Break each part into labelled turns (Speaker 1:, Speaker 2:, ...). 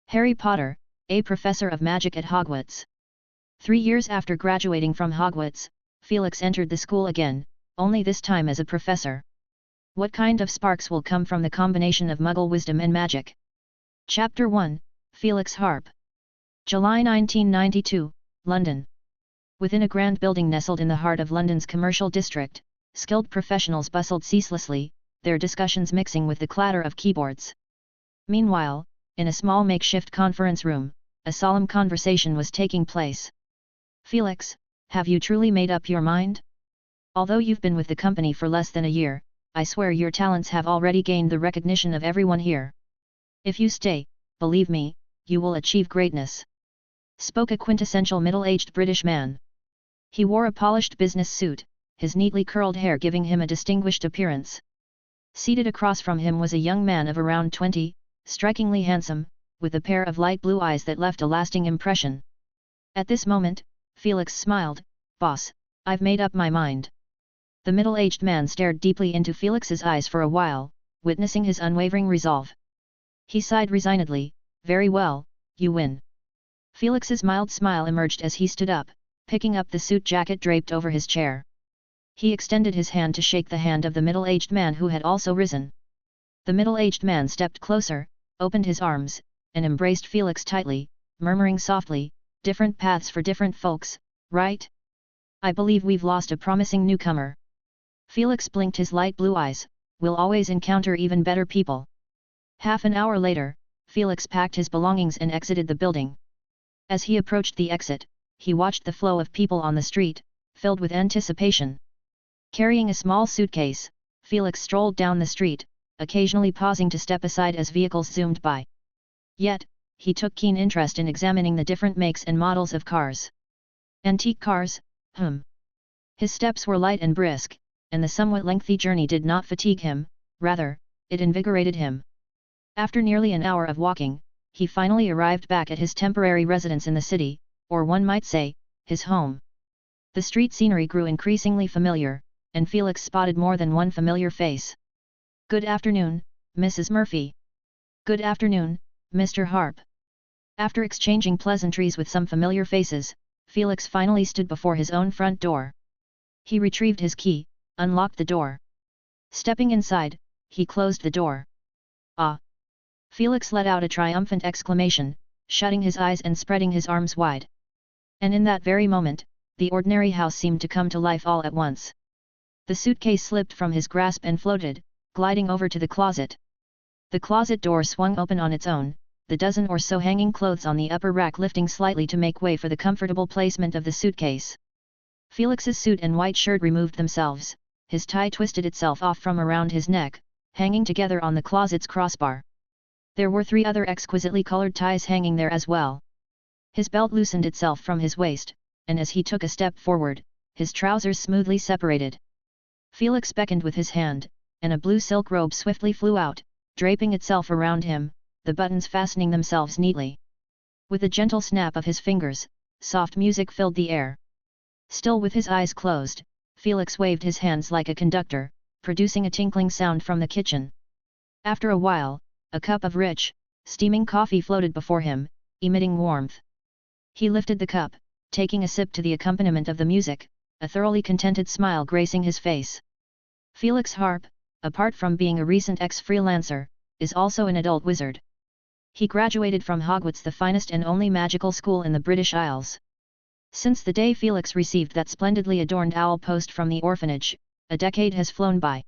Speaker 1: Harry Potter, a professor of magic at Hogwarts. 3 years after graduating from Hogwarts, Felix entered the school again, only this time as a professor. What kind of sparks will come from the combination of Muggle wisdom and magic? Chapter 1, Felix Harp. July 1992, London. Within a grand building nestled in the heart of London's commercial district, skilled professionals bustled ceaselessly, their discussions mixing with the clatter of keyboards. Meanwhile, in a small makeshift conference room, a solemn conversation was taking place. Felix, have you truly made up your mind? Although you've been with the company for less than a year, I swear your talents have already gained the recognition of everyone here. If you stay, believe me, you will achieve greatness. Spoke a quintessential middle-aged British man. He wore a polished business suit, his neatly curled hair giving him a distinguished appearance. Seated across from him was a young man of around 20, strikingly handsome, with a pair of light blue eyes that left a lasting impression. At this moment, Felix smiled. Boss, I've made up my mind. The middle-aged man stared deeply into Felix's eyes for a while, witnessing his unwavering resolve. He sighed resignedly. Very well, you win. Felix's mild smile emerged as he stood up, picking up the suit jacket draped over his chair. He extended his hand to shake the hand of the middle-aged man who had also risen. The middle-aged man stepped closer, opened his arms, and embraced Felix tightly, murmuring softly, different paths for different folks, right? I believe we've lost a promising newcomer. Felix blinked his light blue eyes. We'll always encounter even better people. Half an hour later, Felix packed his belongings and exited the building. As he approached the exit, he watched the flow of people on the street, filled with anticipation. Carrying a small suitcase, Felix strolled down the street, occasionally pausing to step aside as vehicles zoomed by. Yet, he took keen interest in examining the different makes and models of cars. Antique cars, His steps were light and brisk, and the somewhat lengthy journey did not fatigue him, rather, it invigorated him. After nearly an hour of walking, he finally arrived back at his temporary residence in the city, or one might say, his home. The street scenery grew increasingly familiar, and Felix spotted more than one familiar face. Good afternoon, Mrs. Murphy. Good afternoon, Mr. Harp. After exchanging pleasantries with some familiar faces, Felix finally stood before his own front door. He retrieved his key, unlocked the door. Stepping inside, he closed the door. Ah! Felix let out a triumphant exclamation, shutting his eyes and spreading his arms wide. And in that very moment, the ordinary house seemed to come to life all at once. The suitcase slipped from his grasp and floated, gliding over to the closet. The closet door swung open on its own, the dozen or so hanging clothes on the upper rack lifting slightly to make way for the comfortable placement of the suitcase. Felix's suit and white shirt removed themselves, his tie twisted itself off from around his neck, hanging together on the closet's crossbar. There were 3 other exquisitely colored ties hanging there as well. His belt loosened itself from his waist, and as he took a step forward, his trousers smoothly separated. Felix beckoned with his hand, and a blue silk robe swiftly flew out, draping itself around him, the buttons fastening themselves neatly. With a gentle snap of his fingers, soft music filled the air. Still with his eyes closed, Felix waved his hands like a conductor, producing a tinkling sound from the kitchen. After a while, a cup of rich, steaming coffee floated before him, emitting warmth. He lifted the cup, taking a sip to the accompaniment of the music, a thoroughly contented smile gracing his face. Felix Harp, apart from being a recent ex-freelancer, is also an adult wizard. He graduated from Hogwarts, the finest and only magical school in the British Isles. Since the day Felix received that splendidly adorned owl post from the orphanage, a decade has flown by.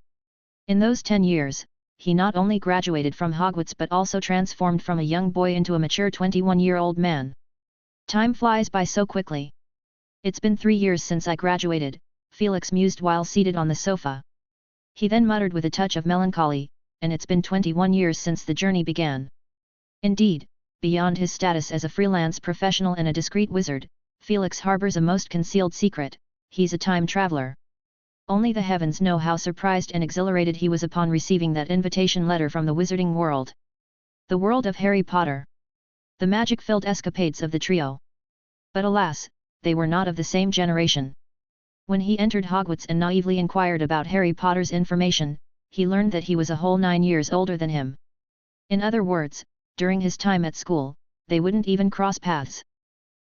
Speaker 1: In those 10 years, he not only graduated from Hogwarts but also transformed from a young boy into a mature 21-year-old man. Time flies by so quickly. It's been 3 years since I graduated, Felix mused while seated on the sofa. He then muttered with a touch of melancholy, and it's been 21 years since the journey began. Indeed, beyond his status as a freelance professional and a discreet wizard, Felix harbors a most concealed secret: he's a time traveler. Only the heavens know how surprised and exhilarated he was upon receiving that invitation letter from the wizarding world. The world of Harry Potter. The magic-filled escapades of the trio. But alas, they were not of the same generation. When he entered Hogwarts and naively inquired about Harry Potter's information, he learned that he was a whole 9 years older than him. In other words, during his time at school, they wouldn't even cross paths.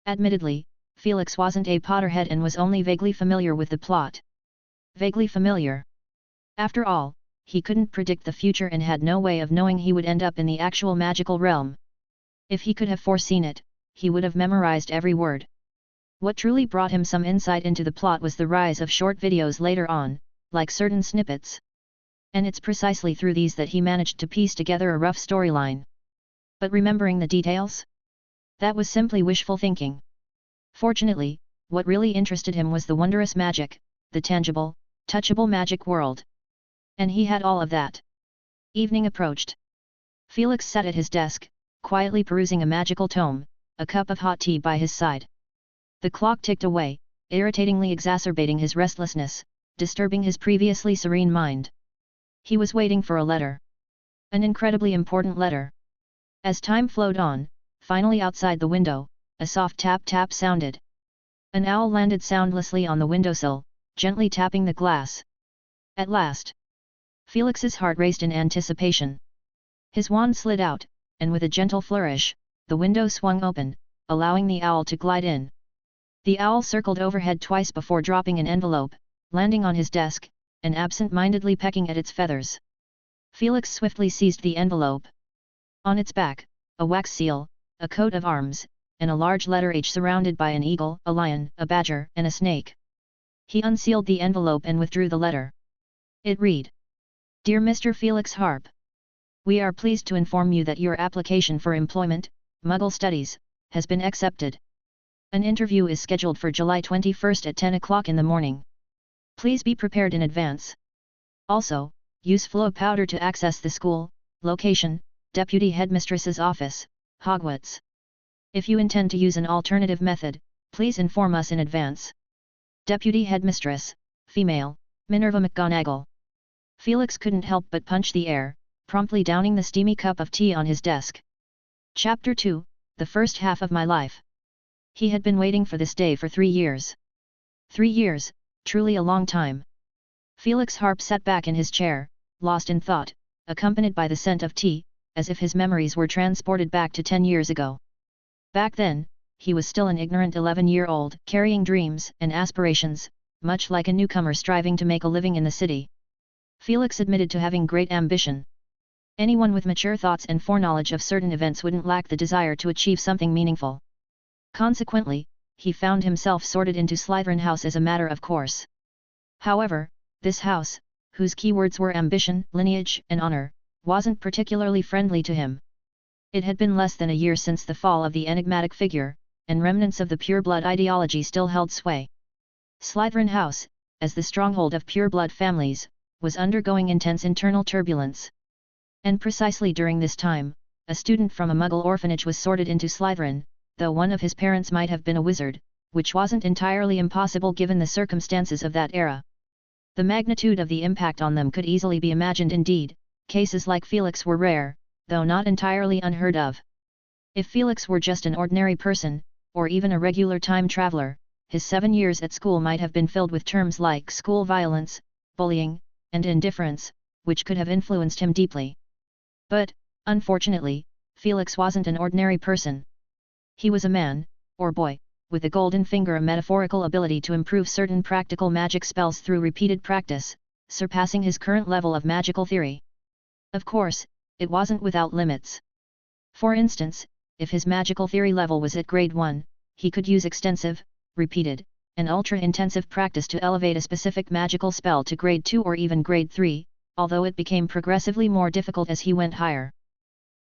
Speaker 1: Admittedly, Felix wasn't a Potterhead and was only vaguely familiar with the plot. Vaguely familiar. After all, he couldn't predict the future and had no way of knowing he would end up in the actual magical realm. If he could have foreseen it, he would have memorized every word. What truly brought him some insight into the plot was the rise of short videos later on, like certain snippets. And it's precisely through these that he managed to piece together a rough storyline. But remembering the details? That was simply wishful thinking. Fortunately, what really interested him was the wondrous magic, the tangible, touchable magic world. And he had all of that. Evening approached. Felix sat at his desk, quietly perusing a magical tome, a cup of hot tea by his side. The clock ticked away, irritatingly exacerbating his restlessness, disturbing his previously serene mind. He was waiting for a letter. An incredibly important letter. As time flowed on, finally outside the window, a soft tap-tap sounded. An owl landed soundlessly on the windowsill, gently tapping the glass. At last. Felix's heart raced in anticipation. His wand slid out, and with a gentle flourish, the window swung open, allowing the owl to glide in. The owl circled overhead twice before dropping an envelope, landing on his desk, and absent-mindedly pecking at its feathers. Felix swiftly seized the envelope. On its back, a wax seal, a coat of arms, and a large letter H surrounded by an eagle, a lion, a badger, and a snake. He unsealed the envelope and withdrew the letter. It read: Dear Mr. Felix Harp, we are pleased to inform you that your application for employment, Muggle Studies, has been accepted. An interview is scheduled for July 21st at 10 o'clock in the morning. Please be prepared in advance. Also, use flow powder to access the school. Location: Deputy Headmistress's office, Hogwarts. If you intend to use an alternative method, please inform us in advance. Deputy Headmistress, female, Minerva McGonagall. Felix couldn't help but punch the air, promptly downing the steamy cup of tea on his desk. Chapter 2, The First Half of My Life. He had been waiting for this day for 3 years. 3 years, truly a long time. Felix Harp sat back in his chair, lost in thought, accompanied by the scent of tea, as if his memories were transported back to 10 years ago. Back then, he was still an ignorant 11-year-old, carrying dreams and aspirations, much like a newcomer striving to make a living in the city. Felix admitted to having great ambition. Anyone with mature thoughts and foreknowledge of certain events wouldn't lack the desire to achieve something meaningful. Consequently, he found himself sorted into Slytherin House as a matter of course. However, this house, whose keywords were ambition, lineage, and honor, wasn't particularly friendly to him. It had been less than a year since the fall of the enigmatic figure, and remnants of the pureblood ideology still held sway. Slytherin House, as the stronghold of pureblood families, was undergoing intense internal turbulence. And precisely during this time, a student from a Muggle orphanage was sorted into Slytherin, though one of his parents might have been a wizard, which wasn't entirely impossible given the circumstances of that era. The magnitude of the impact on them could easily be imagined. Indeed, cases like Felix were rare, though not entirely unheard of. If Felix were just an ordinary person, or even a regular time traveler, his 7 years at school might have been filled with terms like school violence, bullying, and indifference, which could have influenced him deeply. But, unfortunately, Felix wasn't an ordinary person. He was a man, or boy, with the golden finger, a metaphorical ability to improve certain practical magic spells through repeated practice, surpassing his current level of magical theory. Of course, it wasn't without limits. For instance, if his magical theory level was at grade 1, he could use extensive, repeated, and ultra-intensive practice to elevate a specific magical spell to grade 2 or even grade 3, although it became progressively more difficult as he went higher.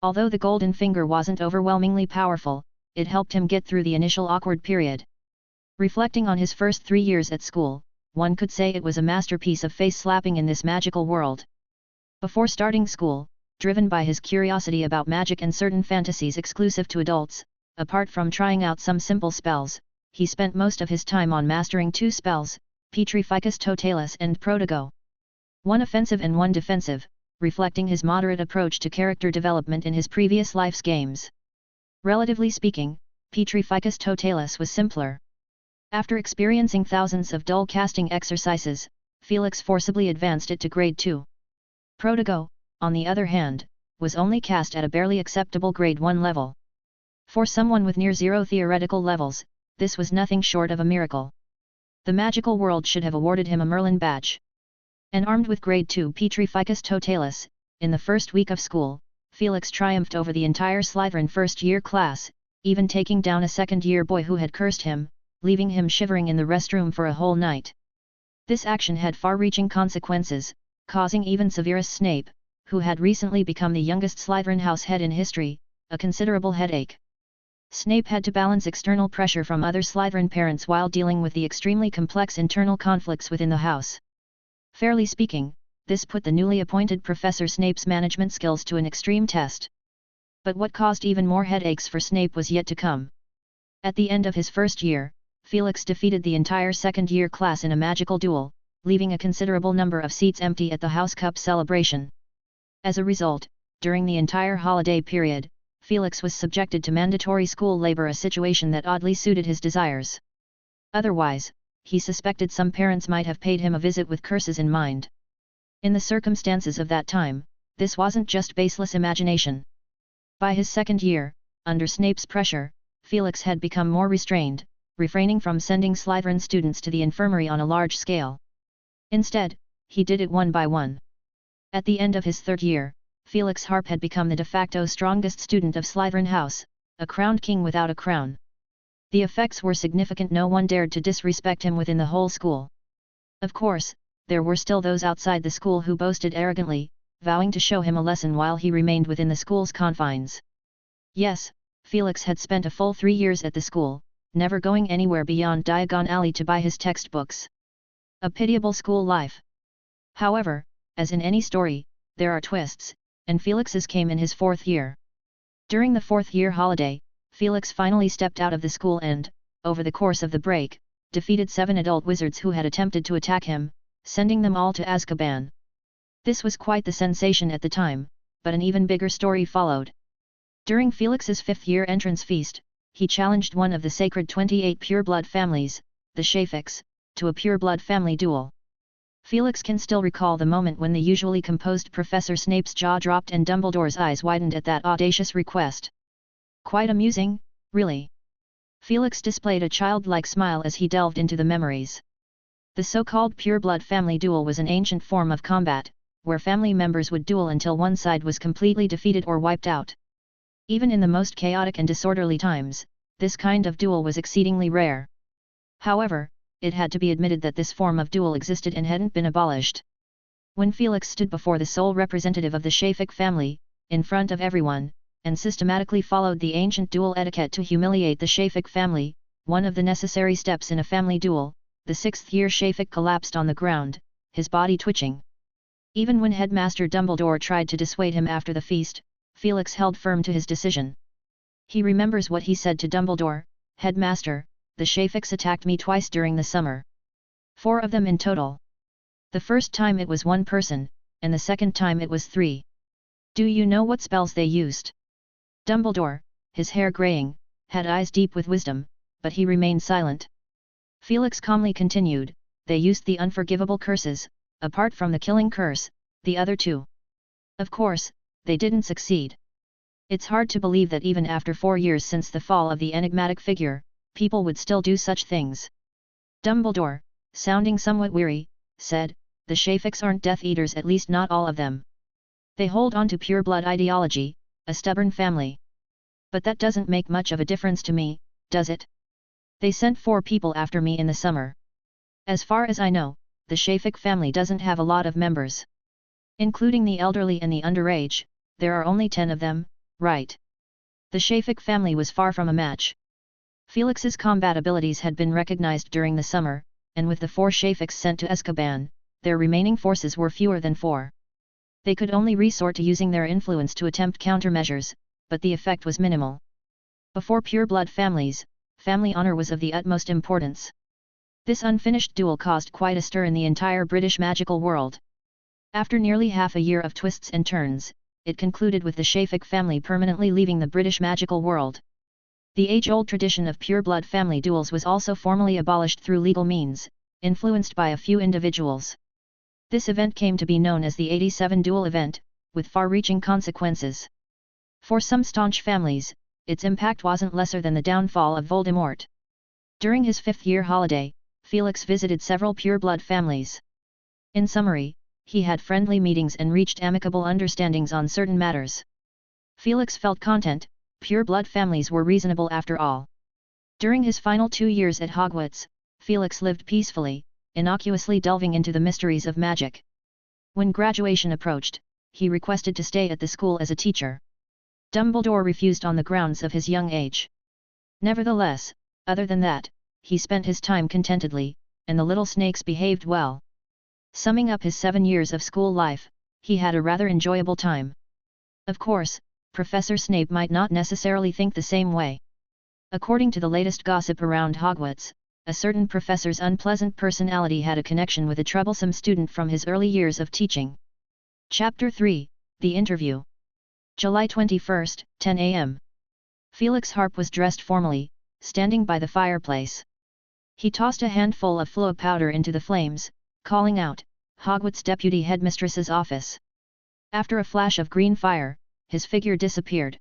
Speaker 1: Although the golden finger wasn't overwhelmingly powerful, it helped him get through the initial awkward period. Reflecting on his first 3 years at school, one could say it was a masterpiece of face-slapping in this magical world. Before starting school, driven by his curiosity about magic and certain fantasies exclusive to adults, apart from trying out some simple spells, he spent most of his time on mastering 2 spells, Petrificus Totalis and Protego. One offensive and one defensive, reflecting his moderate approach to character development in his previous life's games. Relatively speaking, Petrificus Totalis was simpler. After experiencing thousands of dull casting exercises, Felix forcibly advanced it to grade 2. Protego, on the other hand, was only cast at a barely acceptable grade 1 level. For someone with near zero theoretical levels, this was nothing short of a miracle. The magical world should have awarded him a Merlin badge. And armed with grade 2 Petrificus Totalis, in the first week of school, Felix triumphed over the entire Slytherin first-year class, even taking down a second-year boy who had cursed him, leaving him shivering in the restroom for a whole night. This action had far-reaching consequences, causing even Severus Snape, who had recently become the youngest Slytherin house head in history, a considerable headache. Snape had to balance external pressure from other Slytherin parents while dealing with the extremely complex internal conflicts within the house. Fairly speaking, this put the newly appointed Professor Snape's management skills to an extreme test. But what caused even more headaches for Snape was yet to come. At the end of his first year, Felix defeated the entire second-year class in a magical duel, leaving a considerable number of seats empty at the House Cup celebration. As a result, during the entire holiday period, Felix was subjected to mandatory school labor, a situation that oddly suited his desires. Otherwise, he suspected some parents might have paid him a visit with curses in mind. In the circumstances of that time, this wasn't just baseless imagination. By his second year, under Snape's pressure, Felix had become more restrained, refraining from sending Slytherin students to the infirmary on a large scale. Instead, he did it one by one. At the end of his third year, Felix Harp had become the de facto strongest student of Slytherin House, a crowned king without a crown. The effects were significant. No one dared to disrespect him within the whole school. Of course, there were still those outside the school who boasted arrogantly, vowing to show him a lesson while he remained within the school's confines. Yes, Felix had spent a full 3 years at the school, never going anywhere beyond Diagon Alley to buy his textbooks. A pitiable school life. However, as in any story, there are twists, and Felix's came in his 4th year. During the 4th-year holiday, Felix finally stepped out of the school and, over the course of the break, defeated 7 adult wizards who had attempted to attack him, sending them all to Azkaban. This was quite the sensation at the time, but an even bigger story followed. During Felix's 5th-year entrance feast, he challenged one of the sacred 28 pureblood families, the Shafiks, to a pureblood family duel. Felix can still recall the moment when the usually composed Professor Snape's jaw dropped and Dumbledore's eyes widened at that audacious request. Quite amusing, really. Felix displayed a childlike smile as he delved into the memories. The so-called pureblood family duel was an ancient form of combat, where family members would duel until one side was completely defeated or wiped out. Even in the most chaotic and disorderly times, this kind of duel was exceedingly rare. However, it had to be admitted that this form of duel existed and hadn't been abolished. When Felix stood before the sole representative of the Shafik family, in front of everyone, and systematically followed the ancient duel etiquette to humiliate the Shafik family, one of the necessary steps in a family duel, the 6th-year Shafik collapsed on the ground, his body twitching. Even when Headmaster Dumbledore tried to dissuade him after the feast, Felix held firm to his decision. He remembers what he said to Dumbledore: "Headmaster, the Shafiks attacked me twice during the summer. 4 of them in total. The first time it was 1 person, and the second time it was 3. Do you know what spells they used?" Dumbledore, his hair graying, had eyes deep with wisdom, but he remained silent. Felix calmly continued, "They used the unforgivable curses. Apart from the killing curse, the other 2. Of course, they didn't succeed. It's hard to believe that even after 4 years since the fall of the enigmatic figure, people would still do such things." Dumbledore, sounding somewhat weary, said, "The Shafiks aren't Death Eaters, at least not all of them. They hold on to pureblood ideology, a stubborn family. But that doesn't make much of a difference to me, does it? They sent 4 people after me in the summer. As far as I know, the Shafik family doesn't have a lot of members. Including the elderly and the underage, there are only 10 of them, right? The Shafik family was far from a match." Felix's combat abilities had been recognized during the summer, and with the 4 Shafiks sent to Azkaban, their remaining forces were fewer than 4. They could only resort to using their influence to attempt countermeasures, but the effect was minimal. Before pureblood families, family honor was of the utmost importance. This unfinished duel caused quite a stir in the entire British magical world. After nearly half a year of twists and turns, it concluded with the Shafik family permanently leaving the British magical world. The age-old tradition of pureblood family duels was also formally abolished through legal means, influenced by a few individuals. This event came to be known as the 87 Duel Event, with far-reaching consequences. For some staunch families, its impact wasn't lesser than the downfall of Voldemort. During his 5th-year holiday, Felix visited several pure-blood families. In summary, he had friendly meetings and reached amicable understandings on certain matters. Felix felt content, pure-blood families were reasonable after all. During his final 2 years at Hogwarts, Felix lived peacefully, innocuously delving into the mysteries of magic. When graduation approached, he requested to stay at the school as a teacher. Dumbledore refused on the grounds of his young age. Nevertheless, other than that, he spent his time contentedly, and the little snakes behaved well. Summing up his 7 years of school life, he had a rather enjoyable time. Of course, Professor Snape might not necessarily think the same way. According to the latest gossip around Hogwarts, a certain professor's unpleasant personality had a connection with a troublesome student from his early years of teaching. Chapter 3, The Interview. July 21, 10 a.m. Felix Harp was dressed formally, standing by the fireplace. He tossed a handful of flow powder into the flames, calling out, "Hogwarts Deputy Headmistress's office." After a flash of green fire, his figure disappeared.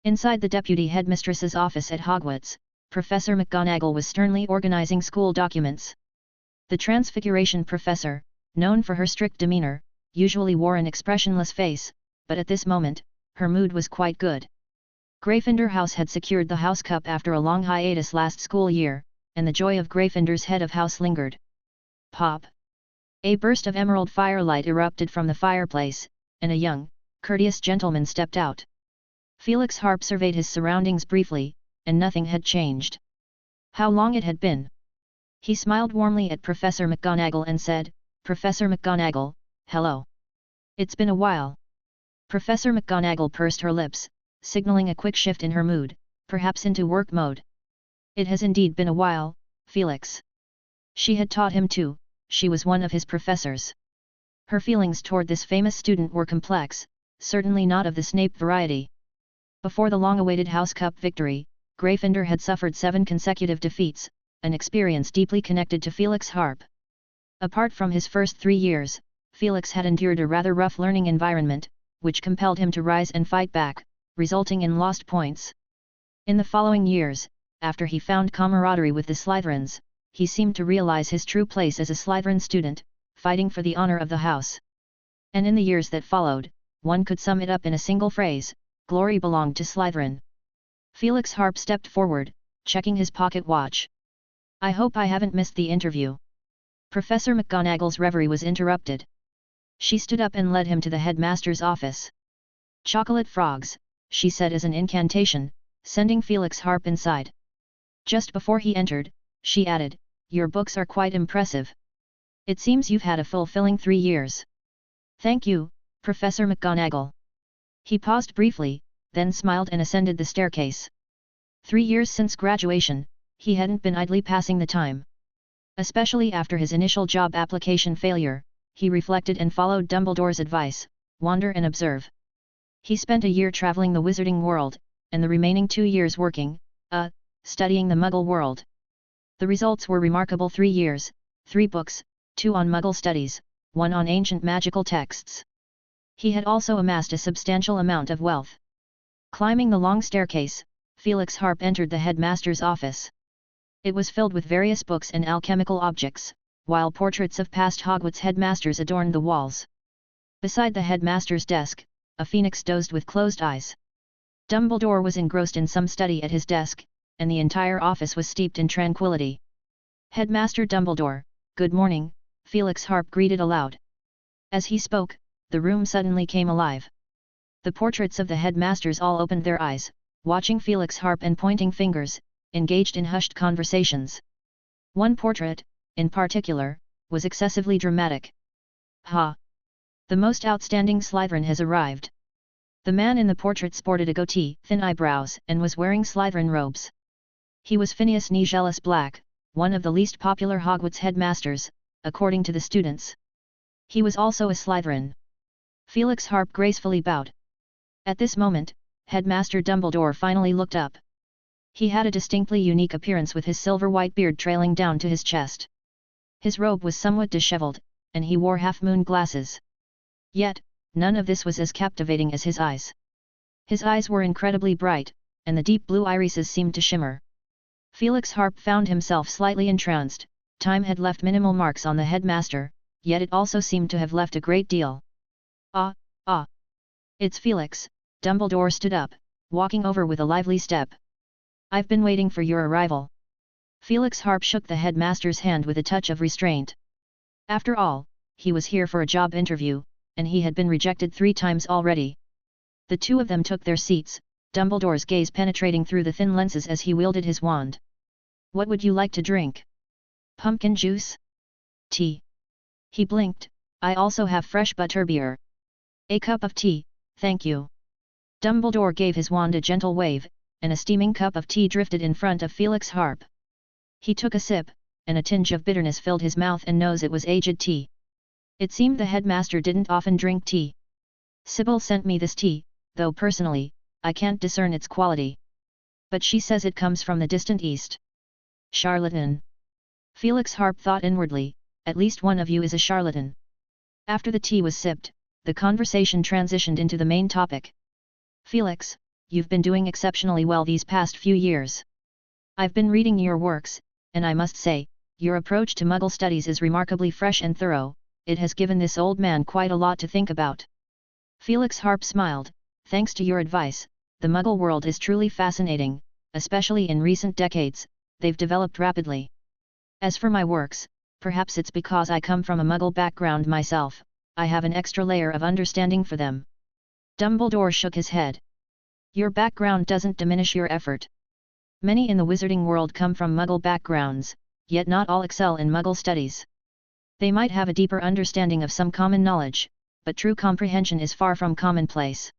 Speaker 1: Inside the Deputy Headmistress's office at Hogwarts, Professor McGonagall was sternly organizing school documents. The Transfiguration Professor, known for her strict demeanor, usually wore an expressionless face, but at this moment, her mood was quite good. Gryffindor House had secured the House Cup after a long hiatus last school year, and the joy of Gryffindor's head of house lingered. Pop! A burst of emerald firelight erupted from the fireplace, and a young, courteous gentleman stepped out. Felix Harp surveyed his surroundings briefly, and nothing had changed. How long it had been! He smiled warmly at Professor McGonagall and said, "Professor McGonagall, hello. It's been a while." Professor McGonagall pursed her lips, signaling a quick shift in her mood, perhaps into work mode. "It has indeed been a while, Felix." She had taught him too, she was one of his professors. Her feelings toward this famous student were complex, certainly not of the Snape variety. Before the long-awaited House Cup victory, Gryffindor had suffered 7 consecutive defeats, an experience deeply connected to Felix Harp. Apart from his first 3 years, Felix had endured a rather rough learning environment, which compelled him to rise and fight back, resulting in lost points. In the following years, after he found camaraderie with the Slytherins, he seemed to realize his true place as a Slytherin student, fighting for the honor of the house. And in the years that followed, one could sum it up in a single phrase: glory belonged to Slytherin. Felix Harp stepped forward, checking his pocket watch. "I hope I haven't missed the interview." Professor McGonagall's reverie was interrupted. She stood up and led him to the headmaster's office. "Chocolate frogs," she said as an incantation, sending Felix Harp inside. Just before he entered, she added, "Your books are quite impressive. It seems you've had a fulfilling 3 years." "Thank you, Professor McGonagall." He paused briefly, then smiled and ascended the staircase. 3 years since graduation, he hadn't been idly passing the time. Especially after his initial job application failure, he reflected and followed Dumbledore's advice: wander and observe. He spent a year traveling the wizarding world, and the remaining 2 years working, studying the Muggle world. The results were remarkable: 3 years, 3 books, 2 on Muggle studies, 1 on ancient magical texts. He had also amassed a substantial amount of wealth. Climbing the long staircase, Felix Harp entered the headmaster's office. It was filled with various books and alchemical objects, while portraits of past Hogwarts headmasters adorned the walls. Beside the headmaster's desk, a phoenix dozed with closed eyes. Dumbledore was engrossed in some study at his desk, and the entire office was steeped in tranquility. "Headmaster Dumbledore, good morning," Felix Harp greeted aloud. As he spoke, the room suddenly came alive. The portraits of the headmasters all opened their eyes, watching Felix Harp and pointing fingers, engaged in hushed conversations. One portrait, in particular, was excessively dramatic. "Ha! The most outstanding Slytherin has arrived." The man in the portrait sported a goatee, thin eyebrows, and was wearing Slytherin robes. He was Phineas Nigellus Black, one of the least popular Hogwarts headmasters, according to the students. He was also a Slytherin. Felix Harp gracefully bowed. At this moment, Headmaster Dumbledore finally looked up. He had a distinctly unique appearance with his silver-white beard trailing down to his chest. His robe was somewhat disheveled, and he wore half-moon glasses. Yet, none of this was as captivating as his eyes. His eyes were incredibly bright, and the deep blue irises seemed to shimmer. Felix Harp found himself slightly entranced. Time had left minimal marks on the headmaster, yet it also seemed to have left a great deal. Ah, ah! It's Felix. Dumbledore stood up, walking over with a lively step. I've been waiting for your arrival. Felix Harp shook the headmaster's hand with a touch of restraint. After all, he was here for a job interview, and he had been rejected 3 times already. The two of them took their seats, Dumbledore's gaze penetrating through the thin lenses as he wielded his wand. What would you like to drink? Pumpkin juice? Tea? He blinked. I also have fresh butterbeer. A cup of tea, thank you. Dumbledore gave his wand a gentle wave, and a steaming cup of tea drifted in front of Felix Harp. He took a sip, and a tinge of bitterness filled his mouth and nose. It was aged tea. It seemed the headmaster didn't often drink tea. Sybil sent me this tea, though personally, I can't discern its quality. But she says it comes from the distant east. Charlatan. Felix Harp thought inwardly, at least one of you is a charlatan. After the tea was sipped, the conversation transitioned into the main topic. Felix, you've been doing exceptionally well these past few years. I've been reading your works, and I must say, your approach to Muggle studies is remarkably fresh and thorough. It has given this old man quite a lot to think about. Felix Harp smiled. Thanks to your advice, the Muggle world is truly fascinating, especially in recent decades. They've developed rapidly. As for my works, perhaps it's because I come from a Muggle background myself, I have an extra layer of understanding for them. Dumbledore shook his head. Your background doesn't diminish your effort. Many in the wizarding world come from Muggle backgrounds, yet not all excel in Muggle studies. They might have a deeper understanding of some common knowledge, but true comprehension is far from commonplace.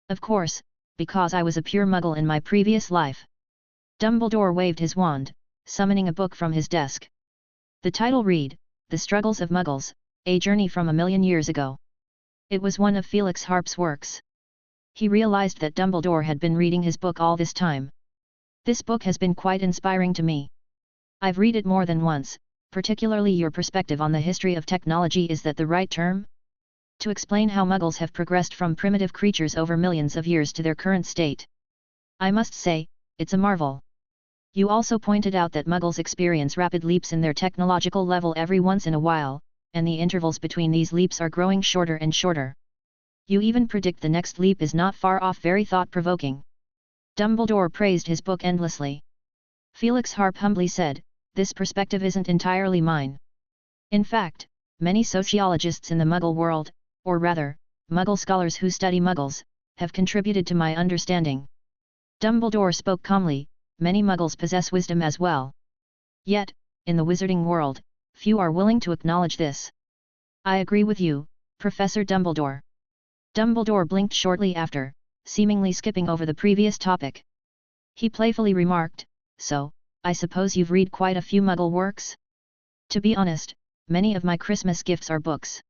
Speaker 1: Of course, because I was a pure Muggle in my previous life. Dumbledore waved his wand, summoning a book from his desk. The title read, The Struggles of Muggles, A Journey from a Million Years Ago. It was one of Felix Harp's works. He realized that Dumbledore had been reading his book all this time. This book has been quite inspiring to me. I've read it more than once, particularly your perspective on the history of technology. Is that the right term? To explain how Muggles have progressed from primitive creatures over millions of years to their current state. I must say, it's a marvel. You also pointed out that Muggles experience rapid leaps in their technological level every once in a while, and the intervals between these leaps are growing shorter and shorter. You even predict the next leap is not far off. Very thought-provoking. Dumbledore praised his book endlessly. Felix Harp humbly said, this perspective isn't entirely mine. In fact, many sociologists in the Muggle world, or rather, Muggle scholars who study Muggles, have contributed to my understanding. Dumbledore spoke calmly, many Muggles possess wisdom as well. Yet, in the wizarding world, few are willing to acknowledge this. I agree with you, Professor Dumbledore. Dumbledore blinked shortly after, seemingly skipping over the previous topic. He playfully remarked, so, I suppose you've read quite a few Muggle works? To be honest, many of my Christmas gifts are books.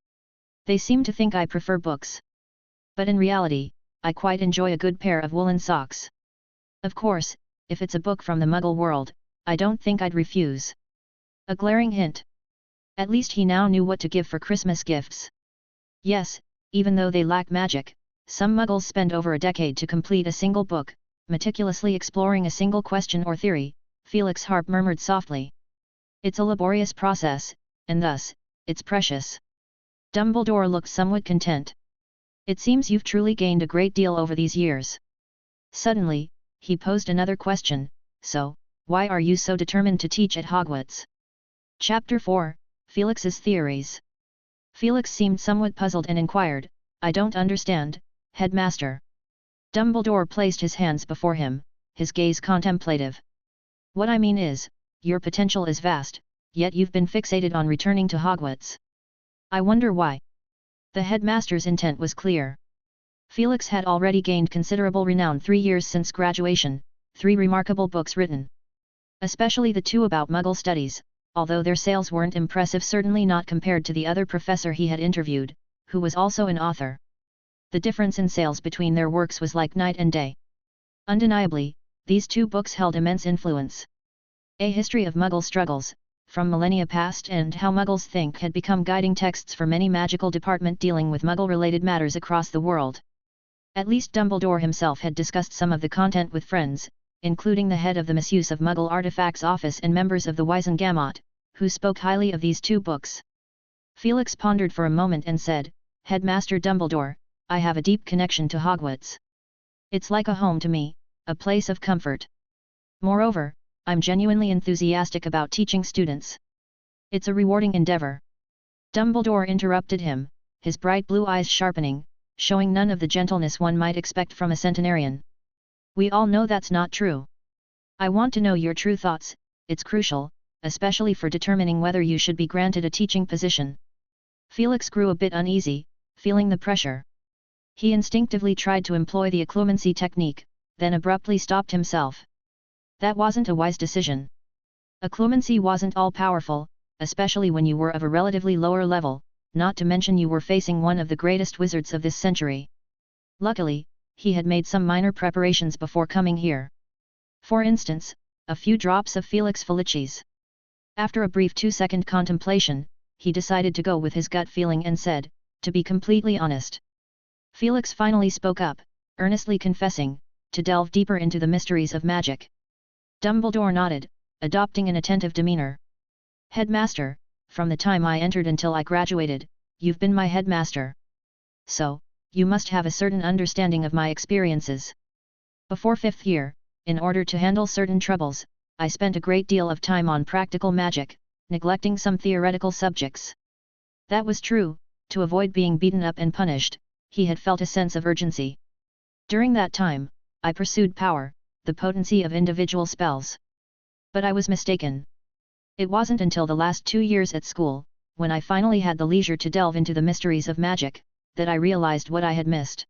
Speaker 1: They seem to think I prefer books. But in reality, I quite enjoy a good pair of woolen socks. Of course, if it's a book from the Muggle world, I don't think I'd refuse. A glaring hint. At least he now knew what to give for Christmas gifts. Yes, even though they lack magic, some Muggles spend over a decade to complete a single book, meticulously exploring a single question or theory, Felix Harp murmured softly. It's a laborious process, and thus, it's precious. Dumbledore looked somewhat content. It seems you've truly gained a great deal over these years. Suddenly, he posed another question, so, why are you so determined to teach at Hogwarts? Chapter 4, Felix's Theories. Felix seemed somewhat puzzled and inquired, I don't understand, Headmaster. Dumbledore placed his hands before him, his gaze contemplative. What I mean is, your potential is vast, yet you've been fixated on returning to Hogwarts. I wonder why. The headmaster's intent was clear. Felix had already gained considerable renown 3 years since graduation, 3 remarkable books written. Especially the 2 about Muggle studies, although their sales weren't impressive, certainly not compared to the other professor he had interviewed, who was also an author. The difference in sales between their works was like night and day. Undeniably, these 2 books held immense influence. A History of Muggle Struggles, from millennia past, and How Muggles Think had become guiding texts for many magical departments dealing with Muggle-related matters across the world. At least Dumbledore himself had discussed some of the content with friends, including the head of the Misuse of Muggle Artifacts office and members of the Wizengamot, who spoke highly of these two books. Felix pondered for a moment and said, "Headmaster Dumbledore, I have a deep connection to Hogwarts. It's like a home to me, a place of comfort. Moreover, I'm genuinely enthusiastic about teaching students. It's a rewarding endeavor." Dumbledore interrupted him, his bright blue eyes sharpening, showing none of the gentleness one might expect from a centenarian. "We all know that's not true. I want to know your true thoughts, it's crucial, especially for determining whether you should be granted a teaching position." Felix grew a bit uneasy, feeling the pressure. He instinctively tried to employ the occlumency technique, then abruptly stopped himself. That wasn't a wise decision. Occlumency wasn't all-powerful, especially when you were of a relatively lower level, not to mention you were facing one of the greatest wizards of this century. Luckily, he had made some minor preparations before coming here. For instance, a few drops of Felix Felicis. After a brief 2-second contemplation, he decided to go with his gut feeling and said, "To be completely honest." Felix finally spoke up, earnestly confessing, to delve deeper into the mysteries of magic. Dumbledore nodded, adopting an attentive demeanor. "Headmaster, from the time I entered until I graduated, you've been my headmaster. So, you must have a certain understanding of my experiences. Before 5th year, in order to handle certain troubles, I spent a great deal of time on practical magic, neglecting some theoretical subjects." That was true. To avoid being beaten up and punished, he had felt a sense of urgency. "During that time, I pursued power, the potency of individual spells. But I was mistaken. It wasn't until the last 2 years at school, when I finally had the leisure to delve into the mysteries of magic, that I realized what I had missed."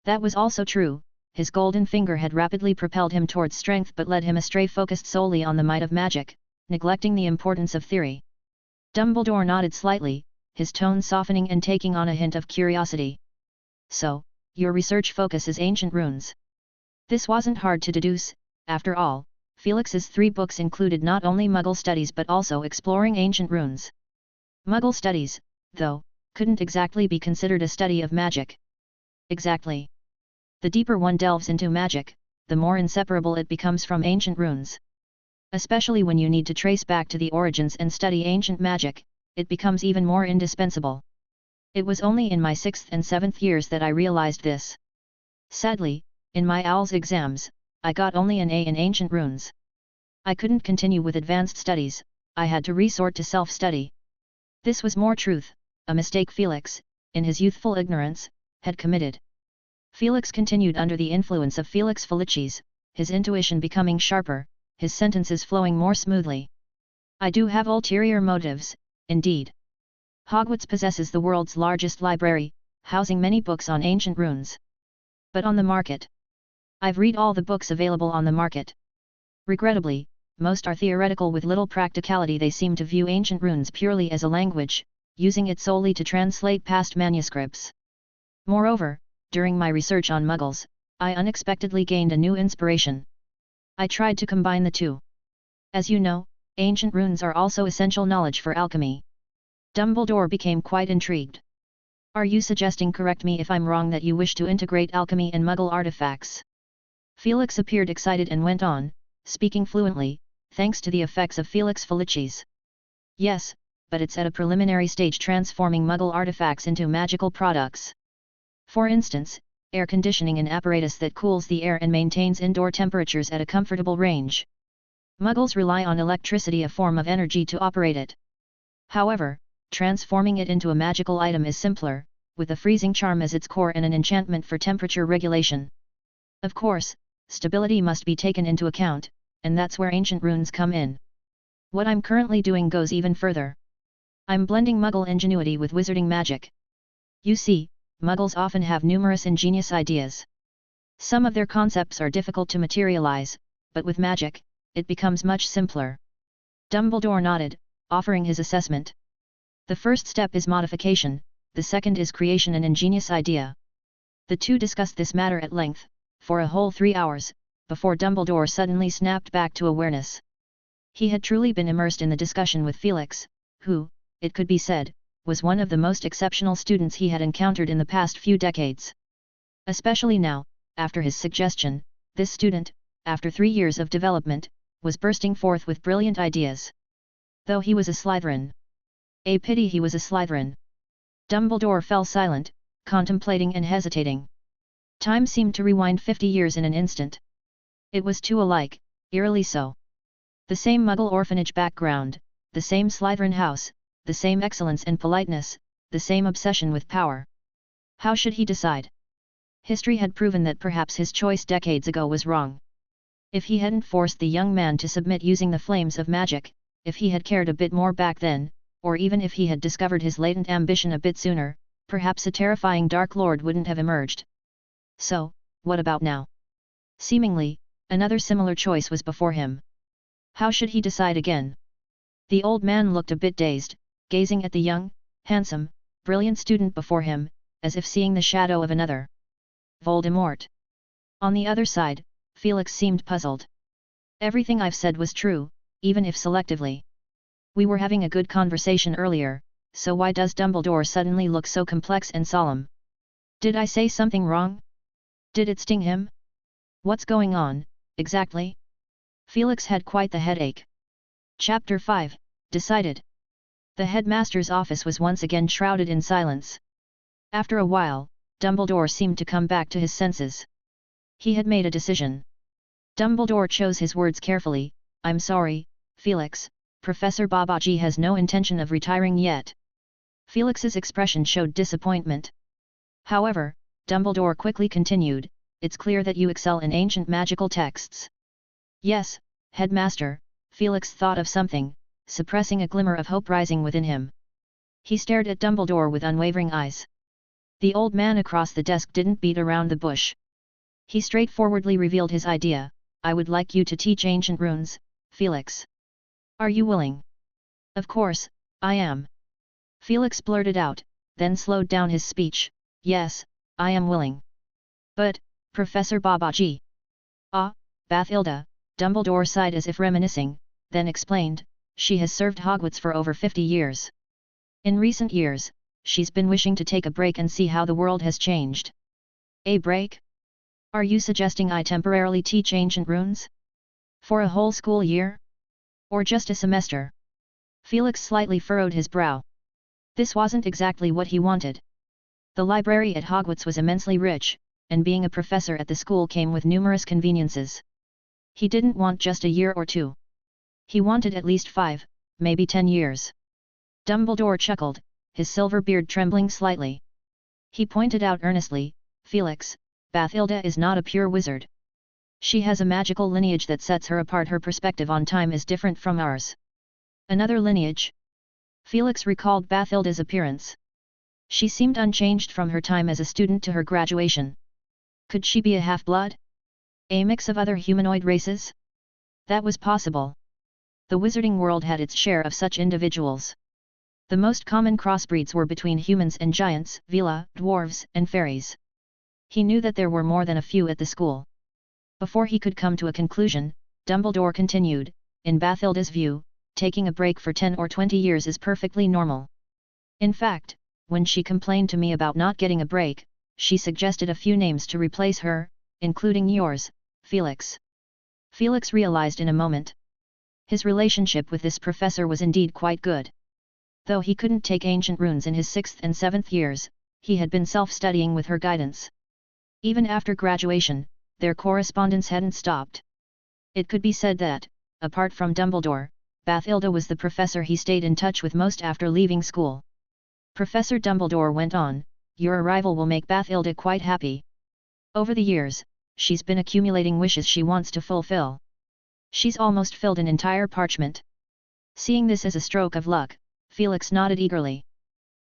Speaker 1: That was also true. His golden finger had rapidly propelled him towards strength but led him astray, focused solely on the might of magic, neglecting the importance of theory. Dumbledore nodded slightly, his tone softening and taking on a hint of curiosity. "So, your research focus is ancient runes." This wasn't hard to deduce. After all, Felix's 3 books included not only Muggle studies but also exploring ancient runes. Muggle studies, though, couldn't exactly be considered a study of magic. Exactly. The deeper one delves into magic, the more inseparable it becomes from ancient runes. Especially when you need to trace back to the origins and study ancient magic, it becomes even more indispensable. It was only in my 6th and 7th years that I realized this. Sadly, in my OWLS exams, I got only an A in ancient runes. I couldn't continue with advanced studies, I had to resort to self-study. This was more truth, a mistake Felix, in his youthful ignorance, had committed. Felix continued under the influence of Felix Felicis, his intuition becoming sharper, his sentences flowing more smoothly. "I do have ulterior motives, indeed. Hogwarts possesses the world's largest library, housing many books on ancient runes. But on the market, I've read all the books available on the market. Regrettably, most are theoretical with little practicality. They seem to view ancient runes purely as a language, using it solely to translate past manuscripts. Moreover, during my research on Muggles, I unexpectedly gained a new inspiration. I tried to combine the two. As you know, ancient runes are also essential knowledge for alchemy." Dumbledore became quite intrigued. "Are you suggesting, correct me if I'm wrong, that you wish to integrate alchemy and Muggle artifacts?" Felix appeared excited and went on, speaking fluently, thanks to the effects of Felix Felicis. "Yes, but it's at a preliminary stage, transforming Muggle artifacts into magical products. For instance, air conditioning, an apparatus that cools the air and maintains indoor temperatures at a comfortable range. Muggles rely on electricity, a form of energy, to operate it. However, transforming it into a magical item is simpler, with a freezing charm as its core and an enchantment for temperature regulation. Of course, stability must be taken into account, and that's where ancient runes come in. What I'm currently doing goes even further. I'm blending Muggle ingenuity with wizarding magic. You see, Muggles often have numerous ingenious ideas. Some of their concepts are difficult to materialize, but with magic, it becomes much simpler." Dumbledore nodded, offering his assessment. "The first step is modification, the second is creation, an ingenious idea." The two discussed this matter at length, for a whole 3 hours, before Dumbledore suddenly snapped back to awareness. He had truly been immersed in the discussion with Felix, who, it could be said, was one of the most exceptional students he had encountered in the past few decades. Especially now, after his suggestion, this student, after 3 years of development, was bursting forth with brilliant ideas. Though he was a Slytherin. A pity he was a Slytherin. Dumbledore fell silent, contemplating and hesitating. Time seemed to rewind 50 years in an instant. It was too alike, eerily so. The same Muggle orphanage background, the same Slytherin house, the same excellence and politeness, the same obsession with power. How should he decide? History had proven that perhaps his choice decades ago was wrong. If he hadn't forced the young man to submit using the flames of magic, if he had cared a bit more back then, or even if he had discovered his latent ambition a bit sooner, perhaps a terrifying Dark Lord wouldn't have emerged. So, what about now? Seemingly, another similar choice was before him. How should he decide again? The old man looked a bit dazed, gazing at the young, handsome, brilliant student before him, as if seeing the shadow of another. Voldemort. On the other side, Felix seemed puzzled. Everything I've said was true, even if selectively. We were having a good conversation earlier, so why does Dumbledore suddenly look so complex and solemn? Did I say something wrong? Did it sting him? What's going on, exactly? Felix had quite the headache. Chapter 5, Decided. The headmaster's office was once again shrouded in silence. After a while, Dumbledore seemed to come back to his senses. He had made a decision. Dumbledore chose his words carefully. I'm sorry, Felix, Professor Babaji has no intention of retiring yet. Felix's expression showed disappointment. However, Dumbledore quickly continued, it's clear that you excel in ancient magical texts. Yes, headmaster, Felix thought of something, suppressing a glimmer of hope rising within him. He stared at Dumbledore with unwavering eyes. The old man across the desk didn't beat around the bush. He straightforwardly revealed his idea. I would like you to teach ancient runes, Felix. Are you willing? Of course, I am. Felix blurted out, then slowed down his speech. Yes, I am willing. But, Professor Babaji. Ah, Bathilda, Dumbledore sighed as if reminiscing, then explained, she has served Hogwarts for over 50 years. In recent years, she's been wishing to take a break and see how the world has changed. A break? Are you suggesting I temporarily teach ancient runes? For a whole school year? Or just a semester? Felix slightly furrowed his brow. This wasn't exactly what he wanted. The library at Hogwarts was immensely rich, and being a professor at the school came with numerous conveniences. He didn't want just a year or two. He wanted at least 5, maybe 10 years. Dumbledore chuckled, his silver beard trembling slightly. He pointed out earnestly, Felix, Bathilda is not a pure wizard. She has a magical lineage that sets her apart. Her perspective on time is different from ours. Another lineage? Felix recalled Bathilda's appearance. She seemed unchanged from her time as a student to her graduation. Could she be a half-blood? A mix of other humanoid races? That was possible. The wizarding world had its share of such individuals. The most common crossbreeds were between humans and giants, Vila, dwarves, and fairies. He knew that there were more than a few at the school. Before he could come to a conclusion, Dumbledore continued, in Bathilda's view, taking a break for 10 or 20 years is perfectly normal. In fact, when she complained to me about not getting a break, she suggested a few names to replace her, including yours, Felix. Felix realized in a moment. His relationship with this professor was indeed quite good. Though he couldn't take ancient runes in his 6th and 7th years, he had been self-studying with her guidance. Even after graduation, their correspondence hadn't stopped. It could be said that, apart from Dumbledore, Bathilda was the professor he stayed in touch with most after leaving school. Professor Dumbledore went on, your arrival will make Bathilda quite happy. Over the years, she's been accumulating wishes she wants to fulfill. She's almost filled an entire parchment. Seeing this as a stroke of luck, Felix nodded eagerly.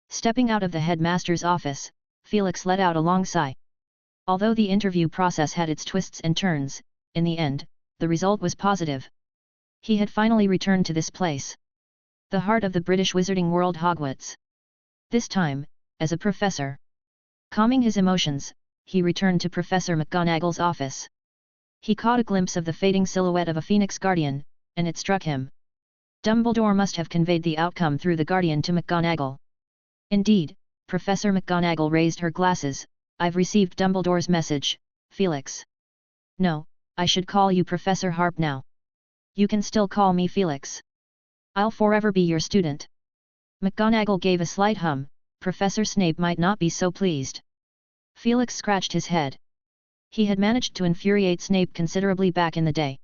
Speaker 1: Stepping out of the headmaster's office, Felix let out a long sigh. Although the interview process had its twists and turns, in the end, the result was positive. He had finally returned to this place. The heart of the British wizarding world, Hogwarts. This time, as a professor. Calming his emotions, he returned to Professor McGonagall's office. He caught a glimpse of the fading silhouette of a Phoenix Guardian, and it struck him. Dumbledore must have conveyed the outcome through the Guardian to McGonagall. Indeed, Professor McGonagall raised her glasses, I've received Dumbledore's message, Felix. No, I should call you Professor Harp now. You can still call me Felix. I'll forever be your student. McGonagall gave a slight hum. Professor Snape might not be so pleased. Felix scratched his head. He had managed to infuriate Snape considerably back in the day.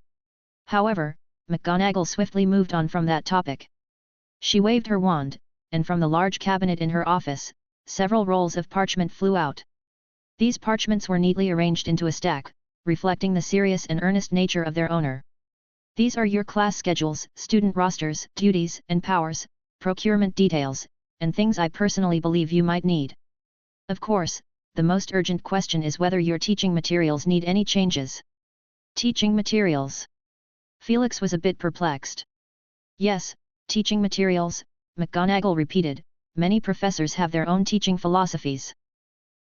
Speaker 1: However, McGonagall swiftly moved on from that topic. She waved her wand, and from the large cabinet in her office, several rolls of parchment flew out. These parchments were neatly arranged into a stack, reflecting the serious and earnest nature of their owner. These are your class schedules, student rosters, duties and powers, procurement details, and things I personally believe you might need. Of course, the most urgent question is whether your teaching materials need any changes. Teaching materials? Felix was a bit perplexed. Yes, teaching materials, McGonagall repeated. Many professors have their own teaching philosophies.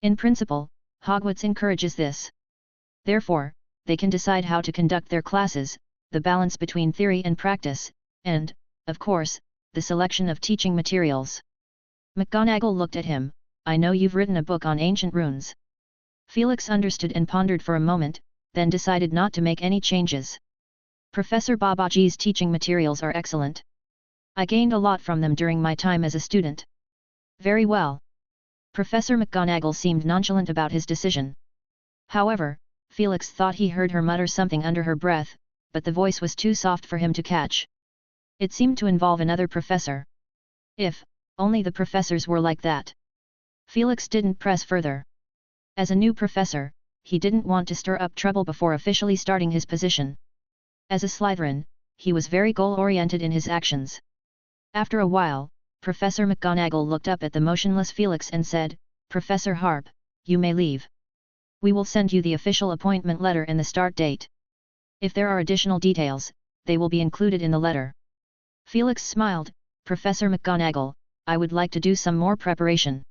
Speaker 1: In principle, Hogwarts encourages this. Therefore, they can decide how to conduct their classes, the balance between theory and practice, and, of course, the selection of teaching materials. McGonagall looked at him. I know you've written a book on ancient runes. Felix understood and pondered for a moment, then decided not to make any changes. Professor Babaji's teaching materials are excellent. I gained a lot from them during my time as a student. Very well. Professor McGonagall seemed nonchalant about his decision. However, Felix thought he heard her mutter something under her breath, but the voice was too soft for him to catch. It seemed to involve another professor. If only the professors were like that. Felix didn't press further. As a new professor, he didn't want to stir up trouble before officially starting his position. As a Slytherin, he was very goal-oriented in his actions. After a while, Professor McGonagall looked up at the motionless Felix and said, Professor Harp, you may leave. We will send you the official appointment letter and the start date. If there are additional details, they will be included in the letter. Felix smiled. Professor McGonagall, I would like to do some more preparation.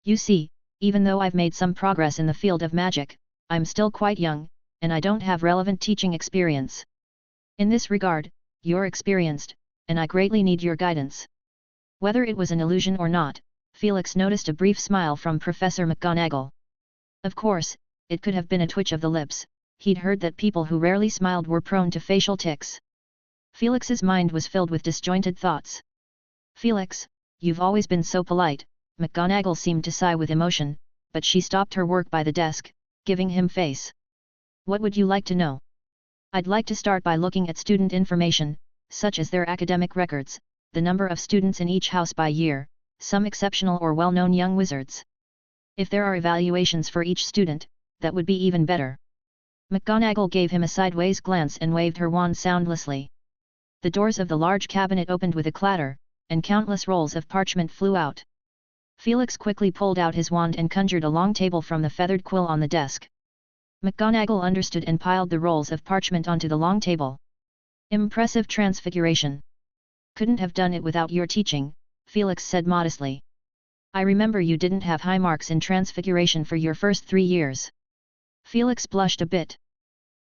Speaker 1: You see, even though I've made some progress in the field of magic, I'm still quite young, and I don't have relevant teaching experience. In this regard, you're experienced, and I greatly need your guidance. Whether it was an illusion or not, Felix noticed a brief smile from Professor McGonagall. Of course, it could have been a twitch of the lips. He'd heard that people who rarely smiled were prone to facial tics. Felix's mind was filled with disjointed thoughts. Felix, you've always been so polite. McGonagall seemed to sigh with emotion, but she stopped her work by the desk, giving him face. What would you like to know? I'd like to start by looking at student information, such as their academic records, the number of students in each house by year, some exceptional or well-known young wizards. If there are evaluations for each student, that would be even better. McGonagall gave him a sideways glance and waved her wand soundlessly. The doors of the large cabinet opened with a clatter, and countless rolls of parchment flew out. Felix quickly pulled out his wand and conjured a long table from the feathered quill on the desk. McGonagall understood and piled the rolls of parchment onto the long table. Impressive transfiguration. Couldn't have done it without your teaching, Felix said modestly. I remember you didn't have high marks in transfiguration for your first 3 years. Felix blushed a bit.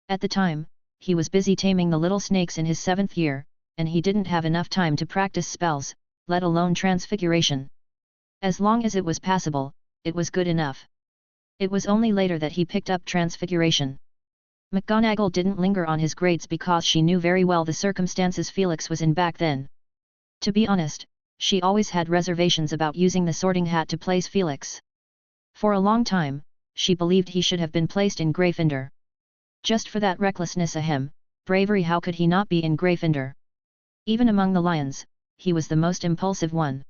Speaker 1: At the time, he was busy taming the little snakes in his 7th year, and he didn't have enough time to practice spells, let alone transfiguration. As long as it was passable, it was good enough. It was only later that he picked up transfiguration. McGonagall didn't linger on his grades because she knew very well the circumstances Felix was in back then. To be honest, she always had reservations about using the Sorting Hat to place Felix. For a long time, she believed he should have been placed in Gryffindor. Just for that recklessness ahem, bravery, how could he not be in Gryffindor? Even among the lions, he was the most impulsive one.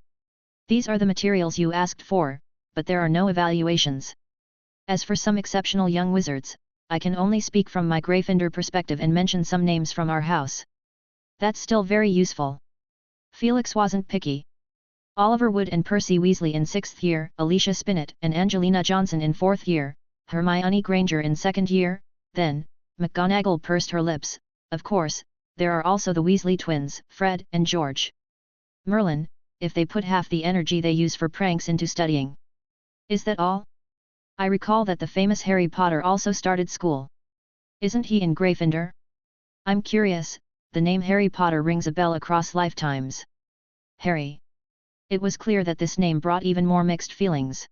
Speaker 1: These are the materials you asked for, but there are no evaluations. As for some exceptional young wizards, I can only speak from my Gryffindor perspective and mention some names from our house. That's still very useful. Felix wasn't picky. Oliver Wood and Percy Weasley in 6th year, Alicia Spinnet and Angelina Johnson in 4th year, Hermione Granger in 2nd year, then, McGonagall pursed her lips, of course, there are also the Weasley twins, Fred and George. Merlin, if they put half the energy they use for pranks into studying. Is that all? I recall that the famous Harry Potter also started school. Isn't he in Gryffindor? I'm curious, the name Harry Potter rings a bell across lifetimes. Harry. It was clear that this name brought even more mixed feelings.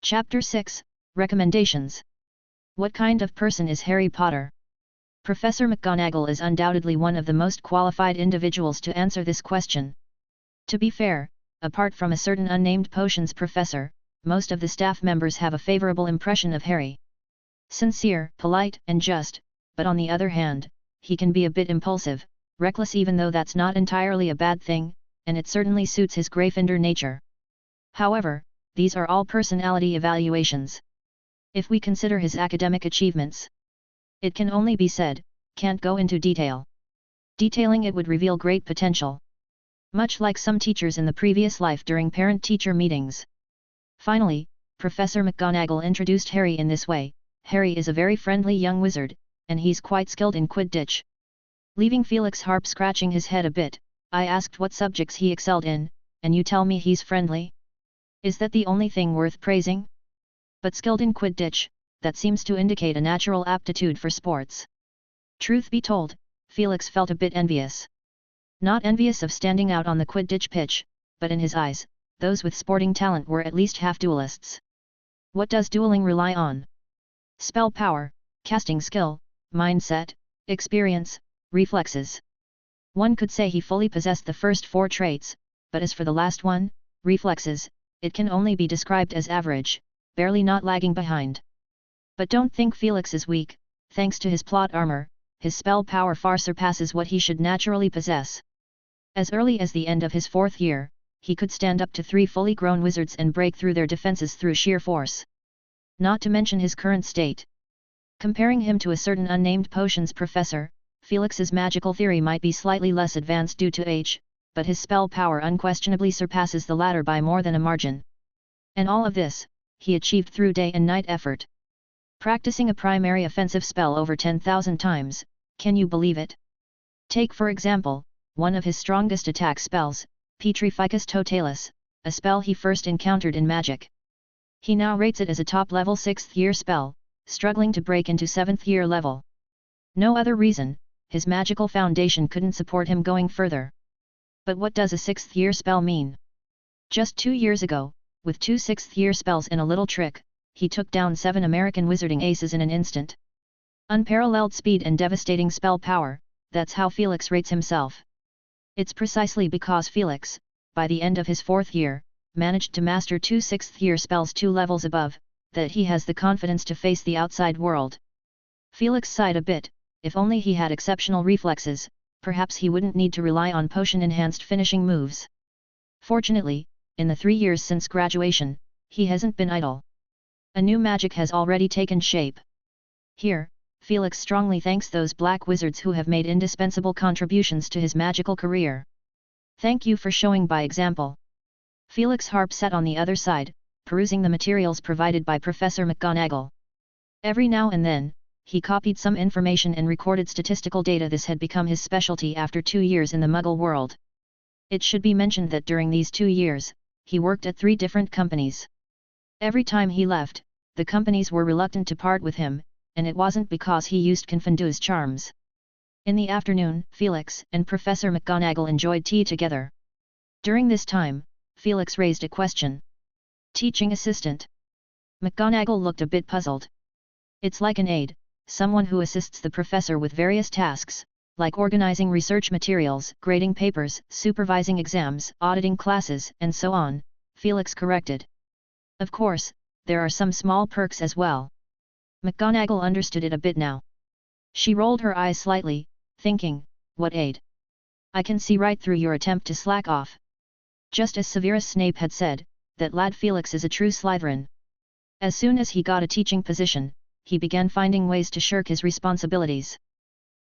Speaker 1: Chapter 6, Recommendations. What kind of person is Harry Potter? Professor McGonagall is undoubtedly one of the most qualified individuals to answer this question. To be fair, apart from a certain unnamed potions professor, most of the staff members have a favorable impression of Harry. Sincere, polite, and just, but on the other hand, he can be a bit impulsive, reckless, even though that's not entirely a bad thing, and it certainly suits his Gryffindor nature. However, these are all personality evaluations. If we consider his academic achievements, it can only be said, can't go into detail. Detailing it would reveal great potential. Much like some teachers in the previous life during parent-teacher meetings. Finally, Professor McGonagall introduced Harry in this way: Harry is a very friendly young wizard, and he's quite skilled in Quidditch. Leaving Felix Harp scratching his head a bit, I asked what subjects he excelled in, and you tell me he's friendly? Is that the only thing worth praising? But skilled in Quidditch, that seems to indicate a natural aptitude for sports. Truth be told, Felix felt a bit envious. Not envious of standing out on the Quidditch pitch, but in his eyes, those with sporting talent were at least half duelists. What does dueling rely on? Spell power, casting skill, mindset, experience, reflexes. One could say he fully possessed the first 4 traits, but as for the last one, reflexes, it can only be described as average, barely not lagging behind. But don't think Felix is weak. Thanks to his plot armor, his spell power far surpasses what he should naturally possess. As early as the end of his 4th year, he could stand up to 3 fully grown wizards and break through their defenses through sheer force. Not to mention his current state. Comparing him to a certain unnamed potions professor, Felix's magical theory might be slightly less advanced due to age, but his spell power unquestionably surpasses the latter by more than a margin. And all of this, he achieved through day and night effort. Practicing a primary offensive spell over 10,000 times, can you believe it? Take for example, one of his strongest attack spells, Petrificus Totalis, a spell he first encountered in Magic. He now rates it as a top-level 6th year spell, struggling to break into 7th year level. No other reason, his magical foundation couldn't support him going further. But what does a 6th year spell mean? Just 2 years ago, with 2 6th year spells and a little trick, he took down 7 American wizarding aces in an instant. Unparalleled speed and devastating spell power, that's how Felix rates himself. It's precisely because Felix, by the end of his 4th year, managed to master 2 6th year spells 2 levels above, that he has the confidence to face the outside world. Felix sighed a bit. If only he had exceptional reflexes, perhaps he wouldn't need to rely on potion-enhanced finishing moves. Fortunately, in the 3 years since graduation, he hasn't been idle. A new magic has already taken shape. Here, Felix strongly thanks those black wizards who have made indispensable contributions to his magical career. Thank you for showing by example. Felix Harp sat on the other side, perusing the materials provided by Professor McGonagall. Every now and then, he copied some information and recorded statistical data. This had become his specialty after 2 years in the Muggle world. It should be mentioned that during these 2 years, he worked at 3 different companies. Every time he left, the companies were reluctant to part with him, and it wasn't because he used Confondue's charms. In the afternoon, Felix and Professor McGonagall enjoyed tea together. During this time, Felix raised a question. Teaching assistant. McGonagall looked a bit puzzled. It's like an aide, someone who assists the professor with various tasks, like organizing research materials, grading papers, supervising exams, auditing classes, and so on, Felix corrected. Of course, there are some small perks as well. McGonagall understood it a bit now. She rolled her eyes slightly, thinking, what aid? I can see right through your attempt to slack off. Just as Severus Snape had said, that lad Felix is a true Slytherin. As soon as he got a teaching position, he began finding ways to shirk his responsibilities.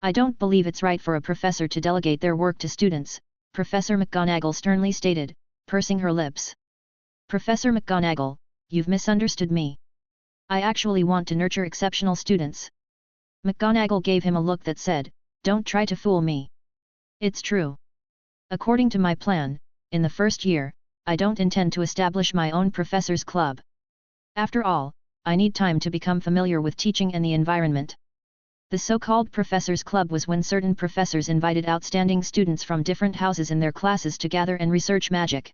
Speaker 1: I don't believe it's right for a professor to delegate their work to students, Professor McGonagall sternly stated, pursing her lips. Professor McGonagall, you've misunderstood me. I actually want to nurture exceptional students. McGonagall gave him a look that said, don't try to fool me. It's true. According to my plan, in the first year, I don't intend to establish my own professors' club. After all, I need time to become familiar with teaching and the environment. The so-called Professors' Club was when certain professors invited outstanding students from different houses in their classes to gather and research magic.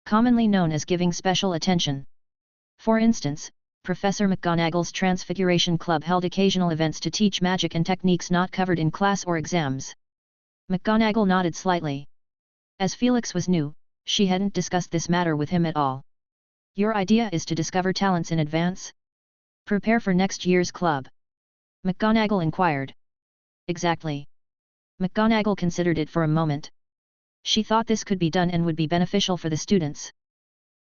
Speaker 1: Commonly known as giving special attention. For instance, Professor McGonagall's Transfiguration Club held occasional events to teach magic and techniques not covered in class or exams. McGonagall nodded slightly. As Felix was new, she hadn't discussed this matter with him at all. Your idea is to discover talents in advance? Prepare for next year's club? McGonagall inquired. Exactly. McGonagall considered it for a moment. She thought this could be done and would be beneficial for the students.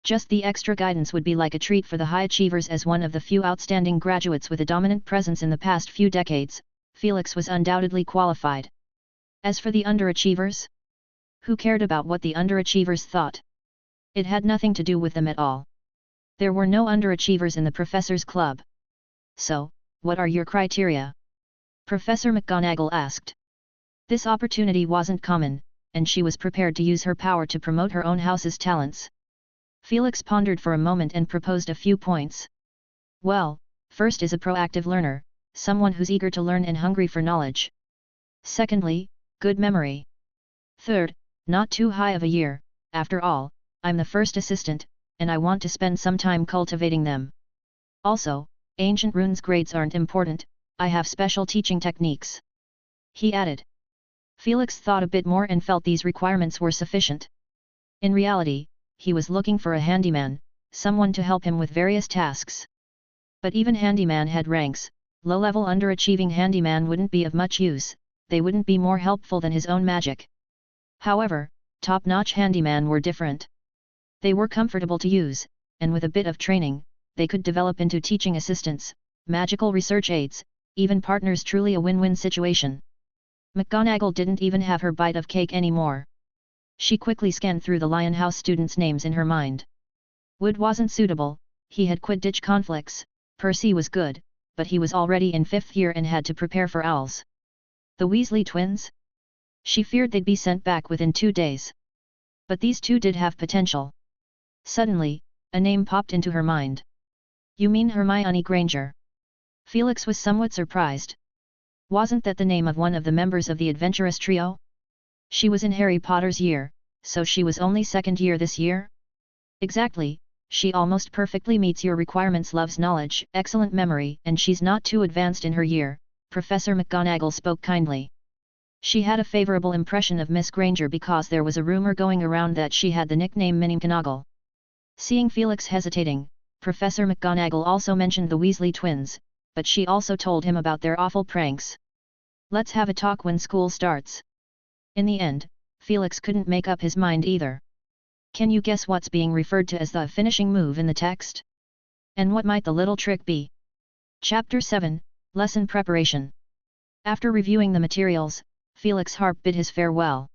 Speaker 1: Just the extra guidance would be like a treat for the high achievers. As one of the few outstanding graduates with a dominant presence in the past few decades, Felix was undoubtedly qualified. As for the underachievers? Who cared about what the underachievers thought? It had nothing to do with them at all. There were no underachievers in the professor's club. So, what are your criteria? Professor McGonagall asked. This opportunity wasn't common, and she was prepared to use her power to promote her own house's talents. Felix pondered for a moment and proposed a few points. Well, first is a proactive learner, someone who's eager to learn and hungry for knowledge. Secondly, good memory. Third, not too high of a year. After all, I'm the first assistant, and I want to spend some time cultivating them. Also, ancient runes grades aren't important, I have special teaching techniques. He added. Felix thought a bit more and felt these requirements were sufficient. In reality, he was looking for a handyman, someone to help him with various tasks. But even handyman had ranks. Low-level underachieving handyman wouldn't be of much use, they wouldn't be more helpful than his own magic. However, top-notch handyman were different. They were comfortable to use, and with a bit of training, they could develop into teaching assistants, magical research aides, even partners. Truly a win-win situation. McGonagall didn't even have her bite of cake anymore. She quickly scanned through the Lion House students' names in her mind. Wood wasn't suitable, he had Quidditch conflicts. Percy was good, but he was already in 5th year and had to prepare for owls. The Weasley twins? She feared they'd be sent back within 2 days. But these two did have potential. Suddenly, a name popped into her mind. You mean Hermione Granger? Felix was somewhat surprised. Wasn't that the name of one of the members of the adventurous trio? She was in Harry Potter's year, so she was only 2nd year this year? Exactly, she almost perfectly meets your requirements. Loves knowledge, excellent memory, and she's not too advanced in her year. Professor McGonagall spoke kindly. She had a favorable impression of Miss Granger because there was a rumor going around that she had the nickname Minnie McGonagall. Seeing Felix hesitating, Professor McGonagall also mentioned the Weasley twins, but she also told him about their awful pranks. Let's have a talk when school starts. In the end, Felix couldn't make up his mind either. Can you guess what's being referred to as the finishing move in the text? And what might the little trick be? Chapter 7, Lesson Preparation. After reviewing the materials, Felix Harp bid his farewell.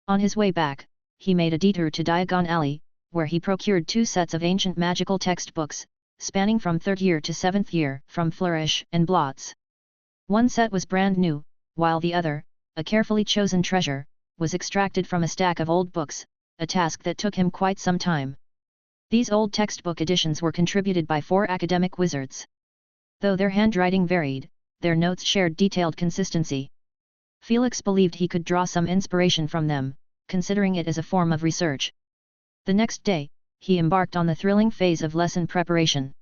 Speaker 1: On his way back, he made a detour to Diagon Alley, where he procured 2 sets of ancient magical textbooks, spanning from 3rd year to 7th year, from Flourish and Blots. One set was brand new, while the other, a carefully chosen treasure, was extracted from a stack of old books, a task that took him quite some time. These old textbook editions were contributed by 4 academic wizards. Though their handwriting varied, their notes shared detailed consistency. Felix believed he could draw some inspiration from them, considering it as a form of research. The next day, he embarked on the thrilling phase of lesson preparation.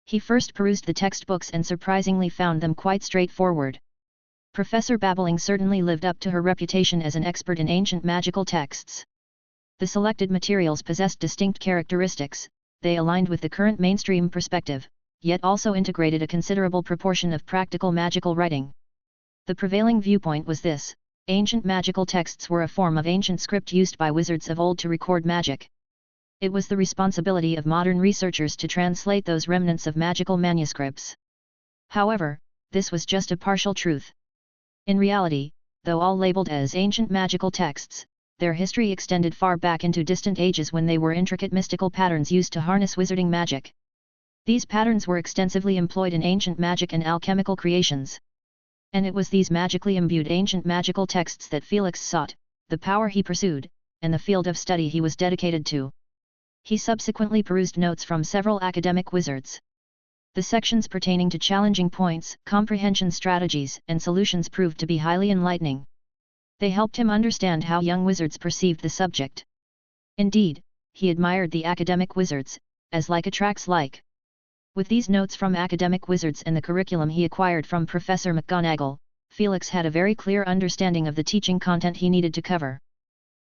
Speaker 1: He first perused the textbooks and surprisingly found them quite straightforward. Professor Babbling certainly lived up to her reputation as an expert in ancient magical texts. The selected materials possessed distinct characteristics, they aligned with the current mainstream perspective, yet also integrated a considerable proportion of practical magical writing. The prevailing viewpoint was this: ancient magical texts were a form of ancient script used by wizards of old to record magic. It was the responsibility of modern researchers to translate those remnants of magical manuscripts. However, this was just a partial truth. In reality, though all labeled as ancient magical texts, their history extended far back into distant ages when they were intricate mystical patterns used to harness wizarding magic. These patterns were extensively employed in ancient magic and alchemical creations. And it was these magically imbued ancient magical texts that Felix sought, the power he pursued, and the field of study he was dedicated to. He subsequently perused notes from several academic wizards. The sections pertaining to challenging points, comprehension strategies, and solutions proved to be highly enlightening. They helped him understand how young wizards perceived the subject. Indeed, he admired the academic wizards, as like attracts like. With these notes from academic wizards and the curriculum he acquired from Professor McGonagall, Felix had a very clear understanding of the teaching content he needed to cover.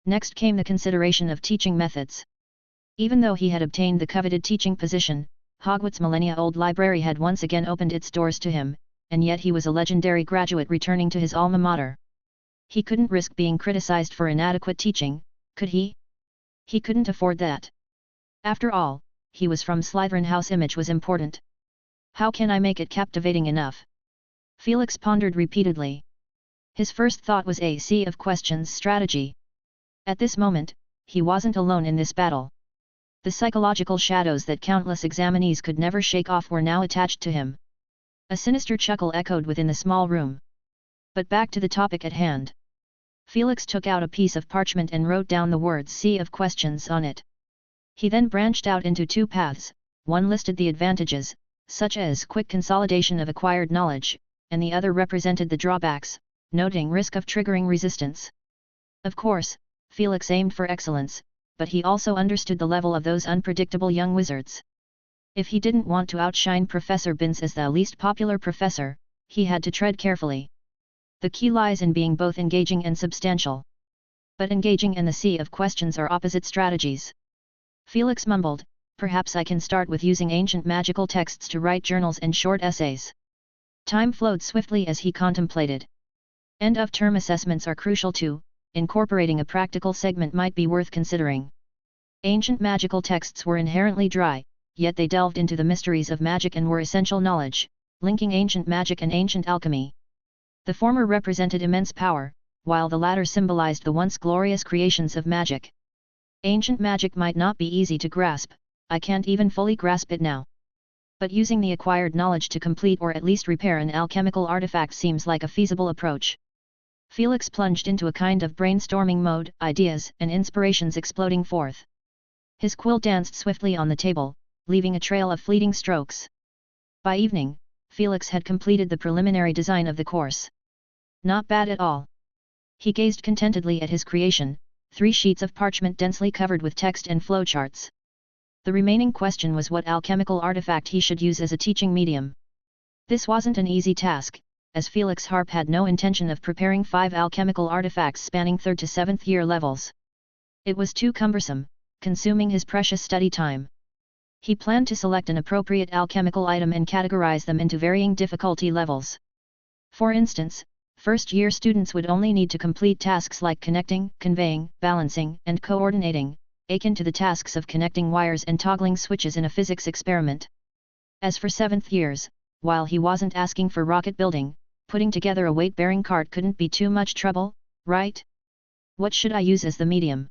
Speaker 1: Next came the consideration of teaching methods. Even though he had obtained the coveted teaching position, Hogwarts' millennia-old library had once again opened its doors to him, and yet he was a legendary graduate returning to his alma mater. He couldn't risk being criticized for inadequate teaching, could he? He couldn't afford that. After all, he was from Slytherin house, image was important. How can I make it captivating enough? Felix pondered repeatedly. His first thought was a sea of questions strategy. At this moment, he wasn't alone in this battle. The psychological shadows that countless examinees could never shake off were now attached to him. A sinister chuckle echoed within the small room. But back to the topic at hand. Felix took out a piece of parchment and wrote down the words "sea of questions" on it. He then branched out into two paths. One listed the advantages, such as quick consolidation of acquired knowledge, and the other represented the drawbacks, noting risk of triggering resistance. Of course, Felix aimed for excellence, but he also understood the level of those unpredictable young wizards. If he didn't want to outshine Professor Binns as the least popular professor, he had to tread carefully. The key lies in being both engaging and substantial. But engaging and the sea of questions are opposite strategies. Felix mumbled, "Perhaps I can start with using ancient magical texts to write journals and short essays." Time flowed swiftly as he contemplated. End-of-term assessments are crucial too. Incorporating a practical segment might be worth considering. Ancient magical texts were inherently dry, yet they delved into the mysteries of magic and were essential knowledge, linking ancient magic and ancient alchemy. The former represented immense power, while the latter symbolized the once glorious creations of magic. Ancient magic might not be easy to grasp, I can't even fully grasp it now. But using the acquired knowledge to complete or at least repair an alchemical artifact seems like a feasible approach. Felix plunged into a kind of brainstorming mode, ideas and inspirations exploding forth. His quill danced swiftly on the table, leaving a trail of fleeting strokes. By evening, Felix had completed the preliminary design of the course. Not bad at all. He gazed contentedly at his creation, 3 sheets of parchment densely covered with text and flowcharts. The remaining question was what alchemical artifact he should use as a teaching medium. This wasn't an easy task, as Felix Harp had no intention of preparing 5 alchemical artifacts spanning 3rd to 7th year levels. It was too cumbersome, consuming his precious study time. He planned to select an appropriate alchemical item and categorize them into varying difficulty levels. For instance, first-year students would only need to complete tasks like connecting, conveying, balancing, and coordinating, akin to the tasks of connecting wires and toggling switches in a physics experiment. As for 7th years, while he wasn't asking for rocket building, putting together a weight-bearing cart couldn't be too much trouble, right? What should I use as the medium?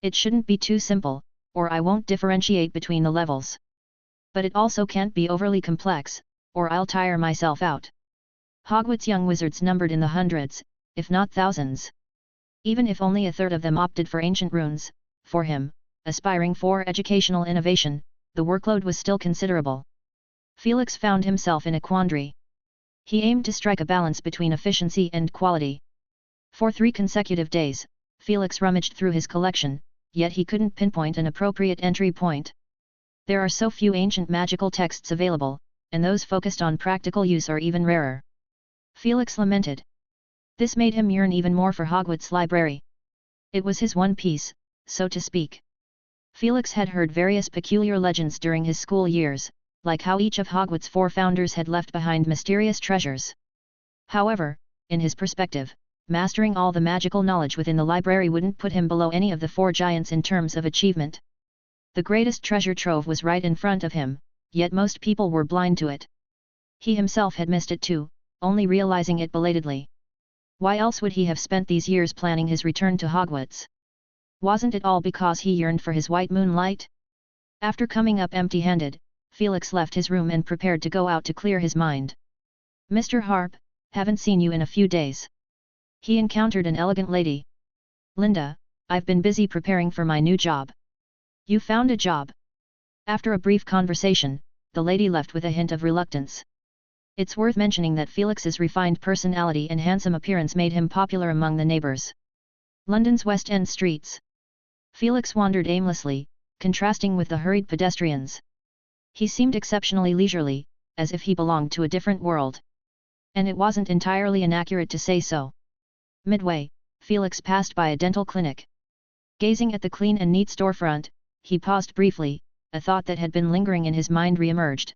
Speaker 1: It shouldn't be too simple, or I won't differentiate between the levels. But it also can't be overly complex, or I'll tire myself out. Hogwarts young wizards numbered in the hundreds, if not thousands. Even if only a third of them opted for ancient runes, for him, aspiring for educational innovation, the workload was still considerable. Felix found himself in a quandary. He aimed to strike a balance between efficiency and quality. For 3 consecutive days, Felix rummaged through his collection, yet he couldn't pinpoint an appropriate entry point. There are so few ancient magical texts available, and those focused on practical use are even rarer. Felix lamented. This made him yearn even more for Hogwarts Library. It was his one piece, so to speak. Felix had heard various peculiar legends during his school years, like how each of Hogwarts' 4 founders had left behind mysterious treasures. However, in his perspective, mastering all the magical knowledge within the library wouldn't put him below any of the 4 giants in terms of achievement. The greatest treasure trove was right in front of him, yet most people were blind to it. He himself had missed it too, only realizing it belatedly. Why else would he have spent these years planning his return to Hogwarts? Wasn't it all because he yearned for his white moonlight? After coming up empty-handed, Felix left his room and prepared to go out to clear his mind. "Mr. Harp, haven't seen you in a few days." He encountered an elegant lady. "Linda, I've been busy preparing for my new job." "You found a job?" After a brief conversation, the lady left with a hint of reluctance. It's worth mentioning that Felix's refined personality and handsome appearance made him popular among the neighbours. London's West End streets. Felix wandered aimlessly, contrasting with the hurried pedestrians. He seemed exceptionally leisurely, as if he belonged to a different world. And it wasn't entirely inaccurate to say so. Midway, Felix passed by a dental clinic. Gazing at the clean and neat storefront, he paused briefly, a thought that had been lingering in his mind re-emerged.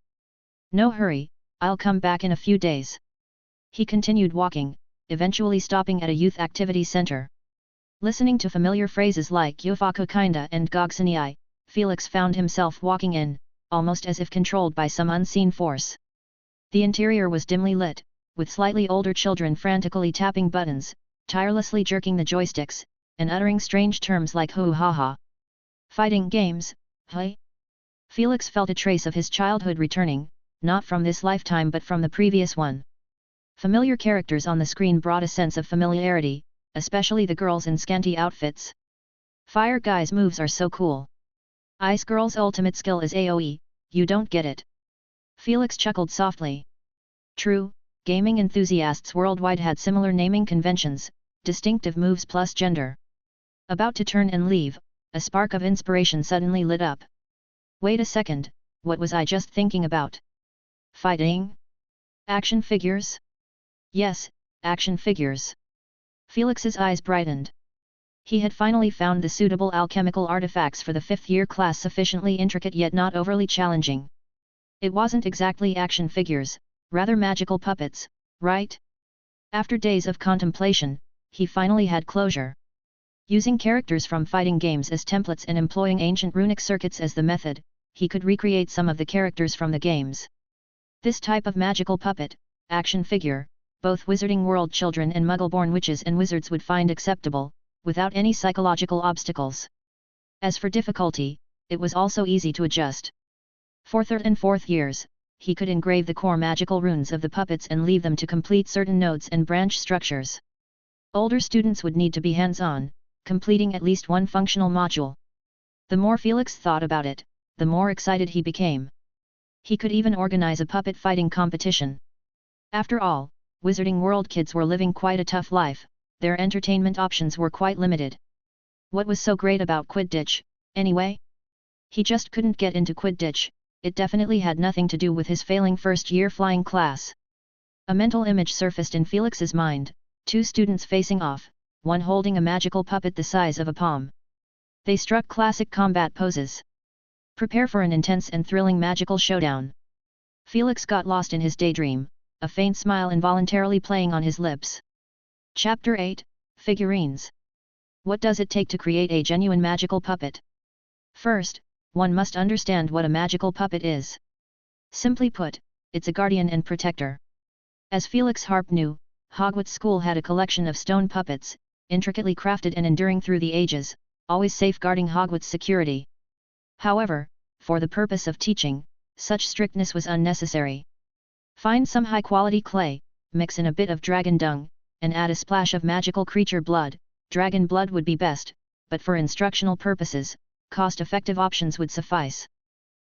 Speaker 1: No hurry, I'll come back in a few days. He continued walking, eventually stopping at a youth activity center. Listening to familiar phrases like Yofaku Kinda and Gogsaniai, Felix found himself walking in, almost as if controlled by some unseen force. The interior was dimly lit, with slightly older children frantically tapping buttons, tirelessly jerking the joysticks, and uttering strange terms like hoo ha ha. Fighting games, hey? Felix felt a trace of his childhood returning, not from this lifetime but from the previous one. Familiar characters on the screen brought a sense of familiarity, especially the girls in scanty outfits. Fire Guy's moves are so cool. Ice Girl's ultimate skill is AoE, you don't get it. Felix chuckled softly. True, gaming enthusiasts worldwide had similar naming conventions, distinctive moves plus gender. About to turn and leave, a spark of inspiration suddenly lit up. Wait a second, what was I just thinking about? Fighting? Action figures? Yes, action figures. Felix's eyes brightened. He had finally found the suitable alchemical artifacts for the 5th year class sufficiently intricate yet not overly challenging. It wasn't exactly action figures, rather magical puppets, right? After days of contemplation, he finally had closure. Using characters from fighting games as templates and employing ancient runic circuits as the method, he could recreate some of the characters from the games. This type of magical puppet, action figure, both Wizarding World children and Muggle-born witches and wizards would find acceptable, without any psychological obstacles. As for difficulty, it was also easy to adjust. For 3rd and 4th years, he could engrave the core magical runes of the puppets and leave them to complete certain nodes and branch structures. Older students would need to be hands-on, completing at least one functional module. The more Felix thought about it, the more excited he became. He could even organize a puppet fighting competition. After all, Wizarding World kids were living quite a tough life, their entertainment options were quite limited. What was so great about Quidditch, anyway? He just couldn't get into Quidditch, it definitely had nothing to do with his failing first-year flying class. A mental image surfaced in Felix's mind, 2 students facing off, one holding a magical puppet the size of a palm. They struck classic combat poses. Prepare for an intense and thrilling magical showdown. Felix got lost in his daydream, a faint smile involuntarily playing on his lips. Chapter 8, Figurines. What does it take to create a genuine magical puppet? First, one must understand what a magical puppet is. Simply put, it's a guardian and protector. As Felix Harp knew, Hogwarts School had a collection of stone puppets, intricately crafted and enduring through the ages, always safeguarding Hogwarts security. However, for the purpose of teaching, such strictness was unnecessary. Find some high-quality clay, mix in a bit of dragon dung, and add a splash of magical creature blood. Dragon blood would be best, but for instructional purposes, cost-effective options would suffice.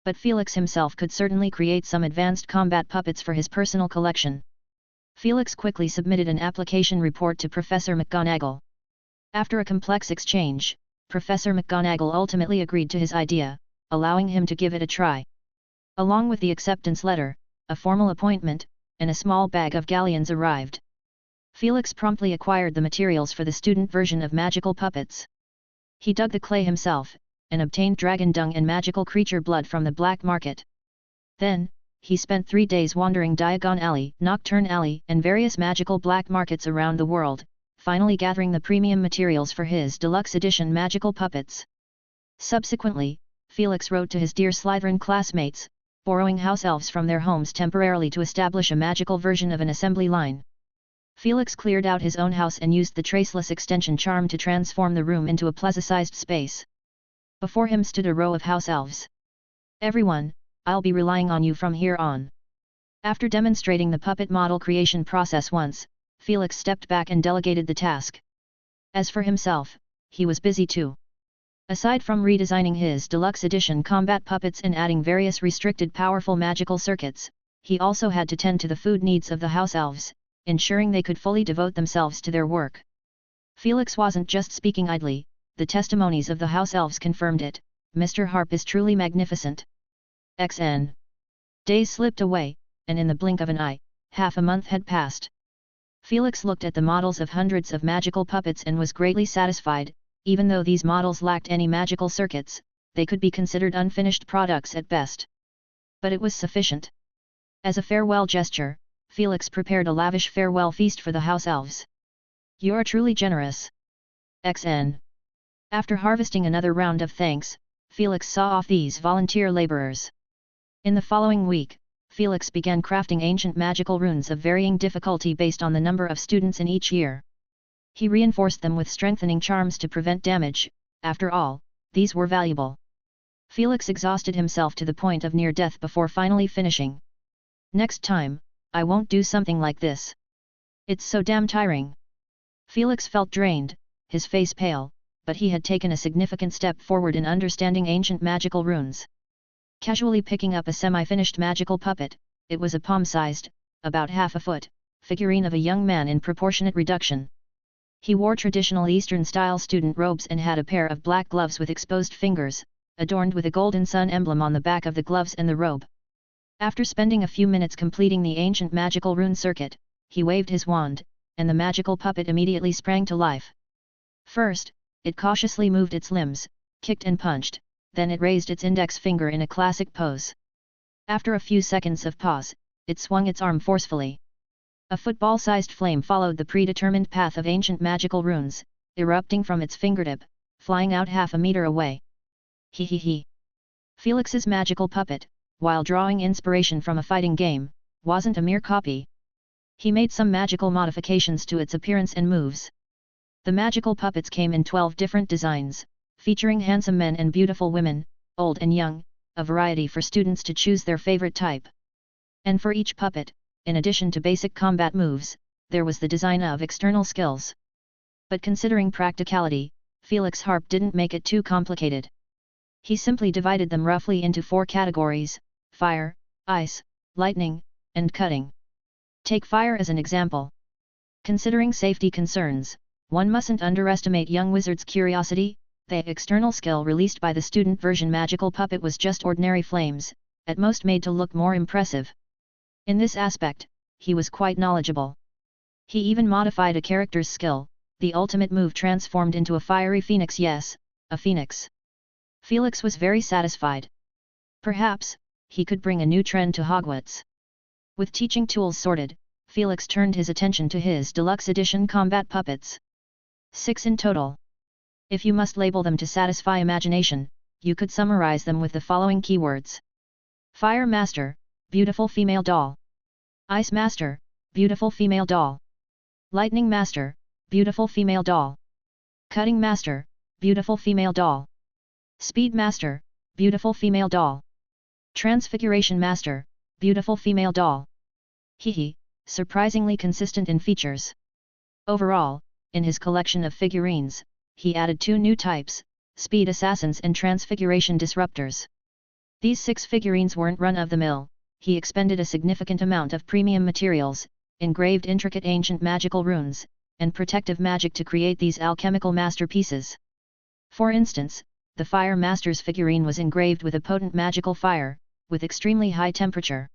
Speaker 1: But Felix himself could certainly create some advanced combat puppets for his personal collection. Felix quickly submitted an application report to Professor McGonagall. After a complex exchange, Professor McGonagall ultimately agreed to his idea, allowing him to give it a try. Along with the acceptance letter, a formal appointment, and a small bag of galleons arrived. Felix promptly acquired the materials for the student version of magical puppets. He dug the clay himself, and obtained dragon dung and magical creature blood from the black market. Then, he spent 3 days wandering Diagon Alley, Nocturne Alley, and various magical black markets around the world, finally gathering the premium materials for his deluxe edition magical puppets. Subsequently, Felix wrote to his dear Slytherin classmates, borrowing house elves from their homes temporarily to establish a magical version of an assembly line. Felix cleared out his own house and used the traceless extension charm to transform the room into a plaza-sized space. Before him stood a row of house elves. Everyone, I'll be relying on you from here on. After demonstrating the puppet model creation process once, Felix stepped back and delegated the task. As for himself, he was busy too. Aside from redesigning his deluxe edition combat puppets and adding various restricted powerful magical circuits, he also had to tend to the food needs of the house elves, ensuring they could fully devote themselves to their work. Felix wasn't just speaking idly, the testimonies of the house elves confirmed it. Mr. Harp is truly magnificent. XN. Days slipped away, and in the blink of an eye, half a month had passed. Felix looked at the models of hundreds of magical puppets and was greatly satisfied. Even though these models lacked any magical circuits, they could be considered unfinished products at best. But it was sufficient. As a farewell gesture, Felix prepared a lavish farewell feast for the house elves. "You are truly generous." XN. After harvesting another round of thanks, Felix saw off these volunteer laborers. In the following week, Felix began crafting ancient magical runes of varying difficulty based on the number of students in each year. He reinforced them with strengthening charms to prevent damage. After all, these were valuable. Felix exhausted himself to the point of near death before finally finishing. "Next time, I won't do something like this. It's so damn tiring." Felix felt drained, his face pale, but he had taken a significant step forward in understanding ancient magical runes. Casually picking up a semi-finished magical puppet, it was a palm-sized, about half a foot, figurine of a young man in proportionate reduction. He wore traditional Eastern-style student robes and had a pair of black gloves with exposed fingers, adorned with a golden sun emblem on the back of the gloves and the robe. After spending a few minutes completing the ancient magical rune circuit, he waved his wand, and the magical puppet immediately sprang to life. First, it cautiously moved its limbs, kicked and punched, then it raised its index finger in a classic pose. After a few seconds of pause, it swung its arm forcefully. A football-sized flame followed the predetermined path of ancient magical runes, erupting from its fingertip, flying out half a meter away. He he he. Felix's magical puppet, while drawing inspiration from a fighting game, wasn't a mere copy. He made some magical modifications to its appearance and moves. The magical puppets came in 12 different designs, featuring handsome men and beautiful women, old and young, a variety for students to choose their favorite type. And for each puppet, in addition to basic combat moves, there was the design of external skills. But considering practicality, Felix Harp didn't make it too complicated. He simply divided them roughly into 4 categories: fire, ice, lightning, and cutting. Take fire as an example. Considering safety concerns, one mustn't underestimate young wizard's curiosity. The external skill released by the student version magical puppet was just ordinary flames, at most made to look more impressive. In this aspect, he was quite knowledgeable. He even modified a character's skill. The ultimate move transformed into a fiery phoenix. Yes, a phoenix. Felix was very satisfied. Perhaps, he could bring a new trend to Hogwarts. With teaching tools sorted, Felix turned his attention to his deluxe edition combat puppets. 6 in total. If you must label them to satisfy imagination, you could summarize them with the following keywords: Fire Master, beautiful female doll. Ice Master, beautiful female doll. Lightning Master, beautiful female doll. Cutting Master, beautiful female doll. Speed Master, beautiful female doll. Transfiguration Master, beautiful female doll. Hehe, surprisingly consistent in features. Overall, in his collection of figurines, he added 2 new types, Speed Assassins and Transfiguration Disruptors. These 6 figurines weren't run-of-the-mill. He expended a significant amount of premium materials, engraved intricate ancient magical runes, and protective magic to create these alchemical masterpieces. For instance, the Fire Master's figurine was engraved with a potent magical fire, with extremely high temperature.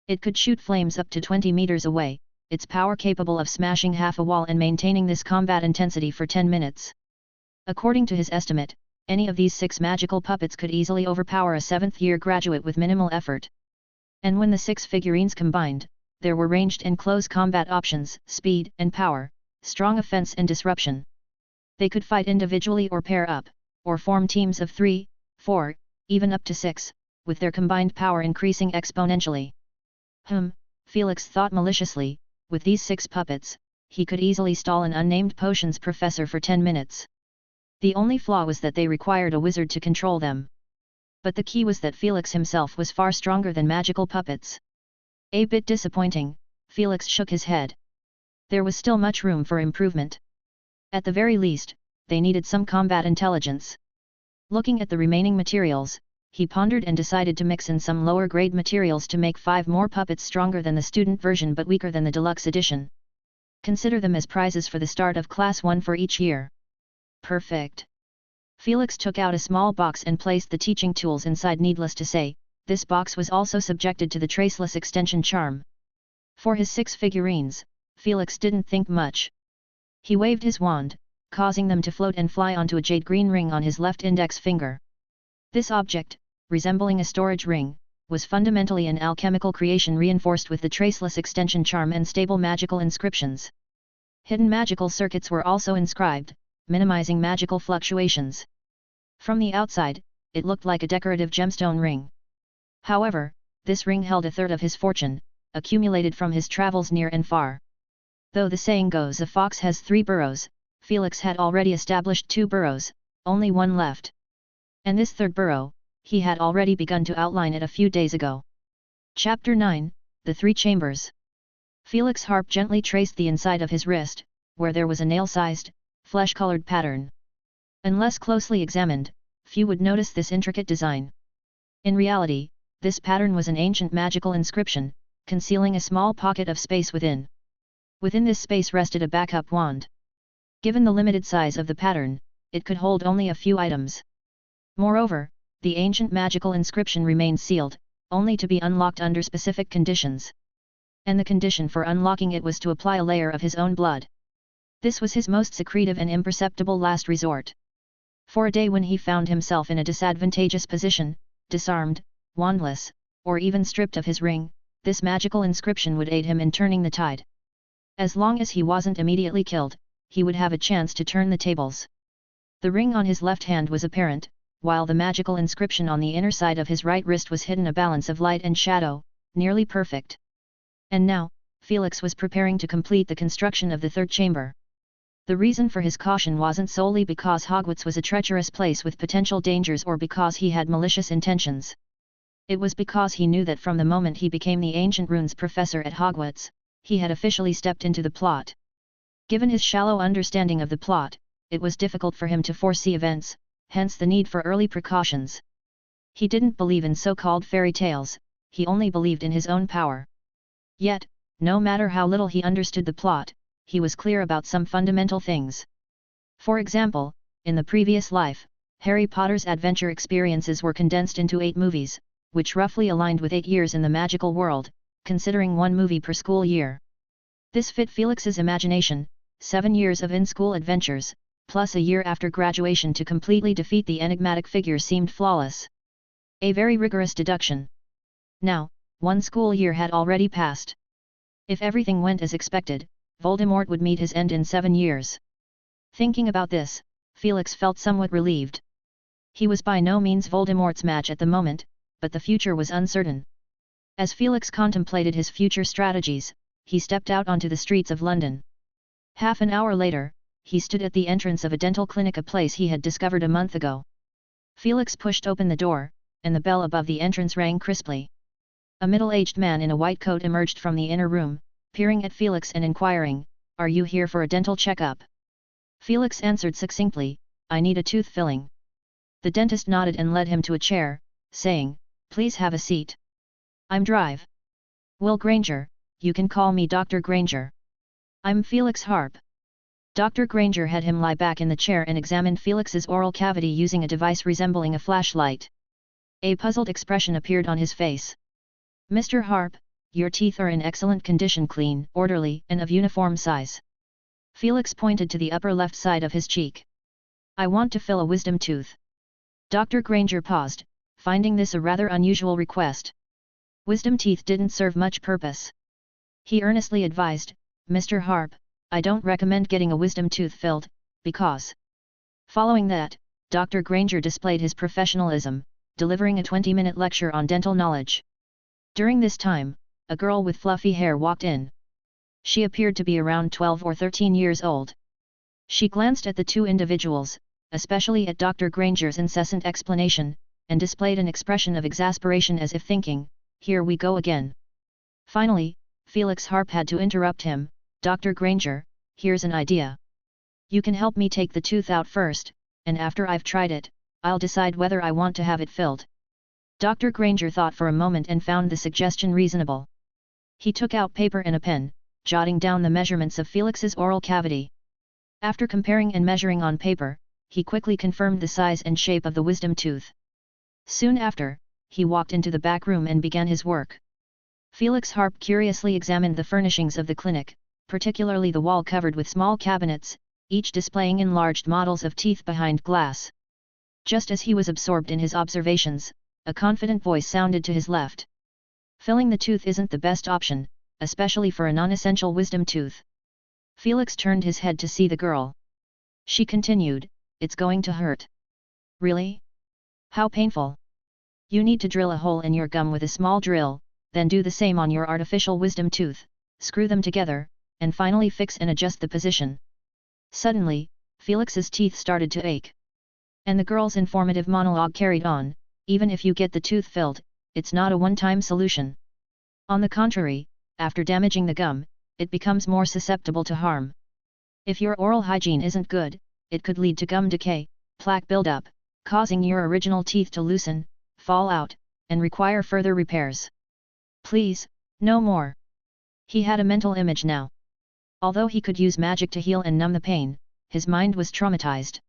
Speaker 1: It could shoot flames up to 20 meters away, its power capable of smashing half a wall and maintaining this combat intensity for 10 minutes. According to his estimate, any of these 6 magical puppets could easily overpower a 7th-year graduate with minimal effort. And when the 6 figurines combined, there were ranged and close combat options, speed and power, strong offense and disruption. They could fight individually or pair up, or form teams of 3, 4, even up to 6, with their combined power increasing exponentially. Felix thought maliciously, with these 6 puppets, he could easily stall an unnamed potions professor for 10 minutes. The only flaw was that they required a wizard to control them. But the key was that Felix himself was far stronger than magical puppets. A bit disappointing, Felix shook his head. There was still much room for improvement. At the very least, they needed some combat intelligence. Looking at the remaining materials, he pondered and decided to mix in some lower-grade materials to make 5 more puppets stronger than the student version but weaker than the deluxe edition. Consider them as prizes for the start of Class 1 for each year. Perfect. Felix took out a small box and placed the teaching tools inside. Needless to say, this box was also subjected to the traceless extension charm. For his 6 figurines, Felix didn't think much. He waved his wand, causing them to float and fly onto a jade green ring on his left index finger. This object, resembling a storage ring, was fundamentally an alchemical creation reinforced with the traceless extension charm and stable magical inscriptions. Hidden magical circuits were also inscribed, minimizing magical fluctuations. From the outside, it looked like a decorative gemstone ring. However, this ring held a third of his fortune, accumulated from his travels near and far. Though the saying goes a fox has 3 burrows, Felix had already established 2 burrows, only one left. And this third burrow, he had already begun to outline it a few days ago. Chapter 9, The 3 Chambers. Felix Harp gently traced the inside of his wrist, where there was a nail-sized, flesh-colored pattern. Unless closely examined, few would notice this intricate design. In reality, this pattern was an ancient magical inscription, concealing a small pocket of space within. Within this space rested a backup wand. Given the limited size of the pattern, it could hold only a few items. Moreover, the ancient magical inscription remained sealed, only to be unlocked under specific conditions. And the condition for unlocking it was to apply a layer of his own blood. This was his most secretive and imperceptible last resort. For a day when he found himself in a disadvantageous position, disarmed, wandless, or even stripped of his ring, this magical inscription would aid him in turning the tide. As long as he wasn't immediately killed, he would have a chance to turn the tables. The ring on his left hand was apparent, while the magical inscription on the inner side of his right wrist was hidden, a balance of light and shadow, nearly perfect. And now, Felix was preparing to complete the construction of the 3rd chamber. The reason for his caution wasn't solely because Hogwarts was a treacherous place with potential dangers or because he had malicious intentions. It was because he knew that from the moment he became the ancient runes professor at Hogwarts, he had officially stepped into the plot. Given his shallow understanding of the plot, it was difficult for him to foresee events, hence the need for early precautions. He didn't believe in so-called fairy tales, he only believed in his own power. Yet, no matter how little he understood the plot, he was clear about some fundamental things. For example, in the previous life, Harry Potter's adventure experiences were condensed into 8 movies, which roughly aligned with 8 years in the magical world, considering 1 movie per school year. This fit Felix's imagination, 7 years of in-school adventures, plus a year after graduation to completely defeat the enigmatic figure seemed flawless. A very rigorous deduction. Now, 1 school year had already passed. If everything went as expected, Voldemort would meet his end in 7 years. Thinking about this, Felix felt somewhat relieved. He was by no means Voldemort's match at the moment, but the future was uncertain. As Felix contemplated his future strategies, he stepped out onto the streets of London. Half an hour later, he stood at the entrance of a dental clinic, a place he had discovered a month ago. Felix pushed open the door, and the bell above the entrance rang crisply. A middle-aged man in a white coat emerged from the inner room, peering at Felix and inquiring, "Are you here for a dental checkup?" Felix answered succinctly, "I need a tooth filling." The dentist nodded and led him to a chair, saying, "Please have a seat. I'm Drive. Will Granger, you can call me Dr. Granger. I'm Felix Harp." Dr. Granger had him lie back in the chair and examined Felix's oral cavity using a device resembling a flashlight. A puzzled expression appeared on his face. "Mr. Harp, your teeth are in excellent condition, clean, orderly, and of uniform size." Felix pointed to the upper left side of his cheek. "I want to fill a wisdom tooth." Dr. Granger paused, finding this a rather unusual request. Wisdom teeth didn't serve much purpose. He earnestly advised, "Mr. Harp, I don't recommend getting a wisdom tooth filled, because..." Following that, Dr. Granger displayed his professionalism, delivering a 20-minute lecture on dental knowledge. During this time, a girl with fluffy hair walked in. She appeared to be around 12 or 13 years old. She glanced at the 2 individuals, especially at Dr. Granger's incessant explanation, and displayed an expression of exasperation as if thinking, "Here we go again." Finally, Felix Harp had to interrupt him, "Dr. Granger, here's an idea. You can help me take the tooth out first, and after I've tried it, I'll decide whether I want to have it filled." Dr. Granger thought for a moment and found the suggestion reasonable. He took out paper and a pen, jotting down the measurements of Felix's oral cavity. After comparing and measuring on paper, he quickly confirmed the size and shape of the wisdom tooth. Soon after, he walked into the back room and began his work. Felix Harp curiously examined the furnishings of the clinic, particularly the wall covered with small cabinets, each displaying enlarged models of teeth behind glass. Just as he was absorbed in his observations, a confident voice sounded to his left. Filling the tooth isn't the best option, especially for a non-essential wisdom tooth. Felix turned his head to see the girl. She continued, "It's going to hurt." "Really? How painful?" "You need to drill a hole in your gum with a small drill, then do the same on your artificial wisdom tooth, screw them together, and finally fix and adjust the position." Suddenly, Felix's teeth started to ache. And the girl's informative monologue carried on, "Even if you get the tooth filled, it's not a one-time solution. On the contrary, after damaging the gum, it becomes more susceptible to harm. If your oral hygiene isn't good, it could lead to gum decay, plaque buildup, causing your original teeth to loosen, fall out, and require further repairs. Please, no more." He had a mental image now. Although he could use magic to heal and numb the pain, his mind was traumatized.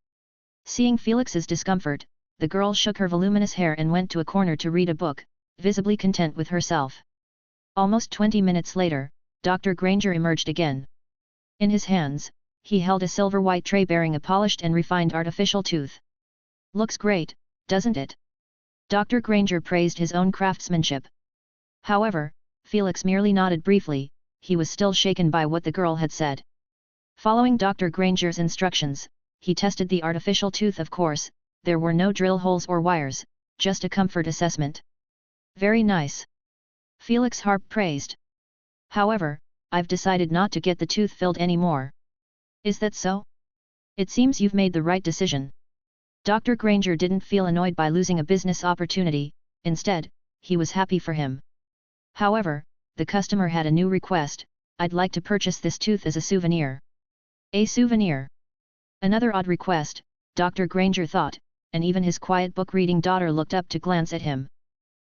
Speaker 1: Seeing Felix's discomfort, the girl shook her voluminous hair and went to a corner to read a book, visibly content with herself. Almost 20 minutes later, Dr. Granger emerged again. In his hands, he held a silver-white tray bearing a polished and refined artificial tooth. "Looks great, doesn't it?" Dr. Granger praised his own craftsmanship. However, Felix merely nodded briefly. He was still shaken by what the girl had said. Following Dr. Granger's instructions, he tested the artificial tooth. Of course, there were no drill holes or wires, just a comfort assessment. "Very nice," Felix Harp praised. "However, I've decided not to get the tooth filled anymore." "Is that so? It seems you've made the right decision." Dr. Granger didn't feel annoyed by losing a business opportunity, instead, he was happy for him. However, the customer had a new request: "I'd like to purchase this tooth as a souvenir." "A souvenir?" Another odd request, Dr. Granger thought, and even his quiet book-reading daughter looked up to glance at him.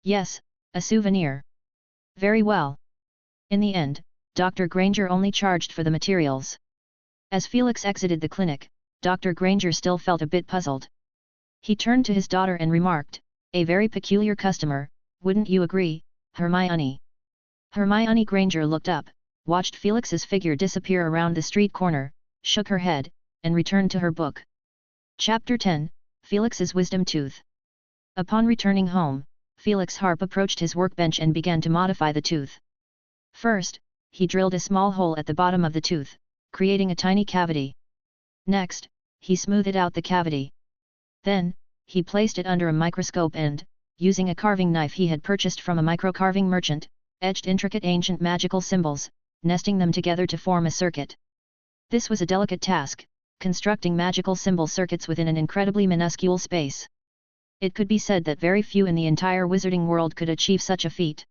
Speaker 1: "Yes, a souvenir." "Very well." In the end, Dr. Granger only charged for the materials. As Felix exited the clinic, Dr. Granger still felt a bit puzzled. He turned to his daughter and remarked, "A very peculiar customer, wouldn't you agree, Hermione?" Hermione Granger looked up, watched Felix's figure disappear around the street corner, shook her head, and returned to her book. Chapter 10, Felix's Wisdom Tooth. Upon returning home, Felix Harp approached his workbench and began to modify the tooth. First, he drilled a small hole at the bottom of the tooth, creating a tiny cavity. Next, he smoothed out the cavity. Then, he placed it under a microscope and, using a carving knife he had purchased from a micro-carving merchant, etched intricate ancient magical symbols, nesting them together to form a circuit. This was a delicate task, constructing magical symbol circuits within an incredibly minuscule space. It could be said that very few in the entire wizarding world could achieve such a feat.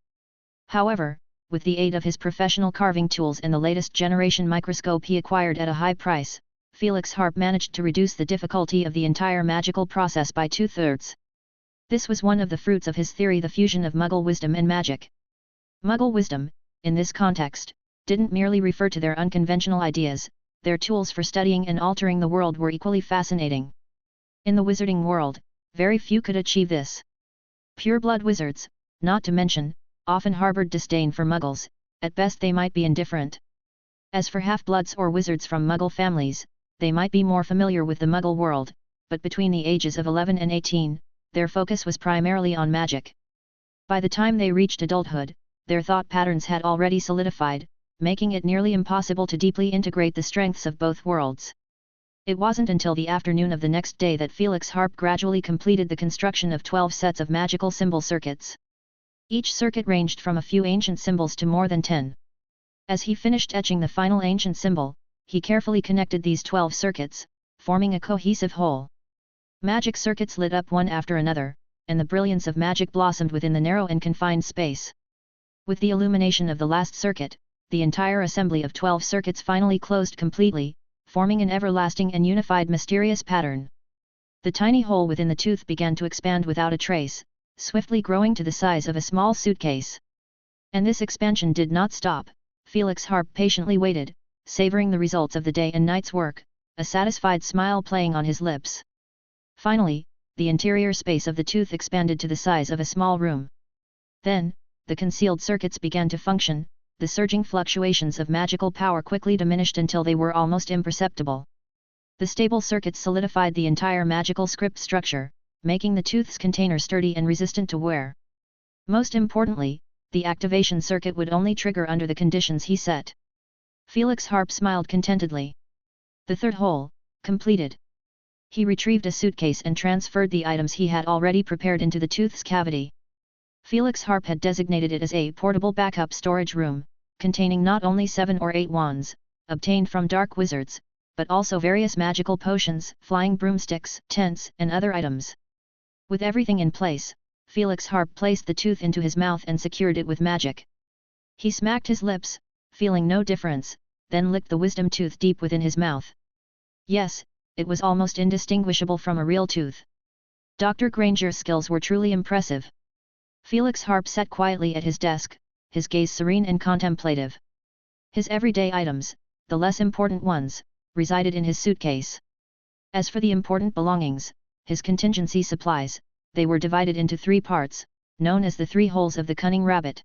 Speaker 1: However, with the aid of his professional carving tools and the latest generation microscope he acquired at a high price, Felix Harp managed to reduce the difficulty of the entire magical process by 2/3. This was one of the fruits of his theory, the fusion of Muggle wisdom and magic. Muggle wisdom, in this context, didn't merely refer to their unconventional ideas, their tools for studying and altering the world were equally fascinating. In the wizarding world, very few could achieve this. Pure-blood wizards, not to mention, often harbored disdain for Muggles, at best they might be indifferent. As for half-bloods or wizards from Muggle families, they might be more familiar with the Muggle world, but between the ages of 11 and 18, their focus was primarily on magic. By the time they reached adulthood, their thought patterns had already solidified, making it nearly impossible to deeply integrate the strengths of both worlds. It wasn't until the afternoon of the next day that Felix Harp gradually completed the construction of 12 sets of magical symbol circuits. Each circuit ranged from a few ancient symbols to more than 10. As he finished etching the final ancient symbol, he carefully connected these 12 circuits, forming a cohesive whole. Magic circuits lit up one after another, and the brilliance of magic blossomed within the narrow and confined space. With the illumination of the last circuit, the entire assembly of 12 circuits finally closed completely, forming an everlasting and unified mysterious pattern. The tiny hole within the tooth began to expand without a trace, swiftly growing to the size of a small suitcase. And this expansion did not stop. Felix Harp patiently waited, savoring the results of the day and night's work, a satisfied smile playing on his lips. Finally, the interior space of the tooth expanded to the size of a small room. Then, the concealed circuits began to function, the surging fluctuations of magical power quickly diminished until they were almost imperceptible. The stable circuits solidified the entire magical script structure, making the tooth's container sturdy and resistant to wear. Most importantly, the activation circuit would only trigger under the conditions he set. Felix Harp smiled contentedly. The third hole, completed. He retrieved a suitcase and transferred the items he had already prepared into the tooth's cavity. Felix Harp had designated it as a portable backup storage room, containing not only 7 or 8 wands, obtained from dark wizards, but also various magical potions, flying broomsticks, tents, and other items. With everything in place, Felix Harp placed the tooth into his mouth and secured it with magic. He smacked his lips, feeling no difference, then licked the wisdom tooth deep within his mouth. Yes, it was almost indistinguishable from a real tooth. Dr. Granger's skills were truly impressive. Felix Harp sat quietly at his desk, his gaze serene and contemplative. His everyday items, the less important ones, resided in his suitcase. As for the important belongings, his contingency supplies, they were divided into 3 parts, known as the 3 holes of the cunning rabbit.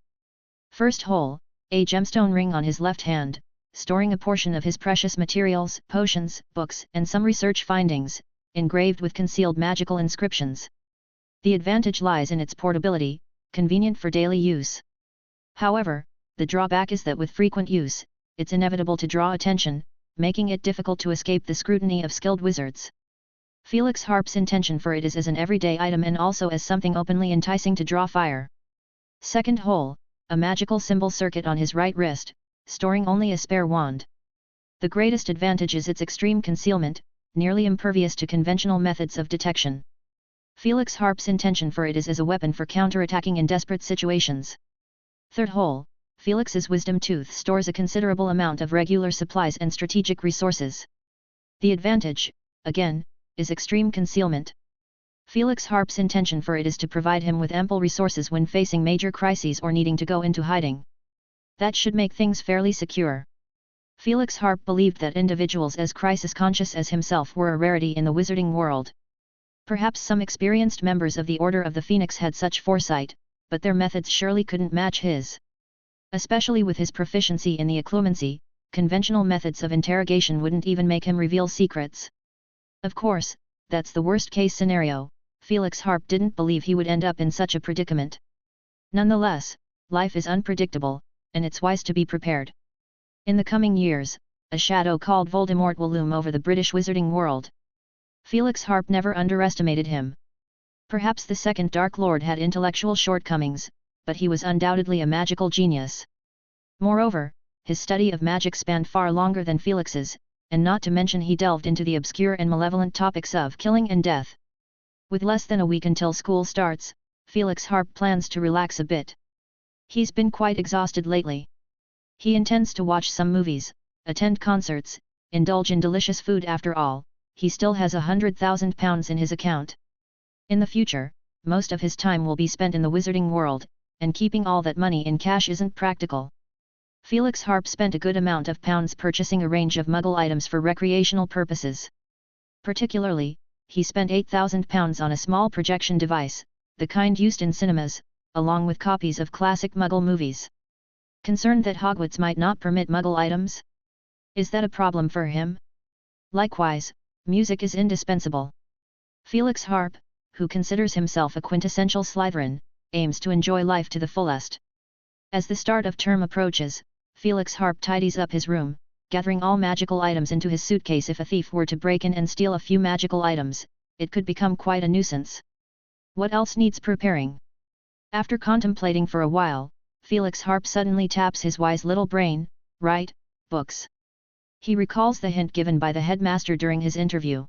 Speaker 1: First hole, a gemstone ring on his left hand, storing a portion of his precious materials, potions, books, and some research findings, engraved with concealed magical inscriptions. The advantage lies in its portability, convenient for daily use. However, the drawback is that with frequent use, it's inevitable to draw attention, making it difficult to escape the scrutiny of skilled wizards. Felix Harp's intention for it is as an everyday item and also as something openly enticing to draw fire. Second hole, a magical symbol circuit on his right wrist, storing only a spare wand. The greatest advantage is its extreme concealment, nearly impervious to conventional methods of detection. Felix Harp's intention for it is as a weapon for counterattacking in desperate situations. Third hole, Felix's wisdom tooth stores a considerable amount of regular supplies and strategic resources. The advantage, again, is extreme concealment. Felix Harp's intention for it is to provide him with ample resources when facing major crises or needing to go into hiding. That should make things fairly secure. Felix Harp believed that individuals as crisis-conscious as himself were a rarity in the wizarding world. Perhaps some experienced members of the Order of the Phoenix had such foresight, but their methods surely couldn't match his. Especially with his proficiency in the occlumency, conventional methods of interrogation wouldn't even make him reveal secrets. Of course, that's the worst-case scenario. Felix Harp didn't believe he would end up in such a predicament. Nonetheless, life is unpredictable, and it's wise to be prepared. In the coming years, a shadow called Voldemort will loom over the British wizarding world. Felix Harp never underestimated him. Perhaps the second Dark Lord had intellectual shortcomings, but he was undoubtedly a magical genius. Moreover, his study of magic spanned far longer than Felix's, and not to mention he delved into the obscure and malevolent topics of killing and death. With less than a week until school starts, Felix Harp plans to relax a bit. He's been quite exhausted lately. He intends to watch some movies, attend concerts, indulge in delicious food. After all, he still has £100,000 in his account. In the future, most of his time will be spent in the wizarding world, and keeping all that money in cash isn't practical. Felix Harp spent a good amount of pounds purchasing a range of Muggle items for recreational purposes. Particularly, he spent £8,000 on a small projection device, the kind used in cinemas, along with copies of classic Muggle movies. Concerned that Hogwarts might not permit Muggle items? Is that a problem for him? Likewise, music is indispensable. Felix Harp, who considers himself a quintessential Slytherin, aims to enjoy life to the fullest. As the start of term approaches, Felix Harp tidies up his room, gathering all magical items into his suitcase. If a thief were to break in and steal a few magical items, it could become quite a nuisance. What else needs preparing? After contemplating for a while, Felix Harp suddenly taps his wise little brain. Right, books. He recalls the hint given by the headmaster during his interview.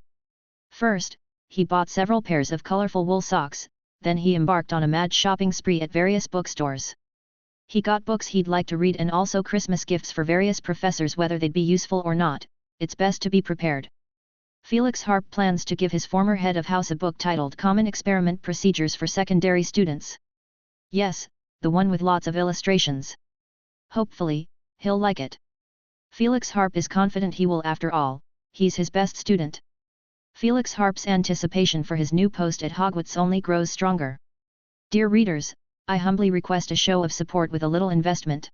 Speaker 1: First, he bought several pairs of colorful wool socks, then he embarked on a mad shopping spree at various bookstores. He got books he'd like to read and also Christmas gifts for various professors. Whether they'd be useful or not, it's best to be prepared. Felix Harp plans to give his former head of house a book titled Common Experiment Procedures for Secondary Students. Yes, the one with lots of illustrations. Hopefully, he'll like it. Felix Harp is confident he will. After all, he's his best student. Felix Harp's anticipation for his new post at Hogwarts only grows stronger. Dear readers, I humbly request a show of support with a little investment.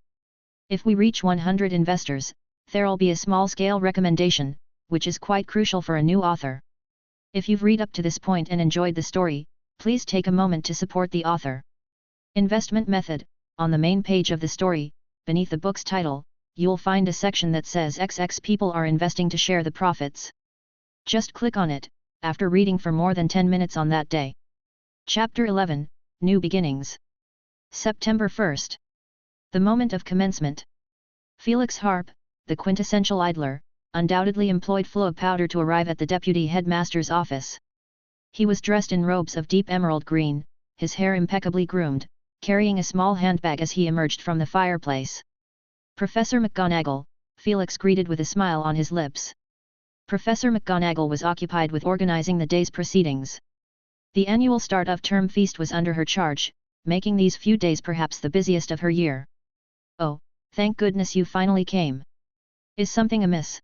Speaker 1: If we reach 100 investors, there'll be a small-scale recommendation, which is quite crucial for a new author. If you've read up to this point and enjoyed the story, please take a moment to support the author. Investment method: on the main page of the story, beneath the book's title, you'll find a section that says XX people are investing to share the profits. Just click on it, after reading for more than 10 minutes on that day. Chapter 11, New Beginnings. September 1st. The moment of commencement. Felix Harp, the quintessential idler, undoubtedly employed flow of powder to arrive at the deputy headmaster's office. He was dressed in robes of deep emerald green, his hair impeccably groomed, carrying a small handbag as he emerged from the fireplace. Professor McGonagall, Felix greeted with a smile on his lips. Professor McGonagall was occupied with organizing the day's proceedings. The annual start-of-term feast was under her charge, making these few days perhaps the busiest of her year. "Oh, thank goodness you finally came. Is something amiss?"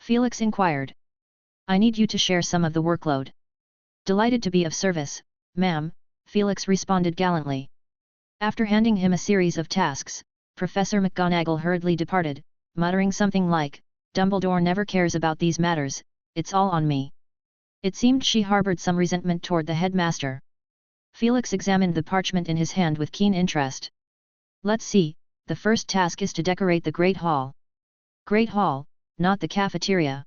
Speaker 1: Felix inquired. "I need you to share some of the workload." "Delighted to be of service, ma'am," Felix responded gallantly. After handing him a series of tasks, Professor McGonagall hurriedly departed, muttering something like, "Dumbledore never cares about these matters, it's all on me." It seemed she harbored some resentment toward the headmaster. Felix examined the parchment in his hand with keen interest. "Let's see, the first task is to decorate the Great Hall." "Great Hall, not the cafeteria."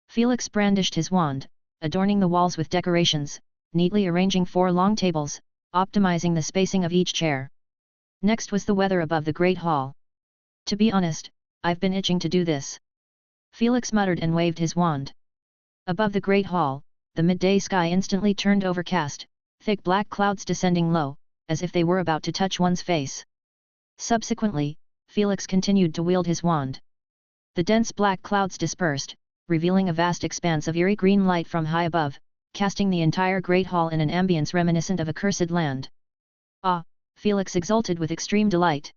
Speaker 1: Felix brandished his wand, adorning the walls with decorations, neatly arranging 4 long tables, optimizing the spacing of each chair. Next was the weather above the Great Hall. "To be honest, I've been itching to do this." Felix muttered and waved his wand. Above the Great Hall, the midday sky instantly turned overcast, thick black clouds descending low, as if they were about to touch one's face. Subsequently, Felix continued to wield his wand. The dense black clouds dispersed, revealing a vast expanse of eerie green light from high above, casting the entire Great Hall in an ambience reminiscent of a cursed land. "Ah!" Felix exulted with extreme delight.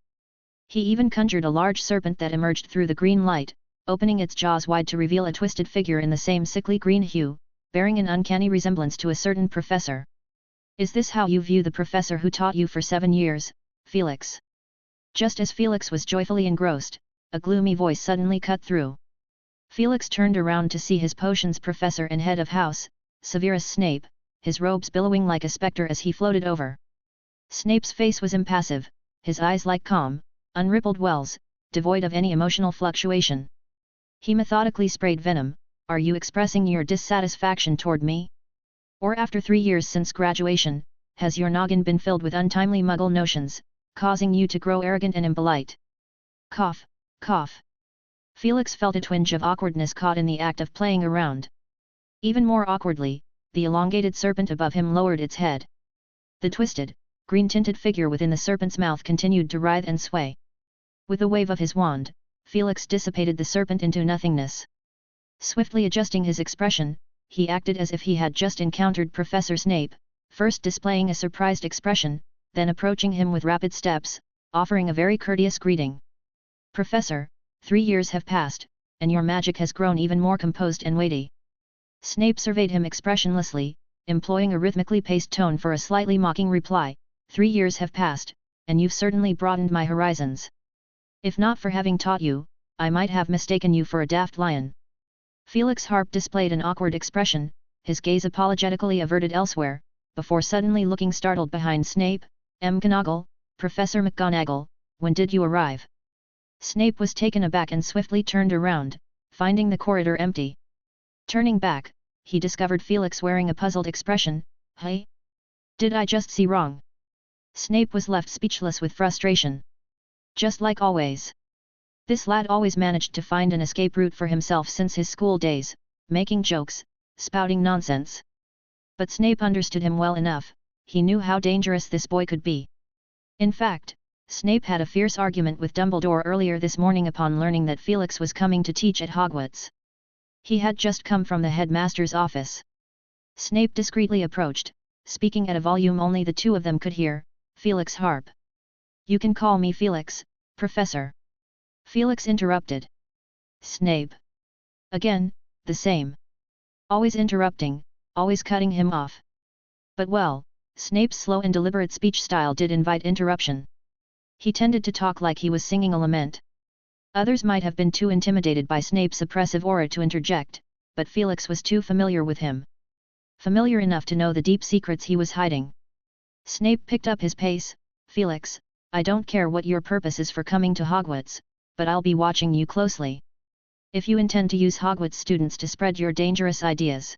Speaker 1: He even conjured a large serpent that emerged through the green light, opening its jaws wide to reveal a twisted figure in the same sickly green hue, bearing an uncanny resemblance to a certain professor. "Is this how you view the professor who taught you for 7 years, Felix?" Just as Felix was joyfully engrossed, a gloomy voice suddenly cut through. Felix turned around to see his potions professor and head of house, Severus Snape, his robes billowing like a spectre as he floated over. Snape's face was impassive, his eyes like calm, unrippled wells, devoid of any emotional fluctuation. He methodically sprayed venom. "Are you expressing your dissatisfaction toward me? Or after 3 years since graduation, has your noggin been filled with untimely Muggle notions, causing you to grow arrogant and impolite?" Cough, cough. Felix felt a twinge of awkwardness caught in the act of playing around. Even more awkwardly, the elongated serpent above him lowered its head. The twisted, green-tinted figure within the serpent's mouth continued to writhe and sway. With a wave of his wand, Felix dissipated the serpent into nothingness. Swiftly adjusting his expression, he acted as if he had just encountered Professor Snape, first displaying a surprised expression, then approaching him with rapid steps, offering a very courteous greeting. "Professor, 3 years have passed, and your magic has grown even more composed and weighty." Snape surveyed him expressionlessly, employing a rhythmically paced tone for a slightly mocking reply. 3 years have passed, and you've certainly broadened my horizons. If not for having taught you, I might have mistaken you for a daft lion." Felix Harp displayed an awkward expression, his gaze apologetically averted elsewhere, before suddenly looking startled behind Snape. "McGonagall, Professor McGonagall, when did you arrive?" Snape was taken aback and swiftly turned around, finding the corridor empty. Turning back, he discovered Felix wearing a puzzled expression. "Hey? Did I just see wrong?" Snape was left speechless with frustration. Just like always. This lad always managed to find an escape route for himself since his school days, making jokes, spouting nonsense. But Snape understood him well enough, he knew how dangerous this boy could be. In fact, Snape had a fierce argument with Dumbledore earlier this morning upon learning that Felix was coming to teach at Hogwarts. He had just come from the headmaster's office. Snape discreetly approached, speaking at a volume only the two of them could hear. "Felix Harp." "You can call me Felix, Professor." Felix interrupted. "Snape." "Again, the same." Always interrupting, always cutting him off. But well, Snape's slow and deliberate speech style did invite interruption. He tended to talk like he was singing a lament. Others might have been too intimidated by Snape's oppressive aura to interject, but Felix was too familiar with him. Familiar enough to know the deep secrets he was hiding. Snape picked up his pace. Felix, I don't care what your purpose is for coming to Hogwarts, but I'll be watching you closely. If you intend to use Hogwarts students to spread your dangerous ideas.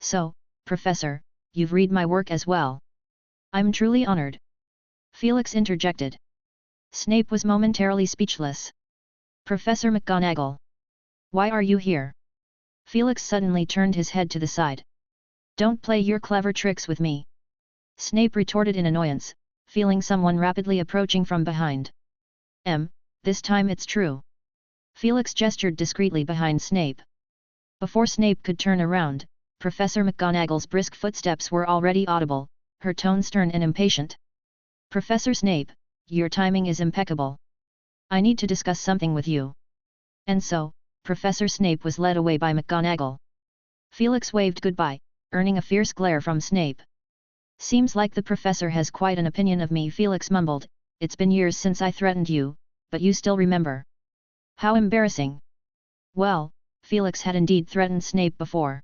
Speaker 1: So, Professor, you've read my work as well. I'm truly honored. Felix interjected. Snape was momentarily speechless. Professor McGonagall. Why are you here? Felix suddenly turned his head to the side. Don't play your clever tricks with me. Snape retorted in annoyance, feeling someone rapidly approaching from behind. This time it's true. Felix gestured discreetly behind Snape. Before Snape could turn around, Professor McGonagall's brisk footsteps were already audible, her tone stern and impatient. Professor Snape, your timing is impeccable. I need to discuss something with you. And so, Professor Snape was led away by McGonagall. Felix waved goodbye, earning a fierce glare from Snape. Seems like the professor has quite an opinion of me, Felix mumbled. It's been years since I threatened you, but you still remember. How embarrassing. Well, Felix had indeed threatened Snape before.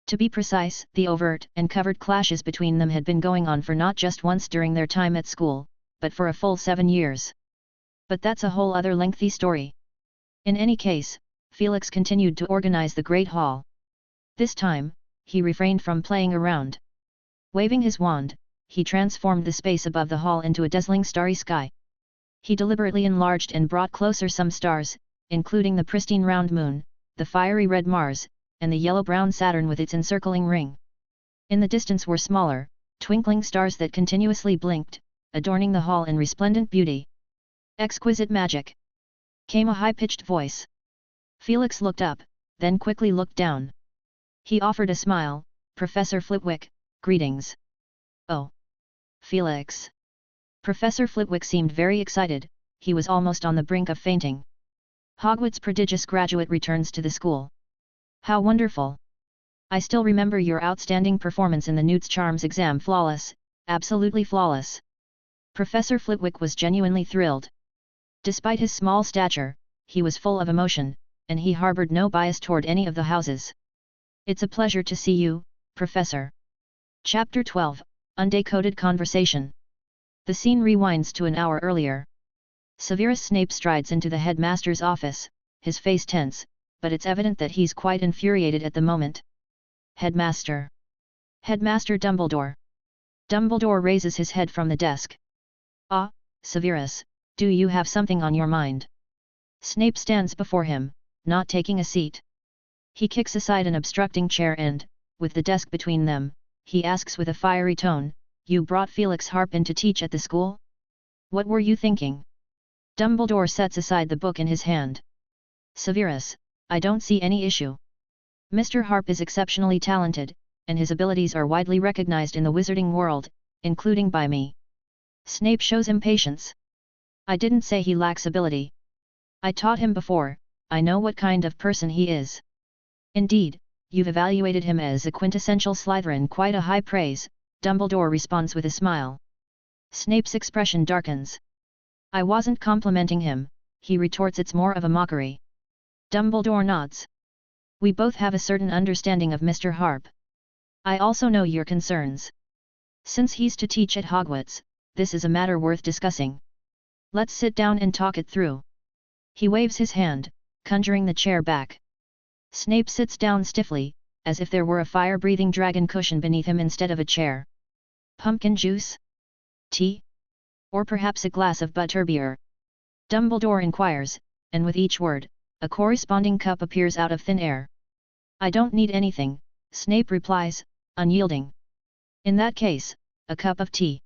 Speaker 1: To be precise, the overt and covert clashes between them had been going on for not just once during their time at school, but for a full 7 years. But that's a whole other lengthy story. In any case, Felix continued to organize the Great Hall. This time, he refrained from playing around. Waving his wand, he transformed the space above the hall into a dazzling starry sky. He deliberately enlarged and brought closer some stars, including the pristine round moon, the fiery red Mars, and the yellow-brown Saturn with its encircling ring. In the distance were smaller, twinkling stars that continuously blinked, adorning the hall in resplendent beauty. Exquisite magic! Came a high-pitched voice. Felix looked up, then quickly looked down. He offered a smile. Professor Flitwick, greetings. Oh! Felix! Professor Flitwick seemed very excited, he was almost on the brink of fainting. Hogwarts prodigious graduate returns to the school. How wonderful! I still remember your outstanding performance in the Newt's Charms exam, flawless, absolutely flawless. Professor Flitwick was genuinely thrilled. Despite his small stature, he was full of emotion, and he harbored no bias toward any of the houses. It's a pleasure to see you, Professor. Chapter 12, Undecoded Conversation. The scene rewinds to an hour earlier. Severus Snape strides into the headmaster's office, his face tense, but it's evident that he's quite infuriated at the moment. Headmaster. Headmaster Dumbledore. Dumbledore raises his head from the desk. Ah, Severus, do you have something on your mind? Snape stands before him, not taking a seat. He kicks aside an obstructing chair and, with the desk between them, he asks with a fiery tone, You brought Felix Harp in to teach at the school? What were you thinking? Dumbledore sets aside the book in his hand. Severus, I don't see any issue. Mr. Harp is exceptionally talented, and his abilities are widely recognized in the wizarding world, including by me. Snape shows impatience. I didn't say he lacks ability. I taught him before, I know what kind of person he is. Indeed, you've evaluated him as a quintessential Slytherin, quite a high praise, Dumbledore responds with a smile. Snape's expression darkens. I wasn't complimenting him, he retorts, it's more of a mockery. Dumbledore nods. We both have a certain understanding of Mr. Harp. I also know your concerns. Since he's to teach at Hogwarts, this is a matter worth discussing. Let's sit down and talk it through. He waves his hand, conjuring the chair back. Snape sits down stiffly, as if there were a fire-breathing dragon cushion beneath him instead of a chair. Pumpkin juice? Tea? Or perhaps a glass of butterbeer? Dumbledore inquires, and with each word, a corresponding cup appears out of thin air. I don't need anything, Snape replies, unyielding. In that case, a cup of tea.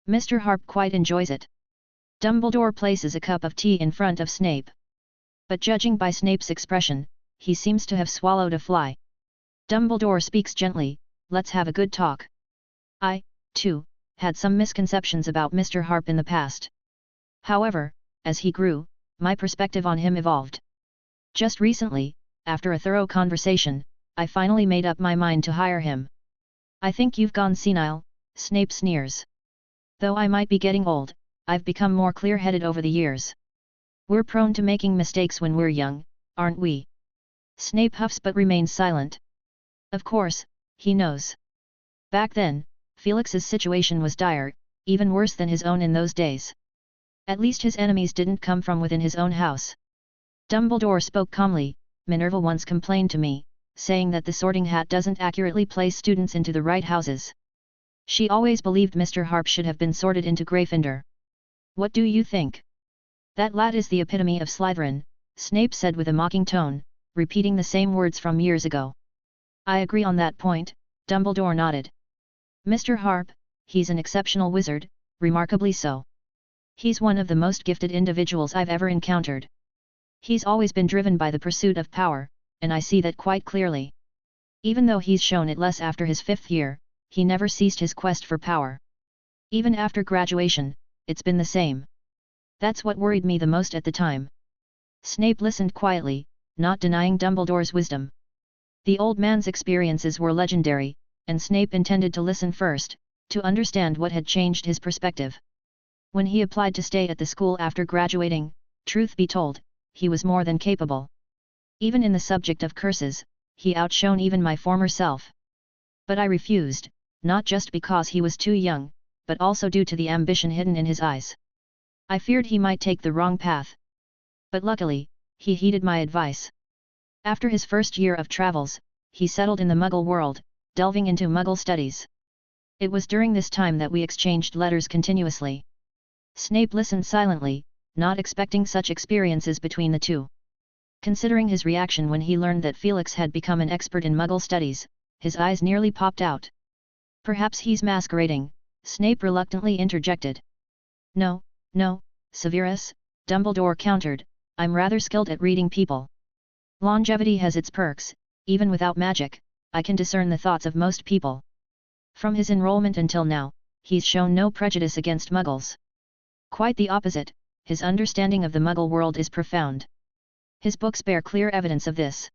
Speaker 1: Mr. Harp quite enjoys it. Dumbledore places a cup of tea in front of Snape. But judging by Snape's expression, he seems to have swallowed a fly. Dumbledore speaks gently, let's have a good talk. I, too, had some misconceptions about Mr. Harp in the past. However, as he grew, my perspective on him evolved. Just recently, after a thorough conversation, I finally made up my mind to hire him. I think you've gone senile, Snape sneers. Though I might be getting old, I've become more clear-headed over the years. We're prone to making mistakes when we're young, aren't we? Snape huffs but remains silent. Of course, he knows. Back then, Felix's situation was dire, even worse than his own in those days. At least his enemies didn't come from within his own house. Dumbledore spoke calmly. Minerva once complained to me, saying that the Sorting Hat doesn't accurately place students into the right houses. She always believed Mr. Harp should have been sorted into Gryffindor. What do you think? That lad is the epitome of Slytherin, Snape said with a mocking tone, repeating the same words from years ago. I agree on that point, Dumbledore nodded. Mr. Harp, he's an exceptional wizard, remarkably so. He's one of the most gifted individuals I've ever encountered. He's always been driven by the pursuit of power, and I see that quite clearly. Even though he's shown it less after his 5th year, he never ceased his quest for power. Even after graduation, it's been the same. That's what worried me the most at the time. Snape listened quietly, not denying Dumbledore's wisdom. The old man's experiences were legendary, and Snape intended to listen first, to understand what had changed his perspective. When he applied to stay at the school after graduating, truth be told, he was more than capable. Even in the subject of curses, he outshone even my former self. But I refused, not just because he was too young, but also due to the ambition hidden in his eyes. I feared he might take the wrong path. But luckily, he heeded my advice. After his first year of travels, he settled in the Muggle world, delving into Muggle studies. It was during this time that we exchanged letters continuously. Snape listened silently, not expecting such experiences between the two. Considering his reaction when he learned that Felix had become an expert in Muggle studies, his eyes nearly popped out. Perhaps he's masquerading, Snape reluctantly interjected. No, Severus, Dumbledore countered, I'm rather skilled at reading people. Longevity has its perks, even without magic, I can discern the thoughts of most people. From his enrollment until now, he's shown no prejudice against Muggles. Quite the opposite, his understanding of the Muggle world is profound. His books bear clear evidence of this.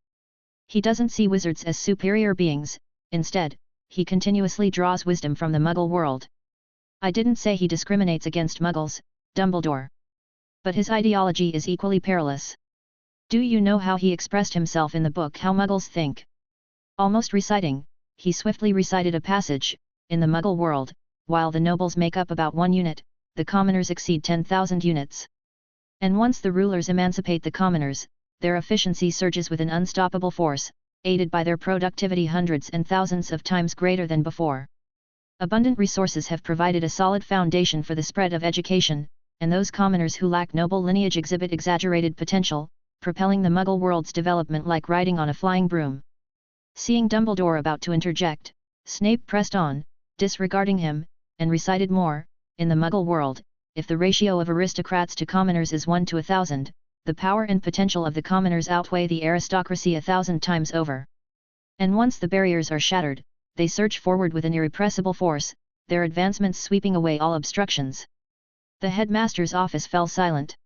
Speaker 1: He doesn't see wizards as superior beings, instead, he continuously draws wisdom from the Muggle world. I didn't say he discriminates against Muggles, Dumbledore. But his ideology is equally perilous. Do you know how he expressed himself in the book How Muggles Think? Almost reciting, he swiftly recited a passage, in the Muggle world, while the nobles make up about 1 unit, the commoners exceed 10,000 units. And once the rulers emancipate the commoners, their efficiency surges with an unstoppable force, aided by their productivity hundreds and thousands of times greater than before. Abundant resources have provided a solid foundation for the spread of education, and those commoners who lack noble lineage exhibit exaggerated potential, propelling the Muggle world's development like riding on a flying broom. Seeing Dumbledore about to interject, Snape pressed on, disregarding him, and recited more. In the Muggle world, if the ratio of aristocrats to commoners is 1 to 1,000, the power and potential of the commoners outweigh the aristocracy 1,000 times over. And once the barriers are shattered, they surge forward with an irrepressible force, their advancements sweeping away all obstructions. The headmaster's office fell silent.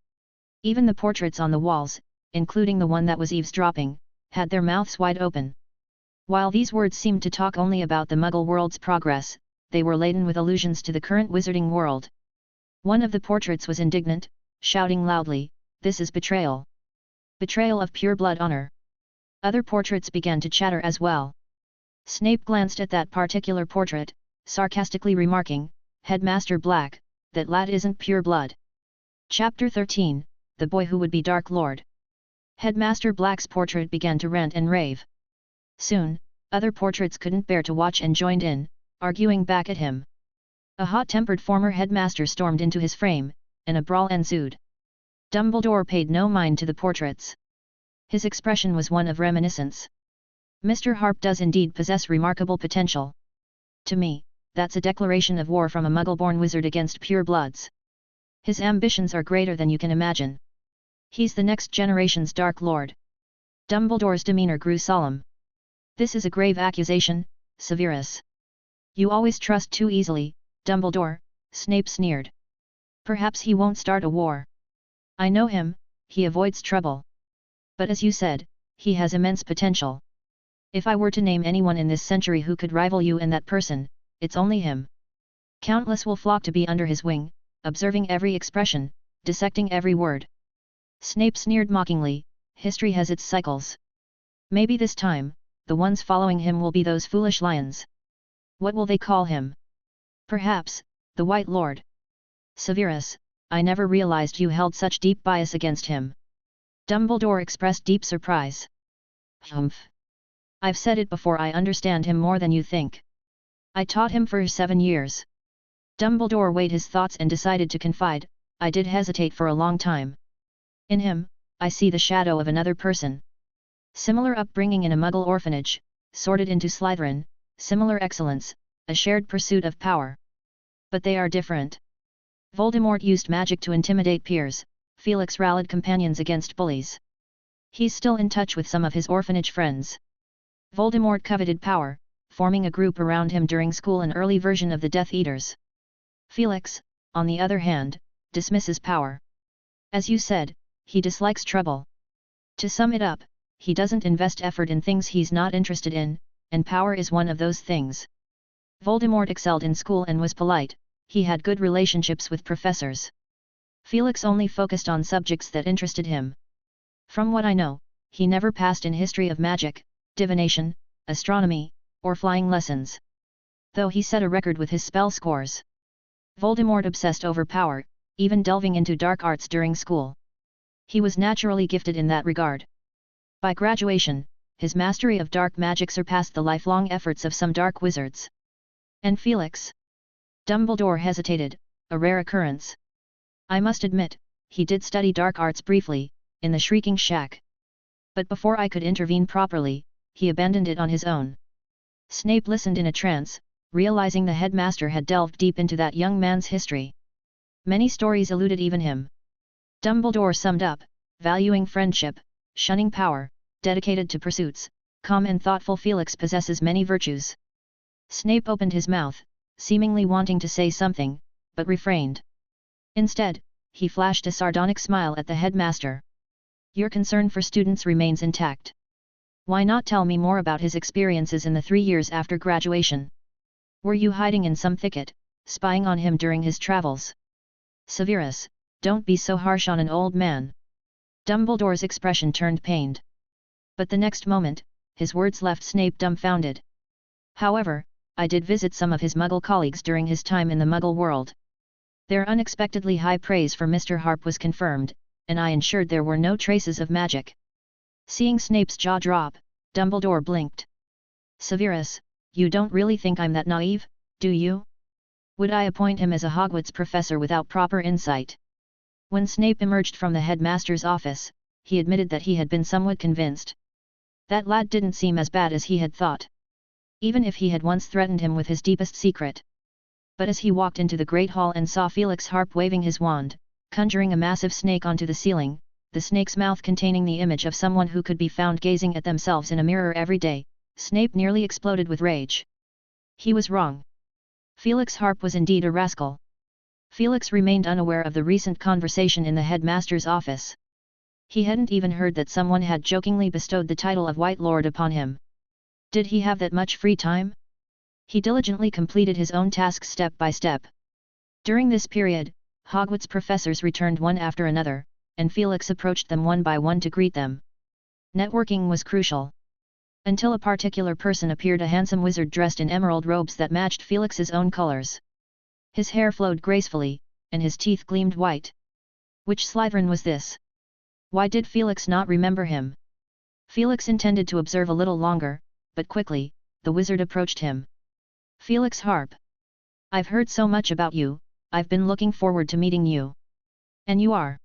Speaker 1: Even the portraits on the walls, including the one that was eavesdropping, had their mouths wide open. While these words seemed to talk only about the Muggle world's progress, they were laden with allusions to the current wizarding world. One of the portraits was indignant, shouting loudly, "This is betrayal! Betrayal of pure-blood honor!" Other portraits began to chatter as well. Snape glanced at that particular portrait, sarcastically remarking, "Headmaster Black, that lad isn't pure blood." Chapter 13, The Boy Who Would Be Dark Lord. Headmaster Black's portrait began to rant and rave. Soon, other portraits couldn't bear to watch and joined in, arguing back at him. A hot-tempered former headmaster stormed into his frame, and a brawl ensued. Dumbledore paid no mind to the portraits. His expression was one of reminiscence. Mr. Harp does indeed possess remarkable potential. To me, that's a declaration of war from a Muggle-born wizard against pure-bloods. His ambitions are greater than you can imagine. He's the next generation's Dark Lord. Dumbledore's demeanor grew solemn. This is a grave accusation, Severus. You always trust too easily, Dumbledore, Snape sneered. Perhaps he won't start a war. I know him, he avoids trouble. But as you said, he has immense potential. If I were to name anyone in this century who could rival you and that person, it's only him. Countless will flock to be under his wing, observing every expression, dissecting every word. Snape sneered mockingly, history has its cycles. Maybe this time, the ones following him will be those foolish lions. What will they call him? Perhaps, the White Lord. Severus, I never realized you held such deep bias against him. Dumbledore expressed deep surprise. Humph. I've said it before, I understand him more than you think. I taught him for 7 years. Dumbledore weighed his thoughts and decided to confide, I did hesitate for a long time. In him, I see the shadow of another person. Similar upbringing in a Muggle orphanage, sorted into Slytherin, similar excellence, a shared pursuit of power. But they are different. Voldemort used magic to intimidate peers, Felix rallied companions against bullies. He's still in touch with some of his orphanage friends. Voldemort coveted power, forming a group around him during school, an early version of the Death Eaters. Felix, on the other hand, dismisses power. As you said, he dislikes trouble. To sum it up, he doesn't invest effort in things he's not interested in, and power is one of those things. Voldemort excelled in school and was polite, he had good relationships with professors. Felix only focused on subjects that interested him. From what I know, he never passed in history of magic, divination, astronomy, or flying lessons. Though he set a record with his spell scores. Voldemort obsessed over power, even delving into dark arts during school. He was naturally gifted in that regard. By graduation, his mastery of dark magic surpassed the lifelong efforts of some dark wizards. And Felix? Dumbledore hesitated, a rare occurrence. I must admit, he did study dark arts briefly, in the Shrieking Shack. But before I could intervene properly, he abandoned it on his own. Snape listened in a trance, realizing the headmaster had delved deep into that young man's history. Many stories eluded even him. Dumbledore summed up, valuing friendship, shunning power, dedicated to pursuits, calm and thoughtful. Felix possesses many virtues. Snape opened his mouth, seemingly wanting to say something, but refrained. Instead, he flashed a sardonic smile at the headmaster. Your concern for students remains intact. Why not tell me more about his experiences in the 3 years after graduation? Were you hiding in some thicket, spying on him during his travels? Severus, don't be so harsh on an old man. Dumbledore's expression turned pained. But the next moment, his words left Snape dumbfounded. However, I did visit some of his Muggle colleagues during his time in the Muggle world. Their unexpectedly high praise for Mr. Harp was confirmed, and I ensured there were no traces of magic. Seeing Snape's jaw drop, Dumbledore blinked. Severus, you don't really think I'm that naive, do you? Would I appoint him as a Hogwarts professor without proper insight? When Snape emerged from the headmaster's office, he admitted that he had been somewhat convinced. That lad didn't seem as bad as he had thought. Even if he had once threatened him with his deepest secret. But as he walked into the Great Hall and saw Felix Harp waving his wand, conjuring a massive snake onto the ceiling, the snake's mouth containing the image of someone who could be found gazing at themselves in a mirror every day, Snape nearly exploded with rage. He was wrong. Felix Harp was indeed a rascal. Felix remained unaware of the recent conversation in the headmaster's office. He hadn't even heard that someone had jokingly bestowed the title of White Lord upon him. Did he have that much free time? He diligently completed his own tasks step by step. During this period, Hogwarts professors returned one after another, and Felix approached them one by one to greet them. Networking was crucial. Until a particular person appeared, a handsome wizard dressed in emerald robes that matched Felix's own colors. His hair flowed gracefully, and his teeth gleamed white. Which Slytherin was this? Why did Felix not remember him? Felix intended to observe a little longer, but quickly, the wizard approached him. Felix Harp. I've heard so much about you, I've been looking forward to meeting you. And you are?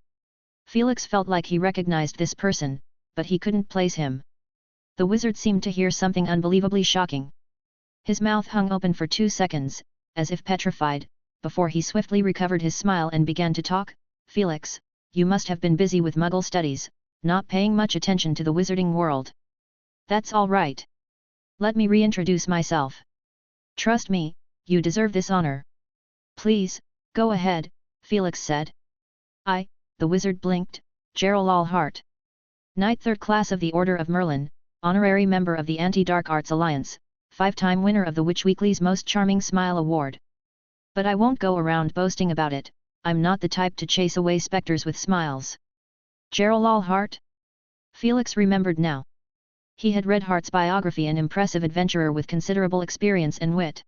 Speaker 1: Felix felt like he recognized this person, but he couldn't place him. The wizard seemed to hear something unbelievably shocking. His mouth hung open for 2 seconds, as if petrified, before he swiftly recovered his smile and began to talk. Felix, you must have been busy with Muggle studies, not paying much attention to the wizarding world. That's all right. Let me reintroduce myself. Trust me, you deserve this honor. Please, go ahead, Felix said. The wizard blinked, Gerald Hart. Knight 3rd class of the Order of Merlin, honorary member of the Anti-Dark Arts Alliance, 5-time winner of the Witch Weekly's Most Charming Smile Award. But I won't go around boasting about it, I'm not the type to chase away specters with smiles. Gerald Lockhart? Felix remembered now. He had read Hart's biography, an impressive adventurer with considerable experience and wit.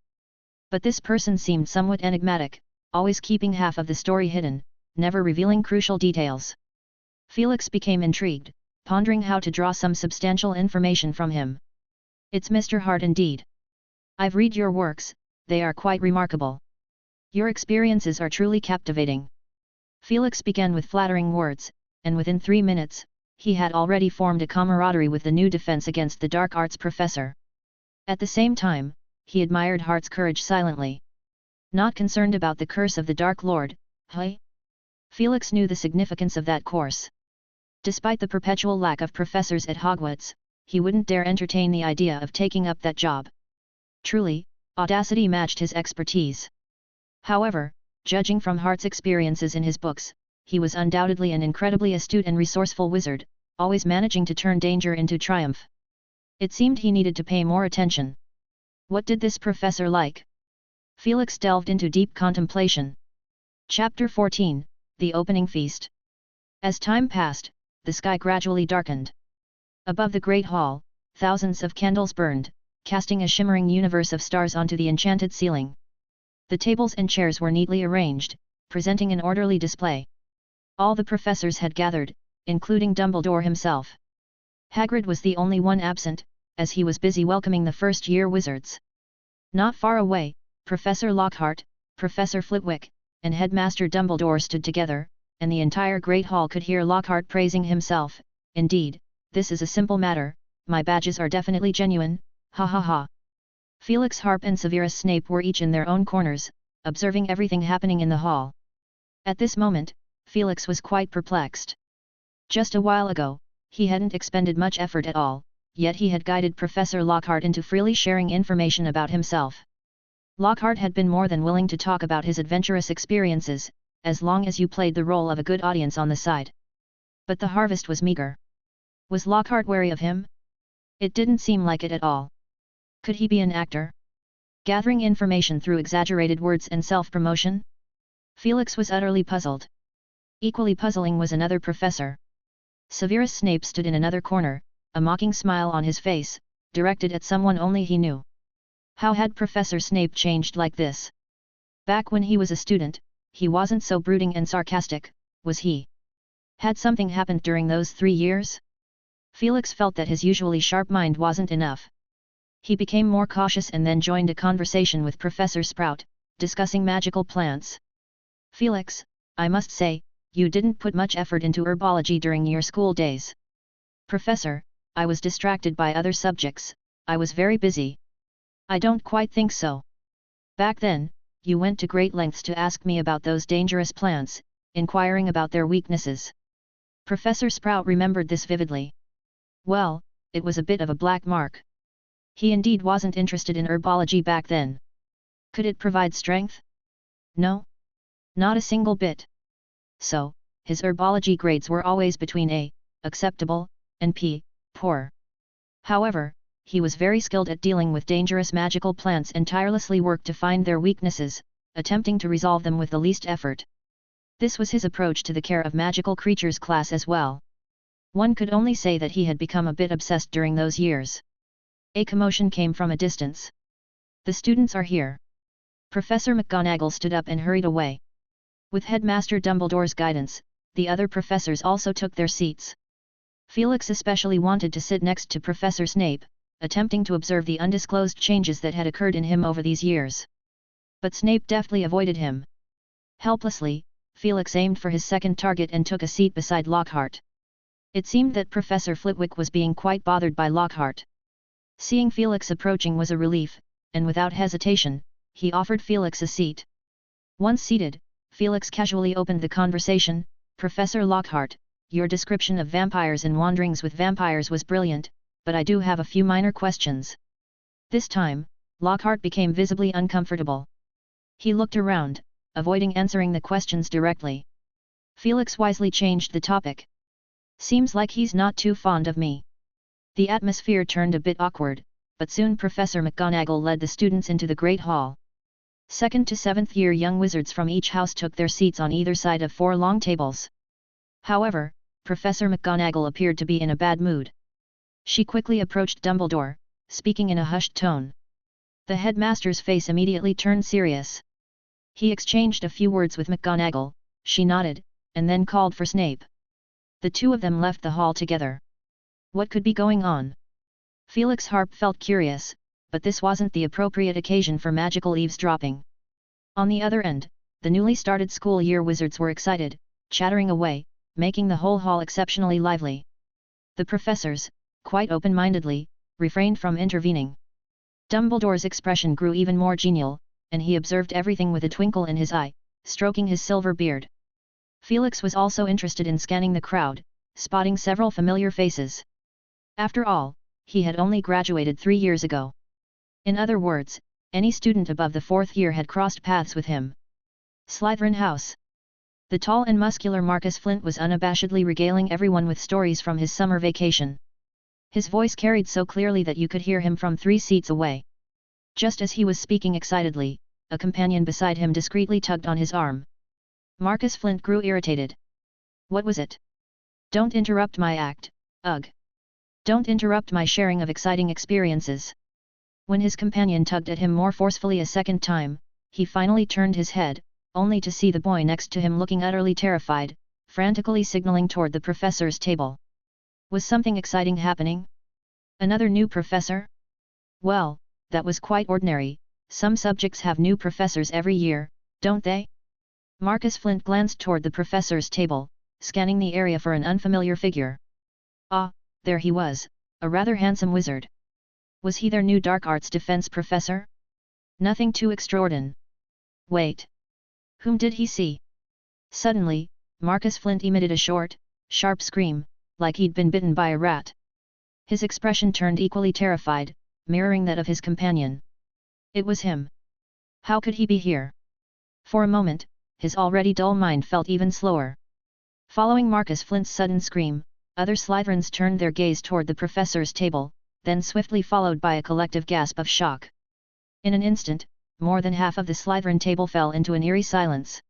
Speaker 1: But this person seemed somewhat enigmatic, always keeping half of the story hidden, never revealing crucial details. Felix became intrigued, pondering how to draw some substantial information from him. It's Mr. Hart indeed. I've read your works, they are quite remarkable. Your experiences are truly captivating. Felix began with flattering words, and within 3 minutes, he had already formed a camaraderie with the new defense against the dark arts professor. At the same time, he admired Hart's courage silently. Not concerned about the curse of the Dark Lord, hey? Felix knew the significance of that course. Despite the perpetual lack of professors at Hogwarts, he wouldn't dare entertain the idea of taking up that job. Truly, audacity matched his expertise. However, judging from Hart's experiences in his books, he was undoubtedly an incredibly astute and resourceful wizard, always managing to turn danger into triumph. It seemed he needed to pay more attention. What did this professor like? Felix delved into deep contemplation. Chapter 14, The Opening Feast. As time passed, the sky gradually darkened. Above the great hall, thousands of candles burned, casting a shimmering universe of stars onto the enchanted ceiling. The tables and chairs were neatly arranged, presenting an orderly display. All the professors had gathered, including Dumbledore himself. Hagrid was the only one absent, as he was busy welcoming the first-year wizards. Not far away, Professor Lockhart, Professor Flitwick, and Headmaster Dumbledore stood together, and the entire Great Hall could hear Lockhart praising himself. Indeed, this is a simple matter, my badges are definitely genuine, ha ha ha. Felix Harp and Severus Snape were each in their own corners, observing everything happening in the hall. At this moment, Felix was quite perplexed. Just a while ago, he hadn't expended much effort at all, yet he had guided Professor Lockhart into freely sharing information about himself. Lockhart had been more than willing to talk about his adventurous experiences, as long as you played the role of a good audience on the side. But the harvest was meager. Was Lockhart wary of him? It didn't seem like it at all. Could he be an actor? Gathering information through exaggerated words and self-promotion? Felix was utterly puzzled. Equally puzzling was another professor. Severus Snape stood in another corner, a mocking smile on his face, directed at someone only he knew. How had Professor Snape changed like this? Back when he was a student, he wasn't so brooding and sarcastic, was he? Had something happened during those 3 years? Felix felt that his usually sharp mind wasn't enough. He became more cautious and then joined a conversation with Professor Sprout, discussing magical plants. Felix, I must say, you didn't put much effort into herbology during your school days. Professor, I was distracted by other subjects, I was very busy. I don't quite think so. Back then, you went to great lengths to ask me about those dangerous plants, inquiring about their weaknesses. Professor Sprout remembered this vividly. Well, it was a bit of a black mark. He indeed wasn't interested in herbology back then. Could it provide strength? No. Not a single bit. So, his herbology grades were always between A, acceptable, and P, poor. However, he was very skilled at dealing with dangerous magical plants and tirelessly worked to find their weaknesses, attempting to resolve them with the least effort. This was his approach to the care of magical creatures class as well. One could only say that he had become a bit obsessed during those years. A commotion came from a distance. The students are here. Professor McGonagall stood up and hurried away. With Headmaster Dumbledore's guidance, the other professors also took their seats. Felix especially wanted to sit next to Professor Snape, attempting to observe the undisclosed changes that had occurred in him over these years. But Snape deftly avoided him. Helplessly, Felix aimed for his second target and took a seat beside Lockhart. It seemed that Professor Flitwick was being quite bothered by Lockhart. Seeing Felix approaching was a relief, and without hesitation, he offered Felix a seat. Once seated, Felix casually opened the conversation. Professor Lockhart, your description of vampires and wanderings with vampires was brilliant, but I do have a few minor questions. This time, Lockhart became visibly uncomfortable. He looked around, avoiding answering the questions directly. Felix wisely changed the topic. Seems like he's not too fond of me. The atmosphere turned a bit awkward, but soon Professor McGonagall led the students into the Great Hall. 2nd to 7th year young wizards from each house took their seats on either side of 4 long tables. However, Professor McGonagall appeared to be in a bad mood. She quickly approached Dumbledore, speaking in a hushed tone. The headmaster's face immediately turned serious. He exchanged a few words with McGonagall, she nodded, and then called for Snape. The two of them left the hall together. What could be going on? Felix Harp felt curious, but this wasn't the appropriate occasion for magical eavesdropping. On the other end, the newly started school year wizards were excited, chattering away, making the whole hall exceptionally lively. The professors, quite open-mindedly, refrained from intervening. Dumbledore's expression grew even more genial, and he observed everything with a twinkle in his eye, stroking his silver beard. Felix was also interested in scanning the crowd, spotting several familiar faces. After all, he had only graduated 3 years ago. In other words, any student above the 4th year had crossed paths with him. Slytherin House. The tall and muscular Marcus Flint was unabashedly regaling everyone with stories from his summer vacation. His voice carried so clearly that you could hear him from 3 seats away. Just as he was speaking excitedly, a companion beside him discreetly tugged on his arm. Marcus Flint grew irritated. What was it? Don't interrupt my act, ugh. Don't interrupt my sharing of exciting experiences. When his companion tugged at him more forcefully a second time, he finally turned his head, only to see the boy next to him looking utterly terrified, frantically signaling toward the professor's table. Was something exciting happening? Another new professor? Well, that was quite ordinary. Some subjects have new professors every year, don't they? Marcus Flint glanced toward the professor's table, scanning the area for an unfamiliar figure. Ah, there he was, a rather handsome wizard. Was he their new dark arts defense professor? Nothing too extraordinary. Wait. Whom did he see? Suddenly, Marcus Flint emitted a short, sharp scream, like he'd been bitten by a rat. His expression turned equally terrified, mirroring that of his companion. It was him. How could he be here? For a moment, his already dull mind felt even slower. Following Marcus Flint's sudden scream, other Slytherins turned their gaze toward the professor's table, then swiftly followed by a collective gasp of shock. In an instant, more than half of the Slytherin table fell into an eerie silence.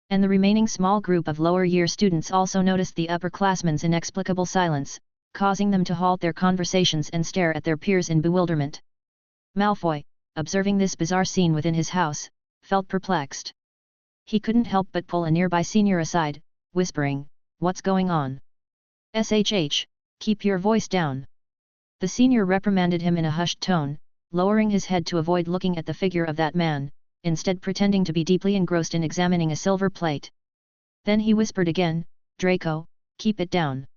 Speaker 1: And the remaining small group of lower-year students also noticed the upperclassmen's inexplicable silence, causing them to halt their conversations and stare at their peers in bewilderment. Malfoy, observing this bizarre scene within his house, felt perplexed. He couldn't help but pull a nearby senior aside, whispering, "What's going on? SHH, keep your voice down." The senior reprimanded him in a hushed tone, lowering his head to avoid looking at the figure of that man, instead pretending to be deeply engrossed in examining a silver plate. Then he whispered again, "Draco, keep it down.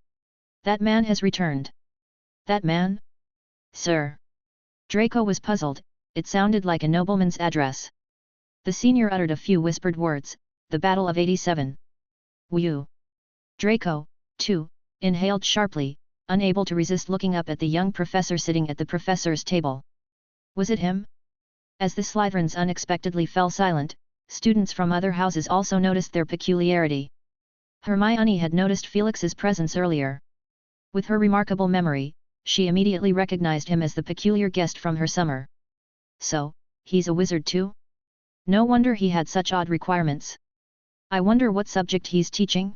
Speaker 1: That man has returned." "That man? Sir?" Draco was puzzled, it sounded like a nobleman's address. The senior uttered a few whispered words, "The Battle of 87. Whew." Draco, too, inhaled sharply, unable to resist looking up at the young professor sitting at the professor's table. Was it him? As the Slytherins unexpectedly fell silent, students from other houses also noticed their peculiarity. Hermione had noticed Felix's presence earlier. With her remarkable memory, she immediately recognized him as the peculiar guest from her summer. So, he's a wizard too? No wonder he had such odd requirements. I wonder what subject he's teaching?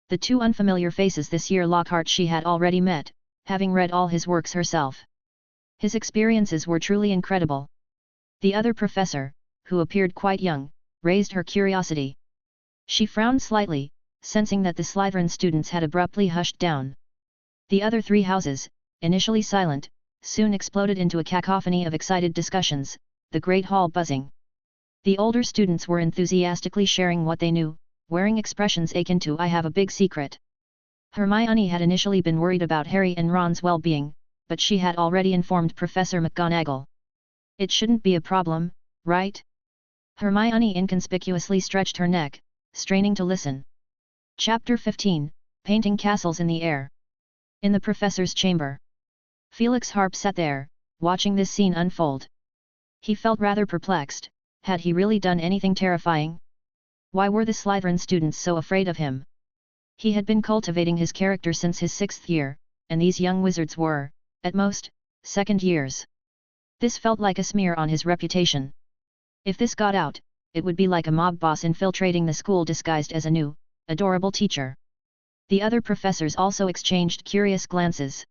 Speaker 1: The two unfamiliar faces this year Lockhart she had already met, having read all his works herself. His experiences were truly incredible. The other professor, who appeared quite young, raised her curiosity. She frowned slightly, sensing that the Slytherin students had abruptly hushed down. The other 3 houses, initially silent, soon exploded into a cacophony of excited discussions, the great hall buzzing. The older students were enthusiastically sharing what they knew, wearing expressions akin to "I have a big secret." Hermione had initially been worried about Harry and Ron's well-being, but she had already informed Professor McGonagall. It shouldn't be a problem, right? Hermione inconspicuously stretched her neck, straining to listen. Chapter 15, Painting Castles in the Air. In the professor's chamber. Felix Harp sat there, watching this scene unfold. He felt rather perplexed. Had he really done anything terrifying? Why were the Slytherin students so afraid of him? He had been cultivating his character since his 6th year, and these young wizards were, At most, second years. This felt like a smear on his reputation. If this got out, it would be like a mob boss infiltrating the school disguised as a new, adorable teacher. The other professors also exchanged curious glances.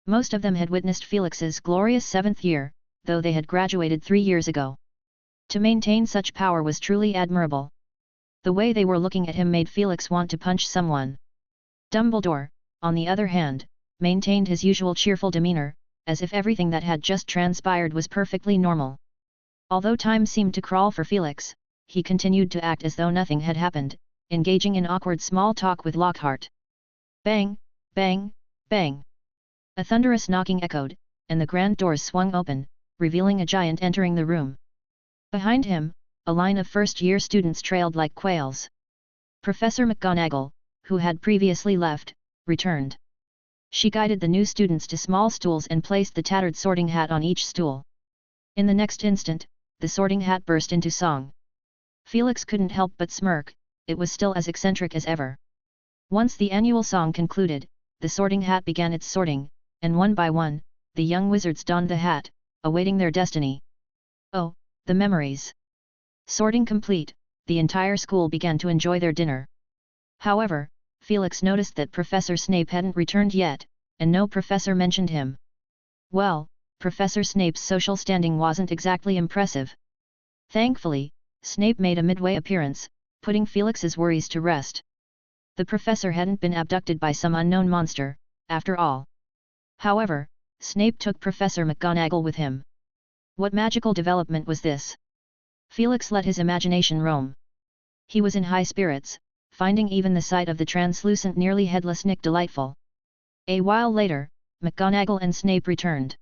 Speaker 1: Most of them had witnessed Felix's glorious 7th year, though they had graduated 3 years ago. To maintain such power was truly admirable. The way they were looking at him made Felix want to punch someone. Dumbledore, on the other hand, maintained his usual cheerful demeanor, as if everything that had just transpired was perfectly normal. Although time seemed to crawl for Felix, he continued to act as though nothing had happened, engaging in awkward small talk with Lockhart. Bang, bang, bang. A thunderous knocking echoed, and the grand doors swung open, revealing a giant entering the room. Behind him, a line of first-year students trailed like quails. Professor McGonagall, who had previously left, returned. She guided the new students to small stools and placed the tattered sorting hat on each stool. In the next instant, the sorting hat burst into song. Felix couldn't help but smirk, it was still as eccentric as ever. Once the annual song concluded, the sorting hat began its sorting, and one by one, the young wizards donned the hat, awaiting their destiny. Oh, the memories! Sorting complete, the entire school began to enjoy their dinner. However, Felix noticed that Professor Snape hadn't returned yet, and no professor mentioned him. Well, Professor Snape's social standing wasn't exactly impressive. Thankfully, Snape made a midway appearance, putting Felix's worries to rest. The professor hadn't been abducted by some unknown monster, after all. However, Snape took Professor McGonagall with him. What magical development was this? Felix let his imagination roam. He was in high spirits, finding even the sight of the translucent nearly headless Nick delightful. A while later, McGonagall and Snape returned.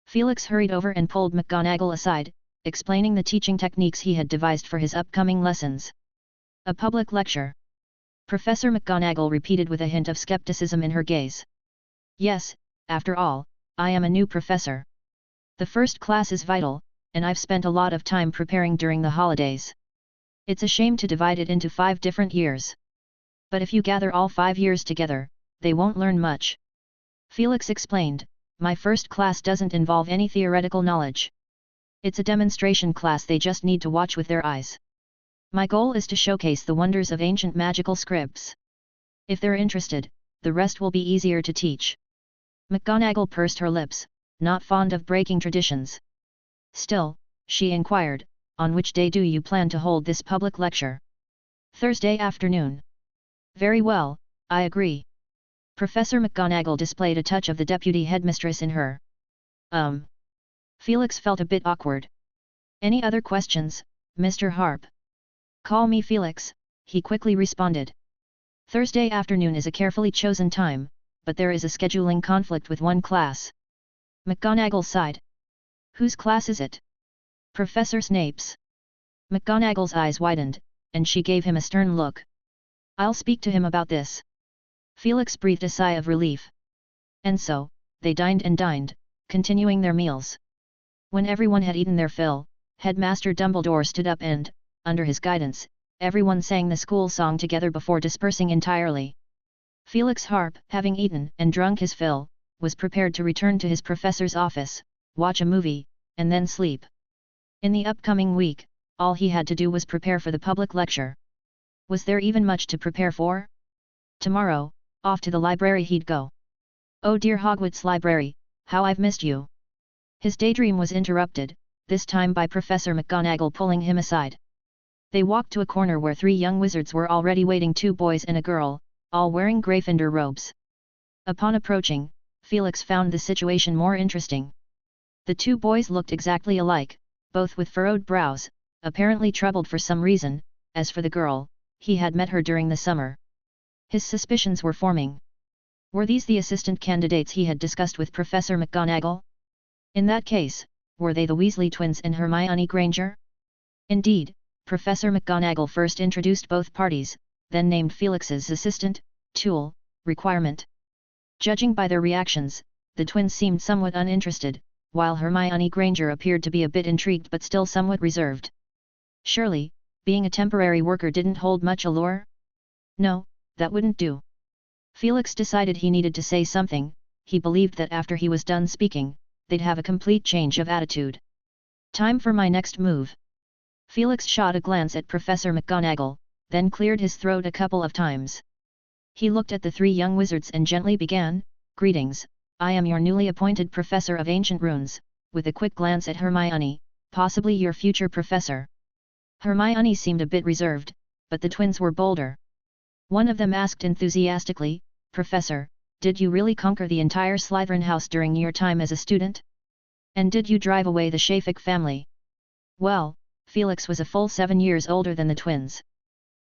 Speaker 1: Felix hurried over and pulled McGonagall aside, explaining the teaching techniques he had devised for his upcoming lessons. A public lecture. Professor McGonagall repeated with a hint of skepticism in her gaze. Yes, after all, I am a new professor. The first class is vital, and I've spent a lot of time preparing during the holidays. It's a shame to divide it into 5 different years. But if you gather all 5 years together, they won't learn much. Felix explained, my first class doesn't involve any theoretical knowledge. It's a demonstration class they just need to watch with their eyes. My goal is to showcase the wonders of ancient magical scripts. If they're interested, the rest will be easier to teach. McGonagall pursed her lips, not fond of breaking traditions. Still, she inquired, on which day do you plan to hold this public lecture? Thursday afternoon. Very well, I agree. Professor McGonagall displayed a touch of the deputy headmistress in her. Felix felt a bit awkward. Any other questions, Mr. Harp? Call me Felix, he quickly responded. Thursday afternoon is a carefully chosen time, but there is a scheduling conflict with one class. McGonagall sighed. Whose class is it? Professor Snape's. McGonagall's eyes widened, and she gave him a stern look. I'll speak to him about this. Felix breathed a sigh of relief. And so, they dined and dined, continuing their meals. When everyone had eaten their fill, Headmaster Dumbledore stood up and, under his guidance, everyone sang the school song together before dispersing entirely. Felix Harp, having eaten and drunk his fill, was prepared to return to his professor's office, watch a movie, and then sleep. In the upcoming week, all he had to do was prepare for the public lecture. Was there even much to prepare for? Tomorrow, off to the library he'd go. Oh dear Hogwarts library, how I've missed you. His daydream was interrupted, this time by Professor McGonagall pulling him aside. They walked to a corner where 3 young wizards were already waiting, 2 boys and a girl, all wearing Gryffindor robes. Upon approaching, Felix found the situation more interesting. The 2 boys looked exactly alike, both with furrowed brows, apparently troubled for some reason. As for the girl, he had met her during the summer. His suspicions were forming. Were these the assistant candidates he had discussed with Professor McGonagall? In that case, were they the Weasley twins and Hermione Granger? Indeed, Professor McGonagall first introduced both parties, then named Felix's assistant, tool, requirement. Judging by their reactions, the twins seemed somewhat uninterested, while Hermione Granger appeared to be a bit intrigued but still somewhat reserved. Surely, being a temporary worker didn't hold much allure? No, that wouldn't do. Felix decided he needed to say something, he believed that after he was done speaking, they'd have a complete change of attitude. Time for my next move. Felix shot a glance at Professor McGonagall, then cleared his throat a couple of times. He looked at the three young wizards and gently began, "Greetings, I am your newly appointed Professor of Ancient Runes," with a quick glance at Hermione, "possibly your future professor." Hermione seemed a bit reserved, but the twins were bolder. One of them asked enthusiastically, "Professor, did you really conquer the entire Slytherin house during your time as a student? And did you drive away the Shafik family?" Well, Felix was a full 7 years older than the twins.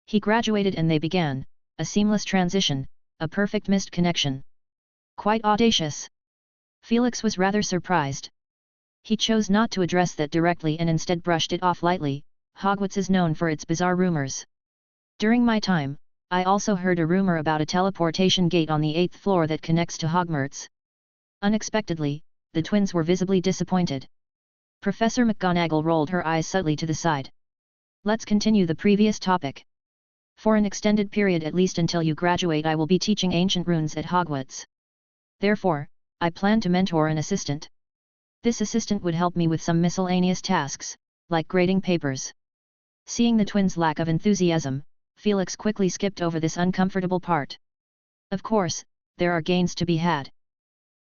Speaker 1: He graduated and they began, a seamless transition, a perfect missed connection. Quite audacious. Felix was rather surprised. He chose not to address that directly and instead brushed it off lightly. "Hogwarts is known for its bizarre rumors. During my time, I also heard a rumor about a teleportation gate on the 8th floor that connects to Hogwarts." Unexpectedly, the twins were visibly disappointed. Professor McGonagall rolled her eyes subtly to the side. "Let's continue the previous topic. For an extended period, at least until you graduate, I will be teaching ancient runes at Hogwarts. Therefore, I plan to mentor an assistant. This assistant would help me with some miscellaneous tasks, like grading papers." Seeing the twins' lack of enthusiasm, Felix quickly skipped over this uncomfortable part. "Of course, there are gains to be had.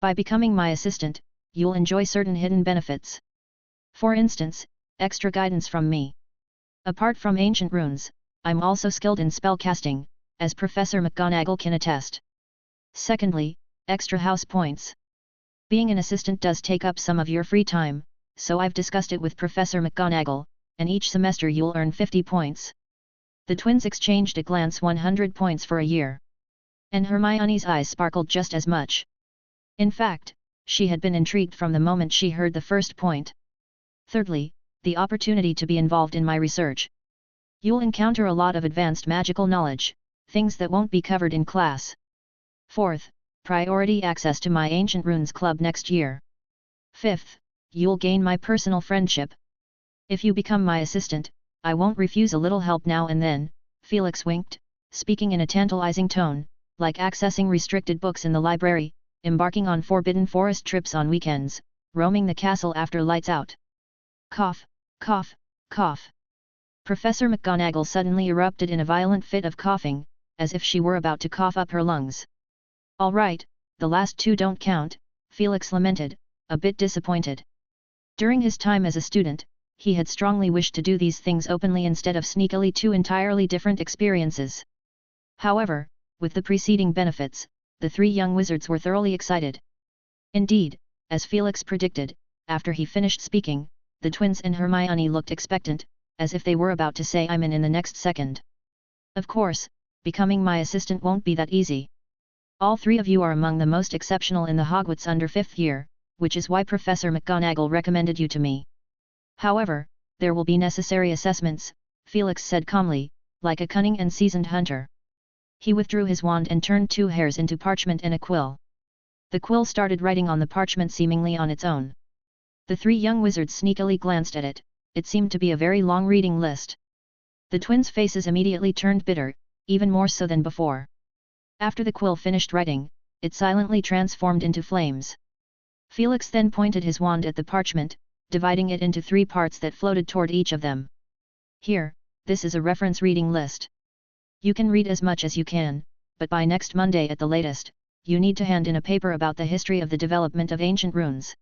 Speaker 1: By becoming my assistant, you'll enjoy certain hidden benefits. For instance, extra guidance from me. Apart from ancient runes, I'm also skilled in spellcasting, as Professor McGonagall can attest. Secondly, extra house points. Being an assistant does take up some of your free time, so I've discussed it with Professor McGonagall, and each semester you'll earn 50 points. The twins exchanged a glance. 100 points for a year. And Hermione's eyes sparkled just as much. In fact, she had been intrigued from the moment she heard the first point. Thirdly, the opportunity to be involved in my research. You'll encounter a lot of advanced magical knowledge, things that won't be covered in class. Fourth, priority access to my Ancient Runes Club next year. Fifth, you'll gain my personal friendship. If you become my assistant, I won't refuse a little help now and then. Felix winked, speaking in a tantalizing tone, like accessing restricted books in the library, embarking on forbidden forest trips on weekends, roaming the castle after lights out. Cough, cough, cough. Professor McGonagall suddenly erupted in a violent fit of coughing, as if she were about to cough up her lungs. All right, the last two don't count, Felix lamented, a bit disappointed. During his time as a student, he had strongly wished to do these things openly instead of sneakily, two entirely different experiences. However, with the preceding benefits, the three young wizards were thoroughly excited. Indeed, as Felix predicted, after he finished speaking, the twins and Hermione looked expectant, as if they were about to say "I'm in the next second." Of course, becoming my assistant won't be that easy. All three of you are among the most exceptional in the Hogwarts under 5th year, which is why Professor McGonagall recommended you to me. However, there will be necessary assessments, Felix said calmly, like a cunning and seasoned hunter. He withdrew his wand and turned 2 hairs into parchment and a quill. The quill started writing on the parchment seemingly on its own. The three young wizards sneakily glanced at it. It seemed to be a very long reading list. The twins' faces immediately turned bitter, even more so than before. After the quill finished writing, it silently transformed into flames. Felix then pointed his wand at the parchment, dividing it into 3 parts that floated toward each of them. "Here, this is a reference reading list. You can read as much as you can, but by next Monday at the latest, you need to hand in a paper about the history of the development of ancient runes."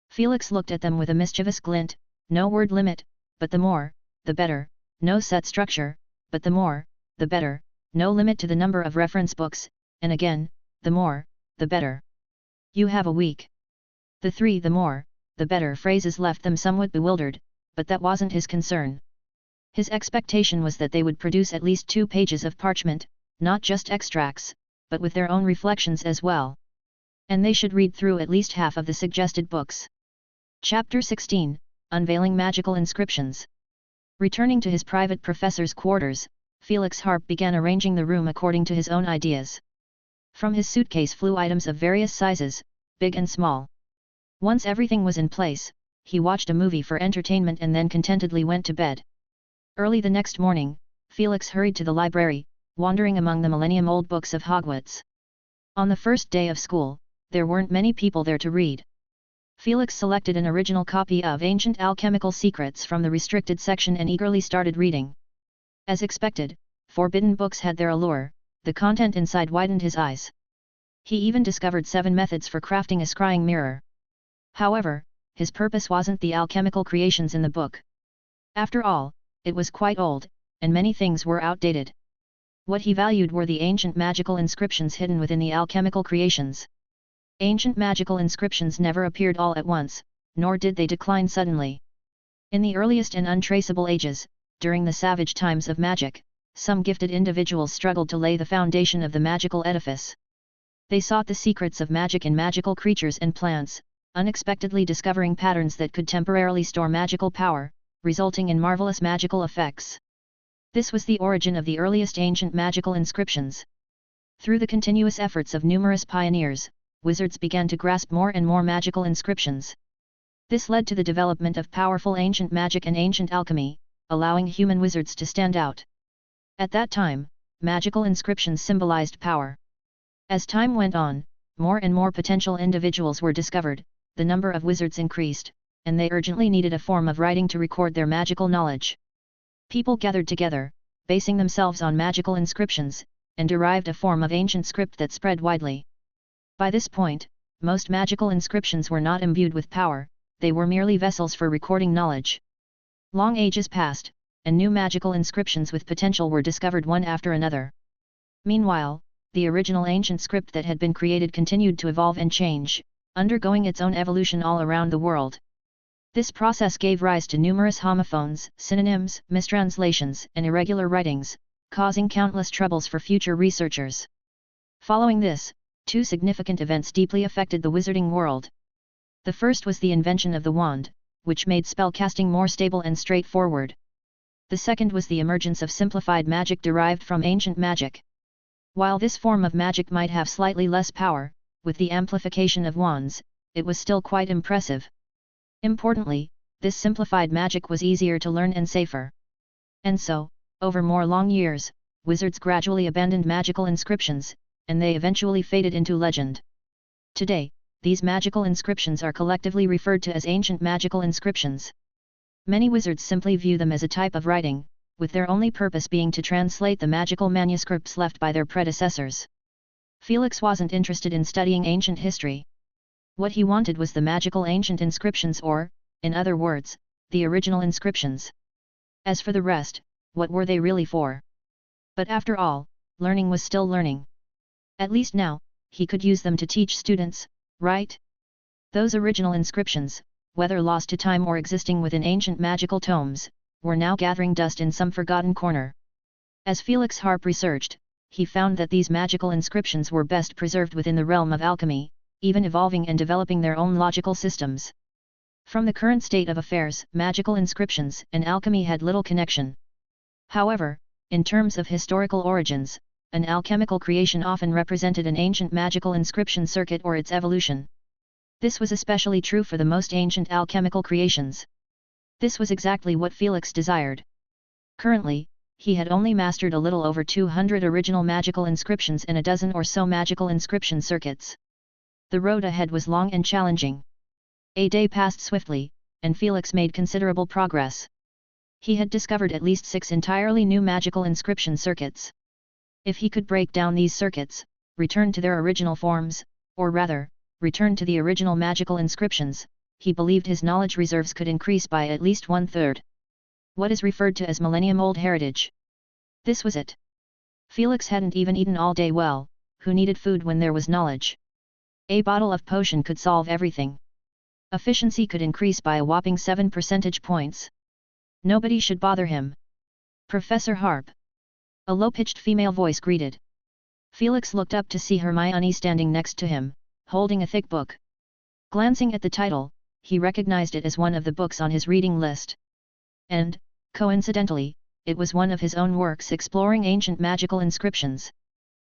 Speaker 1: Felix looked at them with a mischievous glint. No word limit, but the more, the better, no set structure, but the more, the better, no limit to the number of reference books, and again, the more, the better. You have a week. The 3 "the more, the better" phrases left them somewhat bewildered, but that wasn't his concern. His expectation was that they would produce at least 2 pages of parchment, not just extracts, but with their own reflections as well. And they should read through at least half of the suggested books. Chapter 16, Unveiling Magical Inscriptions. Returning to his private professor's quarters, Felix Harp began arranging the room according to his own ideas. From his suitcase flew items of various sizes, big and small. Once everything was in place, he watched a movie for entertainment and then contentedly went to bed. Early the next morning, Felix hurried to the library, wandering among the millennium-old books of Hogwarts. On the first day of school, There weren't many people there to read. Felix selected an original copy of Ancient Alchemical Secrets from the restricted section and eagerly started reading. As expected, forbidden books had their allure, the content inside widened his eyes. He even discovered 7 methods for crafting a scrying mirror. However, his purpose wasn't the alchemical creations in the book. After all, it was quite old, and many things were outdated. What he valued were the ancient magical inscriptions hidden within the alchemical creations. Ancient magical inscriptions never appeared all at once, nor did they decline suddenly. In the earliest and untraceable ages, during the savage times of magic, some gifted individuals struggled to lay the foundation of the magical edifice. They sought the secrets of magic in magical creatures and plants, unexpectedly discovering patterns that could temporarily store magical power, resulting in marvelous magical effects. This was the origin of the earliest ancient magical inscriptions. Through the continuous efforts of numerous pioneers, wizards began to grasp more and more magical inscriptions. This led to the development of powerful ancient magic and ancient alchemy, allowing human wizards to stand out. At that time, magical inscriptions symbolized power. As time went on, more and more potential individuals were discovered, the number of wizards increased, and they urgently needed a form of writing to record their magical knowledge. People gathered together, basing themselves on magical inscriptions, and derived a form of ancient script that spread widely. By this point, most magical inscriptions were not imbued with power, they were merely vessels for recording knowledge. Long ages passed, and new magical inscriptions with potential were discovered one after another. Meanwhile, the original ancient script that had been created continued to evolve and change, undergoing its own evolution all around the world. This process gave rise to numerous homophones, synonyms, mistranslations, and irregular writings, causing countless troubles for future researchers. Following this, 2 significant events deeply affected the wizarding world. The first was the invention of the wand, which made spellcasting more stable and straightforward. The second was the emergence of simplified magic derived from ancient magic. While this form of magic might have slightly less power, with the amplification of wands, it was still quite impressive. Importantly, this simplified magic was easier to learn and safer. And so, over more long years, wizards gradually abandoned magical inscriptions, and they eventually faded into legend. Today, these magical inscriptions are collectively referred to as ancient magical inscriptions. Many wizards simply view them as a type of writing, with their only purpose being to translate the magical manuscripts left by their predecessors. Felix wasn't interested in studying ancient history. What he wanted was the magical ancient inscriptions or, in other words, the original inscriptions. As for the rest, what were they really for? But after all, learning was still learning. At least now, he could use them to teach students, right? Those original inscriptions, whether lost to time or existing within ancient magical tomes, were now gathering dust in some forgotten corner. As Felix Harp researched, he found that these magical inscriptions were best preserved within the realm of alchemy, even evolving and developing their own logical systems. From the current state of affairs, magical inscriptions and alchemy had little connection. However, in terms of historical origins, an alchemical creation often represented an ancient magical inscription circuit or its evolution. This was especially true for the most ancient alchemical creations. This was exactly what Felix desired. Currently, he had only mastered a little over 200 original magical inscriptions and a dozen or so magical inscription circuits. The road ahead was long and challenging. A day passed swiftly, and Felix made considerable progress. He had discovered at least 6 entirely new magical inscription circuits. If he could break down these circuits, return to their original forms, or rather, return to the original magical inscriptions, he believed his knowledge reserves could increase by at least 1/3. What is referred to as millennium-old heritage. This was it. Felix hadn't even eaten all day. Well, who needed food when there was knowledge? A bottle of potion could solve everything. Efficiency could increase by a whopping 7 percentage points. Nobody should bother him. Professor Harp. A low-pitched female voice greeted. Felix looked up to see Hermione standing next to him, holding a thick book. Glancing at the title, he recognized it as one of the books on his reading list. And, coincidentally, it was one of his own works exploring ancient magical inscriptions.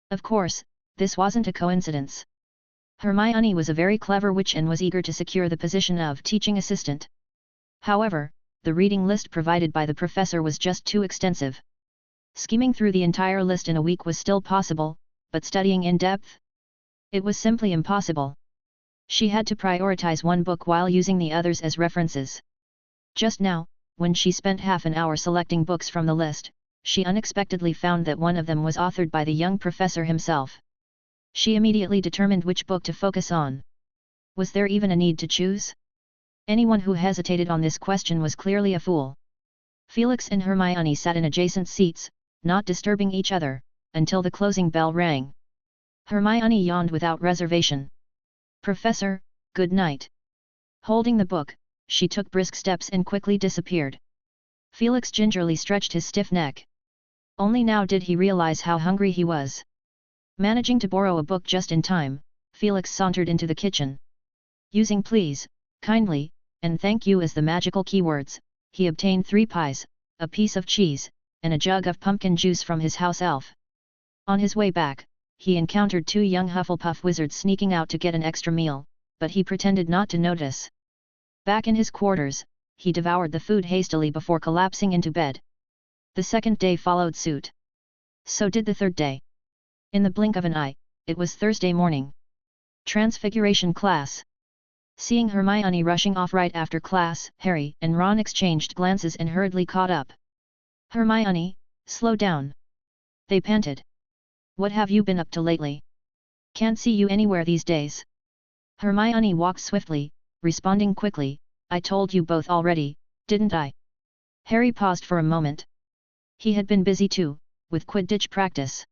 Speaker 1: Of course, this wasn't a coincidence. Hermione was a very clever witch and was eager to secure the position of teaching assistant. However, the reading list provided by the professor was just too extensive. Skimming through the entire list in a week was still possible, but studying in depth? It was simply impossible. She had to prioritize one book while using the others as references. Just now, when she spent half an hour selecting books from the list, she unexpectedly found that one of them was authored by the young professor himself. She immediately determined which book to focus on. Was there even a need to choose? Anyone who hesitated on this question was clearly a fool. Felix and Hermione sat in adjacent seats, not disturbing each other, until the closing bell rang. Hermione yawned without reservation. "Professor, good night." Holding the book, she took brisk steps and quickly disappeared. Felix gingerly stretched his stiff neck. Only now did he realize how hungry he was. Managing to borrow a book just in time, Felix sauntered into the kitchen. Using "please," "kindly," and "thank you" as the magical keywords, he obtained 3 pies, a piece of cheese, and a jug of pumpkin juice from his house elf. On his way back, he encountered 2 young Hufflepuff wizards sneaking out to get an extra meal, but he pretended not to notice. Back in his quarters, he devoured the food hastily before collapsing into bed. The second day followed suit. So did the third day. In the blink of an eye, it was Thursday morning. Transfiguration class. Seeing Hermione rushing off right after class, Harry and Ron exchanged glances and hurriedly caught up. "Hermione, slow down," they panted. "What have you been up to lately? Can't see you anywhere these days." Hermione walked swiftly, responding quickly, "I told you both already, didn't I?" Harry paused for a moment. He had been busy too, with Quidditch practice.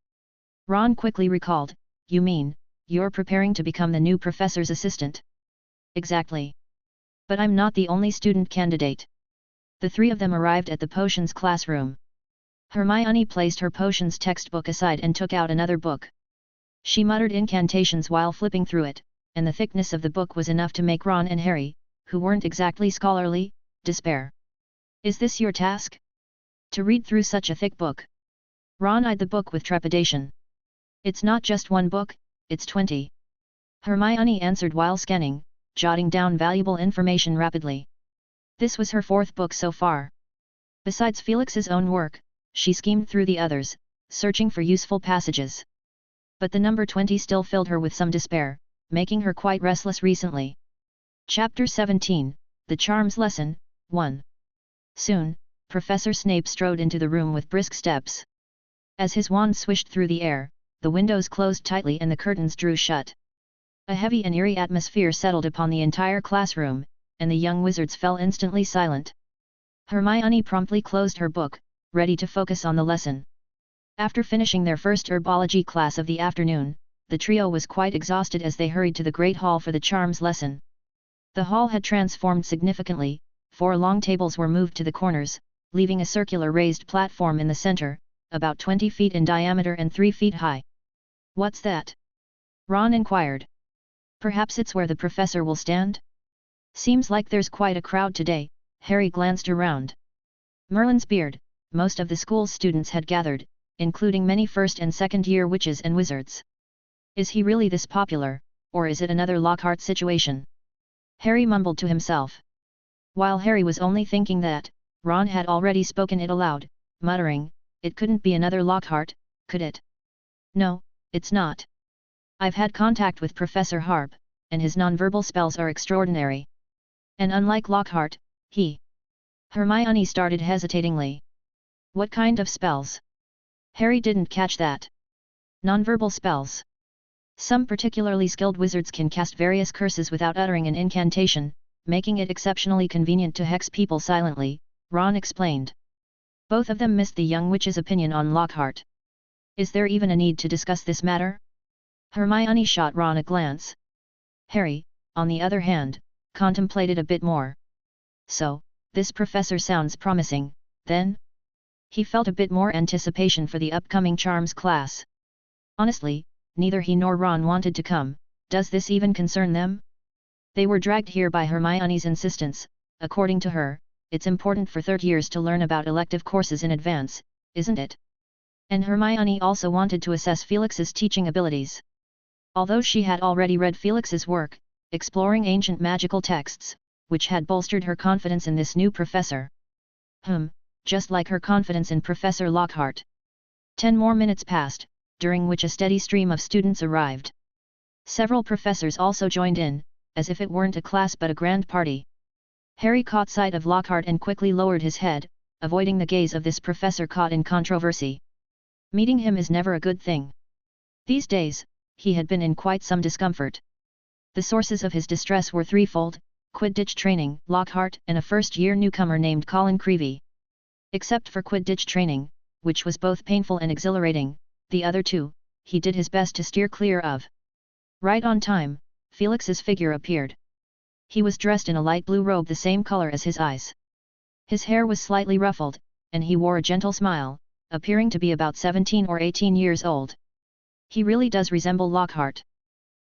Speaker 1: Ron quickly recalled, "You mean, you're preparing to become the new professor's assistant?" "Exactly. But I'm not the only student candidate." The 3 of them arrived at the potions classroom. Hermione placed her potions textbook aside and took out another book. She muttered incantations while flipping through it, and the thickness of the book was enough to make Ron and Harry, who weren't exactly scholarly, despair. "Is this your task? To read through such a thick book?" Ron eyed the book with trepidation. "It's not just one book, it's 20. Hermione answered while scanning, jotting down valuable information rapidly. This was her 4th book so far. Besides Felix's own work, she schemed through the others, searching for useful passages. But the number 20 still filled her with some despair, making her quite restless recently. Chapter 17, The Charms Lesson, 1. Soon, Professor Snape strode into the room with brisk steps. As his wand swished through the air, the windows closed tightly and the curtains drew shut. A heavy and eerie atmosphere settled upon the entire classroom, and the young wizards fell instantly silent. Hermione promptly closed her book, ready to focus on the lesson. After finishing their first herbology class of the afternoon, the trio was quite exhausted as they hurried to the Great Hall for the charms lesson. The hall had transformed significantly, 4 long tables were moved to the corners, leaving a circular raised platform in the center, about 20 feet in diameter and 3 feet high. "What's that?" Ron inquired. "Perhaps it's where the professor will stand?" "Seems like there's quite a crowd today." Harry glanced around. Merlin's beard, most of the school's students had gathered, including many first and second-year witches and wizards. "Is he really this popular, or is it another Lockhart situation?" Harry mumbled to himself. While Harry was only thinking that, Ron had already spoken it aloud, muttering, "It couldn't be another Lockhart, could it?" "No, it's not. I've had contact with Professor Harp, and his nonverbal spells are extraordinary. And unlike Lockhart, he..." Hermione started hesitatingly. "What kind of spells?" Harry didn't catch that. "Nonverbal spells. Some particularly skilled wizards can cast various curses without uttering an incantation, making it exceptionally convenient to hex people silently," Ron explained. Both of them missed the young witch's opinion on Lockhart. "Is there even a need to discuss this matter?" Hermione shot Ron a glance. Harry, on the other hand, contemplated a bit more. "So, this professor sounds promising, then?" He felt a bit more anticipation for the upcoming charms class. Honestly, neither he nor Ron wanted to come. Does this even concern them? They were dragged here by Hermione's insistence. According to her, it's important for third years to learn about elective courses in advance, isn't it? And Hermione also wanted to assess Felix's teaching abilities. Although she had already read Felix's work, exploring ancient magical texts, which had bolstered her confidence in this new professor. Just like her confidence in Professor Lockhart. 10 more minutes passed, during which a steady stream of students arrived. Several professors also joined in, as if it weren't a class but a grand party. Harry caught sight of Lockhart and quickly lowered his head, avoiding the gaze of this professor caught in controversy. Meeting him is never a good thing. These days, he had been in quite some discomfort. The sources of his distress were threefold: Quidditch training, Lockhart, and a first-year newcomer named Colin Creevey. Except for Quidditch training, which was both painful and exhilarating, the other two, he did his best to steer clear of. Right on time, Felix's figure appeared. He was dressed in a light blue robe the same color as his eyes. His hair was slightly ruffled, and he wore a gentle smile, appearing to be about 17 or 18 years old. He really does resemble Lockhart.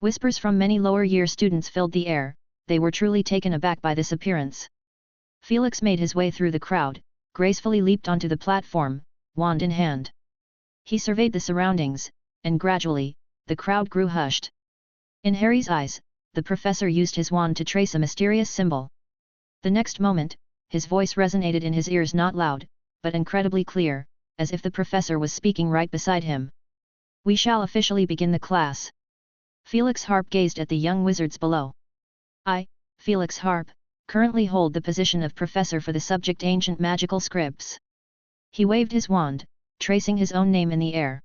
Speaker 1: Whispers from many lower-year students filled the air. They were truly taken aback by this appearance. Felix made his way through the crowd, gracefully leaped onto the platform, wand in hand. He surveyed the surroundings, and gradually, the crowd grew hushed. In Harry's eyes, the professor used his wand to trace a mysterious symbol. The next moment, his voice resonated in his ears, not loud, but incredibly clear, as if the professor was speaking right beside him. "We shall officially begin the class." Felix Harp gazed at the young wizards below. "I, Felix Harp, currently hold the position of professor for the subject Ancient Magical Scripts." He waved his wand, tracing his own name in the air.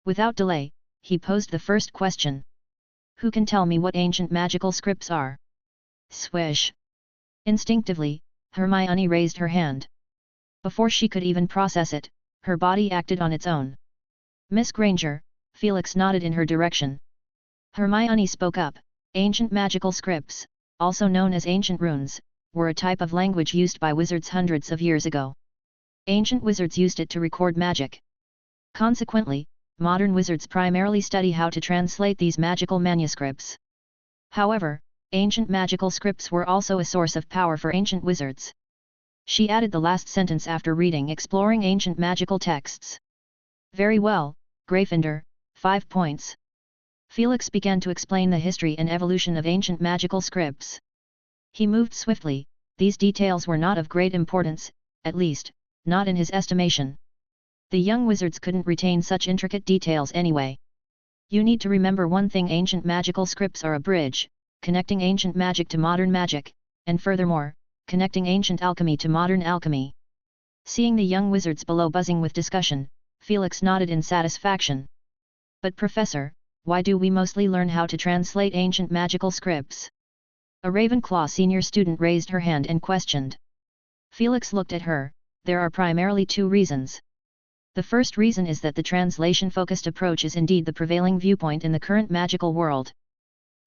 Speaker 1: Without delay, he posed the first question. "Who can tell me what Ancient Magical Scripts are?" Swish! Instinctively, Hermione raised her hand. Before she could even process it, her body acted on its own. "Miss Granger," Felix nodded in her direction. Hermione spoke up. Ancient magical scripts, also known as ancient runes, were a type of language used by wizards hundreds of years ago. Ancient wizards used it to record magic. Consequently, modern wizards primarily study how to translate these magical manuscripts. However, ancient magical scripts were also a source of power for ancient wizards. She added the last sentence after reading exploring ancient magical texts. "Very well, Gryffindor, 5 points." Felix began to explain the history and evolution of ancient magical scripts. He moved swiftly. These details were not of great importance, at least, not in his estimation. The young wizards couldn't retain such intricate details anyway. You need to remember one thing: ancient magical scripts are a bridge, connecting ancient magic to modern magic, and furthermore, connecting ancient alchemy to modern alchemy. Seeing the young wizards below buzzing with discussion, Felix nodded in satisfaction. "But Professor, why do we mostly learn how to translate ancient magical scripts?" A Ravenclaw senior student raised her hand and questioned. Felix looked at her. "There are primarily two reasons. The first reason is that the translation-focused approach is indeed the prevailing viewpoint in the current magical world.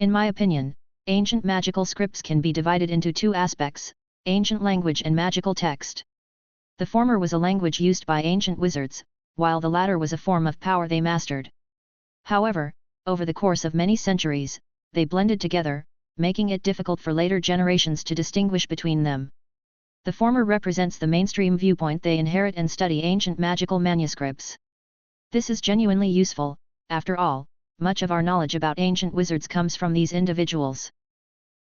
Speaker 1: In my opinion, ancient magical scripts can be divided into two aspects: ancient language and magical text. The former was a language used by ancient wizards, while the latter was a form of power they mastered. However, over the course of many centuries, they blended together, making it difficult for later generations to distinguish between them. The former represents the mainstream viewpoint: they inherit and study ancient magical manuscripts. This is genuinely useful. After all, much of our knowledge about ancient wizards comes from these individuals.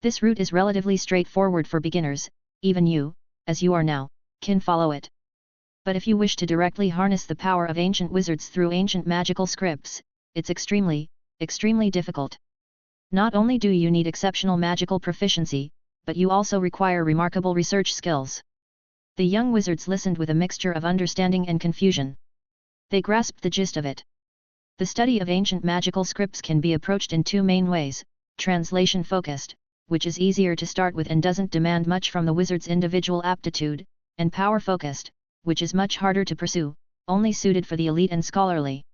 Speaker 1: This route is relatively straightforward for beginners. Even you, as you are now, can follow it. But if you wish to directly harness the power of ancient wizards through ancient magical scripts, it's extremely difficult. Not only do you need exceptional magical proficiency, but you also require remarkable research skills." The young wizards listened with a mixture of understanding and confusion. They grasped the gist of it. The study of ancient magical scripts can be approached in two main ways: translation-focused, which is easier to start with and doesn't demand much from the wizard's individual aptitude, and power-focused, which is much harder to pursue, only suited for the elite and scholarly.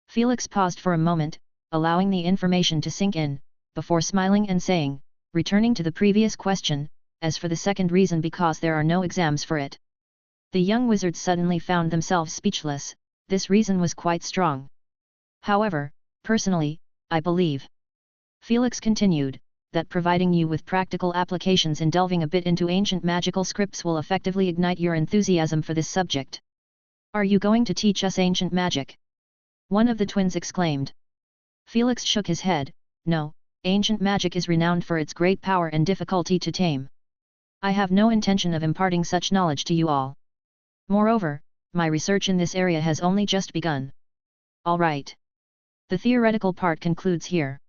Speaker 1: Felix paused for a moment, allowing the information to sink in, before smiling and saying, returning to the previous question, "As for the second reason, because there are no exams for it." The young wizards suddenly found themselves speechless. This reason was quite strong. "However, personally, I believe," Felix continued, "that providing you with practical applications and delving a bit into ancient magical scripts will effectively ignite your enthusiasm for this subject." "Are you going to teach us ancient magic?" one of the twins exclaimed. Felix shook his head. "No, ancient magic is renowned for its great power and difficulty to tame. I have no intention of imparting such knowledge to you all. Moreover, my research in this area has only just begun." "All right. The theoretical part concludes here.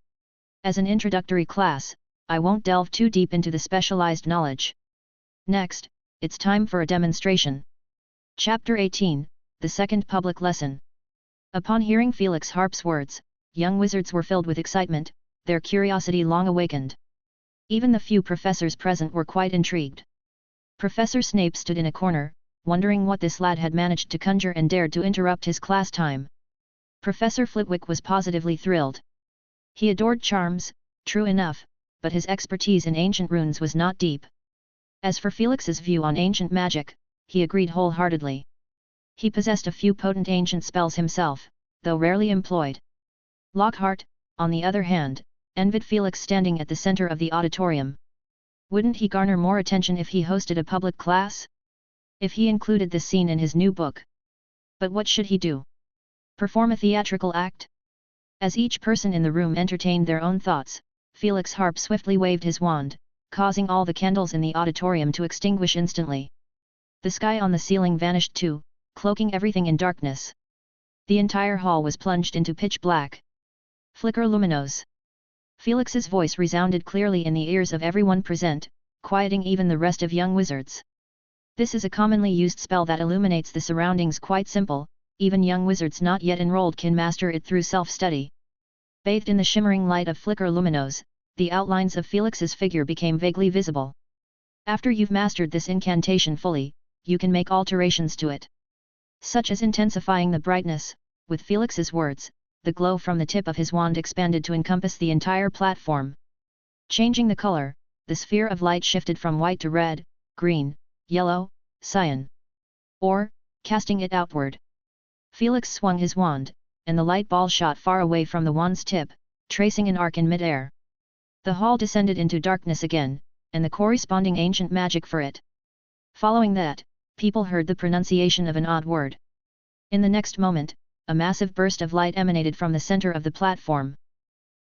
Speaker 1: As an introductory class, I won't delve too deep into the specialized knowledge. Next, it's time for a demonstration. Chapter 18, The Second Public Lesson. Upon hearing Felix Harp's words, young wizards were filled with excitement, their curiosity long awakened. Even the few professors present were quite intrigued. Professor Snape stood in a corner, wondering what this lad had managed to conjure and dared to interrupt his class time. Professor Flitwick was positively thrilled. He adored charms, true enough, but his expertise in ancient runes was not deep. As for Felix's view on ancient magic, he agreed wholeheartedly. He possessed a few potent ancient spells himself, though rarely employed. Lockhart, on the other hand, envied Felix standing at the center of the auditorium. Wouldn't he garner more attention if he hosted a public class? If he included this scene in his new book? But what should he do? Perform a theatrical act? As each person in the room entertained their own thoughts, Felix Harp swiftly waved his wand, causing all the candles in the auditorium to extinguish instantly. The sky on the ceiling vanished too, cloaking everything in darkness. The entire hall was plunged into pitch black. Flicker luminos. Felix's voice resounded clearly in the ears of everyone present, quieting even the rest of young wizards. This is a commonly used spell that illuminates the surroundings. Quite simple, even young wizards not yet enrolled can master it through self-study. Bathed in the shimmering light of flicker luminos, the outlines of Felix's figure became vaguely visible. After you've mastered this incantation fully, you can make alterations to it. Such as intensifying the brightness. With Felix's words, the glow from the tip of his wand expanded to encompass the entire platform. Changing the color, the sphere of light shifted from white to red, green, yellow, cyan. Or, casting it outward. Felix swung his wand, and the light ball shot far away from the wand's tip, tracing an arc in mid-air. The hall descended into darkness again, and the corresponding ancient magic for it. Following that, people heard the pronunciation of an odd word. In the next moment, a massive burst of light emanated from the center of the platform.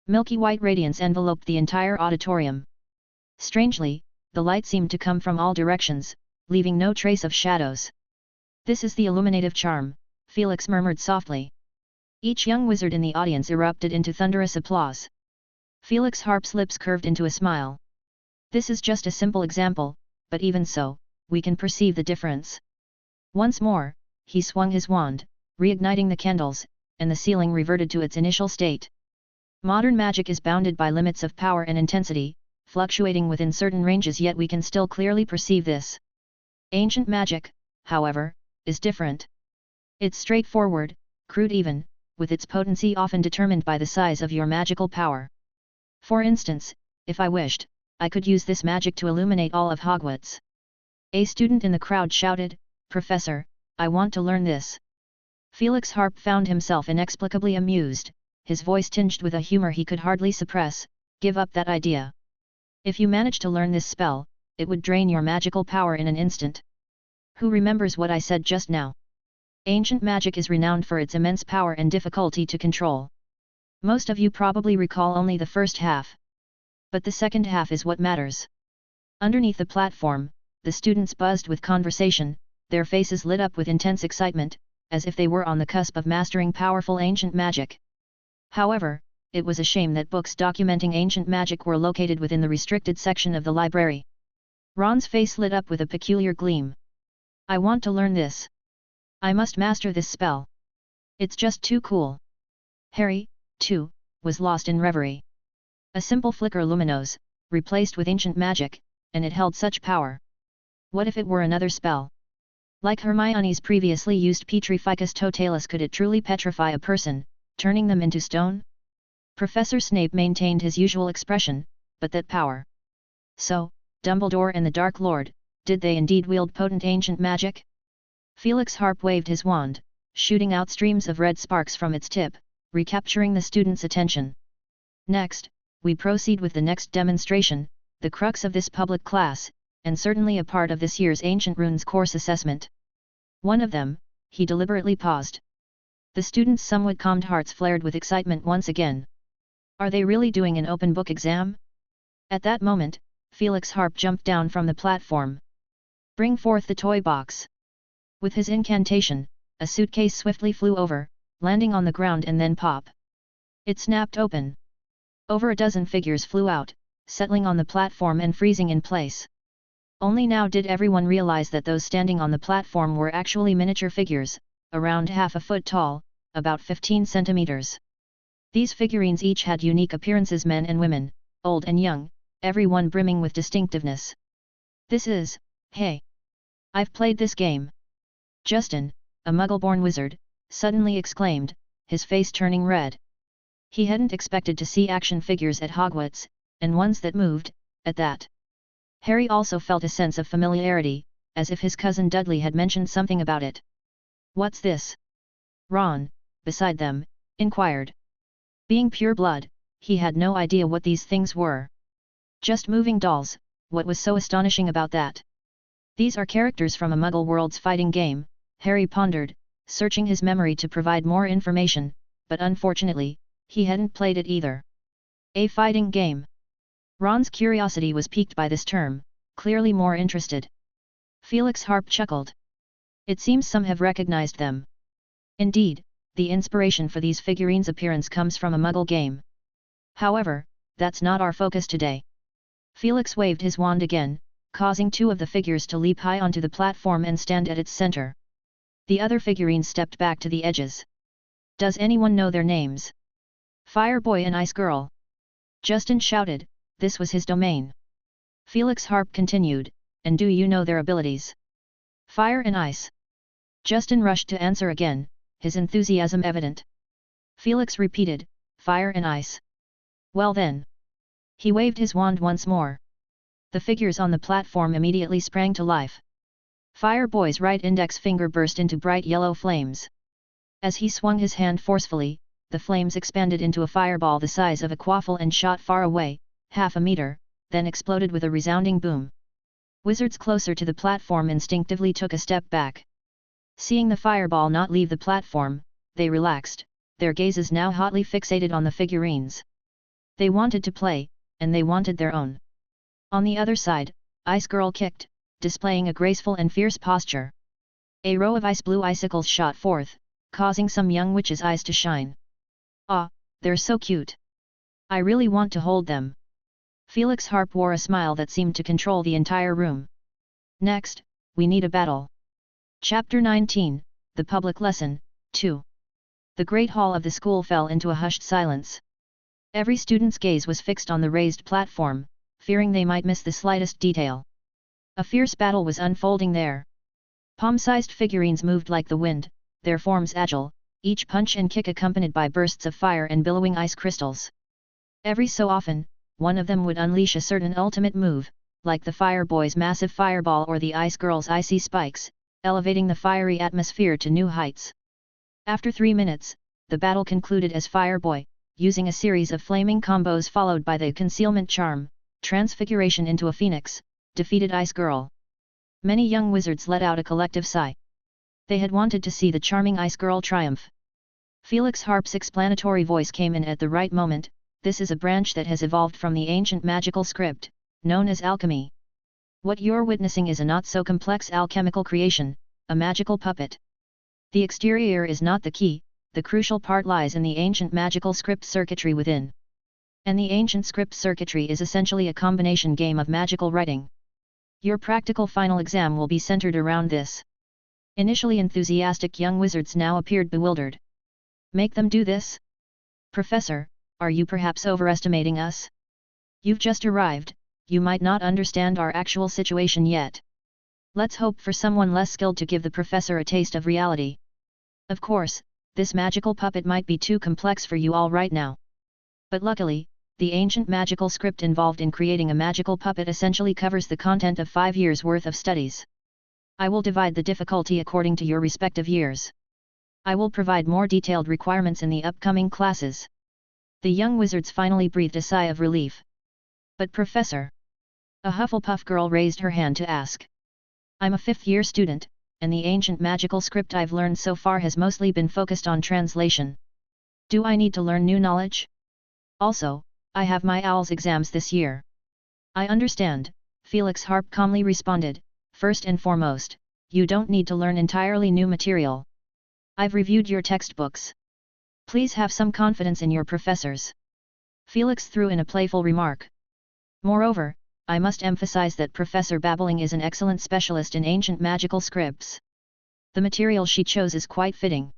Speaker 1: Milky white radiance enveloped the entire auditorium. Strangely, the light seemed to come from all directions, leaving no trace of shadows. This is the illuminative charm, Felix murmured softly. Each young wizard in the audience erupted into thunderous applause. Felix Harp's lips curved into a smile. This is just a simple example, but even so, we can perceive the difference. Once more, he swung his wand, reigniting the candles, and the ceiling reverted to its initial state. Modern magic is bounded by limits of power and intensity, fluctuating within certain ranges, yet we can still clearly perceive this. Ancient magic, however, is different. It's straightforward, crude even, with its potency often determined by the size of your magical power. For instance, if I wished, I could use this magic to illuminate all of Hogwarts. A student in the crowd shouted, "Professor, I want to learn this." Felix Harp found himself inexplicably amused, his voice tinged with a humor he could hardly suppress. "Give up that idea. If you manage to learn this spell, it would drain your magical power in an instant. Who remembers what I said just now? Ancient magic is renowned for its immense power and difficulty to control. Most of you probably recall only the first half. But the second half is what matters." Underneath the platform, the students buzzed with conversation, their faces lit up with intense excitement, as if they were on the cusp of mastering powerful ancient magic. However, it was a shame that books documenting ancient magic were located within the restricted section of the library. Ron's face lit up with a peculiar gleam. "I want to learn this. I must master this spell. It's just too cool." Harry, too, was lost in reverie. A simple flicker luminos, replaced with ancient magic, and it held such power. What if it were another spell? Like Hermione's previously used Petrificus Totalis, could it truly petrify a person, turning them into stone? Professor Snape maintained his usual expression, but that power. So, Dumbledore and the Dark Lord, did they indeed wield potent ancient magic? Felix Harp waved his wand, shooting out streams of red sparks from its tip, recapturing the students' attention. Next, we proceed with the next demonstration, the crux of this public class, and certainly a part of this year's Ancient Runes course assessment. One of them, he deliberately paused. The students' somewhat calmed hearts flared with excitement once again. Are they really doing an open book exam? At that moment, Felix Harp jumped down from the platform. "Bring forth the toy box." With his incantation, a suitcase swiftly flew over, landing on the ground and then pop. It snapped open. Over a dozen figures flew out, settling on the platform and freezing in place. Only now did everyone realize that those standing on the platform were actually miniature figures, around half a foot tall, about 15 centimeters. These figurines each had unique appearances, men and women, old and young, everyone brimming with distinctiveness. Hey! I've played this game. Justin, a Muggle-born wizard, suddenly exclaimed, his face turning red. He hadn't expected to see action figures at Hogwarts, and ones that moved, at that. Harry also felt a sense of familiarity, as if his cousin Dudley had mentioned something about it. "What's this?" Ron, beside them, inquired. Being pure blood, he had no idea what these things were. Just moving dolls, what was so astonishing about that? These are characters from a Muggle world's fighting game, Harry pondered, searching his memory to provide more information, but unfortunately, he hadn't played it either. A fighting game? Ron's curiosity was piqued by this term, clearly more interested. Felix Harp chuckled. It seems some have recognized them. Indeed, the inspiration for these figurines' appearance comes from a Muggle game. However, that's not our focus today. Felix waved his wand again, causing two of the figures to leap high onto the platform and stand at its center. The other figurines stepped back to the edges. Does anyone know their names? Fire Boy and Ice Girl. Justin shouted, this was his domain. Felix Harp continued, and do you know their abilities? Fire and Ice. Justin rushed to answer again, his enthusiasm evident. Felix repeated, Fire and Ice. Well then. He waved his wand once more. The figures on the platform immediately sprang to life. Fire Boy's right index finger burst into bright yellow flames. As he swung his hand forcefully, the flames expanded into a fireball the size of a quaffle and shot far away, half a meter, then exploded with a resounding boom. Wizards closer to the platform instinctively took a step back. Seeing the fireball not leave the platform, they relaxed, their gazes now hotly fixated on the figurines. They wanted to play, and they wanted their own. On the other side, Ice Girl kicked, displaying a graceful and fierce posture. A row of ice blue icicles shot forth, causing some young witch's eyes to shine. Ah, they're so cute. I really want to hold them. Felix Harp wore a smile that seemed to control the entire room. Next, we need a battle. Chapter 19, The Public Lesson, 2. The great hall of the school fell into a hushed silence. Every student's gaze was fixed on the raised platform, fearing they might miss the slightest detail. A fierce battle was unfolding there. Palm-sized figurines moved like the wind, their forms agile, each punch and kick accompanied by bursts of fire and billowing ice crystals. Every so often, one of them would unleash a certain ultimate move, like the Fire Boy's massive fireball or the Ice Girl's icy spikes, elevating the fiery atmosphere to new heights. After 3 minutes, the battle concluded as Fire Boy, using a series of flaming combos followed by the concealment charm, transfiguration into a phoenix, defeated Ice Girl. Many young wizards let out a collective sigh. They had wanted to see the charming Ice Girl triumph. Felix Harp's explanatory voice came in at the right moment. This is a branch that has evolved from the ancient magical script, known as alchemy. What you're witnessing is a not-so-complex alchemical creation, a magical puppet. The exterior is not the key, the crucial part lies in the ancient magical script circuitry within. And the ancient script circuitry is essentially a combination game of magical writing. Your practical final exam will be centered around this. Initially enthusiastic young wizards now appeared bewildered. Make them do this? Professor, are you perhaps overestimating us? You've just arrived, you might not understand our actual situation yet. Let's hope for someone less skilled to give the professor a taste of reality. Of course, this magical puppet might be too complex for you all right now. But luckily, the ancient magical script involved in creating a magical puppet essentially covers the content of 5 years' worth of studies. I will divide the difficulty according to your respective years. I will provide more detailed requirements in the upcoming classes. The young wizards finally breathed a sigh of relief. But Professor? A Hufflepuff girl raised her hand to ask. I'm a 5th-year student, and the ancient magical script I've learned so far has mostly been focused on translation. Do I need to learn new knowledge? Also, I have my OWLS exams this year. I understand, Felix Harp calmly responded. First and foremost, you don't need to learn entirely new material. I've reviewed your textbooks. Please have some confidence in your professors. Felix threw in a playful remark. Moreover, I must emphasize that Professor Babbling is an excellent specialist in ancient magical scripts. The material she chose is quite fitting.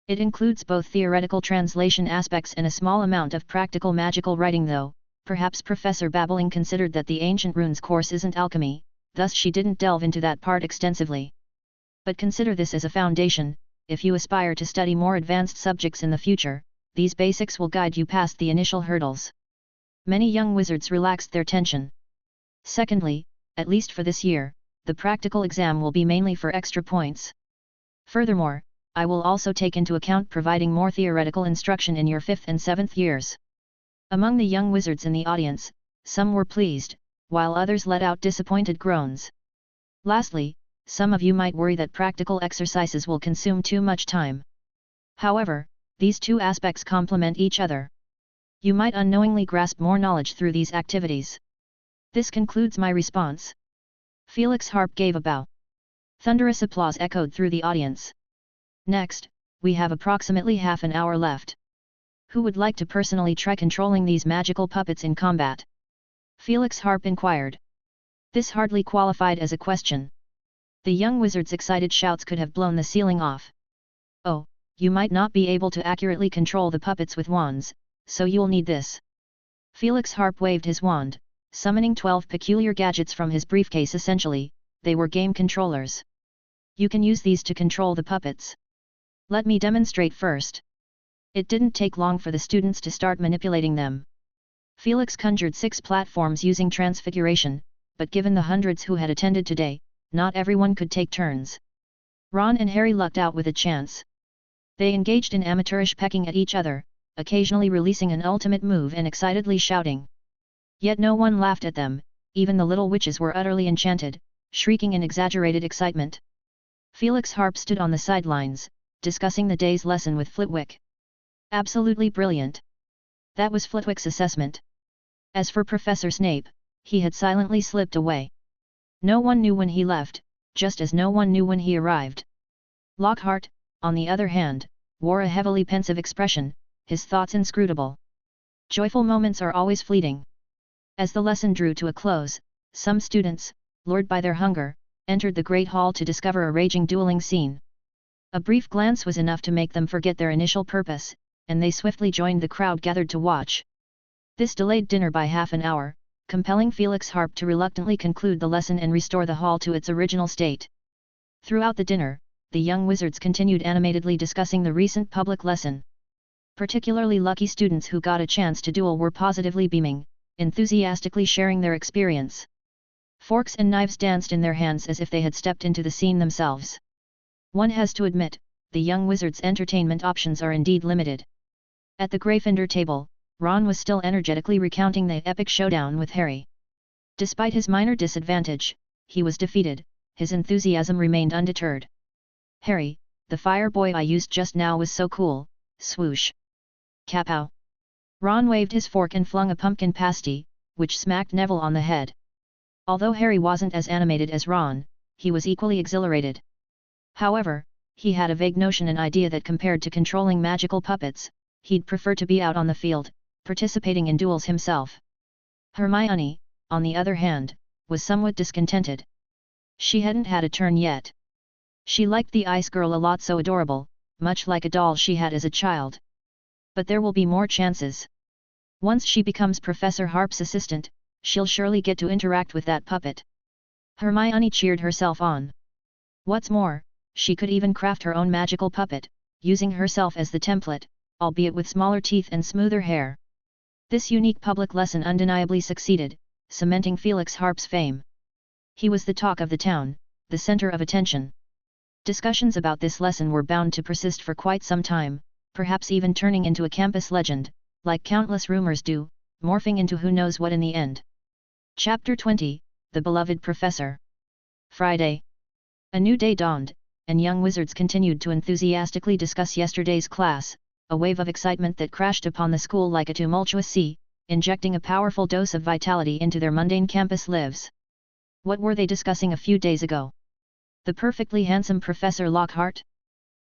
Speaker 1: It includes both theoretical translation aspects and a small amount of practical magical writing, though perhaps Professor Babbling considered that the Ancient Runes course isn't alchemy, thus she didn't delve into that part extensively. But consider this as a foundation. If you aspire to study more advanced subjects in the future, these basics will guide you past the initial hurdles. Many young wizards relaxed their tension. Secondly, at least for this year, the practical exam will be mainly for extra points. Furthermore, I will also take into account providing more theoretical instruction in your 5th and 7th years. Among the young wizards in the audience, some were pleased, while others let out disappointed groans. Lastly, some of you might worry that practical exercises will consume too much time. However, these two aspects complement each other. You might unknowingly grasp more knowledge through these activities. This concludes my response. Felix Harp gave a bow. Thunderous applause echoed through the audience. Next, we have approximately half an hour left. Who would like to personally try controlling these magical puppets in combat? Felix Harp inquired. This hardly qualified as a question. The young wizard's excited shouts could have blown the ceiling off. Oh, you might not be able to accurately control the puppets with wands, so you'll need this. Felix Harp waved his wand, summoning 12 peculiar gadgets from his briefcase. Essentially, they were game controllers. You can use these to control the puppets. Let me demonstrate first. It didn't take long for the students to start manipulating them. Felix conjured 6 platforms using transfiguration, but given the hundreds who had attended today, not everyone could take turns. Ron and Harry lucked out with a chance. They engaged in amateurish pecking at each other, occasionally releasing an ultimate move and excitedly shouting. Yet no one laughed at them, even the little witches were utterly enchanted, shrieking in exaggerated excitement. Felix Harp stood on the sidelines, discussing the day's lesson with Flitwick. Absolutely brilliant. That was Flitwick's assessment. As for Professor Snape, he had silently slipped away. No one knew when he left, just as no one knew when he arrived. Lockhart, on the other hand, wore a heavily pensive expression, his thoughts inscrutable. Joyful moments are always fleeting. As the lesson drew to a close, some students, lured by their hunger, entered the Great Hall to discover a raging dueling scene. A brief glance was enough to make them forget their initial purpose, and they swiftly joined the crowd gathered to watch. This delayed dinner by half an hour, compelling Felix Harp to reluctantly conclude the lesson and restore the hall to its original state. Throughout the dinner, the young wizards continued animatedly discussing the recent public lesson. Particularly lucky students who got a chance to duel were positively beaming, enthusiastically sharing their experience. Forks and knives danced in their hands as if they had stepped into the scene themselves. One has to admit, the young wizards' entertainment options are indeed limited. At the Gryffindor table, Ron was still energetically recounting the epic showdown with Harry. Despite his minor disadvantage, he was defeated, his enthusiasm remained undeterred. Harry, the fire boy I used just now was so cool, swoosh. Kapow! Ron waved his fork and flung a pumpkin pasty, which smacked Neville on the head. Although Harry wasn't as animated as Ron, he was equally exhilarated. However, he had a vague notion and idea that compared to controlling magical puppets, he'd prefer to be out on the field, participating in duels himself. Hermione, on the other hand, was somewhat discontented. She hadn't had a turn yet. She liked the ice girl a lot, so adorable, much like a doll she had as a child. But there will be more chances. Once she becomes Professor Harp's assistant, she'll surely get to interact with that puppet. Hermione cheered herself on. What's more, she could even craft her own magical puppet, using herself as the template, albeit with smaller teeth and smoother hair. This unique public lesson undeniably succeeded, cementing Felix Harp's fame. He was the talk of the town, the center of attention. Discussions about this lesson were bound to persist for quite some time, perhaps even turning into a campus legend, like countless rumors do, morphing into who knows what in the end. Chapter 20, The Beloved Professor. Friday. A new day dawned, and young wizards continued to enthusiastically discuss yesterday's class, a wave of excitement that crashed upon the school like a tumultuous sea, injecting a powerful dose of vitality into their mundane campus lives. What were they discussing a few days ago? The perfectly handsome Professor Lockhart?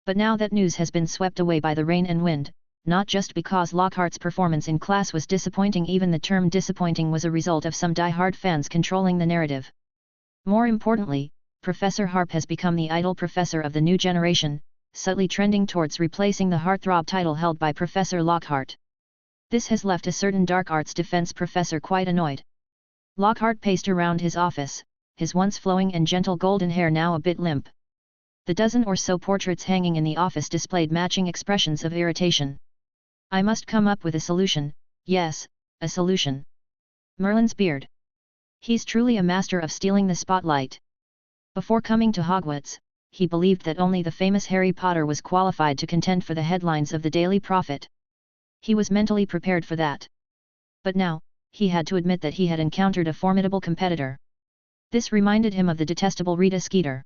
Speaker 1: But now that news has been swept away by the rain and wind, not just because Lockhart's performance in class was disappointing. Even the term disappointing was a result of some die-hard fans controlling the narrative. More importantly, Professor Harp has become the idol professor of the new generation, subtly trending towards replacing the heartthrob title held by Professor Lockhart. This has left a certain dark arts defense professor quite annoyed. Lockhart paced around his office, his once flowing and gentle golden hair now a bit limp. The dozen or so portraits hanging in the office displayed matching expressions of irritation. I must come up with a solution, yes, a solution. Merlin's beard. He's truly a master of stealing the spotlight. Before coming to Hogwarts, he believed that only the famous Harry Potter was qualified to contend for the headlines of the Daily Prophet. He was mentally prepared for that. But now, he had to admit that he had encountered a formidable competitor. This reminded him of the detestable Rita Skeeter.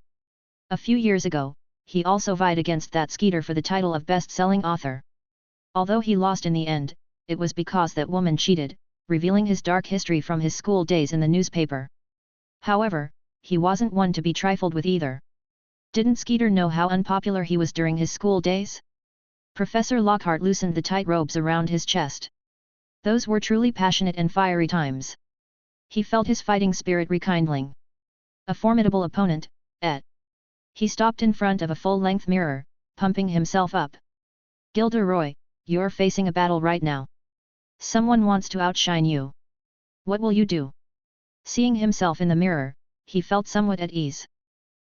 Speaker 1: A few years ago, he also vied against that Skeeter for the title of best-selling author. Although he lost in the end, it was because that woman cheated, revealing his dark history from his school days in the newspaper. However, he wasn't one to be trifled with either. Didn't Skeeter know how unpopular he was during his school days? Professor Lockhart loosened the tight robes around his chest. Those were truly passionate and fiery times. He felt his fighting spirit rekindling. A formidable opponent, eh? He stopped in front of a full-length mirror, pumping himself up. Gilderoy, you're facing a battle right now. Someone wants to outshine you. What will you do? Seeing himself in the mirror, he felt somewhat at ease.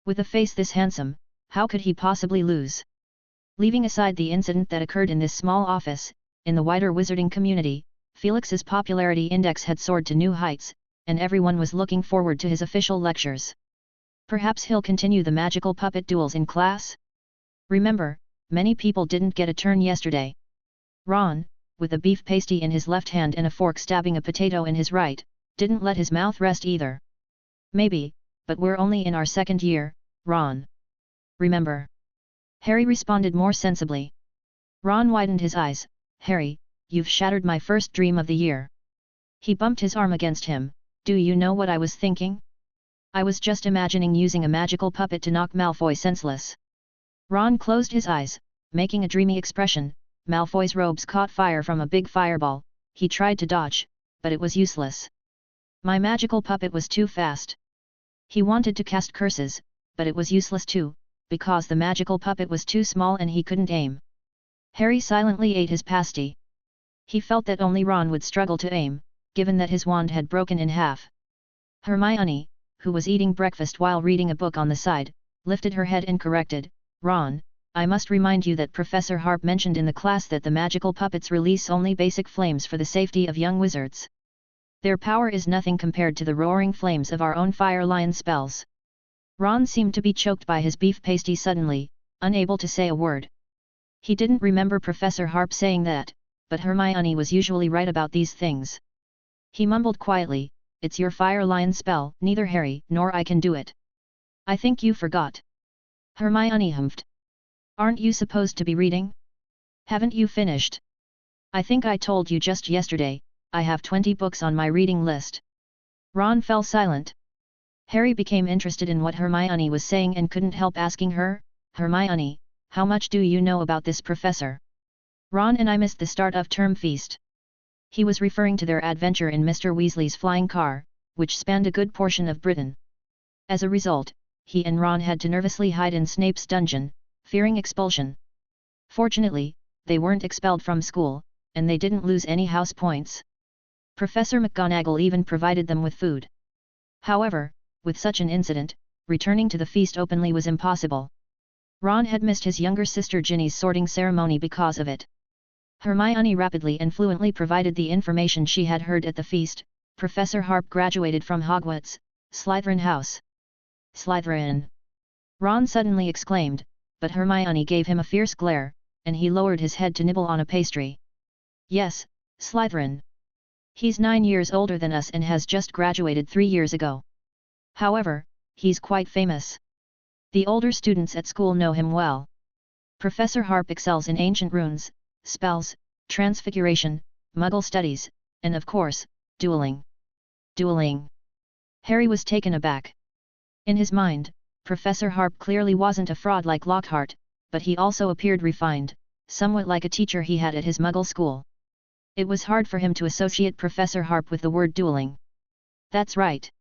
Speaker 1: With a face this handsome, how could he possibly lose? Leaving aside the incident that occurred in this small office, in the wider wizarding community, Felix's popularity index had soared to new heights, and everyone was looking forward to his official lectures. Perhaps he'll continue the magical puppet duels in class? Remember, many people didn't get a turn yesterday. Ron, with a beef pasty in his left hand and a fork stabbing a potato in his right, didn't let his mouth rest either. Maybe, but we're only in our second year, Ron. Remember. Harry responded more sensibly. Ron widened his eyes. Harry, you've shattered my first dream of the year. He bumped his arm against him. Do you know what I was thinking? I was just imagining using a magical puppet to knock Malfoy senseless. Ron closed his eyes, making a dreamy expression. Malfoy's robes caught fire from a big fireball. He tried to dodge, but it was useless. My magical puppet was too fast. He wanted to cast curses, but it was useless too, because the magical puppet was too small and he couldn't aim. Harry silently ate his pasty. He felt that only Ron would struggle to aim, given that his wand had broken in half. Hermione, who was eating breakfast while reading a book on the side, lifted her head and corrected, Ron, I must remind you that Professor Harp mentioned in the class that the magical puppets release only basic flames for the safety of young wizards. Their power is nothing compared to the roaring flames of our own Fire Lion spells. Ron seemed to be choked by his beef pasty suddenly, unable to say a word. He didn't remember Professor Harp saying that, but Hermione was usually right about these things. He mumbled quietly, it's your Fire Lion spell, neither Harry nor I can do it. I think you forgot. Hermione humphed. Aren't you supposed to be reading? Haven't you finished? I think I told you just yesterday, I have 20 books on my reading list. Ron fell silent. Harry became interested in what Hermione was saying and couldn't help asking her, Hermione, how much do you know about this professor? Ron and I missed the start of term feast. He was referring to their adventure in Mr. Weasley's flying car, which spanned a good portion of Britain. As a result, he and Ron had to nervously hide in Snape's dungeon, fearing expulsion. Fortunately, they weren't expelled from school, and they didn't lose any house points. Professor McGonagall even provided them with food. However, with such an incident, returning to the feast openly was impossible. Ron had missed his younger sister Ginny's sorting ceremony because of it. Hermione rapidly and fluently provided the information she had heard at the feast. Professor Harp graduated from Hogwarts, Slytherin House. Slytherin! Ron suddenly exclaimed, but Hermione gave him a fierce glare, and he lowered his head to nibble on a pastry. Yes, Slytherin. He's 9 years older than us and has just graduated 3 years ago. However, he's quite famous. The older students at school know him well. Professor Harp excels in ancient runes, spells, transfiguration, Muggle studies, and of course, dueling. Dueling! Harry was taken aback. In his mind, Professor Harp clearly wasn't a fraud like Lockhart, but he also appeared refined, somewhat like a teacher he had at his Muggle school. It was hard for him to associate Professor Harp with the word dueling. That's right.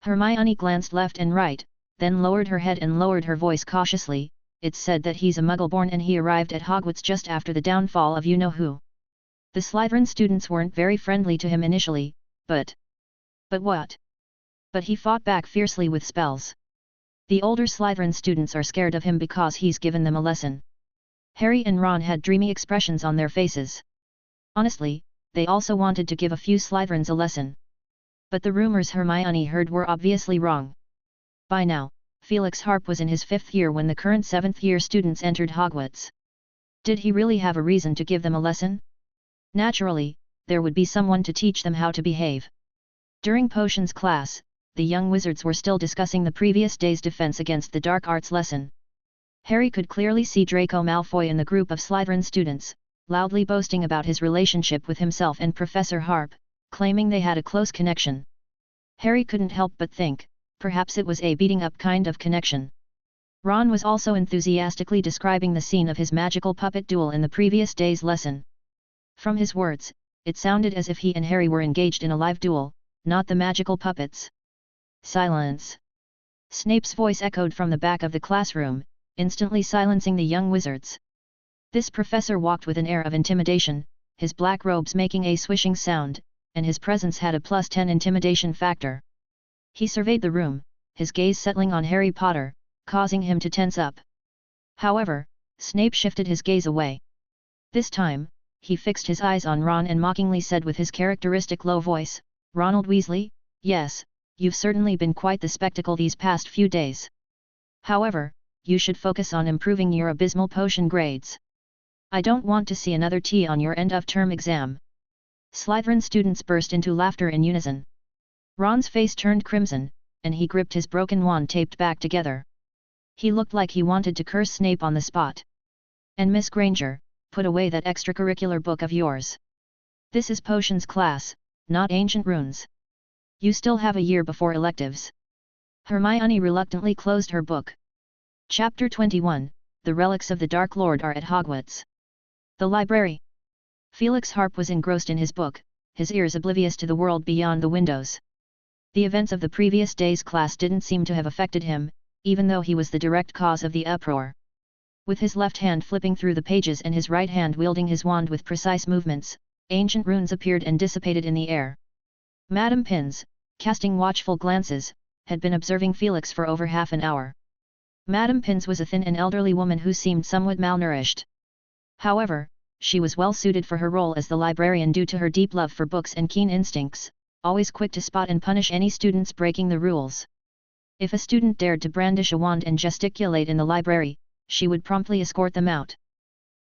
Speaker 1: Hermione glanced left and right, then lowered her head and lowered her voice cautiously. It's said that he's a Muggle-born and he arrived at Hogwarts just after the downfall of you-know-who. The Slytherin students weren't very friendly to him initially, but... But what? But he fought back fiercely with spells. The older Slytherin students are scared of him because he's given them a lesson. Harry and Ron had dreamy expressions on their faces. Honestly, they also wanted to give a few Slytherins a lesson. But the rumors Hermione heard were obviously wrong. By now, Felix Harp was in his 5th year when the current 7th-year students entered Hogwarts. Did he really have a reason to give them a lesson? Naturally, there would be someone to teach them how to behave. During potions class, the young wizards were still discussing the previous day's defense against the dark arts lesson. Harry could clearly see Draco Malfoy in the group of Slytherin students, loudly boasting about his relationship with himself and Professor Harp, claiming they had a close connection. Harry couldn't help but think, perhaps it was a beating-up kind of connection. Ron was also enthusiastically describing the scene of his magical puppet duel in the previous day's lesson. From his words, it sounded as if he and Harry were engaged in a live duel, not the magical puppets. Silence! Snape's voice echoed from the back of the classroom, instantly silencing the young wizards. This professor walked with an air of intimidation, his black robes making a swishing sound, and his presence had a +10 intimidation factor. He surveyed the room, his gaze settling on Harry Potter, causing him to tense up. However, Snape shifted his gaze away. This time, he fixed his eyes on Ron and mockingly said with his characteristic low voice, "Ronald Weasley, yes, you've certainly been quite the spectacle these past few days. However, you should focus on improving your abysmal potion grades. I don't want to see another T on your end-of-term exam." Slytherin students burst into laughter in unison. Ron's face turned crimson, and he gripped his broken wand taped back together. He looked like he wanted to curse Snape on the spot. "And Miss Granger, put away that extracurricular book of yours. This is potions class, not ancient runes. You still have a year before electives." Hermione reluctantly closed her book. Chapter 21, The Relics of the Dark Lord are at Hogwarts. The library. Felix Harp was engrossed in his book, his ears oblivious to the world beyond the windows. The events of the previous day's class didn't seem to have affected him, even though he was the direct cause of the uproar. With his left hand flipping through the pages and his right hand wielding his wand with precise movements, ancient runes appeared and dissipated in the air. Madame Pins, casting watchful glances, had been observing Felix for over half an hour. Madame Pins was a thin and elderly woman who seemed somewhat malnourished. However, she was well suited for her role as the librarian due to her deep love for books and keen instincts, always quick to spot and punish any students breaking the rules. If a student dared to brandish a wand and gesticulate in the library, she would promptly escort them out.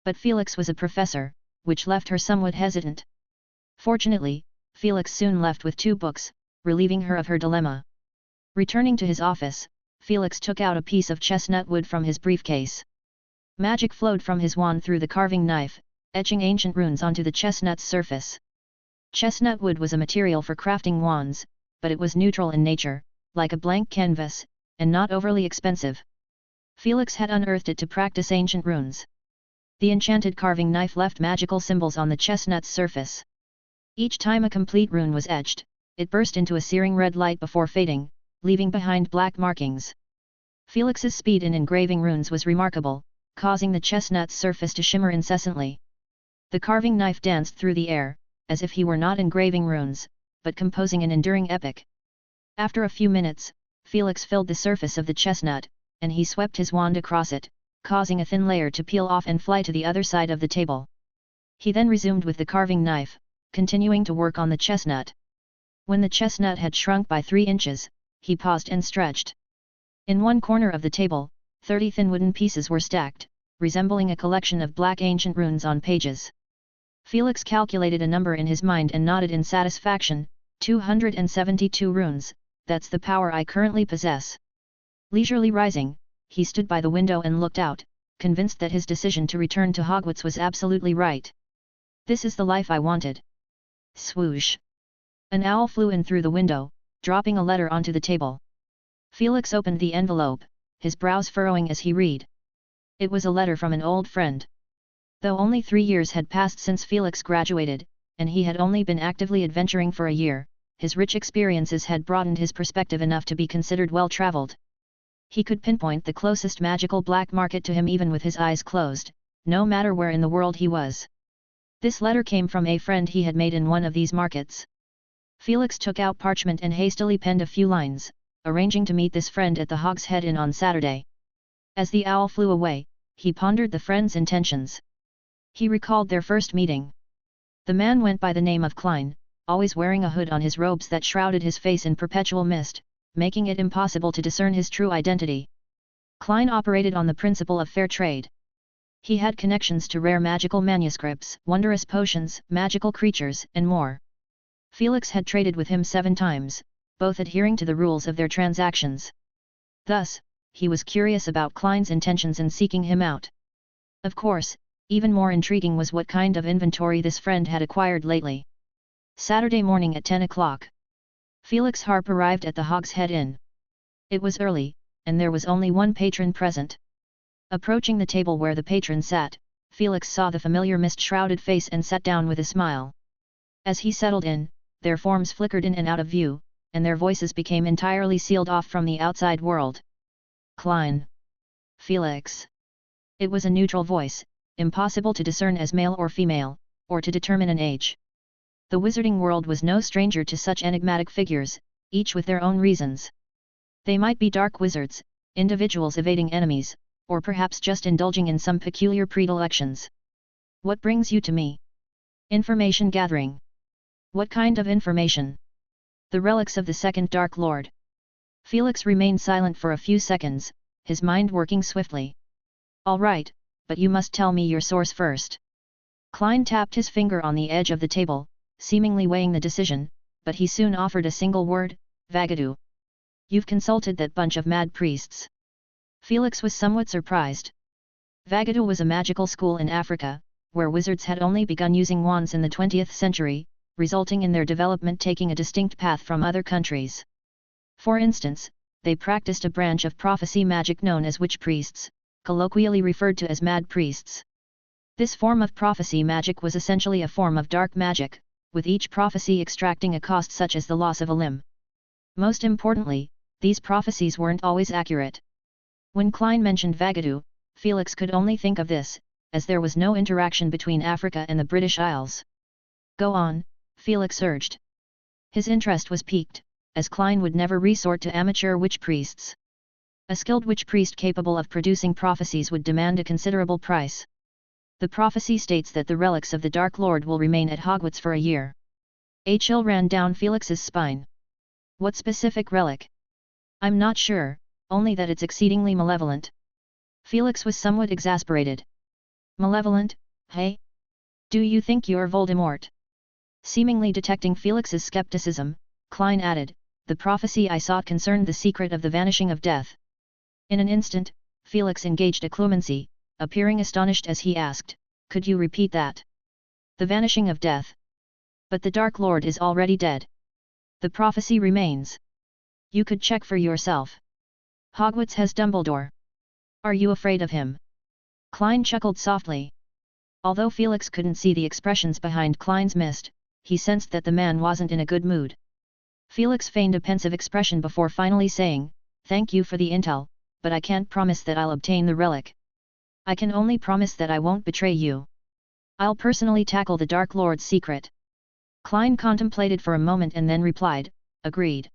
Speaker 1: But Felix was a professor, which left her somewhat hesitant. Fortunately, Felix soon left with 2 books, relieving her of her dilemma. Returning to his office, Felix took out a piece of chestnut wood from his briefcase. Magic flowed from his wand through the carving knife, etching ancient runes onto the chestnut's surface. Chestnut wood was a material for crafting wands, but it was neutral in nature, like a blank canvas, and not overly expensive. Felix had unearthed it to practice ancient runes. The enchanted carving knife left magical symbols on the chestnut's surface. Each time a complete rune was etched, it burst into a searing red light before fading, leaving behind black markings. Felix's speed in engraving runes was remarkable, causing the chestnut's surface to shimmer incessantly. The carving knife danced through the air, as if he were not engraving runes, but composing an enduring epic. After a few minutes, Felix filled the surface of the chestnut, and he swept his wand across it, causing a thin layer to peel off and fly to the other side of the table. He then resumed with the carving knife, continuing to work on the chestnut. When the chestnut had shrunk by 3 inches, he paused and stretched. In one corner of the table, 30 thin wooden pieces were stacked, resembling a collection of black ancient runes on pages. Felix calculated a number in his mind and nodded in satisfaction, 272 runes, that's the power I currently possess. Leisurely rising, he stood by the window and looked out, convinced that his decision to return to Hogwarts was absolutely right. This is the life I wanted. Swoosh! An owl flew in through the window, dropping a letter onto the table. Felix opened the envelope, his brows furrowing as he read. It was a letter from an old friend. Though only 3 years had passed since Felix graduated, and he had only been actively adventuring for a year, his rich experiences had broadened his perspective enough to be considered well-traveled. He could pinpoint the closest magical black market to him even with his eyes closed, no matter where in the world he was. This letter came from a friend he had made in one of these markets. Felix took out parchment and hastily penned a few lines, arranging to meet this friend at the Hog's Head Inn on Saturday. As the owl flew away, he pondered the friend's intentions. He recalled their first meeting. The man went by the name of Klein, always wearing a hood on his robes that shrouded his face in perpetual mist, making it impossible to discern his true identity. Klein operated on the principle of fair trade. He had connections to rare magical manuscripts, wondrous potions, magical creatures, and more. Felix had traded with him 7 times, both adhering to the rules of their transactions. Thus, he was curious about Klein's intentions in seeking him out. Of course, even more intriguing was what kind of inventory this friend had acquired lately. Saturday morning at 10 o'clock. Felix Harp arrived at the Hog's Head Inn. It was early, and there was only one patron present. Approaching the table where the patron sat, Felix saw the familiar mist-shrouded face and sat down with a smile. As he settled in, their forms flickered in and out of view, and their voices became entirely sealed off from the outside world. Klein. Felix. It was a neutral voice, impossible to discern as male or female, or to determine an age. The wizarding world was no stranger to such enigmatic figures, each with their own reasons. They might be dark wizards, individuals evading enemies, or perhaps just indulging in some peculiar predilections. What brings you to me? Information gathering. What kind of information? The relics of the second Dark Lord. Felix remained silent for a few seconds, his mind working swiftly. All right, but you must tell me your source first. Klein tapped his finger on the edge of the table, seemingly weighing the decision, but he soon offered a single word, Vagadoo. You've consulted that bunch of mad priests. Felix was somewhat surprised. Vagadoo was a magical school in Africa, where wizards had only begun using wands in the 20th century, resulting in their development taking a distinct path from other countries. For instance, they practiced a branch of prophecy magic known as witch priests, colloquially referred to as mad priests. This form of prophecy magic was essentially a form of dark magic, with each prophecy extracting a cost such as the loss of a limb. Most importantly, these prophecies weren't always accurate. When Klein mentioned Vagadoo, Felix could only think of this, as there was no interaction between Africa and the British Isles. Go on, Felix urged. His interest was piqued, as Klein would never resort to amateur witch priests. A skilled witch priest capable of producing prophecies would demand a considerable price. The prophecy states that the relics of the Dark Lord will remain at Hogwarts for a year. A chill ran down Felix's spine. What specific relic? I'm not sure, only that it's exceedingly malevolent. Felix was somewhat exasperated. Malevolent, hey? Do you think you're Voldemort? Seemingly detecting Felix's skepticism, Klein added, the prophecy I sought concerned the secret of the vanishing of death. In an instant, Felix engaged occlumency, appearing astonished as he asked, could you repeat that? The vanishing of death. But the Dark Lord is already dead. The prophecy remains. You could check for yourself. Hogwarts has Dumbledore. Are you afraid of him? Klein chuckled softly. Although Felix couldn't see the expressions behind Klein's mist, he sensed that the man wasn't in a good mood. Felix feigned a pensive expression before finally saying, thank you for the intel, but I can't promise that I'll obtain the relic. I can only promise that I won't betray you. I'll personally tackle the Dark Lord's secret. Klein contemplated for a moment and then replied, agreed.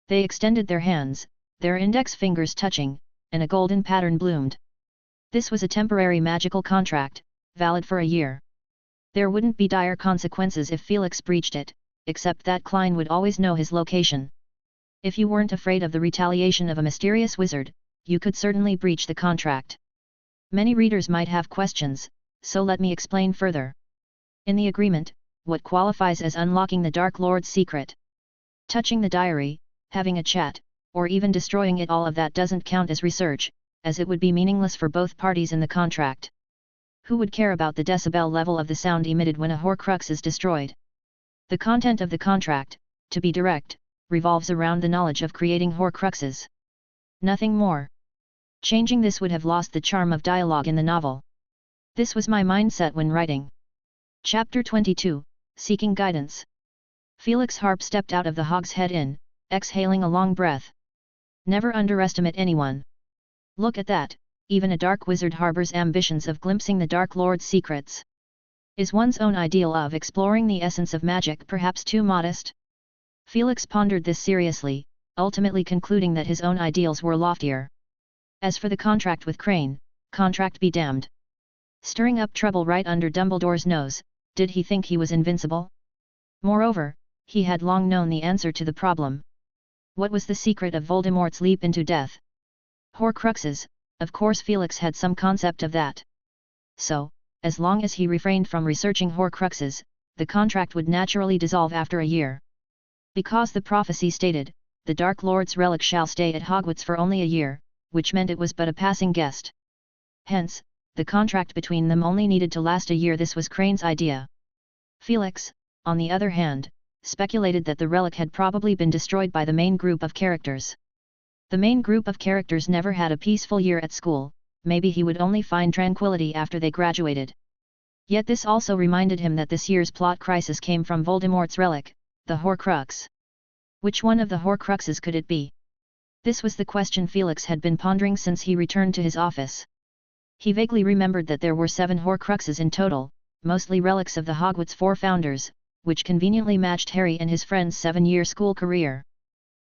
Speaker 1: They extended their hands, their index fingers touching, and a golden pattern bloomed. This was a temporary magical contract, valid for a year. There wouldn't be dire consequences if Felix breached it, except that Klein would always know his location. If you weren't afraid of the retaliation of a mysterious wizard, you could certainly breach the contract. Many readers might have questions, so let me explain further. In the agreement, what qualifies as unlocking the Dark Lord's secret? Touching the diary, having a chat, or even destroying it, all of that doesn't count as research, as it would be meaningless for both parties in the contract. Who would care about the decibel level of the sound emitted when a Horcrux is destroyed? The content of the contract, to be direct, revolves around the knowledge of creating Horcruxes. Nothing more. Changing this would have lost the charm of dialogue in the novel. This was my mindset when writing. Chapter 22, Seeking Guidance. Felix Harp stepped out of the Hogshead Inn, exhaling a long breath. Never underestimate anyone. Look at that, even a dark wizard harbors ambitions of glimpsing the Dark Lord's secrets. Is one's own ideal of exploring the essence of magic perhaps too modest? Felix pondered this seriously, ultimately concluding that his own ideals were loftier. As for the contract with Crane, contract be damned. Stirring up trouble right under Dumbledore's nose, did he think he was invincible? Moreover, he had long known the answer to the problem. What was the secret of Voldemort's leap into death? Horcruxes, of course Felix had some concept of that. So, as long as he refrained from researching Horcruxes, the contract would naturally dissolve after a year. Because the prophecy stated, the Dark Lord's relic shall stay at Hogwarts for only a year, which meant it was but a passing guest. Hence, the contract between them only needed to last a year. This was Crane's idea. Felix, on the other hand, speculated that the relic had probably been destroyed by the main group of characters. The main group of characters never had a peaceful year at school, maybe he would only find tranquility after they graduated. Yet this also reminded him that this year's plot crisis came from Voldemort's relic, the Horcrux. Which one of the Horcruxes could it be? This was the question Felix had been pondering since he returned to his office. He vaguely remembered that there were 7 Horcruxes in total, mostly relics of the Hogwarts 4 founders, which conveniently matched Harry and his friend's 7-year school career.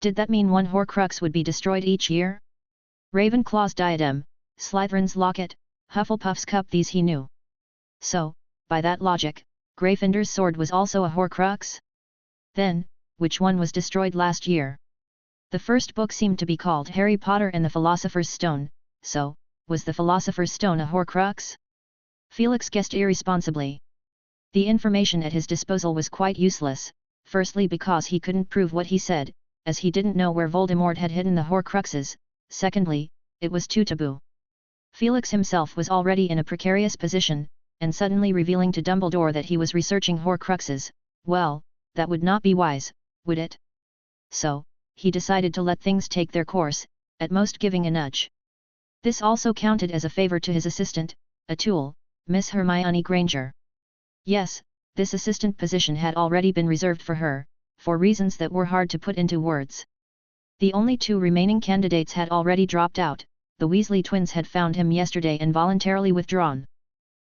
Speaker 1: Did that mean 1 Horcrux would be destroyed each year? Ravenclaw's diadem, Slytherin's locket, Hufflepuff's cup, these he knew. So, by that logic, Gryffindor's sword was also a Horcrux? Then, which one was destroyed last year? The first book seemed to be called Harry Potter and the Philosopher's Stone, so, was the Philosopher's Stone a Horcrux? Felix guessed irresponsibly. The information at his disposal was quite useless, firstly because he couldn't prove what he said, as he didn't know where Voldemort had hidden the Horcruxes, secondly, it was too taboo. Felix himself was already in a precarious position, and suddenly revealing to Dumbledore that he was researching Horcruxes, well, that would not be wise, would it? So, he decided to let things take their course, at most giving a nudge. This also counted as a favor to his assistant, a tool, Miss Hermione Granger. Yes, this assistant position had already been reserved for her, for reasons that were hard to put into words. The only 2 remaining candidates had already dropped out. The Weasley twins had found him yesterday and voluntarily withdrawn.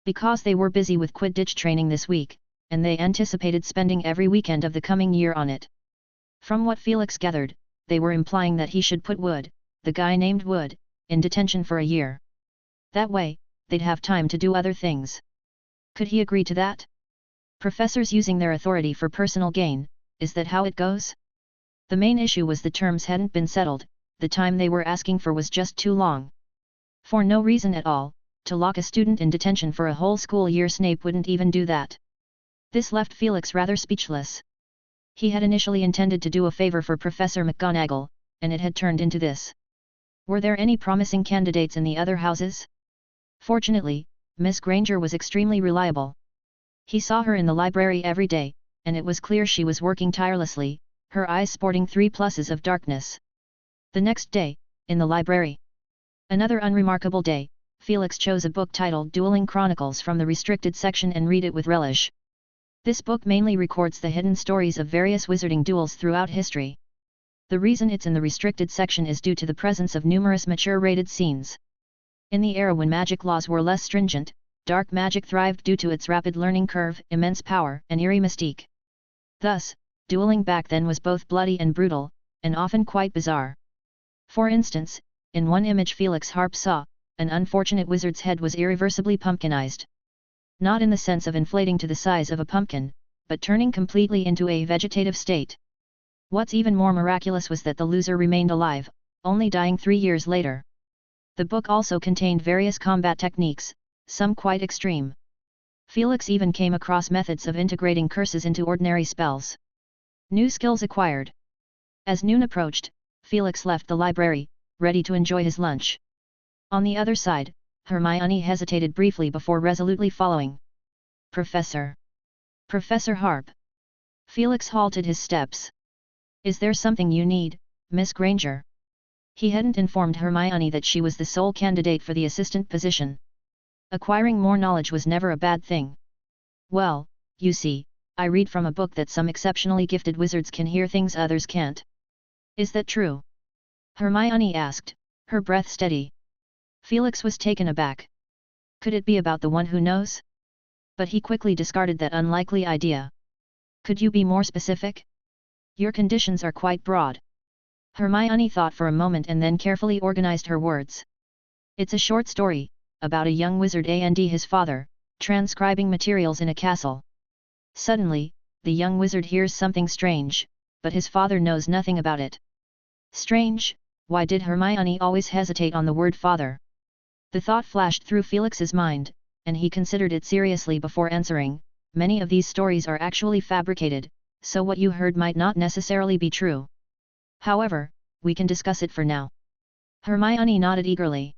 Speaker 1: Because they were busy with Quidditch training this week, and they anticipated spending every weekend of the coming year on it. From what Felix gathered, they were implying that he should put Wood, the guy named Wood, in detention for a year. That way, they'd have time to do other things. Could he agree to that? Professors using their authority for personal gain, is that how it goes? The main issue was the terms hadn't been settled, the time they were asking for was just too long. For no reason at all, to lock a student in detention for a whole school year. Snape wouldn't even do that. This left Felix rather speechless. He had initially intended to do a favor for Professor McGonagall, and it had turned into this. Were there any promising candidates in the other houses? Fortunately, Miss Granger was extremely reliable. He saw her in the library every day, and it was clear she was working tirelessly, her eyes sporting 3 pluses of darkness. The next day, in the library. Another unremarkable day, Felix chose a book titled Dueling Chronicles from the restricted section and read it with relish. This book mainly records the hidden stories of various wizarding duels throughout history. The reason it's in the restricted section is due to the presence of numerous mature-rated scenes. In the era when magic laws were less stringent, dark magic thrived due to its rapid learning curve, immense power, and eerie mystique. Thus, dueling back then was both bloody and brutal, and often quite bizarre. For instance, in one image Felix Harp saw, an unfortunate wizard's head was irreversibly pumpkinized. Not in the sense of inflating to the size of a pumpkin, but turning completely into a vegetative state. What's even more miraculous was that the loser remained alive, only dying 3 years later. The book also contained various combat techniques, some quite extreme. Felix even came across methods of integrating curses into ordinary spells. New skills acquired. As noon approached, Felix left the library, ready to enjoy his lunch. On the other side, Hermione hesitated briefly before resolutely following. Professor. Professor Harp. Felix halted his steps. Is there something you need, Miss Granger? He hadn't informed Hermione that she was the sole candidate for the assistant position. Acquiring more knowledge was never a bad thing. Well, you see, I read from a book that some exceptionally gifted wizards can hear things others can't. Is that true? Hermione asked, her breath steady. Felix was taken aback. Could it be about the one who knows? But he quickly discarded that unlikely idea. Could you be more specific? Your conditions are quite broad. Hermione thought for a moment and then carefully organized her words. It's a short story, about a young wizard and his father, transcribing materials in a castle. Suddenly, the young wizard hears something strange, but his father knows nothing about it. Strange, why did Hermione always hesitate on the word father? The thought flashed through Felix's mind, and he considered it seriously before answering. Many of these stories are actually fabricated, so what you heard might not necessarily be true. However, we can discuss it for now. Hermione nodded eagerly.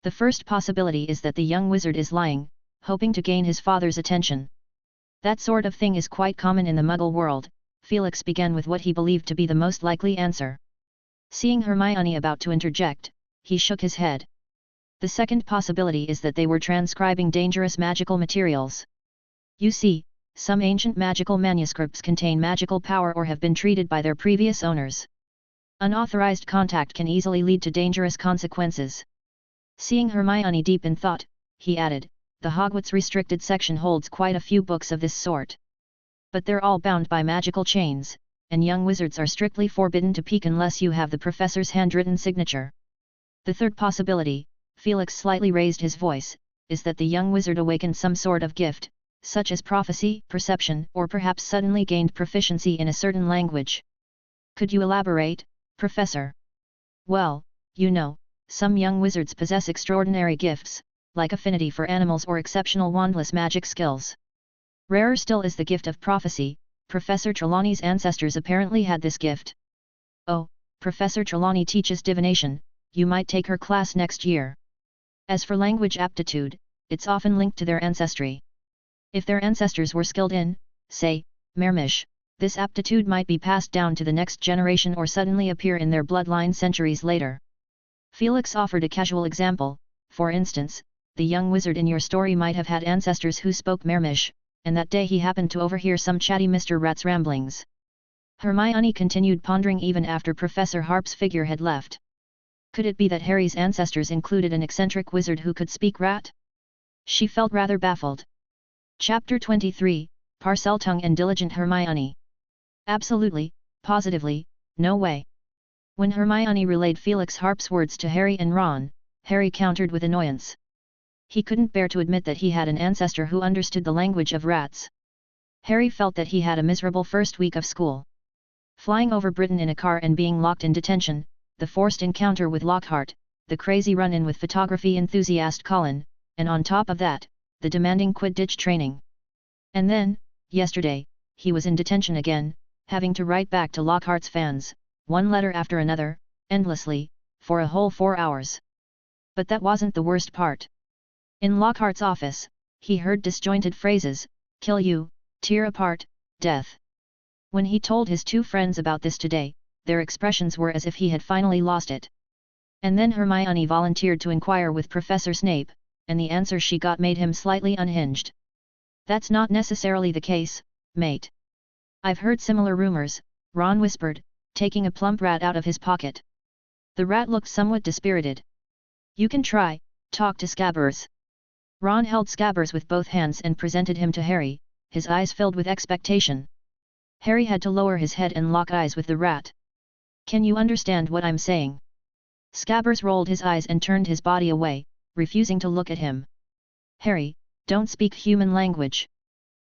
Speaker 1: The first possibility is that the young wizard is lying, hoping to gain his father's attention. That sort of thing is quite common in the Muggle world. Felix began with what he believed to be the most likely answer. Seeing Hermione about to interject, he shook his head. The second possibility is that they were transcribing dangerous magical materials. You see, some ancient magical manuscripts contain magical power or have been treated by their previous owners. Unauthorized contact can easily lead to dangerous consequences. Seeing Hermione deep in thought, he added, the Hogwarts restricted section holds quite a few books of this sort. But they're all bound by magical chains, and young wizards are strictly forbidden to peek unless you have the professor's handwritten signature. The third possibility, Felix slightly raised his voice, is that the young wizard awakened some sort of gift, such as prophecy, perception, or perhaps suddenly gained proficiency in a certain language. Could you elaborate, Professor? Well, you know, some young wizards possess extraordinary gifts, like affinity for animals or exceptional wandless magic skills. Rarer still is the gift of prophecy. Professor Trelawney's ancestors apparently had this gift. Oh, Professor Trelawney teaches divination, you might take her class next year. As for language aptitude, it's often linked to their ancestry. If their ancestors were skilled in, say, Mermish, this aptitude might be passed down to the next generation or suddenly appear in their bloodline centuries later. Felix offered a casual example. For instance, the young wizard in your story might have had ancestors who spoke Mermish, and that day he happened to overhear some chatty Mr. Rat's ramblings. Hermione continued pondering even after Professor Harp's figure had left. Could it be that Harry's ancestors included an eccentric wizard who could speak rat? She felt rather baffled. Chapter 23, Parseltongue and Diligent Hermione. Absolutely, positively, no way. When Hermione relayed Felix Harp's words to Harry and Ron, Harry countered with annoyance. He couldn't bear to admit that he had an ancestor who understood the language of rats. Harry felt that he had a miserable first week of school. Flying over Britain in a car and being locked in detention, the forced encounter with Lockhart, the crazy run-in with photography enthusiast Colin, and on top of that, the demanding Quidditch training. And then, yesterday, he was in detention again, having to write back to Lockhart's fans, one letter after another, endlessly, for a whole 4 hours. But that wasn't the worst part. In Lockhart's office, he heard disjointed phrases, kill you, tear apart, death. When he told his two friends about this today, their expressions were as if he had finally lost it. And then Hermione volunteered to inquire with Professor Snape, and the answer she got made him slightly unhinged. That's not necessarily the case, mate. I've heard similar rumors, Ron whispered, taking a plump rat out of his pocket. The rat looked somewhat dispirited. You can try, talk to Scabbers. Ron held Scabbers with both hands and presented him to Harry, his eyes filled with expectation. Harry had to lower his head and lock eyes with the rat. Can you understand what I'm saying? Scabbers rolled his eyes and turned his body away, refusing to look at him. Harry, don't speak human language.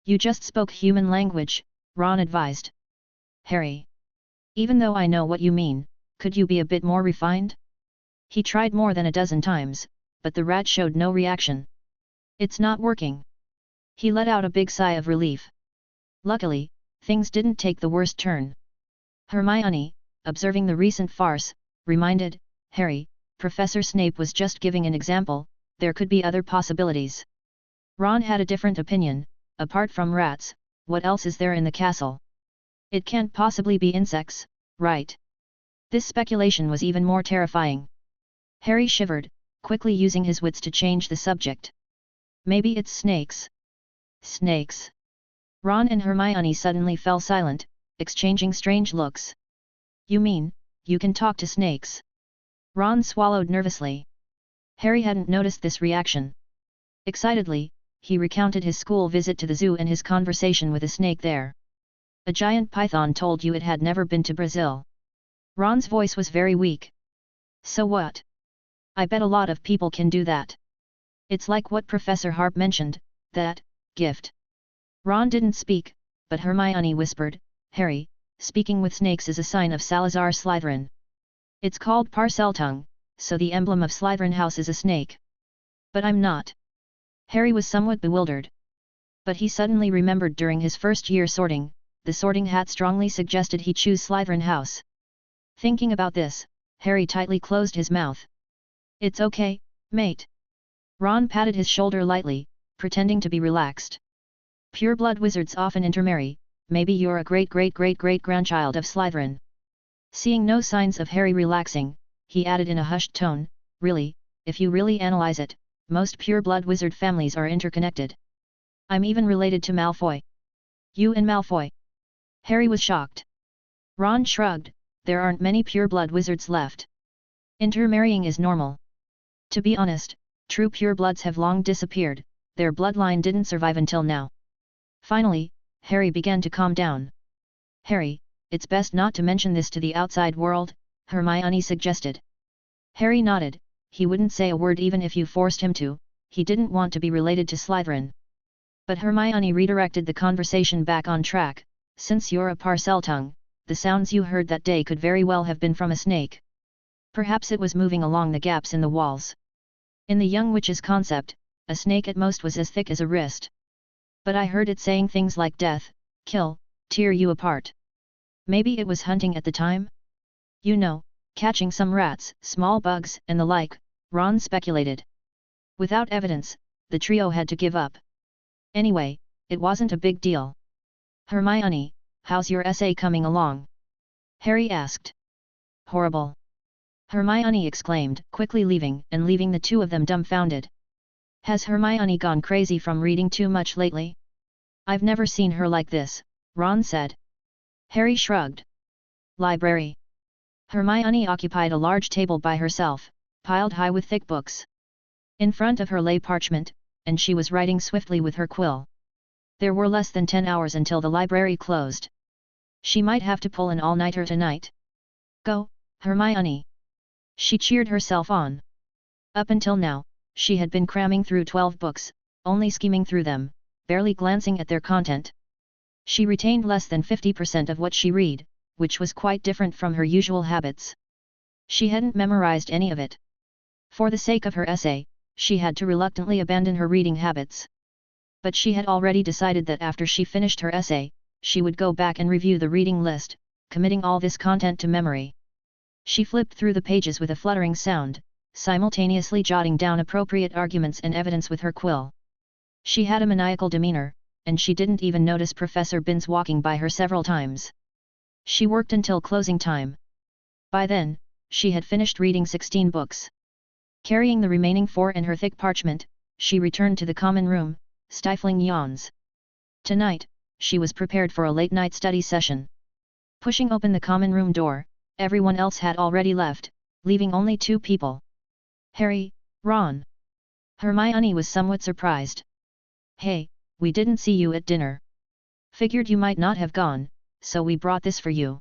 Speaker 1: You just spoke human language, Ron advised. Harry. Even though I know what you mean, could you be a bit more refined? He tried more than a dozen times, but the rat showed no reaction. It's not working. He let out a big sigh of relief. Luckily, things didn't take the worst turn. Hermione, observing the recent farce, reminded, Harry, Professor Snape was just giving an example, there could be other possibilities. Ron had a different opinion. Apart from rats, what else is there in the castle? It can't possibly be insects, right? This speculation was even more terrifying. Harry shivered, quickly using his wits to change the subject. Maybe it's snakes. Snakes. Ron and Hermione suddenly fell silent, exchanging strange looks. You mean, you can talk to snakes? Ron swallowed nervously. Harry hadn't noticed this reaction. Excitedly, he recounted his school visit to the zoo and his conversation with a snake there. A giant python told you it had never been to Brazil. Ron's voice was very weak. So what? I bet a lot of people can do that. It's like what Professor Harp mentioned, that gift. Ron didn't speak, but Hermione whispered, Harry, speaking with snakes is a sign of Salazar Slytherin. It's called Parseltongue, so the emblem of Slytherin House is a snake. But I'm not. Harry was somewhat bewildered. But he suddenly remembered during his first year sorting, the sorting hat strongly suggested he choose Slytherin House. Thinking about this, Harry tightly closed his mouth. It's okay, mate. Ron patted his shoulder lightly, pretending to be relaxed. Pure-blood wizards often intermarry, maybe you're a great-great-great-great-grandchild of Slytherin. Seeing no signs of Harry relaxing, he added in a hushed tone, really, if you really analyze it, most pure-blood wizard families are interconnected. I'm even related to Malfoy. You and Malfoy? Harry was shocked. Ron shrugged, there aren't many pure-blood wizards left. Intermarrying is normal. To be honest, true purebloods have long disappeared, their bloodline didn't survive until now. Finally, Harry began to calm down. Harry, it's best not to mention this to the outside world, Hermione suggested. Harry nodded, he wouldn't say a word even if you forced him to, he didn't want to be related to Slytherin. But Hermione redirected the conversation back on track, since you're a Parseltongue, the sounds you heard that day could very well have been from a snake. Perhaps it was moving along the gaps in the walls. In the young witch's concept, a snake at most was as thick as a wrist. But I heard it saying things like death, kill, tear you apart. Maybe it was hunting at the time? You know, catching some rats, small bugs, and the like, Ron speculated. Without evidence, the trio had to give up. Anyway, it wasn't a big deal. Hermione, how's your essay coming along? Harry asked. Horrible. Hermione exclaimed, quickly leaving the two of them dumbfounded. Has Hermione gone crazy from reading too much lately? I've never seen her like this, Ron said. Harry shrugged. Library. Hermione occupied a large table by herself, piled high with thick books. In front of her lay parchment, and she was writing swiftly with her quill. There were less than 10 hours until the library closed. She might have to pull an all-nighter tonight. Go, Hermione. She cheered herself on. Up until now, she had been cramming through 12 books, only skimming through them, barely glancing at their content. She retained less than 50% of what she read, which was quite different from her usual habits. She hadn't memorized any of it. For the sake of her essay, she had to reluctantly abandon her reading habits. But she had already decided that after she finished her essay, she would go back and review the reading list, committing all this content to memory. She flipped through the pages with a fluttering sound, simultaneously jotting down appropriate arguments and evidence with her quill. She had a maniacal demeanor, and she didn't even notice Professor Binns walking by her several times. She worked until closing time. By then, she had finished reading 16 books. Carrying the remaining 4 in her thick parchment, she returned to the common room, stifling yawns. Tonight, she was prepared for a late-night study session. Pushing open the common room door, everyone else had already left, leaving only 2 people. Harry, Ron. Hermione was somewhat surprised. Hey, we didn't see you at dinner. Figured you might not have gone, so we brought this for you.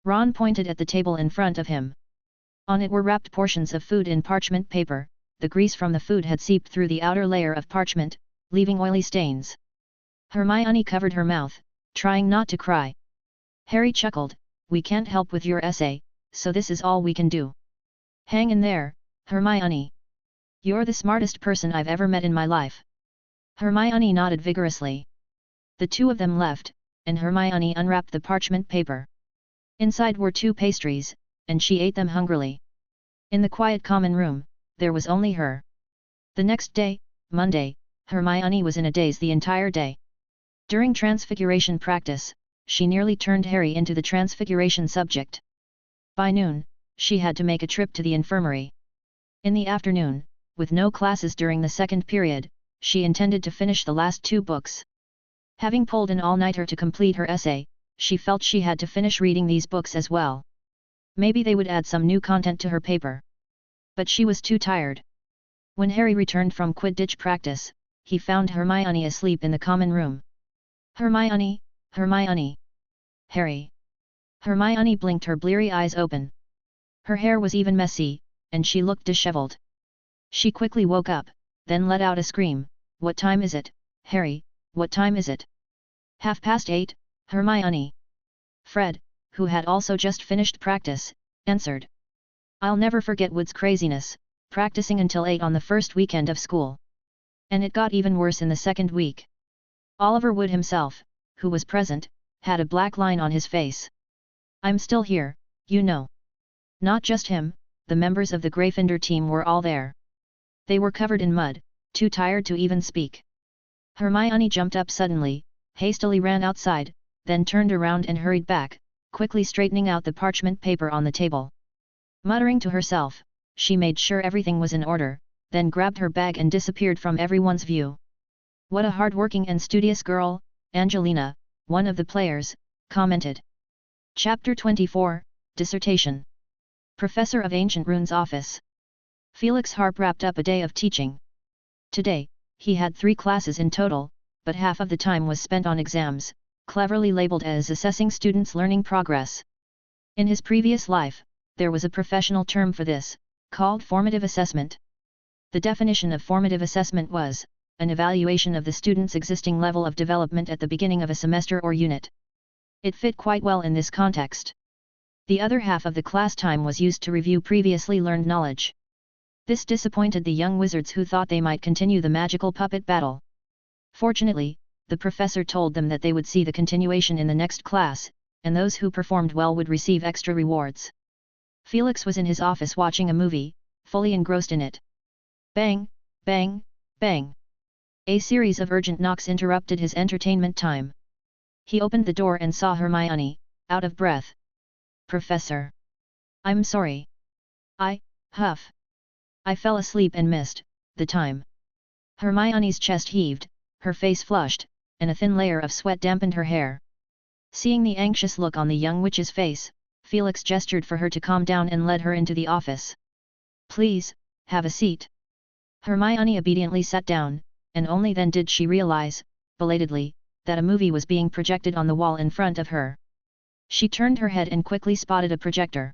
Speaker 1: Ron pointed at the table in front of him. On it were wrapped portions of food in parchment paper, the grease from the food had seeped through the outer layer of parchment, leaving oily stains. Hermione covered her mouth, trying not to cry. Harry chuckled, we can't help with your essay, so this is all we can do. Hang in there, Hermione. You're the smartest person I've ever met in my life. Hermione nodded vigorously. The 2 of them left, and Hermione unwrapped the parchment paper. Inside were 2 pastries, and she ate them hungrily. In the quiet common room, there was only her. The next day, Monday, Hermione was in a daze the entire day. During transfiguration practice, she nearly turned Harry into the transfiguration subject. By noon, she had to make a trip to the infirmary. In the afternoon, with no classes during the second period, she intended to finish the last 2 books. Having pulled an all-nighter to complete her essay, she felt she had to finish reading these books as well. Maybe they would add some new content to her paper. But she was too tired. When Harry returned from Quidditch practice, he found Hermione asleep in the common room. "Hermione, Hermione!" "Harry!" Hermione blinked her bleary eyes open. Her hair was even messy, and she looked disheveled. She quickly woke up, then let out a scream. "What time is it, Harry, what time is it?" "8:30, Hermione." Fred, who had also just finished practice, answered. "I'll never forget Wood's craziness, practicing until 8 on the first weekend of school. And it got even worse in the second week." Oliver Wood himself, who was present, had a black line on his face. "I'm still here, you know." Not just him, the members of the Gryffindor team were all there. They were covered in mud, too tired to even speak. Hermione jumped up suddenly, hastily ran outside, then turned around and hurried back, quickly straightening out the parchment paper on the table. Muttering to herself, she made sure everything was in order, then grabbed her bag and disappeared from everyone's view. "What a hard-working and studious girl," Angelina, one of the players, commented. Chapter 24, Dissertation. Professor of Ancient Runes office. Felix Harp wrapped up a day of teaching. Today, he had 3 classes in total, but half of the time was spent on exams, cleverly labeled as assessing students' learning progress. In his previous life, there was a professional term for this, called formative assessment. The definition of formative assessment was an evaluation of the student's existing level of development at the beginning of a semester or unit. It fit quite well in this context. The other half of the class time was used to review previously learned knowledge. This disappointed the young wizards who thought they might continue the magical puppet battle. Fortunately, the professor told them that they would see the continuation in the next class, and those who performed well would receive extra rewards. Felix was in his office watching a movie, fully engrossed in it. Bang, bang, bang. A series of urgent knocks interrupted his entertainment time. He opened the door and saw Hermione, out of breath. "Professor. I'm sorry. Huff. I fell asleep and missed the time." Hermione's chest heaved, her face flushed, and a thin layer of sweat dampened her hair. Seeing the anxious look on the young witch's face, Felix gestured for her to calm down and led her into the office. "Please, have a seat." Hermione obediently sat down, and only then did she realize, belatedly, that a movie was being projected on the wall in front of her. She turned her head and quickly spotted a projector.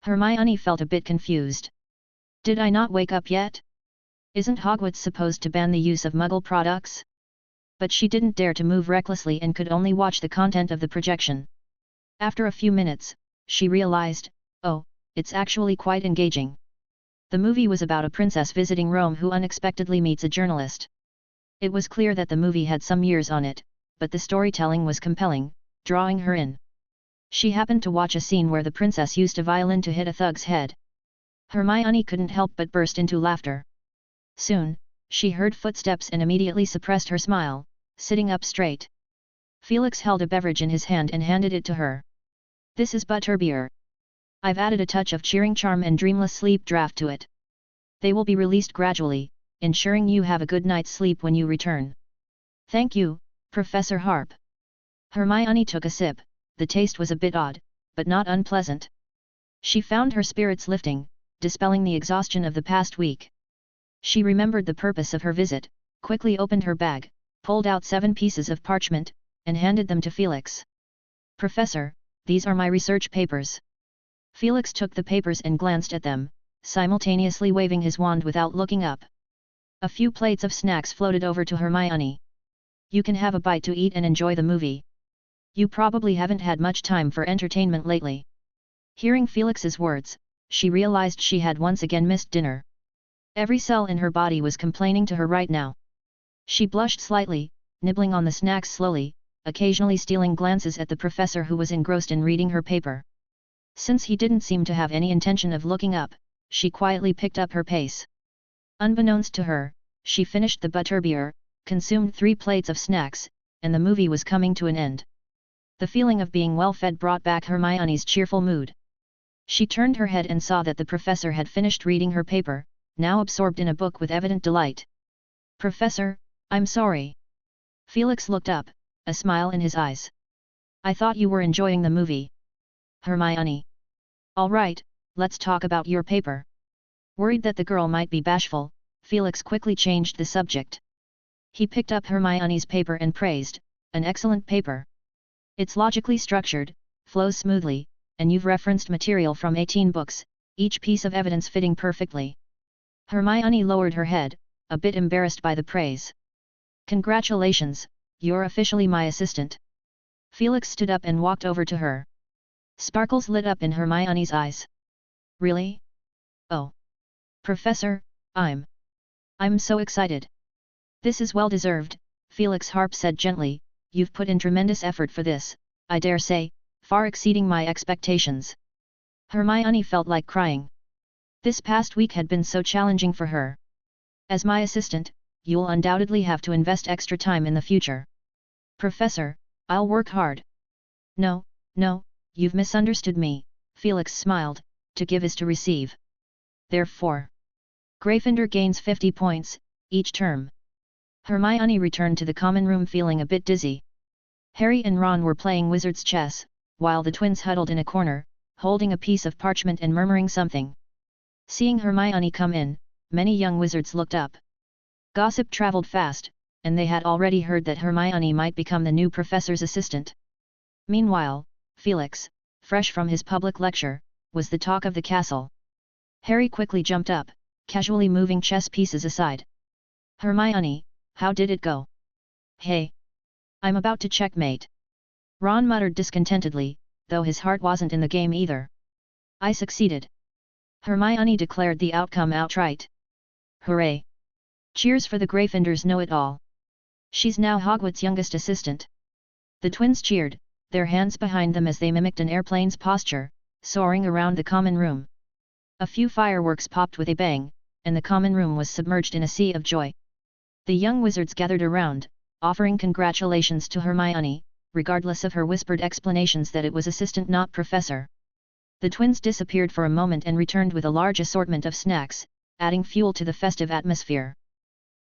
Speaker 1: Hermione felt a bit confused. "Did I not wake up yet? Isn't Hogwarts supposed to ban the use of Muggle products?" But she didn't dare to move recklessly and could only watch the content of the projection. After a few minutes, she realized, oh, it's actually quite engaging. The movie was about a princess visiting Rome who unexpectedly meets a journalist. It was clear that the movie had some years on it, but the storytelling was compelling, drawing her in. She happened to watch a scene where the princess used a violin to hit a thug's head. Hermione couldn't help but burst into laughter. Soon, she heard footsteps and immediately suppressed her smile, sitting up straight. Felix held a beverage in his hand and handed it to her. "This is butterbeer. I've added a touch of cheering charm and dreamless sleep draft to it. They will be released gradually, ensuring you have a good night's sleep when you return." "Thank you, Professor Harp." Hermione took a sip. The taste was a bit odd, but not unpleasant. She found her spirits lifting, dispelling the exhaustion of the past week. She remembered the purpose of her visit, quickly opened her bag, pulled out 7 pieces of parchment, and handed them to Felix. "Professor, these are my research papers." Felix took the papers and glanced at them, simultaneously waving his wand without looking up. A few plates of snacks floated over to Hermione. "You can have a bite to eat and enjoy the movie. You probably haven't had much time for entertainment lately." Hearing Felix's words, she realized she had once again missed dinner. Every cell in her body was complaining to her right now. She blushed slightly, nibbling on the snacks slowly, occasionally stealing glances at the professor who was engrossed in reading her paper. Since he didn't seem to have any intention of looking up, she quietly picked up her pace. Unbeknownst to her, she finished the butterbeer, consumed 3 plates of snacks, and the movie was coming to an end. The feeling of being well fed brought back Hermione's cheerful mood. She turned her head and saw that the professor had finished reading her paper, now absorbed in a book with evident delight. Professor, I'm sorry. Felix looked up, a smile in his eyes. I thought you were enjoying the movie. Hermione. All right, let's talk about your paper. Worried that the girl might be bashful, Felix quickly changed the subject. He picked up Hermione's paper and praised, an excellent paper. It's logically structured, flows smoothly, and you've referenced material from 18 books, each piece of evidence fitting perfectly. Hermione lowered her head, a bit embarrassed by the praise. Congratulations, you're officially my assistant. Felix stood up and walked over to her. Sparkles lit up in Hermione's eyes. Really? Oh. Professor, I'm so excited. This is well deserved, Felix Harp said gently, you've put in tremendous effort for this, I dare say, far exceeding my expectations. Hermione felt like crying. This past week had been so challenging for her. As my assistant, you'll undoubtedly have to invest extra time in the future. Professor, I'll work hard. No, you've misunderstood me, Felix smiled, to give is to receive. Therefore, Gryffindor gains 50 points, each term. Hermione returned to the common room feeling a bit dizzy. Harry and Ron were playing wizard's chess, while the twins huddled in a corner, holding a piece of parchment and murmuring something. Seeing Hermione come in, many young wizards looked up. Gossip traveled fast, and they had already heard that Hermione might become the new professor's assistant. Meanwhile, Felix, fresh from his public lecture, was the talk of the castle. Harry quickly jumped up, casually moving chess pieces aside. Hermione, how did it go? Hey! I'm about to checkmate. Ron muttered discontentedly, though his heart wasn't in the game either. I succeeded. Hermione declared the outcome outright. Hooray! Cheers for the Gryffindors know-it-all. She's now Hogwarts' youngest assistant. The twins cheered, their hands behind them as they mimicked an airplane's posture, soaring around the common room. A few fireworks popped with a bang, and the common room was submerged in a sea of joy. The young wizards gathered around, offering congratulations to Hermione, regardless of her whispered explanations that it was assistant not professor. The twins disappeared for a moment and returned with a large assortment of snacks, adding fuel to the festive atmosphere.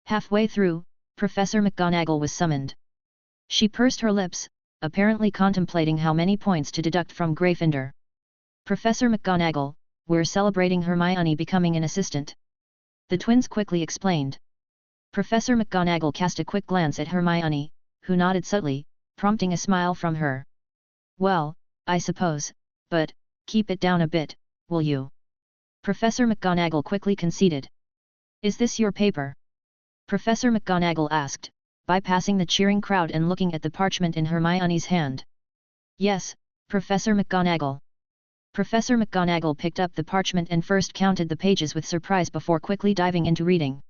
Speaker 1: Halfway through, Professor McGonagall was summoned. She pursed her lips, apparently contemplating how many points to deduct from Gryffindor. Professor McGonagall, we're celebrating Hermione becoming an assistant. The twins quickly explained. Professor McGonagall cast a quick glance at Hermione, who nodded subtly, prompting a smile from her. Well, I suppose, but, keep it down a bit, will you? Professor McGonagall quickly conceded. Is this your paper? Professor McGonagall asked, bypassing the cheering crowd and looking at the parchment in Hermione's hand. Yes, Professor McGonagall. Professor McGonagall picked up the parchment and first counted the pages with surprise before quickly diving into reading.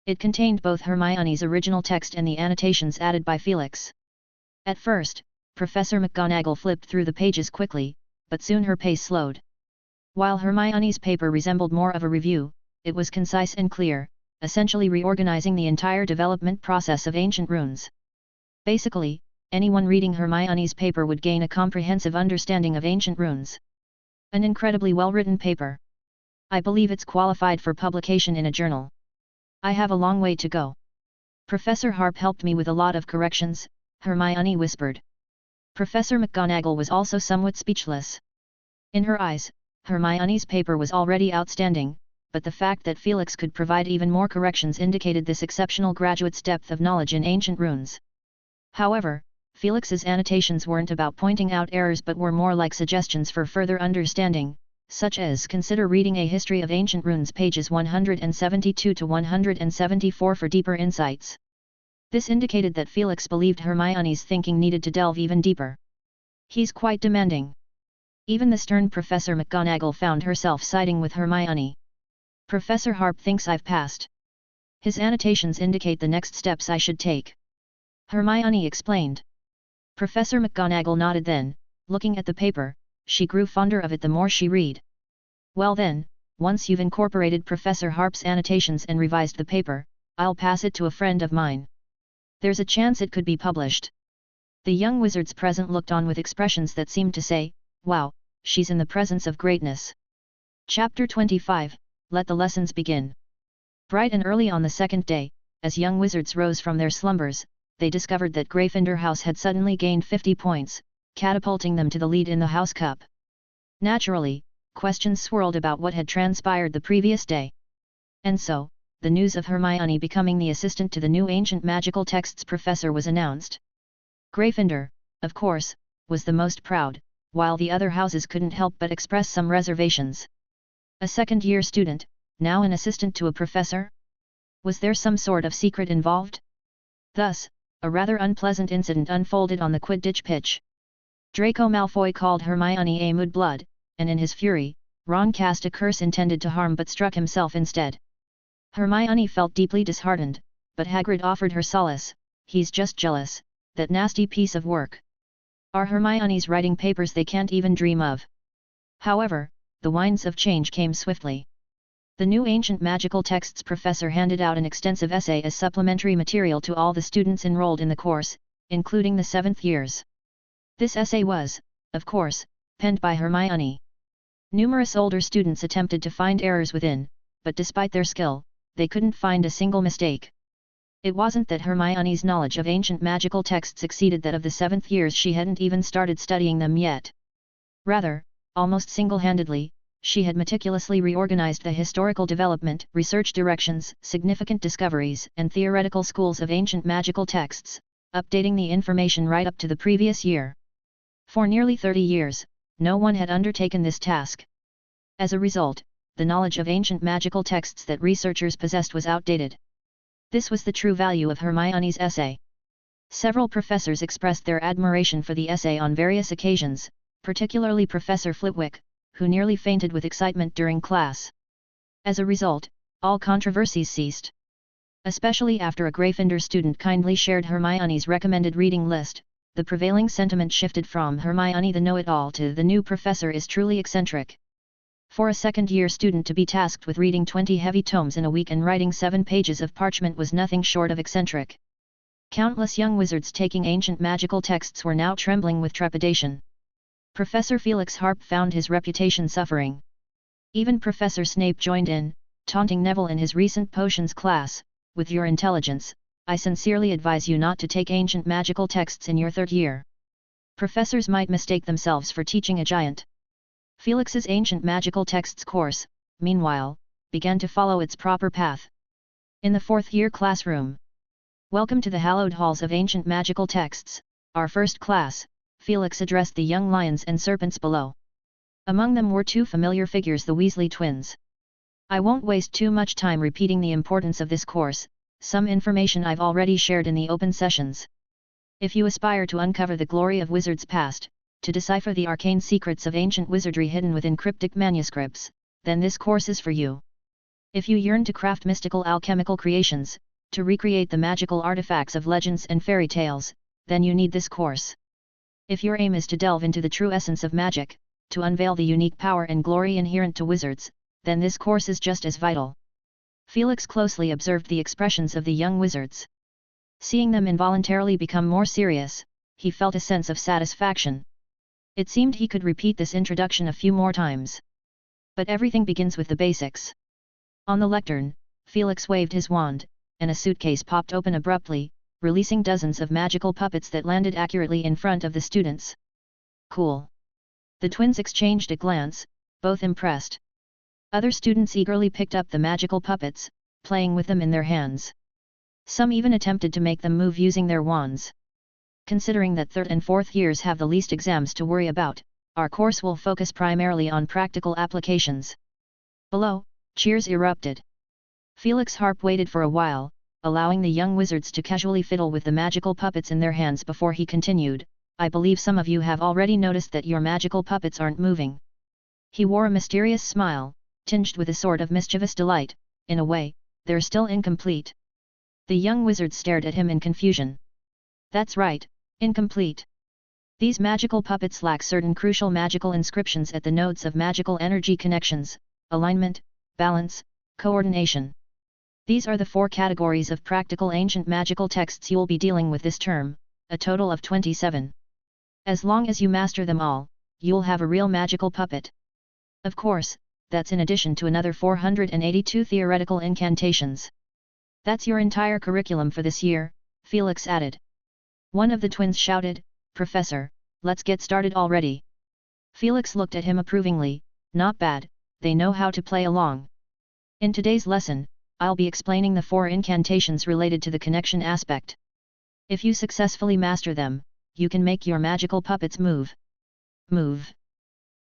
Speaker 1: It contained both Hermione's original text and the annotations added by Felix. At first, Professor McGonagall flipped through the pages quickly, but soon her pace slowed. While Hermione's paper resembled more of a review, it was concise and clear, essentially reorganizing the entire development process of ancient runes. Basically, anyone reading Hermione's paper would gain a comprehensive understanding of ancient runes. An incredibly well-written paper. I believe it's qualified for publication in a journal. I have a long way to go. Professor Harp helped me with a lot of corrections, Hermione whispered. Professor McGonagall was also somewhat speechless. In her eyes, Hermione's paper was already outstanding, but the fact that Felix could provide even more corrections indicated this exceptional graduate's depth of knowledge in ancient runes. However, Felix's annotations weren't about pointing out errors but were more like suggestions for further understanding, such as consider reading A History of Ancient Runes pages 172 to 174 for deeper insights. This indicated that Felix believed Hermione's thinking needed to delve even deeper. He's quite demanding. Even the stern Professor McGonagall found herself siding with Hermione. Professor Harp thinks I've passed. His annotations indicate the next steps I should take. Hermione explained. Professor McGonagall nodded then, looking at the paper, she grew fonder of it the more she read. Well then, once you've incorporated Professor Harp's annotations and revised the paper, I'll pass it to a friend of mine. There's a chance it could be published. The young wizards present looked on with expressions that seemed to say, wow, she's in the presence of greatness. Chapter 25, Let the lessons begin. Bright and early on the second day, as young wizards rose from their slumbers, they discovered that Gryffindor House had suddenly gained 50 points, catapulting them to the lead in the House Cup. Naturally, questions swirled about what had transpired the previous day. And so, the news of Hermione becoming the assistant to the new ancient magical texts professor was announced. Gryffindor, of course, was the most proud, while the other houses couldn't help but express some reservations. A second-year student, now an assistant to a professor? Was there some sort of secret involved? Thus, a rather unpleasant incident unfolded on the Quidditch pitch. Draco Malfoy called Hermione a mudblood, and in his fury, Ron cast a curse intended to harm but struck himself instead. Hermione felt deeply disheartened, but Hagrid offered her solace. He's just jealous, that nasty piece of work. Are Hermione's writing papers they can't even dream of. However, the winds of change came swiftly. The new ancient magical texts professor handed out an extensive essay as supplementary material to all the students enrolled in the course, including the 7th years. This essay was, of course, penned by Hermione. Numerous older students attempted to find errors within, but despite their skill, they couldn't find a single mistake. It wasn't that Hermione's knowledge of ancient magical texts exceeded that of the 7th years, she hadn't even started studying them yet. Rather, almost single-handedly, she had meticulously reorganized the historical development, research directions, significant discoveries, and theoretical schools of ancient magical texts, updating the information right up to the previous year. For nearly 30 years, no one had undertaken this task. As a result, the knowledge of ancient magical texts that researchers possessed was outdated. This was the true value of Hermione's essay. Several professors expressed their admiration for the essay on various occasions, particularly Professor Flitwick, who nearly fainted with excitement during class. As a result, all controversies ceased. Especially after a Gryffindor student kindly shared Hermione's recommended reading list, the prevailing sentiment shifted from Hermione the know-it-all to the new professor is truly eccentric. For a second-year student to be tasked with reading 20 heavy tomes in a week and writing 7 pages of parchment was nothing short of eccentric. Countless young wizards taking ancient magical texts were now trembling with trepidation. Professor Felix Harp found his reputation suffering. Even Professor Snape joined in, taunting Neville in his recent potions class, "With your intelligence, I sincerely advise you not to take ancient magical texts in your 3rd year. Professors might mistake themselves for teaching a giant." Felix's ancient magical texts course, meanwhile, began to follow its proper path. In the 4th year classroom. "Welcome to the hallowed halls of ancient magical texts, our first class," Felix addressed the young lions and serpents below. Among them were 2 familiar figures, the Weasley twins. "I won't waste too much time repeating the importance of this course, some information I've already shared in the open sessions. If you aspire to uncover the glory of wizards past, to decipher the arcane secrets of ancient wizardry hidden within cryptic manuscripts, then this course is for you. If you yearn to craft mystical alchemical creations, to recreate the magical artifacts of legends and fairy tales, then you need this course. If your aim is to delve into the true essence of magic, to unveil the unique power and glory inherent to wizards, then this course is just as vital." Felix closely observed the expressions of the young wizards. Seeing them involuntarily become more serious, he felt a sense of satisfaction. It seemed he could repeat this introduction a few more times. But everything begins with the basics. On the lectern, Felix waved his wand, and a suitcase popped open abruptly, releasing dozens of magical puppets that landed accurately in front of the students. "Cool." The twins exchanged a glance, both impressed. Other students eagerly picked up the magical puppets, playing with them in their hands. Some even attempted to make them move using their wands. "Considering that 3rd and 4th years have the least exams to worry about, our course will focus primarily on practical applications." Below, cheers erupted. Felix Harp waited for a while, allowing the young wizards to casually fiddle with the magical puppets in their hands before he continued, "I believe some of you have already noticed that your magical puppets aren't moving." He wore a mysterious smile, tinged with a sort of mischievous delight. "In a way, they're still incomplete." The young wizards stared at him in confusion. "That's right, incomplete. These magical puppets lack certain crucial magical inscriptions at the nodes of magical energy connections: alignment, balance, coordination. These are the 4 categories of practical ancient magical texts you'll be dealing with this term, a total of 27. As long as you master them all, you'll have a real magical puppet. Of course, that's in addition to another 482 theoretical incantations. That's your entire curriculum for this year, Felix added. One of the twins shouted, Professor, let's get started already. Felix looked at him approvingly, not bad, they know how to play along. In today's lesson, I'll be explaining the 4 incantations related to the connection aspect. If you successfully master them, you can make your magical puppets move.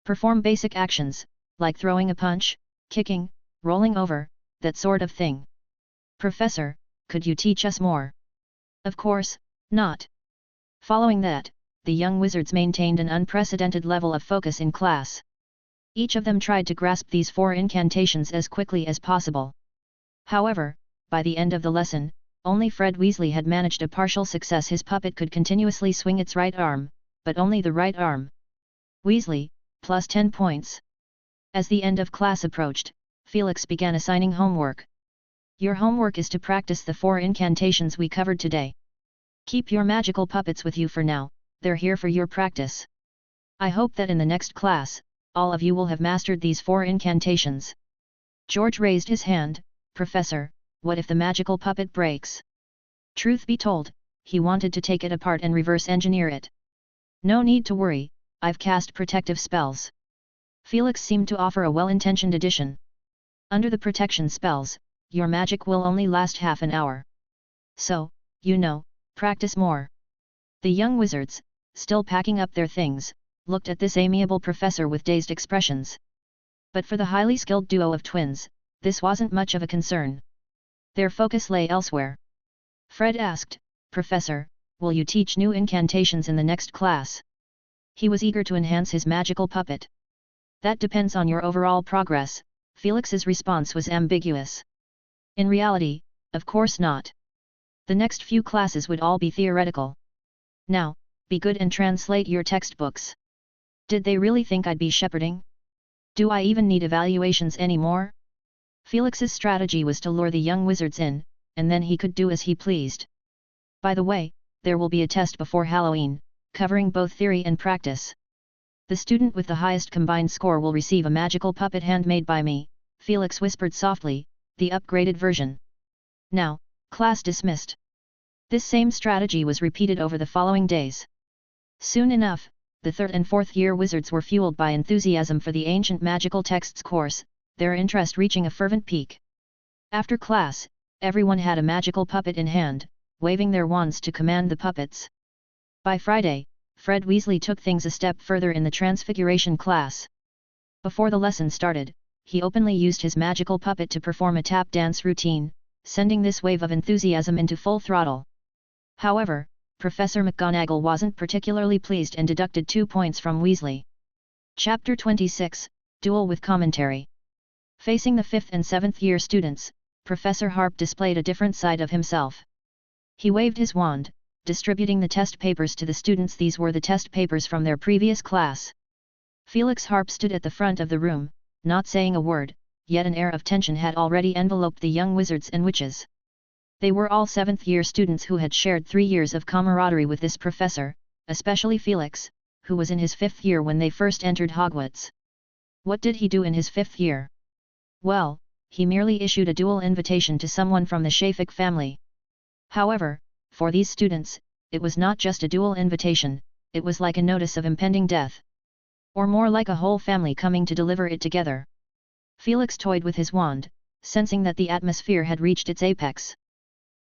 Speaker 1: Perform basic actions, like throwing a punch, kicking, rolling over, that sort of thing. Professor, could you teach us more? Of course, not. Following that, the young wizards maintained an unprecedented level of focus in class. Each of them tried to grasp these 4 incantations as quickly as possible. However, by the end of the lesson, only Fred Weasley had managed a partial success. His puppet could continuously swing its right arm, but only the right arm. Weasley, plus 10 points. As the end of class approached, Felix began assigning homework. Your homework is to practice the 4 incantations we covered today. Keep your magical puppets with you for now, they're here for your practice. I hope that in the next class, all of you will have mastered these 4 incantations. George raised his hand, Professor, what if the magical puppet breaks? Truth be told, he wanted to take it apart and reverse engineer it. No need to worry, I've cast protective spells. Felix seemed to offer a well-intentioned addition. Under the protection spells, your magic will only last half an hour. So, practice more. The young wizards, still packing up their things, looked at this amiable professor with dazed expressions. But for the highly skilled duo of twins, this wasn't much of a concern. Their focus lay elsewhere. Fred asked, Professor, will you teach new incantations in the next class? He was eager to enhance his magical puppet. That depends on your overall progress, Felix's response was ambiguous. In reality, of course not. The next few classes would all be theoretical. Now, be good and translate your textbooks. Did they really think I'd be shepherding? Do I even need evaluations anymore? Felix's strategy was to lure the young wizards in, and then he could do as he pleased. By the way, there will be a test before Halloween, covering both theory and practice. The student with the highest combined score will receive a magical puppet handmade by me, Felix whispered softly, the upgraded version. Now, class dismissed. This same strategy was repeated over the following days. Soon enough, the 3rd and 4th year wizards were fueled by enthusiasm for the ancient magical texts course, their interest reaching a fervent peak. After class, everyone had a magical puppet in hand, waving their wands to command the puppets. By Friday, Fred Weasley took things a step further in the Transfiguration class. Before the lesson started, he openly used his magical puppet to perform a tap dance routine, sending this wave of enthusiasm into full throttle. However, Professor McGonagall wasn't particularly pleased and deducted 2 points from Weasley. Chapter 26, Duel with Commentary. Facing the 5th and 7th year students, Professor Harp displayed a different side of himself. He waved his wand, distributing the test papers to the students. These were the test papers from their previous class. Felix Harp stood at the front of the room, not saying a word, yet an air of tension had already enveloped the young wizards and witches. They were all 7th year students who had shared 3 years of camaraderie with this professor, especially Felix, who was in his 5th year when they first entered Hogwarts. What did he do in his 5th year? Well, he merely issued a duel invitation to someone from the Shafik family. However, for these students, it was not just a duel invitation, it was like a notice of impending death. Or more like a whole family coming to deliver it together. Felix toyed with his wand, sensing that the atmosphere had reached its apex.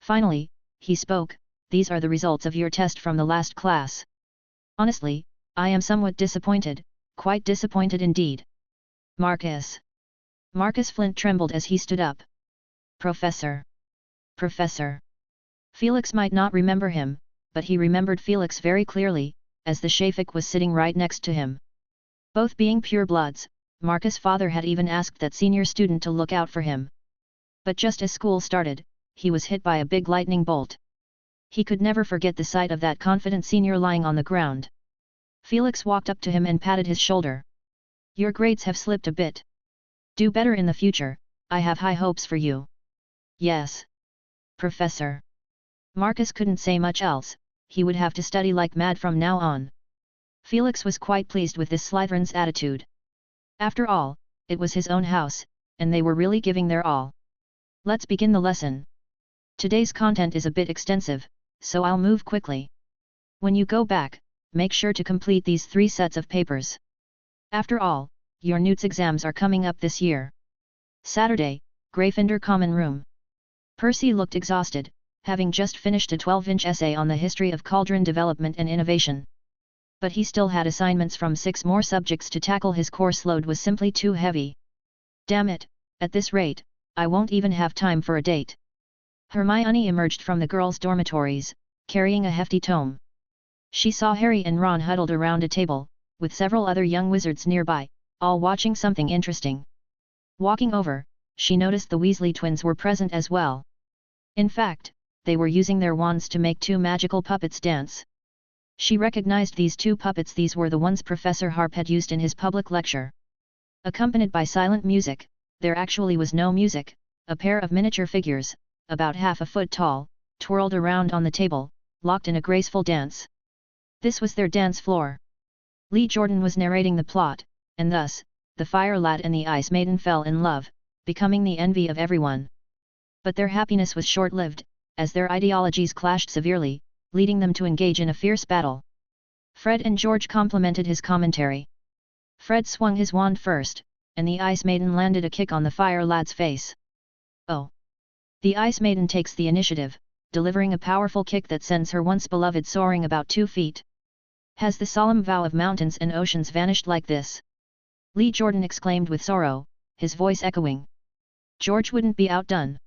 Speaker 1: Finally, he spoke, these are the results of your test from the last class. Honestly, I am somewhat disappointed, quite disappointed indeed. Marcus Flint trembled as he stood up. Professor. Felix might not remember him, but he remembered Felix very clearly, as the Shafik was sitting right next to him. Both being purebloods, Marcus' father had even asked that senior student to look out for him. But just as school started, he was hit by a big lightning bolt. He could never forget the sight of that confident senior lying on the ground. Felix walked up to him and patted his shoulder. Your grades have slipped a bit. Do better in the future, I have high hopes for you. Yes. Professor. Marcus couldn't say much else, he would have to study like mad from now on. Felix was quite pleased with this Slytherin's attitude. After all, it was his own house, and they were really giving their all. Let's begin the lesson. Today's content is a bit extensive, so I'll move quickly. When you go back, make sure to complete these 3 sets of papers. After all, your NEWT's exams are coming up this year. Saturday, Gryffindor Common Room. Percy looked exhausted, having just finished a 12-inch essay on the history of cauldron development and innovation. But he still had assignments from 6 more subjects to tackle. His course load was simply too heavy. Damn it, at this rate, I won't even have time for a date. Hermione emerged from the girls' dormitories, carrying a hefty tome. She saw Harry and Ron huddled around a table, with several other young wizards nearby, all watching something interesting. Walking over, she noticed the Weasley twins were present as well. In fact, they were using their wands to make 2 magical puppets dance. She recognized these 2 puppets. These were the ones Professor Harp had used in his public lecture. Accompanied by silent music, there actually was no music, a pair of miniature figures, about half a foot tall, twirled around on the table, locked in a graceful dance. This was their dance floor. Lee Jordan was narrating the plot, and thus, the Fire Lad and the Ice Maiden fell in love, becoming the envy of everyone. But their happiness was short-lived, as their ideologies clashed severely, leading them to engage in a fierce battle. Fred and George complimented his commentary. Fred swung his wand first, and the Ice Maiden landed a kick on the Fire Lad's face. Oh! The Ice Maiden takes the initiative, delivering a powerful kick that sends her once beloved soaring about 2 feet. Has the solemn vow of mountains and oceans vanished like this? Lee Jordan exclaimed with sorrow, his voice echoing. George wouldn't be outdone.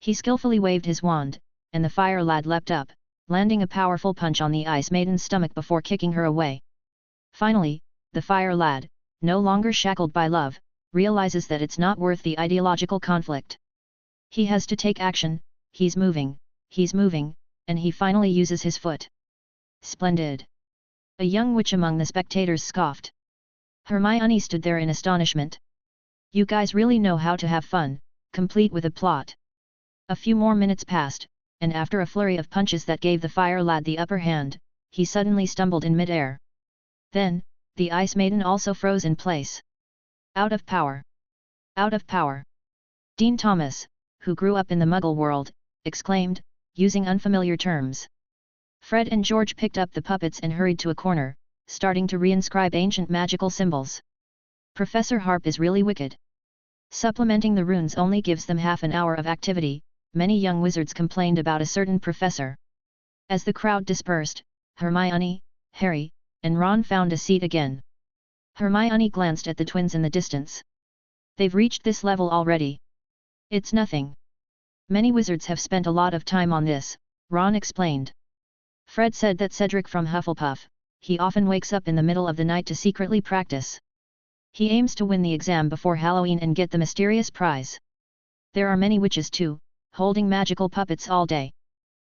Speaker 1: He skillfully waved his wand, and the Fire Lad leapt up, landing a powerful punch on the Ice Maiden's stomach before kicking her away. Finally, the Fire Lad, no longer shackled by love, realizes that it's not worth the ideological conflict. He has to take action. He's moving, and he finally uses his foot. Splendid! A young witch among the spectators scoffed. Hermione stood there in astonishment. You guys really know how to have fun, complete with a plot. A few more minutes passed, and after a flurry of punches that gave the Fire Lad the upper hand, he suddenly stumbled in mid-air. Then, the Ice Maiden also froze in place. Out of power! Out of power! Dean Thomas, who grew up in the Muggle world, exclaimed, using unfamiliar terms. Fred and George picked up the puppets and hurried to a corner, starting to reinscribe ancient magical symbols. Professor Harp is really wicked. Supplementing the runes only gives them half an hour of activity, many young wizards complained about a certain professor. As the crowd dispersed, Hermione, Harry, and Ron found a seat again. Hermione glanced at the twins in the distance. They've reached this level already. It's nothing. Many wizards have spent a lot of time on this, Ron explained. Fred said that Cedric from Hufflepuff, he often wakes up in the middle of the night to secretly practice. He aims to win the exam before Halloween and get the mysterious prize. There are many witches too, holding magical puppets all day.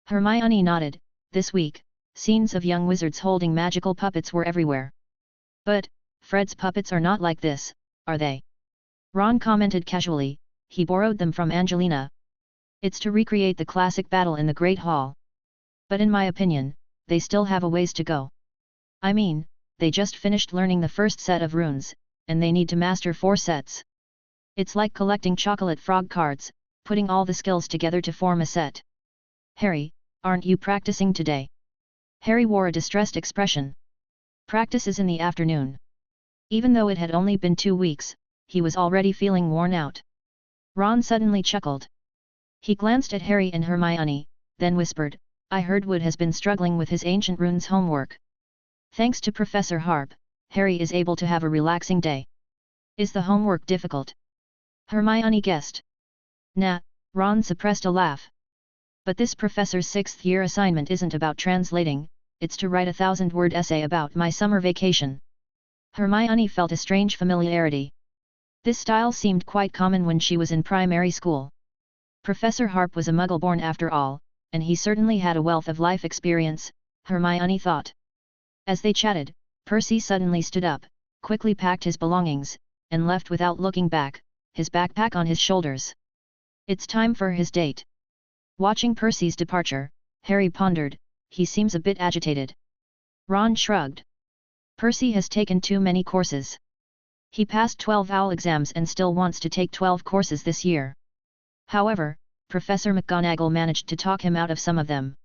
Speaker 1: Hermione nodded. This week, scenes of young wizards holding magical puppets were everywhere. But, Fred's puppets are not like this, are they? Ron commented casually, he borrowed them from Angelina. It's to recreate the classic battle in the Great Hall. But in my opinion, they still have a ways to go. I mean, they just finished learning the first set of runes, and they need to master 4 sets. It's like collecting chocolate frog cards, putting all the skills together to form a set. Harry, aren't you practicing today? Harry wore a distressed expression. Practice is in the afternoon. Even though it had only been 2 weeks, he was already feeling worn out. Ron suddenly chuckled. He glanced at Harry and Hermione, then whispered, I heard Wood has been struggling with his ancient runes homework. Thanks to Professor Harp, Harry is able to have a relaxing day. Is the homework difficult? Hermione guessed. Nah, Ron suppressed a laugh. But this professor's 6th-year assignment isn't about translating, it's to write a 1000-word essay about my summer vacation. Hermione felt a strange familiarity. This style seemed quite common when she was in primary school. Professor Harp was a Muggle-born after all, and he certainly had a wealth of life experience, Hermione thought. As they chatted, Percy suddenly stood up, quickly packed his belongings, and left without looking back, his backpack on his shoulders. It's time for his date. Watching Percy's departure, Harry pondered, he seems a bit agitated. Ron shrugged. Percy has taken too many courses. He passed 12 OWL exams and still wants to take 12 courses this year. However, Professor McGonagall managed to talk him out of some of them.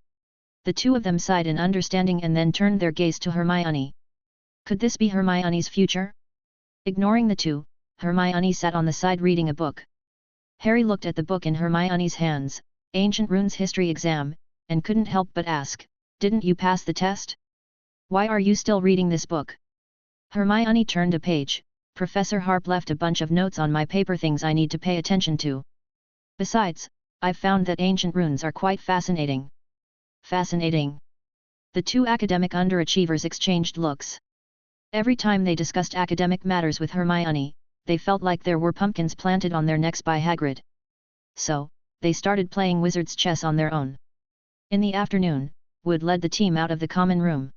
Speaker 1: The two of them sighed in understanding and then turned their gaze to Hermione. Could this be Hermione's future? Ignoring the two, Hermione sat on the side reading a book. Harry looked at the book in Hermione's hands, Ancient Runes History Exam, and couldn't help but ask, "Didn't you pass the test? Why are you still reading this book?" Hermione turned a page. "Professor Harp left a bunch of notes on my paper, things I need to pay attention to. Besides, I've found that ancient runes are quite fascinating." Fascinating. The two academic underachievers exchanged looks. Every time they discussed academic matters with Hermione, they felt like there were pumpkins planted on their necks by Hagrid. So, they started playing wizard's chess on their own. In the afternoon, Wood led the team out of the common room.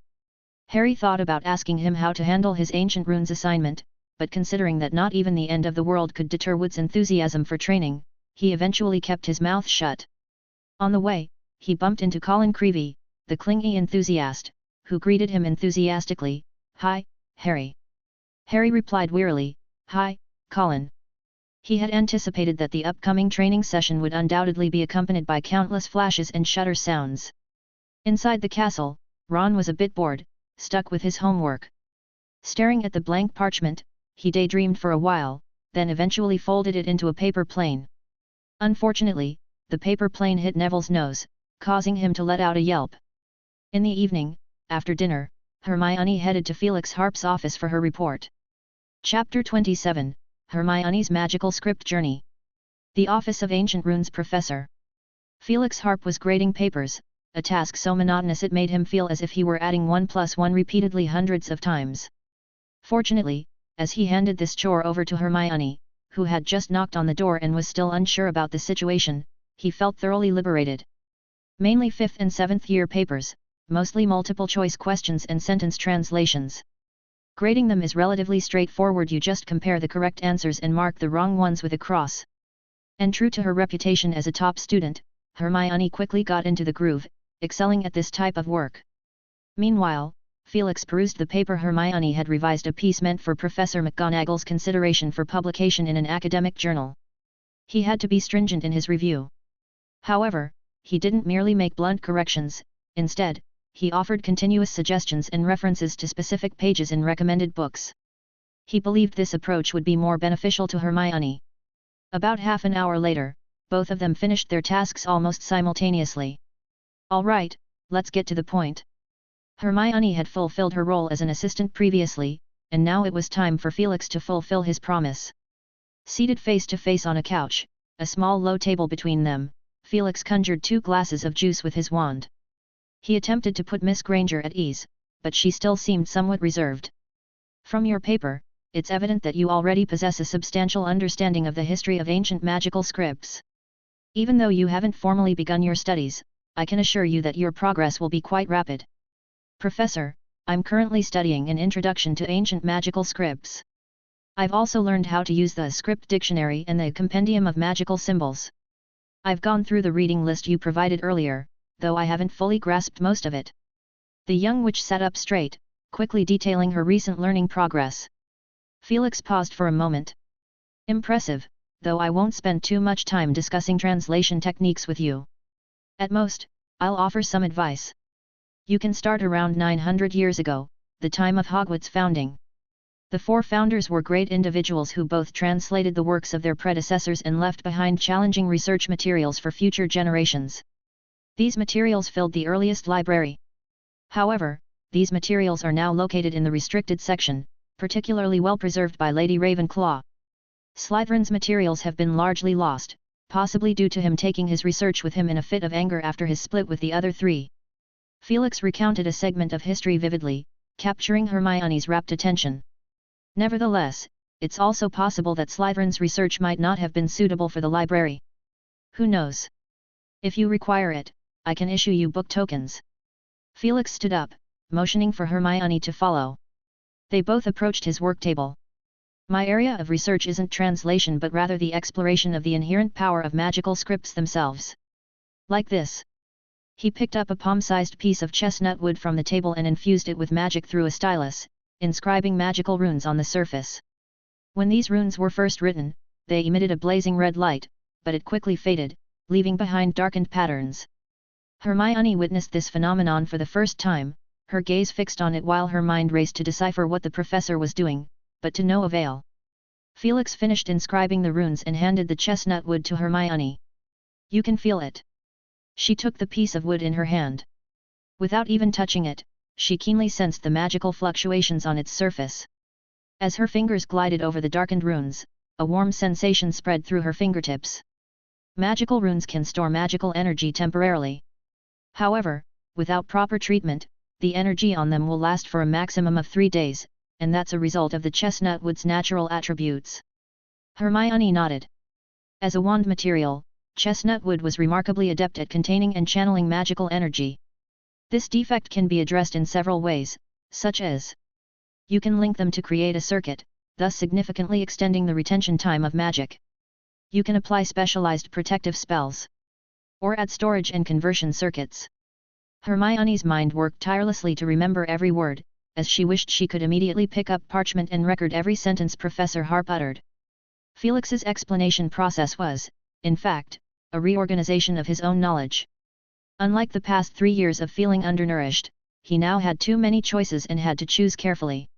Speaker 1: Harry thought about asking him how to handle his ancient runes assignment, but considering that not even the end of the world could deter Wood's enthusiasm for training, he eventually kept his mouth shut. On the way, he bumped into Colin Creevey, the clingy enthusiast, who greeted him enthusiastically. "Hi, Harry." Harry replied wearily, "Hi, Colin." He had anticipated that the upcoming training session would undoubtedly be accompanied by countless flashes and shutter sounds. Inside the castle, Ron was a bit bored, stuck with his homework. Staring at the blank parchment, he daydreamed for a while, then eventually folded it into a paper plane. Unfortunately, the paper plane hit Neville's nose, causing him to let out a yelp. In the evening, after dinner, Hermione headed to Felix Harp's office for her report. Chapter 27, Hermione's Magical Script Journey. The Office of Ancient Runes Professor. Felix Harp was grading papers, a task so monotonous it made him feel as if he were adding 1 + 1 repeatedly hundreds of times. Fortunately, as he handed this chore over to Hermione, who had just knocked on the door and was still unsure about the situation, he felt thoroughly liberated. Mainly 5th and 7th year papers, mostly multiple choice questions and sentence translations. Grading them is relatively straightforward, you just compare the correct answers and mark the wrong ones with a cross. And true to her reputation as a top student, Hermione quickly got into the groove, excelling at this type of work. Meanwhile, Felix perused the paper. Hermione had revised a piece meant for Professor McGonagall's consideration for publication in an academic journal. He had to be stringent in his review. However, he didn't merely make blunt corrections, instead, he offered continuous suggestions and references to specific pages in recommended books. He believed this approach would be more beneficial to Hermione. About half an hour later, both of them finished their tasks almost simultaneously. "All right, let's get to the point." Hermione had fulfilled her role as an assistant previously, and now it was time for Felix to fulfill his promise. Seated face to face on a couch, a small low table between them, Felix conjured 2 glasses of juice with his wand. He attempted to put Miss Granger at ease, but she still seemed somewhat reserved. "From your paper, it's evident that you already possess a substantial understanding of the history of ancient magical scripts. Even though you haven't formally begun your studies, I can assure you that your progress will be quite rapid." "Professor, I'm currently studying an introduction to ancient magical scripts. I've also learned how to use the script dictionary and the compendium of magical symbols. I've gone through the reading list you provided earlier, though I haven't fully grasped most of it." The young witch sat up straight, quickly detailing her recent learning progress. Felix paused for a moment. "Impressive, though I won't spend too much time discussing translation techniques with you. At most, I'll offer some advice. You can start around 900 years ago, the time of Hogwarts' founding. The 4 founders were great individuals who both translated the works of their predecessors and left behind challenging research materials for future generations. These materials filled the earliest library. However, these materials are now located in the restricted section, particularly well preserved by Lady Ravenclaw. Slytherin's materials have been largely lost, possibly due to him taking his research with him in a fit of anger after his split with the other 3. Felix recounted a segment of history vividly, capturing Hermione's rapt attention. Nevertheless, it's also possible that Slytherin's research might not have been suitable for the library. Who knows? If you require it, I can issue you book tokens. Felix stood up, motioning for Hermione to follow. They both approached his work table. My area of research isn't translation but rather the exploration of the inherent power of magical scripts themselves. Like this. He picked up a palm-sized piece of chestnut wood from the table and infused it with magic through a stylus, inscribing magical runes on the surface. When these runes were first written, they emitted a blazing red light, but it quickly faded, leaving behind darkened patterns. Hermione witnessed this phenomenon for the first time, her gaze fixed on it while her mind raced to decipher what the professor was doing, but to no avail. Felix finished inscribing the runes and handed the chestnut wood to Hermione. "You can feel it." She took the piece of wood in her hand. Without even touching it, she keenly sensed the magical fluctuations on its surface. As her fingers glided over the darkened runes, a warm sensation spread through her fingertips. Magical runes can store magical energy temporarily. However, without proper treatment, the energy on them will last for a maximum of 3 days, and that's a result of the chestnut wood's natural attributes. Hermione nodded. As a wand material, chestnut wood was remarkably adept at containing and channeling magical energy. This defect can be addressed in several ways, such as: you can link them to create a circuit, thus significantly extending the retention time of magic. You can apply specialized protective spells, or add storage and conversion circuits. Hermione's mind worked tirelessly to remember every word, as she wished she could immediately pick up parchment and record every sentence Professor Harp uttered. Felix's explanation process was, in fact, a reorganization of his own knowledge. Unlike the past 3 years of feeling undernourished, he now had too many choices and had to choose carefully.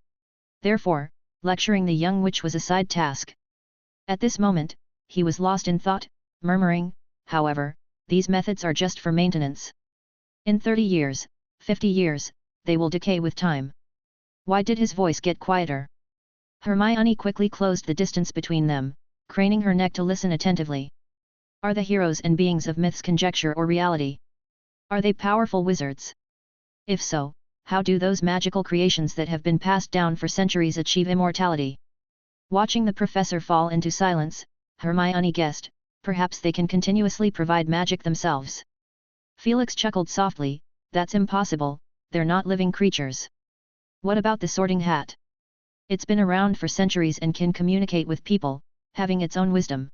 Speaker 1: Therefore, lecturing the young witch was a side task. At this moment, he was lost in thought, murmuring, "However, these methods are just for maintenance. In 30 years, 50 years, they will decay with time." Why did his voice get quieter? Hermione quickly closed the distance between them, craning her neck to listen attentively. Are the heroes and beings of myths conjecture or reality? Are they powerful wizards? If so, how do those magical creations that have been passed down for centuries achieve immortality? Watching the professor fall into silence, Hermione guessed, perhaps they can continuously provide magic themselves. Felix chuckled softly, "That's impossible, they're not living creatures." "What about the Sorting Hat? It's been around for centuries and can communicate with people, having its own wisdom."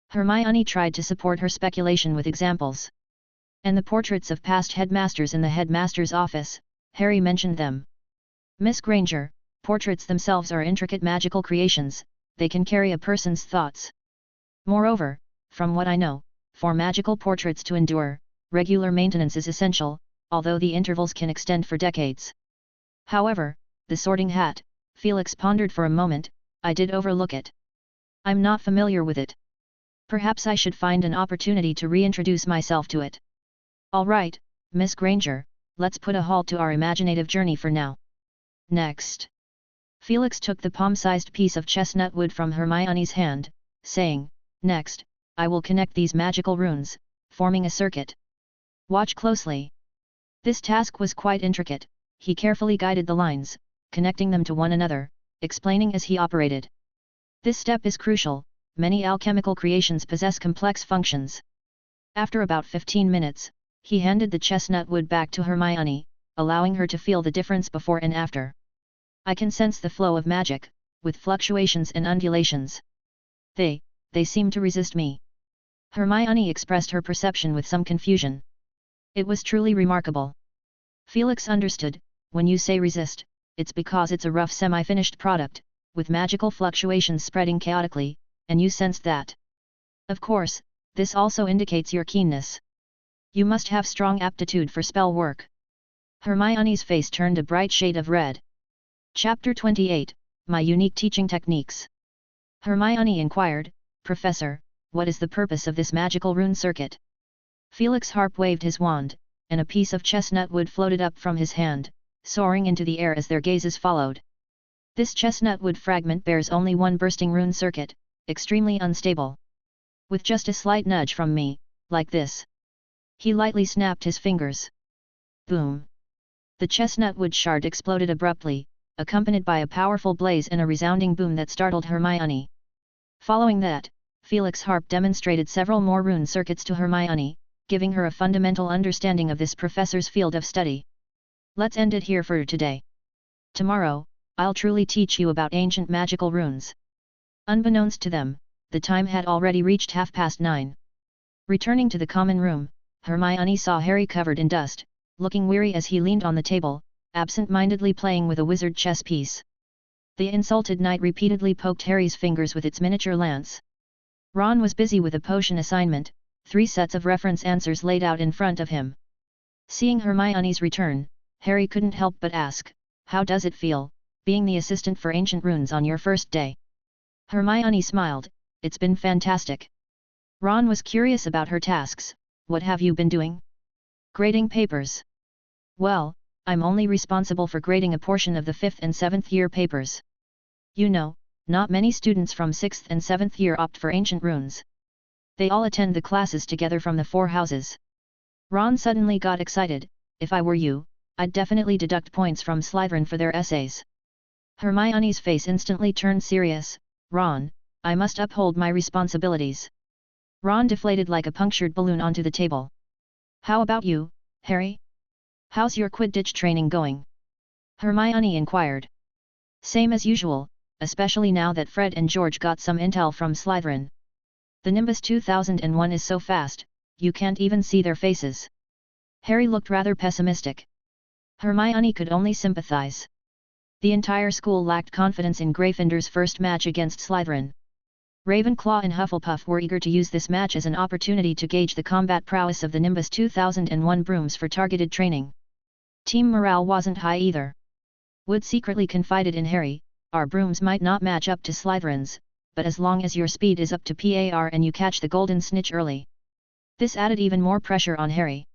Speaker 1: Hermione tried to support her speculation with examples. "And the portraits of past headmasters in the headmaster's office," Harry mentioned them. "Miss Granger, portraits themselves are intricate magical creations, they can carry a person's thoughts. Moreover, from what I know, for magical portraits to endure, regular maintenance is essential, although the intervals can extend for decades. However, the Sorting Hat," Felix pondered for a moment, "I did overlook it. I'm not familiar with it. Perhaps I should find an opportunity to reintroduce myself to it." "All right, Miss Granger, let's put a halt to our imaginative journey for now. Next." Felix took the palm-sized piece of chestnut wood from Hermione's hand, saying, "Next, I will connect these magical runes, forming a circuit. Watch closely." This task was quite intricate. He carefully guided the lines, connecting them to one another, explaining as he operated. This step is crucial, many alchemical creations possess complex functions. After about 15 minutes, he handed the chestnut wood back to Hermione, allowing her to feel the difference before and after. "I can sense the flow of magic, with fluctuations and undulations. They seem to resist me." Hermione expressed her perception with some confusion. It was truly remarkable. Felix understood, "When you say resist, it's because it's a rough semi-finished product, with magical fluctuations spreading chaotically, and you sensed that. Of course, this also indicates your keenness. You must have strong aptitude for spell work." Hermione's face turned a bright shade of red. Chapter 28, My Unique Teaching Techniques. Hermione inquired, "Professor, what is the purpose of this magical rune circuit?" Felix Harp waved his wand, and a piece of chestnut wood floated up from his hand, soaring into the air as their gazes followed. "This chestnut wood fragment bears only one bursting rune circuit, extremely unstable. With just a slight nudge from me, like this." He lightly snapped his fingers. Boom! The chestnut wood shard exploded abruptly, accompanied by a powerful blaze and a resounding boom that startled Hermione. Following that, Felix Harp demonstrated several more rune circuits to Hermione, giving her a fundamental understanding of this professor's field of study. "Let's end it here for today. Tomorrow, I'll truly teach you about ancient magical runes." Unbeknownst to them, the time had already reached 9:30. Returning to the common room, Hermione saw Harry covered in dust, looking weary as he leaned on the table, absent-mindedly playing with a wizard chess piece. The insulted knight repeatedly poked Harry's fingers with its miniature lance. Ron was busy with a potion assignment, 3 sets of reference answers laid out in front of him. Seeing Hermione's return, Harry couldn't help but ask, "How does it feel, being the assistant for ancient runes on your first day?" Hermione smiled, "It's been fantastic." Ron was curious about her tasks. "What have you been doing?" "Grading papers." "Well, I'm only responsible for grading a portion of the 5th and 7th year papers. You know, not many students from 6th and 7th year opt for ancient runes. They all attend the classes together from the 4 houses." Ron suddenly got excited. "If I were you, I'd definitely deduct points from Slytherin for their essays." Hermione's face instantly turned serious. "Ron, I must uphold my responsibilities." Ron deflated like a punctured balloon onto the table. "How about you, Harry? How's your Quidditch training going?" Hermione inquired. "Same as usual, especially now that Fred and George got some intel from Slytherin. The Nimbus 2001 is so fast, you can't even see their faces." Harry looked rather pessimistic. Hermione could only sympathize. The entire school lacked confidence in Gryffindor's first match against Slytherin. Ravenclaw and Hufflepuff were eager to use this match as an opportunity to gauge the combat prowess of the Nimbus 2001 brooms for targeted training. Team morale wasn't high either. Wood secretly confided in Harry, "Our brooms might not match up to Slytherin's, but as long as your speed is up to par and you catch the golden snitch early." This added even more pressure on Harry.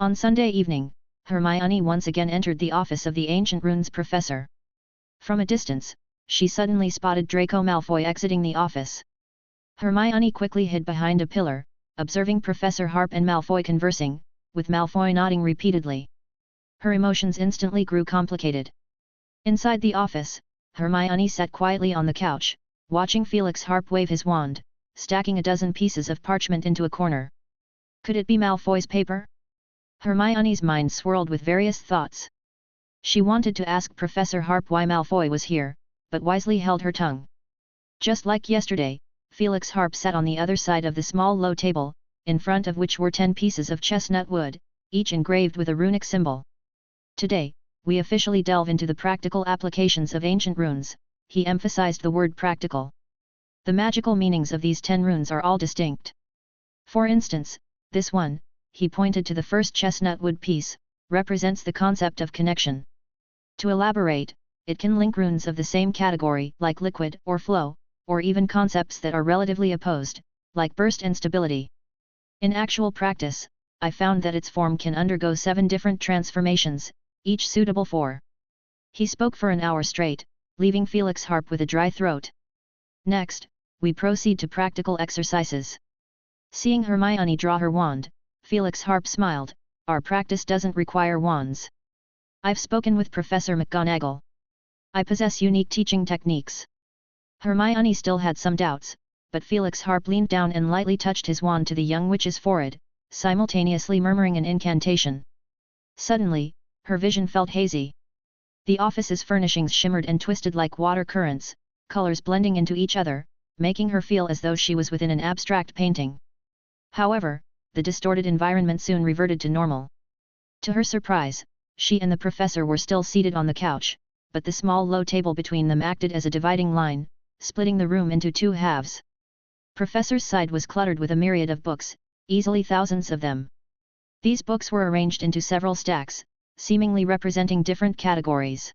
Speaker 1: On Sunday evening, Hermione once again entered the office of the Ancient Runes professor. From a distance, she suddenly spotted Draco Malfoy exiting the office. Hermione quickly hid behind a pillar, observing Professor Harp and Malfoy conversing, with Malfoy nodding repeatedly. Her emotions instantly grew complicated. Inside the office, Hermione sat quietly on the couch, watching Felix Harp wave his wand, stacking a dozen pieces of parchment into a corner. Could it be Malfoy's paper? Hermione's mind swirled with various thoughts. She wanted to ask Professor Harp why Malfoy was here, but wisely held her tongue. Just like yesterday, Felix Harp sat on the other side of the small low table, in front of which were 10 pieces of chestnut wood, each engraved with a runic symbol. "Today, we officially delve into the practical applications of ancient runes," he emphasized the word practical. "The magical meanings of these 10 runes are all distinct. For instance, this one," he pointed to the first chestnut wood piece, "represents the concept of connection. To elaborate, it can link runes of the same category, like liquid or flow, or even concepts that are relatively opposed, like burst and stability. In actual practice, I found that its form can undergo 7 different transformations, each suitable for." He spoke for an hour straight, leaving Felix Harp with a dry throat. "Next, we proceed to practical exercises." Seeing Hermione draw her wand, Felix Harp smiled, "Our practice doesn't require wands. I've spoken with Professor McGonagall. I possess unique teaching techniques." Hermione still had some doubts, but Felix Harp leaned down and lightly touched his wand to the young witch's forehead, simultaneously murmuring an incantation. Suddenly, her vision felt hazy. The office's furnishings shimmered and twisted like water currents, colors blending into each other, making her feel as though she was within an abstract painting. However, the distorted environment soon reverted to normal. To her surprise, she and the professor were still seated on the couch, but the small low table between them acted as a dividing line, splitting the room into 2 halves. Professor's side was cluttered with a myriad of books, easily thousands of them. These books were arranged into several stacks, seemingly representing different categories.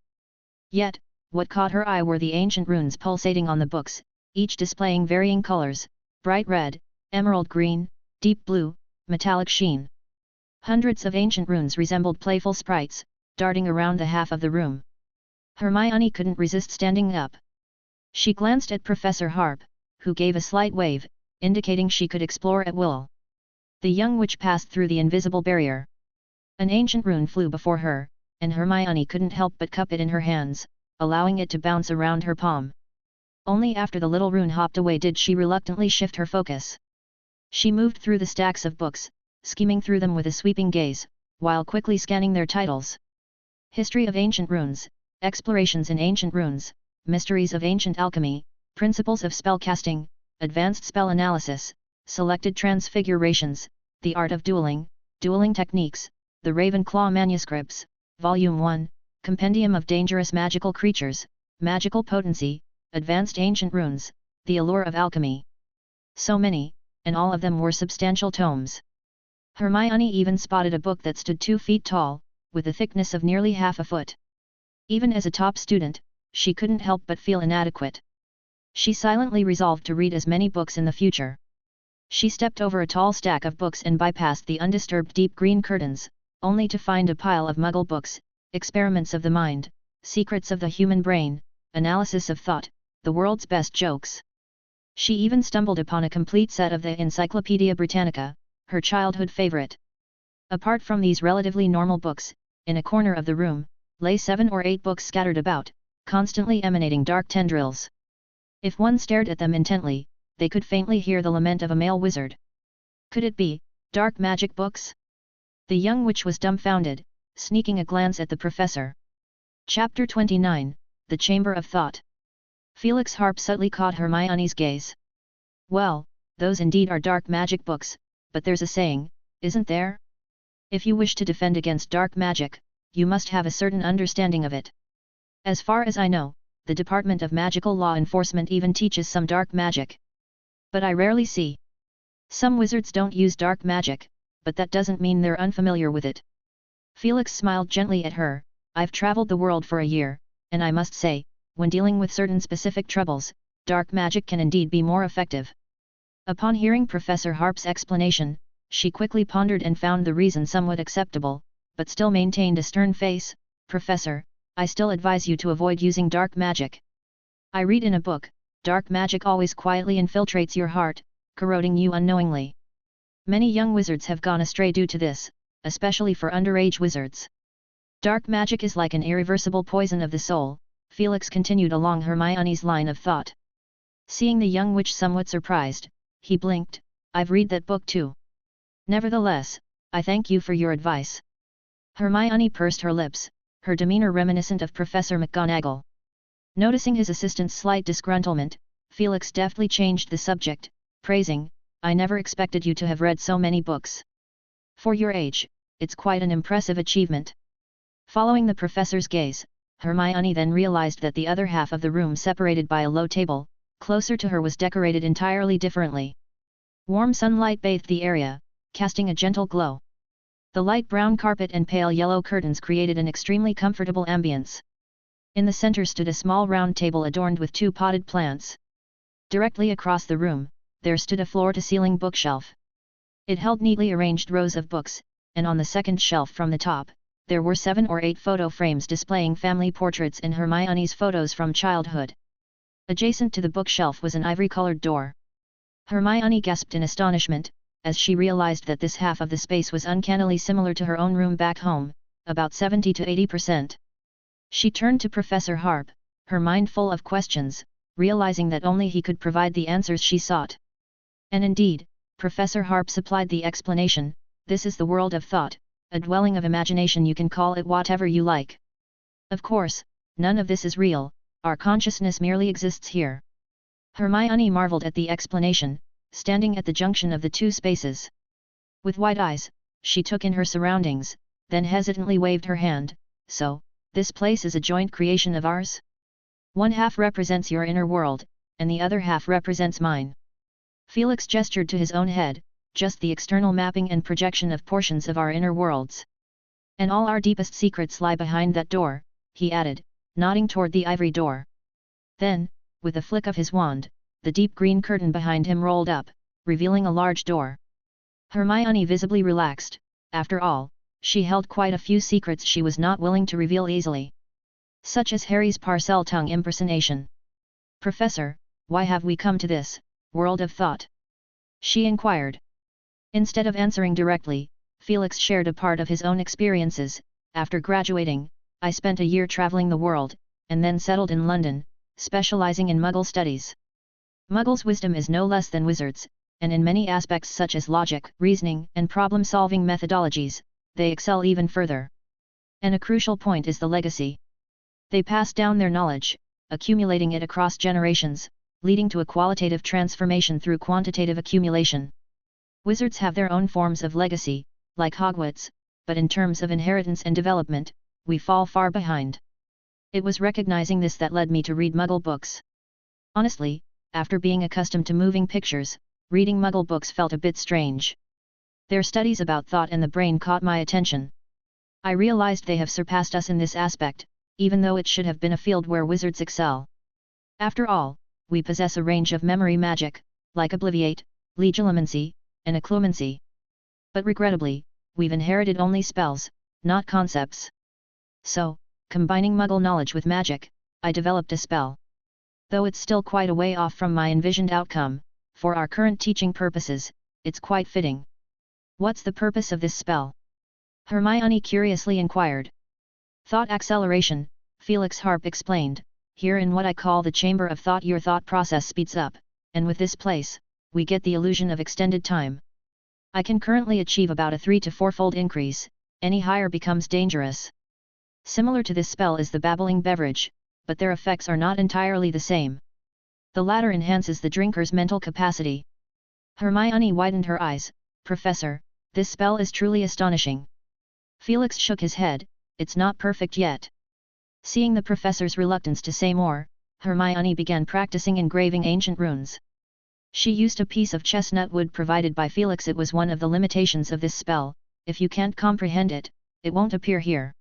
Speaker 1: Yet, what caught her eye were the ancient runes pulsating on the books, each displaying varying colors: bright red, emerald green, deep blue, metallic sheen. Hundreds of ancient runes resembled playful sprites, darting around the half of the room. Hermione couldn't resist standing up. She glanced at Professor Harp, who gave a slight wave, indicating she could explore at will. The young witch passed through the invisible barrier. An ancient rune flew before her, and Hermione couldn't help but cup it in her hands, allowing it to bounce around her palm. Only after the little rune hopped away did she reluctantly shift her focus. She moved through the stacks of books, skimming through them with a sweeping gaze, while quickly scanning their titles. History of Ancient Runes, Explorations in Ancient Runes, Mysteries of Ancient Alchemy, Principles of Spellcasting, Advanced Spell Analysis, Selected Transfigurations, The Art of Dueling, Dueling Techniques, The Ravenclaw Manuscripts, Volume 1, Compendium of Dangerous Magical Creatures, Magical Potency, Advanced Ancient Runes, The Allure of Alchemy. So many, and all of them were substantial tomes. Hermione even spotted a book that stood 2 feet tall, with a thickness of nearly half a foot. Even as a top student, she couldn't help but feel inadequate. She silently resolved to read as many books in the future. She stepped over a tall stack of books and bypassed the undisturbed deep green curtains, only to find a pile of Muggle books, experiments of the mind, secrets of the human brain, analysis of thought, the world's best jokes. She even stumbled upon a complete set of the Encyclopaedia Britannica, her childhood favorite. Apart from these relatively normal books, in a corner of the room, lay 7 or 8 books scattered about, constantly emanating dark tendrils. If one stared at them intently, they could faintly hear the lament of a male wizard. Could it be dark magic books? The young witch was dumbfounded, sneaking a glance at the professor. Chapter 29, The Chamber of Thought. Felix Harp subtly caught Hermione's gaze. Well, those indeed are dark magic books, but there's a saying, isn't there? If you wish to defend against dark magic, you must have a certain understanding of it. As far as I know, the Department of Magical Law Enforcement even teaches some dark magic. But I rarely see. Some wizards don't use dark magic, but that doesn't mean they're unfamiliar with it. Felix smiled gently at her. I've traveled the world for a year, and I must say, when dealing with certain specific troubles, dark magic can indeed be more effective. Upon hearing Professor Harp's explanation, she quickly pondered and found the reason somewhat acceptable, but still maintained a stern face. Professor, I still advise you to avoid using dark magic. I read in a book, dark magic always quietly infiltrates your heart, corroding you unknowingly. Many young wizards have gone astray due to this, especially for underage wizards. Dark magic is like an irreversible poison of the soul, Felix continued along Hermione's line of thought. Seeing the young witch somewhat surprised, he blinked. I've read that book too. Nevertheless, I thank you for your advice. Hermione pursed her lips, her demeanor reminiscent of Professor McGonagall. Noticing his assistant's slight disgruntlement, Felix deftly changed the subject, praising, I never expected you to have read so many books. For your age, it's quite an impressive achievement. Following the professor's gaze, Hermione then realized that the other half of the room separated by a low table, closer to her was decorated entirely differently. Warm sunlight bathed the area, casting a gentle glow. The light brown carpet and pale yellow curtains created an extremely comfortable ambience. In the center stood a small round table adorned with 2 potted plants. Directly across the room, there stood a floor-to-ceiling bookshelf. It held neatly arranged rows of books, and on the second shelf from the top, there were 7 or 8 photo frames displaying family portraits and Hermione's photos from childhood. Adjacent to the bookshelf was an ivory-colored door. Hermione gasped in astonishment, as she realized that this half of the space was uncannily similar to her own room back home, about 70 to 80%. She turned to Professor Harp, her mind full of questions, realizing that only he could provide the answers she sought. And indeed, Professor Harp supplied the explanation. This is the world of thought, a dwelling of imagination, you can call it whatever you like. Of course, none of this is real, our consciousness merely exists here. Hermione marveled at the explanation, standing at the junction of the 2 spaces. With wide eyes, she took in her surroundings, then hesitantly waved her hand. So, this place is a joint creation of ours? One half represents your inner world, and the other half represents mine. Felix gestured to his own head, just the external mapping and projection of portions of our inner worlds. And all our deepest secrets lie behind that door, he added, nodding toward the ivory door. Then, with a flick of his wand, the deep green curtain behind him rolled up, revealing a large door. Hermione visibly relaxed. After all, she held quite a few secrets she was not willing to reveal easily. Such as Harry's parcel tongue impersonation. Professor, why have we come to this world of thought? She inquired. Instead of answering directly, Felix shared a part of his own experiences. After graduating, I spent a year traveling the world, and then settled in London, specializing in Muggle studies. Muggles' wisdom is no less than wizards', and in many aspects such as logic, reasoning, and problem-solving methodologies, they excel even further. And a crucial point is the legacy. They pass down their knowledge, accumulating it across generations, leading to a qualitative transformation through quantitative accumulation. Wizards have their own forms of legacy, like Hogwarts, but in terms of inheritance and development, we fall far behind. It was recognizing this that led me to read Muggle books. Honestly, after being accustomed to moving pictures, reading Muggle books felt a bit strange. Their studies about thought and the brain caught my attention. I realized they have surpassed us in this aspect, even though it should have been a field where wizards excel. After all, we possess a range of memory magic, like Obliviate, Legilimency, and Occlumency. But regrettably, we've inherited only spells, not concepts. So, combining Muggle knowledge with magic, I developed a spell. Though it's still quite a way off from my envisioned outcome, for our current teaching purposes, it's quite fitting. What's the purpose of this spell? Hermione curiously inquired. Thought acceleration, Felix Harp explained. Here in what I call the chamber of thought your thought process speeds up, and with this place, we get the illusion of extended time. I can currently achieve about a 3 to 4-fold increase, any higher becomes dangerous. Similar to this spell is the babbling beverage, but their effects are not entirely the same. The latter enhances the drinker's mental capacity. Hermione widened her eyes. Professor, this spell is truly astonishing. Felix shook his head. It's not perfect yet. Seeing the professor's reluctance to say more, Hermione began practicing engraving ancient runes. She used a piece of chestnut wood provided by Felix. It was one of the limitations of this spell, if you can't comprehend it, it won't appear here.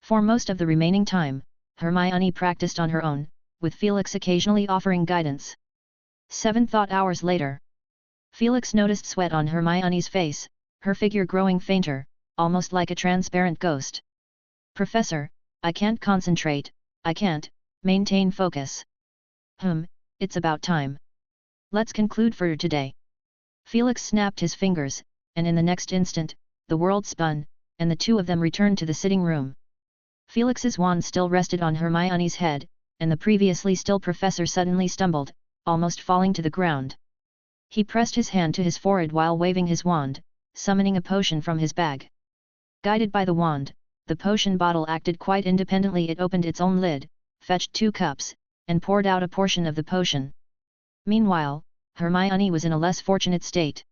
Speaker 1: For most of the remaining time, Hermione practiced on her own, with Felix occasionally offering guidance. 7 thought hours later. Felix noticed sweat on Hermione's face, her figure growing fainter, almost like a transparent ghost. Professor, I can't concentrate, I can't maintain focus. It's about time. Let's conclude for today. Felix snapped his fingers, and in the next instant, the world spun, and the two of them returned to the sitting room. Felix's wand still rested on Hermione's head, and the previously still professor suddenly stumbled, almost falling to the ground. He pressed his hand to his forehead while waving his wand, summoning a potion from his bag. Guided by the wand, the potion bottle acted quite independently. It opened its own lid, fetched 2 cups, and poured out a portion of the potion. Meanwhile, Hermione was in a less fortunate state.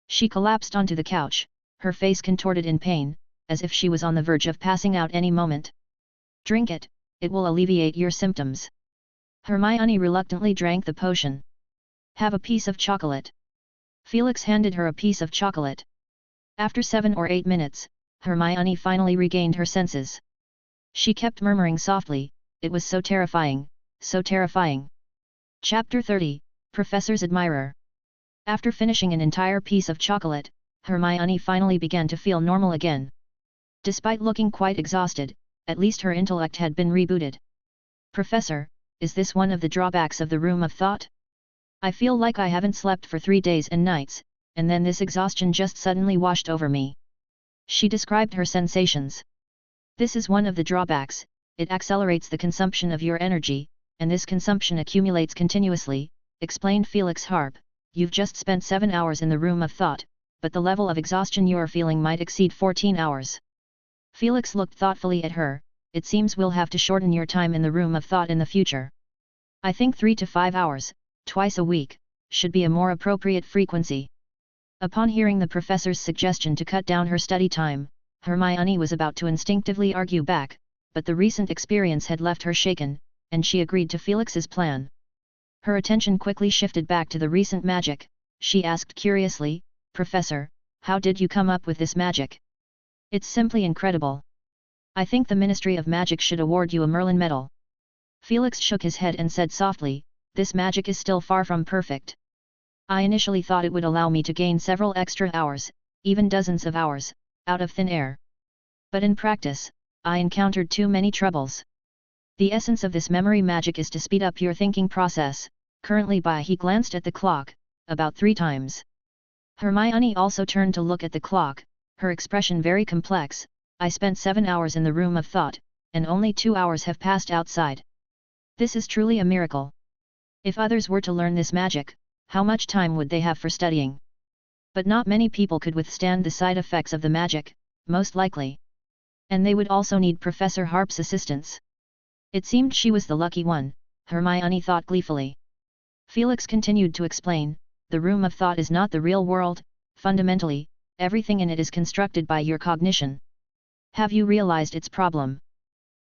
Speaker 1: She collapsed onto the couch, her face contorted in pain, as if she was on the verge of passing out any moment. Drink it, it will alleviate your symptoms. Hermione reluctantly drank the potion. Have a piece of chocolate. Felix handed her a piece of chocolate. After 7 or 8 minutes, Hermione finally regained her senses. She kept murmuring softly, it was so terrifying, so terrifying. Chapter 30, Professor's Admirer. After finishing an entire piece of chocolate, Hermione finally began to feel normal again. Despite looking quite exhausted, at least her intellect had been rebooted. Professor, is this one of the drawbacks of the Room of Thought? I feel like I haven't slept for 3 days and nights, and then this exhaustion just suddenly washed over me. She described her sensations. This is one of the drawbacks, it accelerates the consumption of your energy, and this consumption accumulates continuously, explained Felix Harp. You've just spent 7 hours in the Room of Thought, but the level of exhaustion you're feeling might exceed 14 hours. Felix looked thoughtfully at her. It seems we'll have to shorten your time in the Room of Thought in the future. I think 3 to 5 hours, twice a week, should be a more appropriate frequency. Upon hearing the professor's suggestion to cut down her study time, Hermione was about to instinctively argue back, but the recent experience had left her shaken, and she agreed to Felix's plan. Her attention quickly shifted back to the recent magic. She asked curiously, Professor, how did you come up with this magic? It's simply incredible. I think the Ministry of Magic should award you a Merlin Medal. Felix shook his head and said softly, this magic is still far from perfect. I initially thought it would allow me to gain several extra hours, even dozens of hours, out of thin air. But in practice, I encountered too many troubles. The essence of this memory magic is to speed up your thinking process. Currently he glanced at the clock, about 3 times. Hermione also turned to look at the clock, her expression very complex. I spent 7 hours in the Room of Thought, and only 2 hours have passed outside. This is truly a miracle. If others were to learn this magic, how much time would they have for studying? But not many people could withstand the side effects of the magic, most likely. And they would also need Professor Harp's assistance. It seemed she was the lucky one, Hermione thought gleefully. Felix continued to explain, the Room of Thought is not the real world. Fundamentally, everything in it is constructed by your cognition. Have you realized its problem?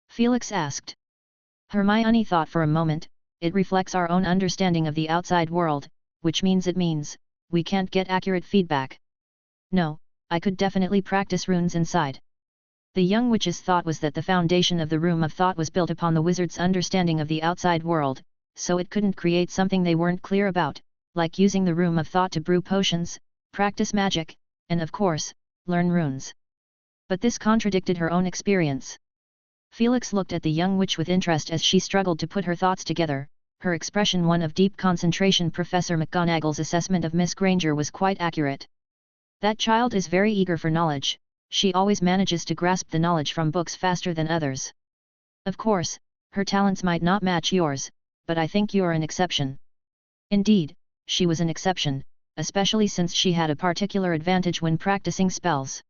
Speaker 1: Felix asked. Hermione thought for a moment. It reflects our own understanding of the outside world, which means we can't get accurate feedback. No, I could definitely practice runes inside. The young witch's thought was that the foundation of the Room of Thought was built upon the wizard's understanding of the outside world, so it couldn't create something they weren't clear about, like using the Room of Thought to brew potions, practice magic, and of course, learn runes. But this contradicted her own experience. Felix looked at the young witch with interest as she struggled to put her thoughts together, her expression one of deep concentration. Professor McGonagall's assessment of Miss Granger was quite accurate. That child is very eager for knowledge, she always manages to grasp the knowledge from books faster than others. Of course, her talents might not match yours, but I think you're an exception. Indeed, she was an exception, especially since she had a particular advantage when practicing spells.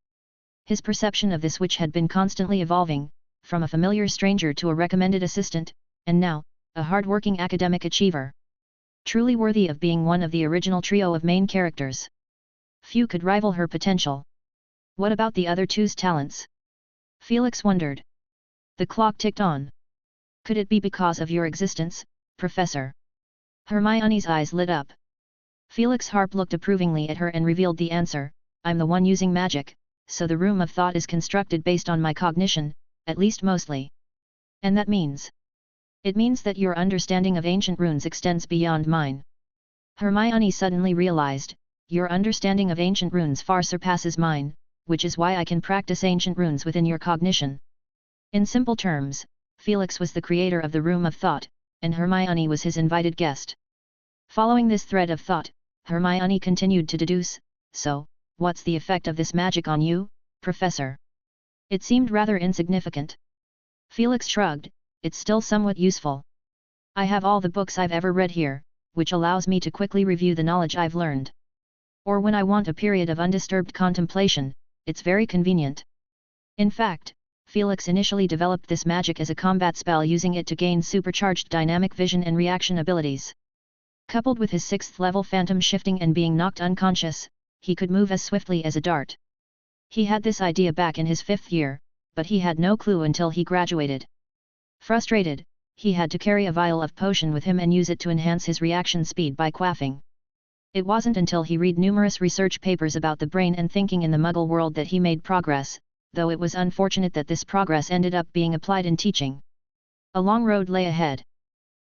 Speaker 1: His perception of this witch had been constantly evolving, from a familiar stranger to a recommended assistant, and now, a hard-working academic achiever. Truly worthy of being one of the original trio of main characters. Few could rival her potential. What about the other two's talents? Felix wondered. The clock ticked on. Could it be because of your existence, Professor? Hermione's eyes lit up. Felix Harp looked approvingly at her and revealed the answer, I'm the one using magic, so the Room of Thought is constructed based on my cognition, at least mostly. And that means? It means that your understanding of ancient runes extends beyond mine. Hermione suddenly realized, your understanding of ancient runes far surpasses mine, which is why I can practice ancient runes within your cognition. In simple terms, Felix was the creator of the Room of Thought, and Hermione was his invited guest. Following this thread of thought, Hermione continued to deduce, so, what's the effect of this magic on you, Professor? It seemed rather insignificant. Felix shrugged, it's still somewhat useful. I have all the books I've ever read here, which allows me to quickly review the knowledge I've learned. Or when I want a period of undisturbed contemplation, it's very convenient. In fact, Felix initially developed this magic as a combat spell, using it to gain supercharged dynamic vision and reaction abilities. Coupled with his 6th level phantom shifting and being knocked unconscious, he could move as swiftly as a dart. He had this idea back in his 5th year, but he had no clue until he graduated. Frustrated, he had to carry a vial of potion with him and use it to enhance his reaction speed by quaffing. It wasn't until he read numerous research papers about the brain and thinking in the Muggle world that he made progress, though it was unfortunate that this progress ended up being applied in teaching. A long road lay ahead.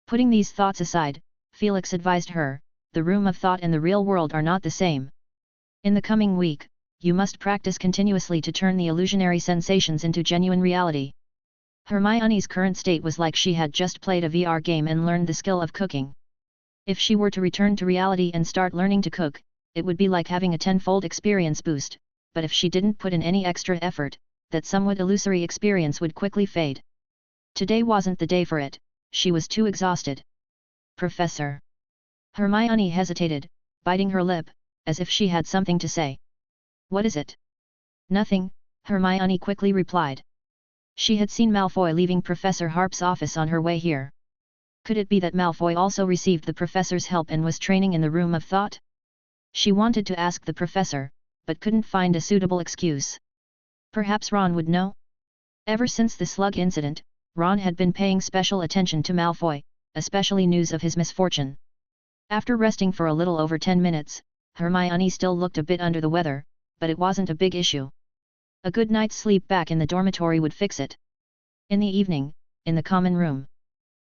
Speaker 1: Putting these thoughts aside, Felix advised her, the Room of Thought and the real world are not the same. In the coming week, you must practice continuously to turn the illusionary sensations into genuine reality. Hermione's current state was like she had just played a VR game and learned the skill of cooking. If she were to return to reality and start learning to cook, it would be like having a tenfold experience boost, but if she didn't put in any extra effort, that somewhat illusory experience would quickly fade. Today wasn't the day for it, she was too exhausted. Professor. Hermione hesitated, biting her lip, as if she had something to say. What is it? Nothing, Hermione quickly replied. She had seen Malfoy leaving Professor Harp's office on her way here. Could it be that Malfoy also received the professor's help and was training in the Room of Thought? She wanted to ask the professor, but couldn't find a suitable excuse. Perhaps Ron would know? Ever since the slug incident, Ron had been paying special attention to Malfoy, especially news of his misfortune. After resting for a little over 10 minutes, Hermione still looked a bit under the weather, but it wasn't a big issue. A good night's sleep back in the dormitory would fix it. In the evening, in the common room,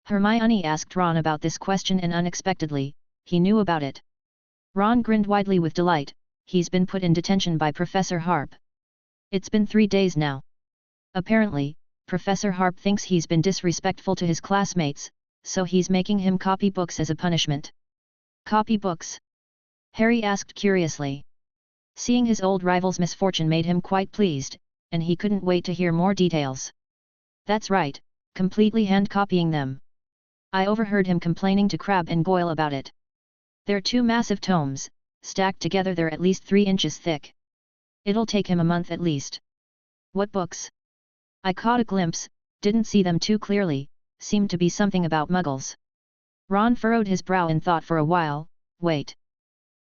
Speaker 1: Hermione asked Ron about this question, and unexpectedly, he knew about it. Ron grinned widely with delight. He's been put in detention by Professor Harp. It's been 3 days now. Apparently, Professor Harp thinks he's been disrespectful to his classmates, so he's making him copy books as a punishment. Copy books? Harry asked curiously. Seeing his old rival's misfortune made him quite pleased, and he couldn't wait to hear more details. That's right, completely hand-copying them. I overheard him complaining to Crabbe and Goyle about it. They're 2 massive tomes, stacked together they're at least 3 inches thick. It'll take him a month at least. What books? I caught a glimpse, didn't see them too clearly, seemed to be something about Muggles. Ron furrowed his brow in thought for a while. Wait.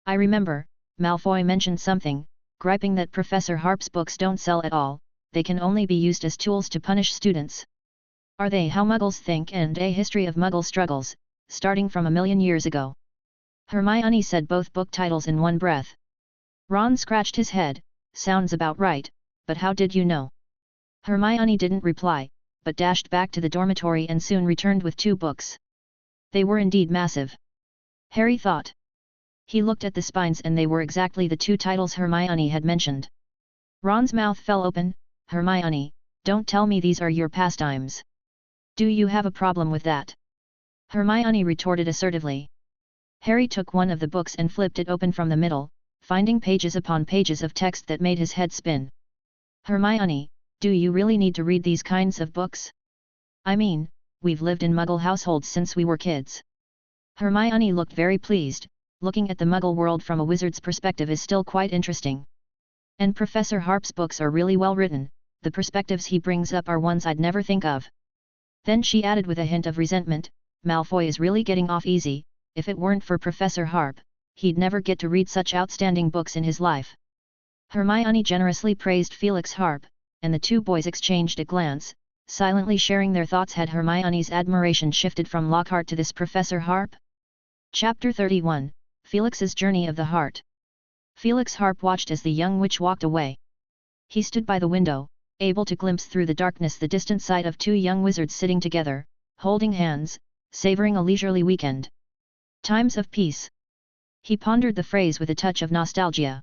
Speaker 1: I remember, Malfoy mentioned something, griping that Professor Harp's books don't sell at all, they can only be used as tools to punish students. Are they How Muggles Think and A History of Muggle Struggles, starting from a million years ago? Hermione said both book titles in one breath. Ron scratched his head. Sounds about right, but how did you know? Hermione didn't reply, but dashed back to the dormitory and soon returned with 2 books. They were indeed massive. Harry thought. He looked at the spines and they were exactly the 2 titles Hermione had mentioned. Ron's mouth fell open. Hermione, don't tell me these are your pastimes. Do you have a problem with that? Hermione retorted assertively. Harry took one of the books and flipped it open from the middle, finding pages upon pages of text that made his head spin. Hermione, do you really need to read these kinds of books? I mean, we've lived in Muggle households since we were kids. Hermione looked very pleased. Looking at the Muggle world from a wizard's perspective is still quite interesting. And Professor Harp's books are really well written, the perspectives he brings up are ones I'd never think of. Then she added with a hint of resentment, Malfoy is really getting off easy, if it weren't for Professor Harp, he'd never get to read such outstanding books in his life. Hermione generously praised Felix Harp, and the 2 boys exchanged a glance, silently sharing their thoughts. Had Hermione's admiration shifted from Lockhart to this Professor Harp? Chapter 31, Felix's Journey of the Heart. Felix Harp watched as the young witch walked away. He stood by the window, able to glimpse through the darkness the distant sight of 2 young wizards sitting together, holding hands, savoring a leisurely weekend. Times of peace. He pondered the phrase with a touch of nostalgia.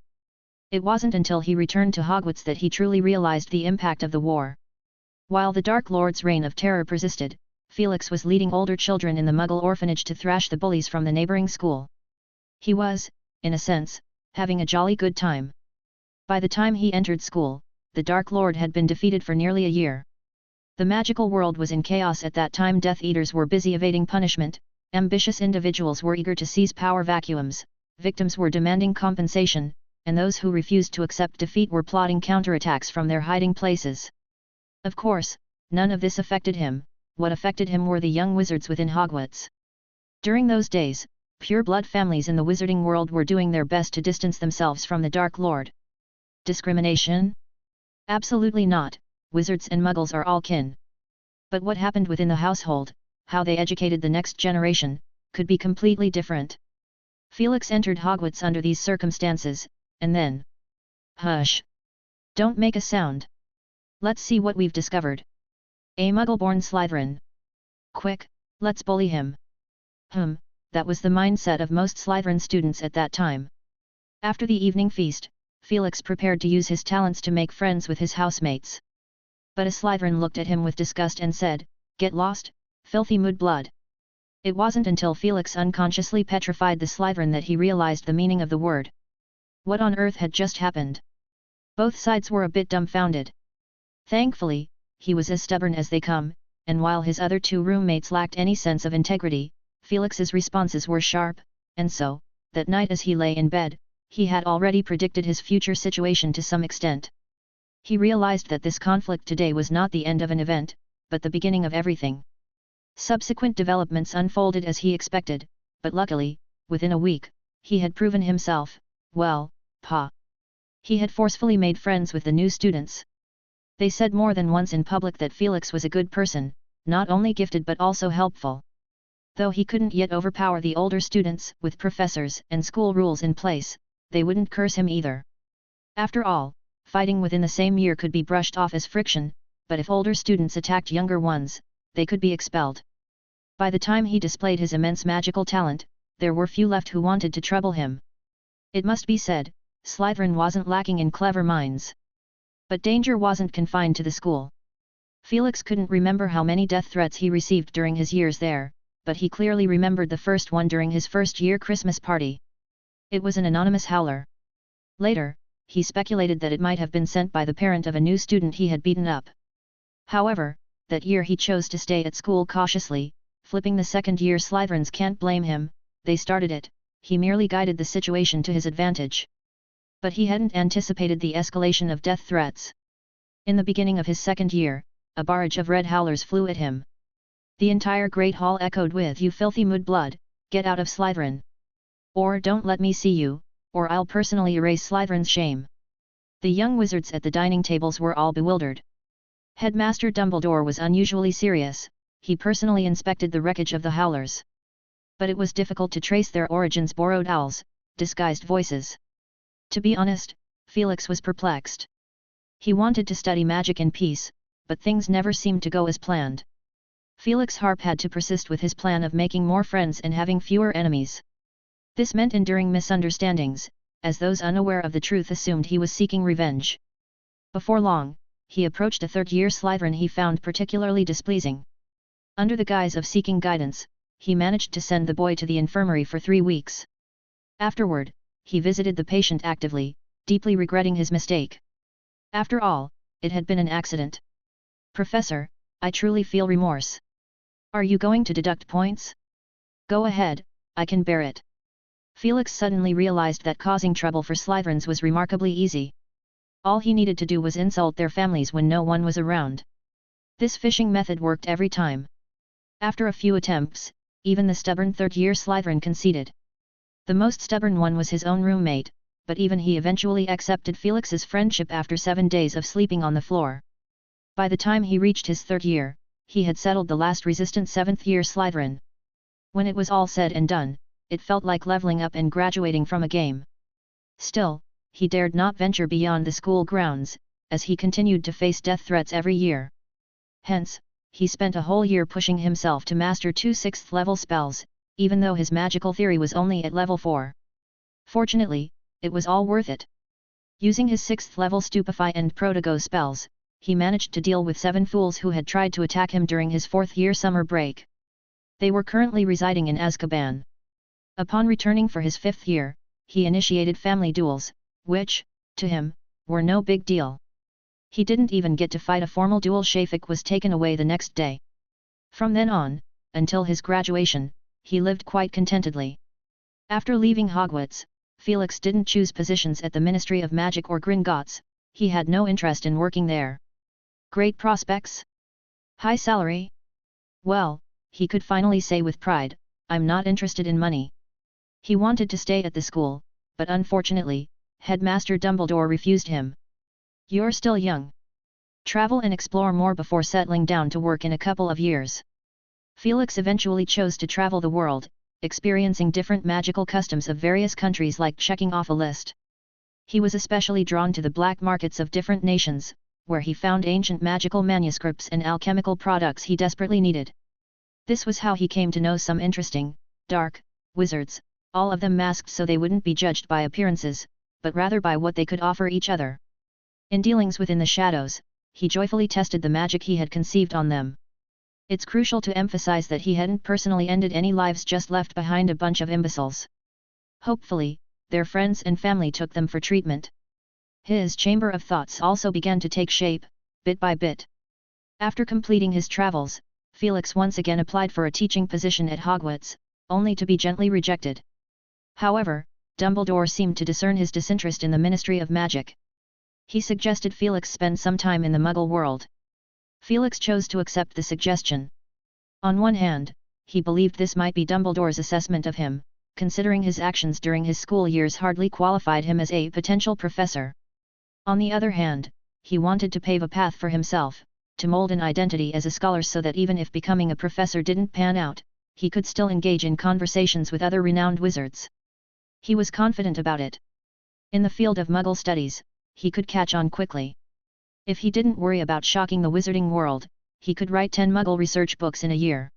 Speaker 1: It wasn't until he returned to Hogwarts that he truly realized the impact of the war. While the Dark Lord's reign of terror persisted, Felix was leading older children in the Muggle orphanage to thrash the bullies from the neighboring school. He was, in a sense, having a jolly good time. By the time he entered school, the Dark Lord had been defeated for nearly a year. The magical world was in chaos at that time. Death Eaters were busy evading punishment, ambitious individuals were eager to seize power vacuums, victims were demanding compensation, and those who refused to accept defeat were plotting counterattacks from their hiding places. Of course, none of this affected him. What affected him were the young wizards within Hogwarts. During those days, pure-blood families in the wizarding world were doing their best to distance themselves from the Dark Lord. Discrimination? Absolutely not, wizards and muggles are all kin. But what happened within the household, how they educated the next generation, could be completely different. Felix entered Hogwarts under these circumstances, and then... Hush! Don't make a sound. Let's see what we've discovered. A Muggle-born Slytherin. Quick, let's bully him. That was the mindset of most Slytherin students at that time. After the evening feast, Felix prepared to use his talents to make friends with his housemates. But a Slytherin looked at him with disgust and said, "Get lost, filthy mudblood." It wasn't until Felix unconsciously petrified the Slytherin that he realized the meaning of the word. What on earth had just happened? Both sides were a bit dumbfounded. Thankfully, he was as stubborn as they come, and while his other 2 roommates lacked any sense of integrity, Felix's responses were sharp, and so, that night as he lay in bed, he had already predicted his future situation to some extent. He realized that this conflict today was not the end of an event, but the beginning of everything. Subsequent developments unfolded as he expected, but luckily, within a week, he had proven himself, well, he had forcefully made friends with the new students. They said more than once in public that Felix was a good person, not only gifted but also helpful. Though he couldn't yet overpower the older students with professors and school rules in place, they wouldn't curse him either. After all, fighting within the same year could be brushed off as friction, but if older students attacked younger ones, they could be expelled. By the time he displayed his immense magical talent, there were few left who wanted to trouble him. It must be said, Slytherin wasn't lacking in clever minds. But danger wasn't confined to the school. Felix couldn't remember how many death threats he received during his years there, but he clearly remembered the first one during his first-year Christmas party. It was an anonymous howler. Later, he speculated that it might have been sent by the parent of a new student he had beaten up. However, that year he chose to stay at school cautiously, flipping the second-year Slytherins can't blame him, they started it, he merely guided the situation to his advantage. But he hadn't anticipated the escalation of death threats. In the beginning of his second year, a barrage of red howlers flew at him. The entire Great Hall echoed with "You filthy mudblood, get out of Slytherin! Or don't let me see you, or I'll personally erase Slytherin's shame." The young wizards at the dining tables were all bewildered. Headmaster Dumbledore was unusually serious, he personally inspected the wreckage of the howlers. but it was difficult to trace their origins. Borrowed owls, disguised voices. To be honest, Felix was perplexed. He wanted to study magic in peace, but things never seemed to go as planned. Felix Harp had to persist with his plan of making more friends and having fewer enemies. This meant enduring misunderstandings, as those unaware of the truth assumed he was seeking revenge. Before long, he approached a third-year Slytherin he found particularly displeasing. Under the guise of seeking guidance, he managed to send the boy to the infirmary for 3 weeks. Afterward, he visited the patient actively, deeply regretting his mistake. After all, it had been an accident. "Professor, I truly feel remorse. Are you going to deduct points?" "Go ahead, I can bear it." Felix suddenly realized that causing trouble for Slytherins was remarkably easy. All he needed to do was insult their families when no one was around. This fishing method worked every time. After a few attempts, even the stubborn third-year Slytherin conceded. The most stubborn one was his own roommate, but even he eventually accepted Felix's friendship after 7 days of sleeping on the floor. By the time he reached his third year, he had settled the last resistant 7th-year Slytherin. When it was all said and done, it felt like leveling up and graduating from a game. Still, he dared not venture beyond the school grounds, as he continued to face death threats every year. Hence, he spent a whole year pushing himself to master 2 6th-level spells, even though his magical theory was only at level 4. Fortunately, it was all worth it. Using his 6th-level Stupefy and Protogo spells, he managed to deal with 7 fools who had tried to attack him during his 4th-year summer break. They were currently residing in Azkaban. Upon returning for his 5th year, he initiated family duels, which, to him, were no big deal. He didn't even get to fight a formal duel. Shafik was taken away the next day. From then on, until his graduation, he lived quite contentedly. After leaving Hogwarts, Felix didn't choose positions at the Ministry of Magic or Gringotts. He had no interest in working there. Great prospects? High salary? Well, he could finally say with pride, "I'm not interested in money." He wanted to stay at the school, but unfortunately, Headmaster Dumbledore refused him. "You're still young. Travel and explore more before settling down to work in a couple of years." Felix eventually chose to travel the world, experiencing different magical customs of various countries like checking off a list. He was especially drawn to the black markets of different nations, where he found ancient magical manuscripts and alchemical products he desperately needed. This was how he came to know some interesting, dark, wizards, all of them masked so they wouldn't be judged by appearances, but rather by what they could offer each other. In dealings within the shadows, he joyfully tested the magic he had conceived on them. It's crucial to emphasize that he hadn't personally ended any lives, just left behind a bunch of imbeciles. Hopefully, their friends and family took them for treatment. His chamber of thoughts also began to take shape, bit by bit. After completing his travels, Felix once again applied for a teaching position at Hogwarts, only to be gently rejected. However, Dumbledore seemed to discern his disinterest in the Ministry of Magic. He suggested Felix spend some time in the Muggle world. Felix chose to accept the suggestion. On one hand, he believed this might be Dumbledore's assessment of him, considering his actions during his school years hardly qualified him as a potential professor. On the other hand, he wanted to pave a path for himself, to mold an identity as a scholar so that even if becoming a professor didn't pan out, he could still engage in conversations with other renowned wizards. He was confident about it. In the field of Muggle studies, he could catch on quickly. If he didn't worry about shocking the wizarding world, he could write 10 Muggle research books in a year.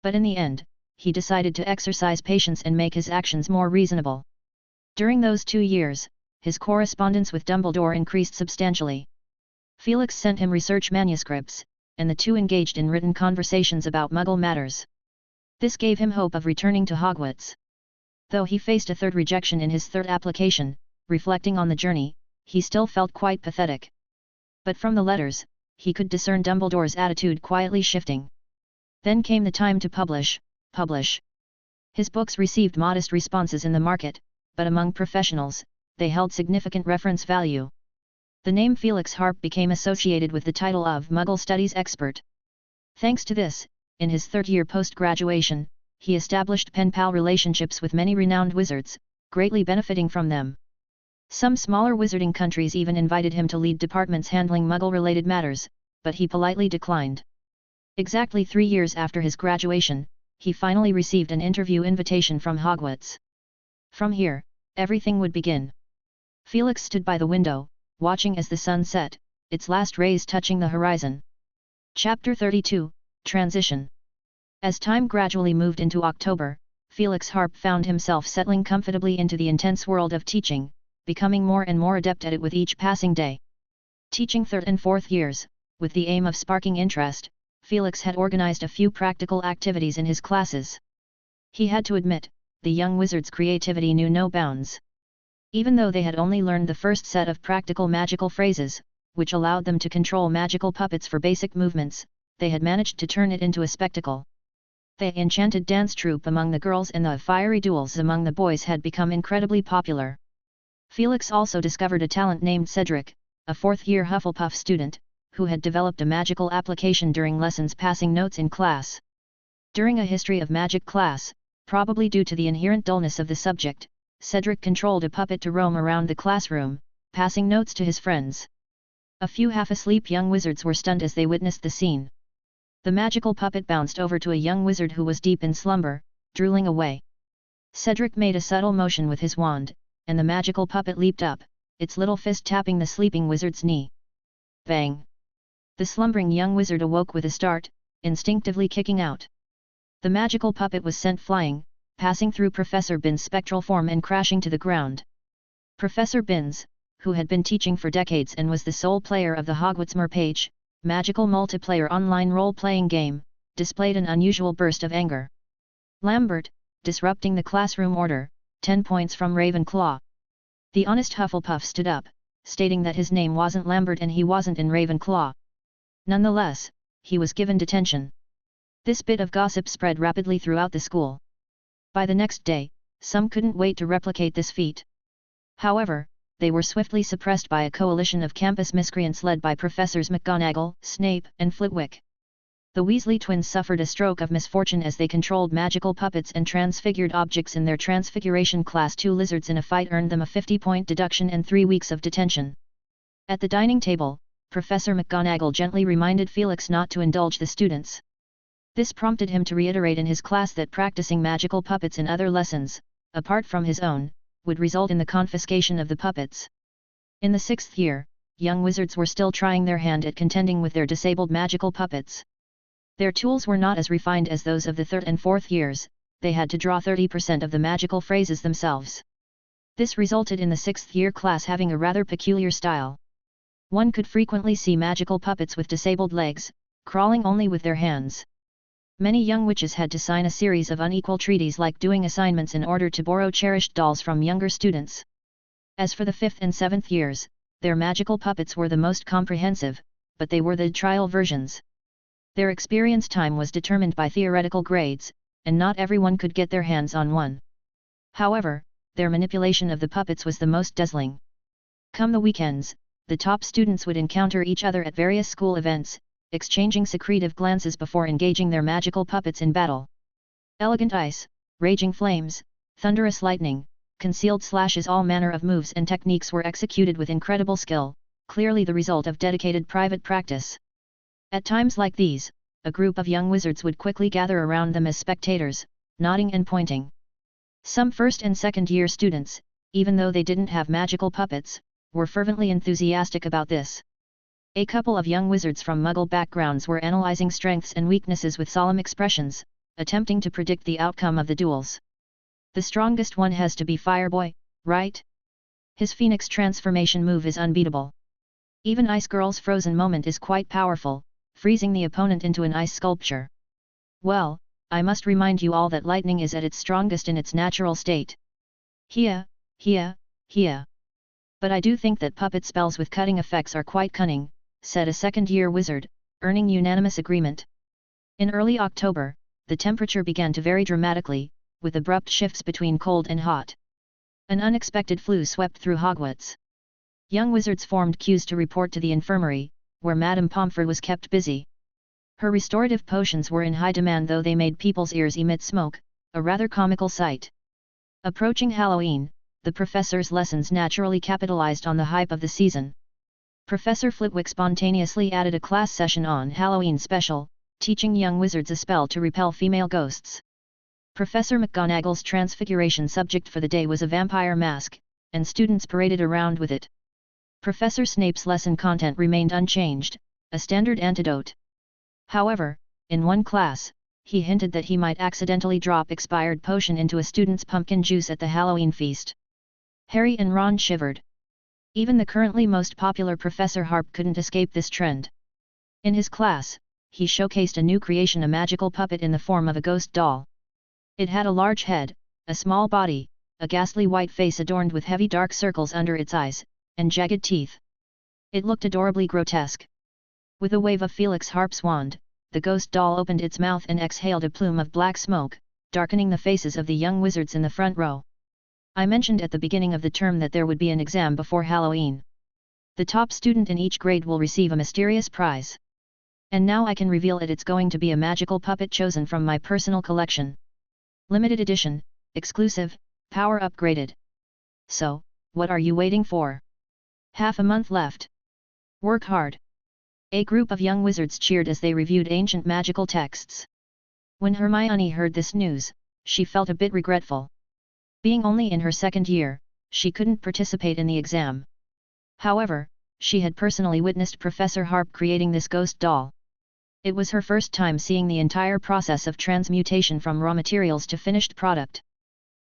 Speaker 1: But in the end, he decided to exercise patience and make his actions more reasonable. During those 2 years, his correspondence with Dumbledore increased substantially. Felix sent him research manuscripts, and the two engaged in written conversations about Muggle matters. This gave him hope of returning to Hogwarts. Though he faced a third rejection in his third application, reflecting on the journey, he still felt quite pathetic. But from the letters, he could discern Dumbledore's attitude quietly shifting. Then came the time to publish. His books received modest responses in the market, but among professionals, they held significant reference value. The name Felix Harp became associated with the title of Muggle Studies expert. Thanks to this, in his third year post-graduation, he established pen-pal relationships with many renowned wizards, greatly benefiting from them. Some smaller wizarding countries even invited him to lead departments handling Muggle-related matters, but he politely declined. Exactly 3 years after his graduation, he finally received an interview invitation from Hogwarts. From here, everything would begin. Felix stood by the window, watching as the sun set, its last rays touching the horizon. Chapter 32, Transition. As time gradually moved into October, Felix Harp found himself settling comfortably into the intense world of teaching, becoming more and more adept at it with each passing day. Teaching 3rd and 4th years, with the aim of sparking interest, Felix had organized a few practical activities in his classes. He had to admit, the young wizard's creativity knew no bounds. Even though they had only learned the first set of practical magical phrases, which allowed them to control magical puppets for basic movements, they had managed to turn it into a spectacle. The enchanted dance troupe among the girls and the fiery duels among the boys had become incredibly popular. Felix also discovered a talent named Cedric, a 4th-year Hufflepuff student, who had developed a magical application during lessons passing notes in class. During a history of magic class, probably due to the inherent dullness of the subject, Cedric controlled a puppet to roam around the classroom, passing notes to his friends. A few half-asleep young wizards were stunned as they witnessed the scene. The magical puppet bounced over to a young wizard who was deep in slumber, drooling away. Cedric made a subtle motion with his wand, and the magical puppet leaped up, its little fist tapping the sleeping wizard's knee. Bang! The slumbering young wizard awoke with a start, instinctively kicking out. The magical puppet was sent flying, passing through Professor Binns' spectral form and crashing to the ground. Professor Binns, who had been teaching for decades and was the sole player of the Hogwarts Merpage, magical multiplayer online role-playing game, displayed an unusual burst of anger. Lambert, disrupting the classroom order, 10 points from Ravenclaw. The honest Hufflepuff stood up, stating that his name wasn't Lambert and he wasn't in Ravenclaw. Nonetheless, he was given detention. This bit of gossip spread rapidly throughout the school. By the next day, some couldn't wait to replicate this feat. However, they were swiftly suppressed by a coalition of campus miscreants led by Professors McGonagall, Snape, and Flitwick. The Weasley twins suffered a stroke of misfortune as they controlled magical puppets and transfigured objects in their Transfiguration Class 2 lizards in a fight earned them a 50-point deduction and 3 weeks of detention. At the dining table, Professor McGonagall gently reminded Felix not to indulge the students. This prompted him to reiterate in his class that practicing magical puppets in other lessons, apart from his own, would result in the confiscation of the puppets. In the 6th year, young wizards were still trying their hand at contending with their disabled magical puppets. Their tools were not as refined as those of the 3rd and 4th years, they had to draw 30% of the magical phrases themselves. This resulted in the 6th year class having a rather peculiar style. One could frequently see magical puppets with disabled legs, crawling only with their hands. Many young witches had to sign a series of unequal treaties like doing assignments in order to borrow cherished dolls from younger students. As for the 5th and 7th years, their magical puppets were the most comprehensive, but they were the trial versions. Their experience time was determined by theoretical grades, and not everyone could get their hands on one. However, their manipulation of the puppets was the most dazzling. Come the weekends, the top students would encounter each other at various school events, exchanging secretive glances before engaging their magical puppets in battle. Elegant ice, raging flames, thunderous lightning, concealed slashes, all manner of moves and techniques were executed with incredible skill, clearly the result of dedicated private practice. At times like these, a group of young wizards would quickly gather around them as spectators, nodding and pointing. Some 1st and 2nd year students, even though they didn't have magical puppets, were fervently enthusiastic about this. A couple of young wizards from Muggle backgrounds were analyzing strengths and weaknesses with solemn expressions, attempting to predict the outcome of the duels. The strongest one has to be Fireboy, right? His Phoenix transformation move is unbeatable. Even Ice Girl's frozen moment is quite powerful, freezing the opponent into an ice sculpture. Well, I must remind you all that lightning is at its strongest in its natural state. Here. But I do think that puppet spells with cutting effects are quite cunning, said a 2nd-year wizard, earning unanimous agreement. In early October, the temperature began to vary dramatically, with abrupt shifts between cold and hot. An unexpected flu swept through Hogwarts. Young wizards formed queues to report to the infirmary, where Madame Pomfrey was kept busy. Her restorative potions were in high demand, though they made people's ears emit smoke, a rather comical sight. Approaching Halloween, the professor's lessons naturally capitalized on the hype of the season. Professor Flitwick spontaneously added a class session on Halloween special, teaching young wizards a spell to repel female ghosts. Professor McGonagall's transfiguration subject for the day was a vampire mask, and students paraded around with it. Professor Snape's lesson content remained unchanged, a standard antidote. However, in one class, he hinted that he might accidentally drop expired potion into a student's pumpkin juice at the Halloween feast. Harry and Ron shivered. Even the currently most popular Professor Harp couldn't escape this trend. In his class, he showcased a new creation, a magical puppet in the form of a ghost doll. It had a large head, a small body, a ghastly white face adorned with heavy dark circles under its eyes, and jagged teeth. It looked adorably grotesque. With a wave of Felix Harp's wand, the ghost doll opened its mouth and exhaled a plume of black smoke, darkening the faces of the young wizards in the front row. I mentioned at the beginning of the term that there would be an exam before Halloween. The top student in each grade will receive a mysterious prize. And now I can reveal it. It's going to be a magical puppet chosen from my personal collection. Limited edition, exclusive, power upgraded. So, what are you waiting for? Half a month left. Work hard. A group of young wizards cheered as they reviewed ancient magical texts. When Hermione heard this news, she felt a bit regretful. Being only in her second year, she couldn't participate in the exam. However, she had personally witnessed Professor Harp creating this ghost doll. It was her first time seeing the entire process of transmutation from raw materials to finished product.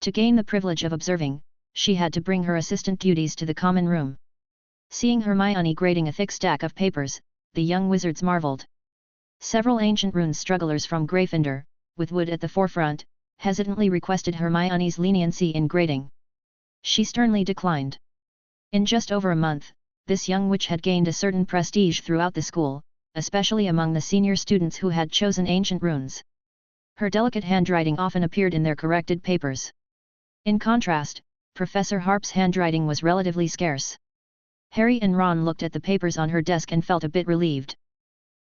Speaker 1: To gain the privilege of observing, she had to bring her assistant duties to the common room. Seeing Hermione grading a thick stack of papers, the young wizards marveled. Several ancient rune strugglers from Gryffindor, with Wood at the forefront, hesitantly requested Hermione's leniency in grading. She sternly declined. In just over a month, this young witch had gained a certain prestige throughout the school, especially among the senior students who had chosen ancient runes. Her delicate handwriting often appeared in their corrected papers. In contrast, Professor Harp's handwriting was relatively scarce. Harry and Ron looked at the papers on her desk and felt a bit relieved.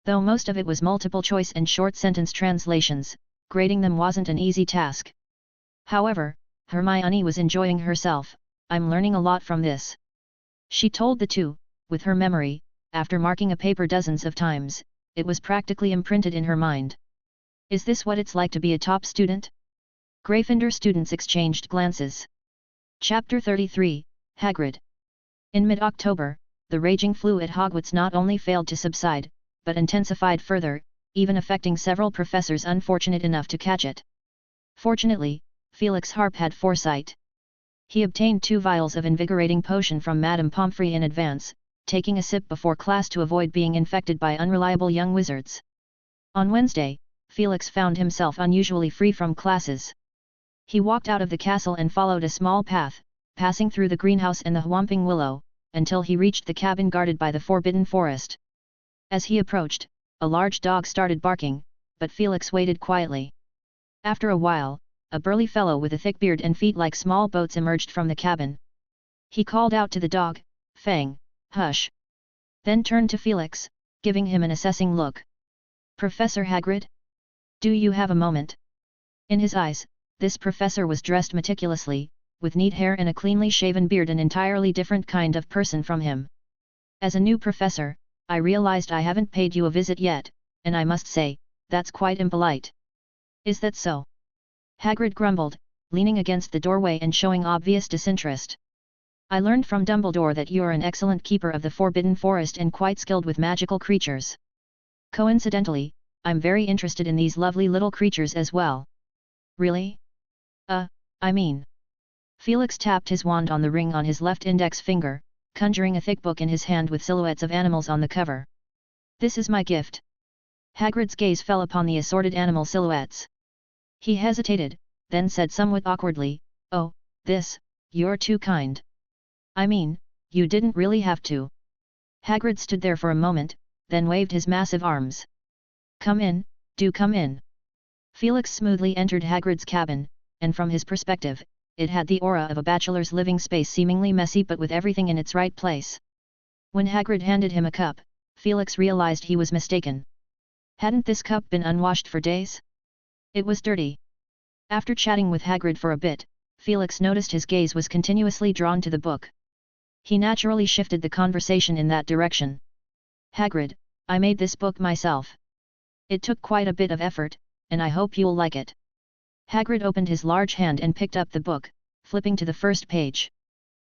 Speaker 1: Though most of it was multiple choice and short sentence translations, grading them wasn't an easy task. However, Hermione was enjoying herself. "I'm learning a lot from this," she told the two, with her memory. After marking a paper dozens of times, it was practically imprinted in her mind. Is this what it's like to be a top student? Gryffindor students exchanged glances. Chapter 33, Hagrid. In mid-October, the raging flu at Hogwarts not only failed to subside, but intensified further, even affecting several professors unfortunate enough to catch it. Fortunately, Felix Harp had foresight. He obtained 2 vials of invigorating potion from Madame Pomfrey in advance, taking a sip before class to avoid being infected by unreliable young wizards. On Wednesday, Felix found himself unusually free from classes. He walked out of the castle and followed a small path, passing through the greenhouse and the whomping willow, until he reached the cabin guarded by the Forbidden Forest. As he approached, a large dog started barking, but Felix waited quietly. After a while, a burly fellow with a thick beard and feet like small boats emerged from the cabin. He called out to the dog, "Fang, hush!" Then turned to Felix, giving him an assessing look. "Professor Hagrid? Do you have a moment?" In his eyes, this professor was dressed meticulously, with neat hair and a cleanly shaven beard, an entirely different kind of person from him. "As a new professor, I realized I haven't paid you a visit yet, and I must say, that's quite impolite." "Is that so?" Hagrid grumbled, leaning against the doorway and showing obvious disinterest. "I learned from Dumbledore that you're an excellent keeper of the Forbidden Forest and quite skilled with magical creatures. Coincidentally, I'm very interested in these lovely little creatures as well." "Really? I mean..." Felix tapped his wand on the ring on his left index finger, conjuring a thick book in his hand with silhouettes of animals on the cover. "This is my gift." Hagrid's gaze fell upon the assorted animal silhouettes. He hesitated, then said somewhat awkwardly, "Oh, this, you're too kind. I mean, you didn't really have to." Hagrid stood there for a moment, then waved his massive arms. "Come in, do come in." Felix smoothly entered Hagrid's cabin, and from his perspective, it had the aura of a bachelor's living space, seemingly messy but with everything in its right place. When Hagrid handed him a cup, Felix realized he was mistaken. Hadn't this cup been unwashed for days? It was dirty. After chatting with Hagrid for a bit, Felix noticed his gaze was continuously drawn to the book. He naturally shifted the conversation in that direction. "Hagrid, I made this book myself. It took quite a bit of effort, and I hope you'll like it." Hagrid opened his large hand and picked up the book, flipping to the first page.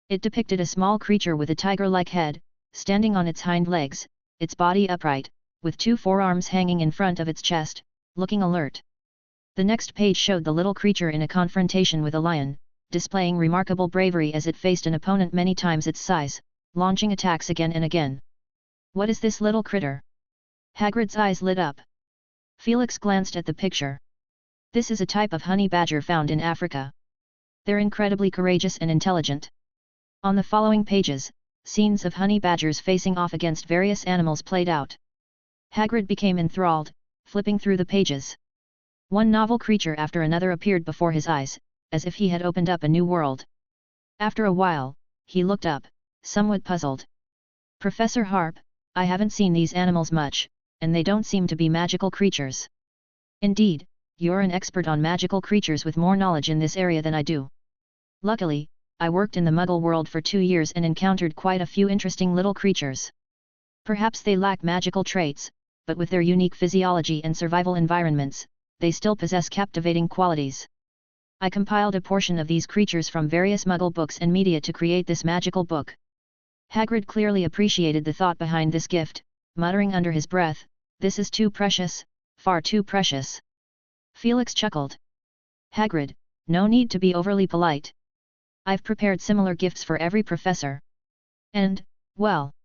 Speaker 1: It depicted a small creature with a tiger-like head, standing on its hind legs, its body upright, with two forearms hanging in front of its chest, looking alert. The next page showed the little creature in a confrontation with a lion, displaying remarkable bravery as it faced an opponent many times its size, launching attacks again and again. What is this little critter? Hagrid's eyes lit up. Felix glanced at the picture. This is a type of honey badger found in Africa. They're incredibly courageous and intelligent. On the following pages, scenes of honey badgers facing off against various animals played out. Hagrid became enthralled, flipping through the pages. One novel creature after another appeared before his eyes, as if he had opened up a new world. After a while, he looked up, somewhat puzzled. Professor Harp, I haven't seen these animals much, and they don't seem to be magical creatures. Indeed, you're an expert on magical creatures with more knowledge in this area than I do. Luckily, I worked in the Muggle world for 2 years and encountered quite a few interesting little creatures. Perhaps they lack magical traits, but with their unique physiology and survival environments, they still possess captivating qualities. I compiled a portion of these creatures from various Muggle books and media to create this magical book. Hagrid clearly appreciated the thought behind this gift, muttering under his breath, "This is too precious, far too precious." Felix chuckled. Hagrid, no need to be overly polite. I've prepared similar gifts for every professor. And, well,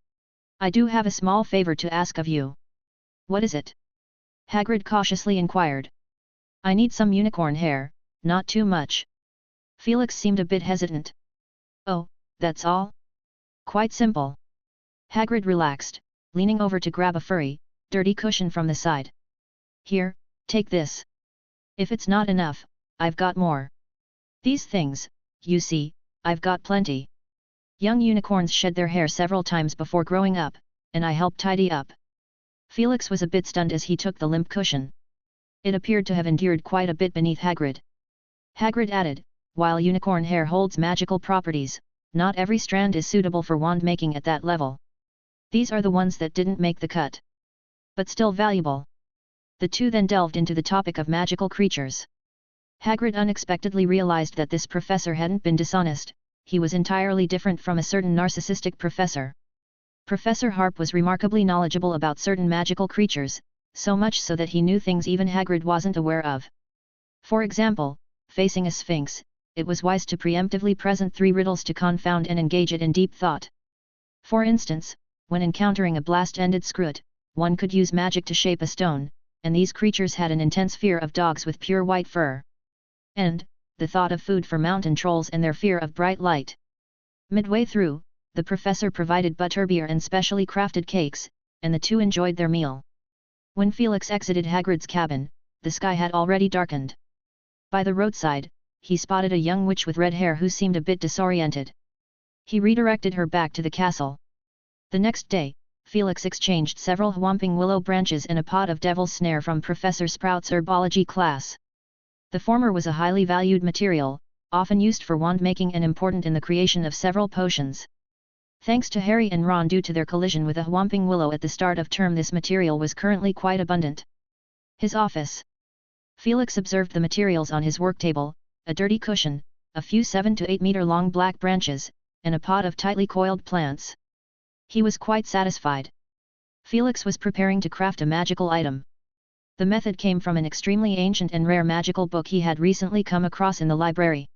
Speaker 1: I do have a small favor to ask of you. What is it? Hagrid cautiously inquired. I need some unicorn hair, not too much. Felix seemed a bit hesitant. Oh, that's all? Quite simple. Hagrid relaxed, leaning over to grab a furry, dirty cushion from the side. Here, take this. If it's not enough, I've got more. These things, you see, I've got plenty. Young unicorns shed their hair several times before growing up, and I help tidy up. Felix was a bit stunned as he took the limp cushion. It appeared to have endured quite a bit beneath Hagrid. Hagrid added, while unicorn hair holds magical properties, not every strand is suitable for wand making at that level. These are the ones that didn't make the cut. But still valuable. The two then delved into the topic of magical creatures. Hagrid unexpectedly realized that this professor hadn't been dishonest, he was entirely different from a certain narcissistic professor. Professor Harp was remarkably knowledgeable about certain magical creatures, so much so that he knew things even Hagrid wasn't aware of. For example, facing a sphinx, it was wise to preemptively present 3 riddles to confound and engage it in deep thought. For instance, when encountering a blast-ended scrut, one could use magic to shape a stone, and these creatures had an intense fear of dogs with pure white fur. And, the thought of food for mountain trolls and their fear of bright light. Midway through, the professor provided butterbeer and specially crafted cakes, and the two enjoyed their meal. When Felix exited Hagrid's cabin, the sky had already darkened. By the roadside, he spotted a young witch with red hair who seemed a bit disoriented. He redirected her back to the castle. The next day, Felix exchanged several whomping willow branches and a pot of devil's snare from Professor Sprout's herbology class. The former was a highly valued material, often used for wand making and important in the creation of several potions. Thanks to Harry and Ron due to their collision with a whomping willow at the start of term, this material was currently quite abundant. His office. Felix observed the materials on his work table, a dirty cushion, a few 7 to 8 meter long black branches, and a pot of tightly coiled plants. He was quite satisfied. Felix was preparing to craft a magical item. The method came from an extremely ancient and rare magical book he had recently come across in the library.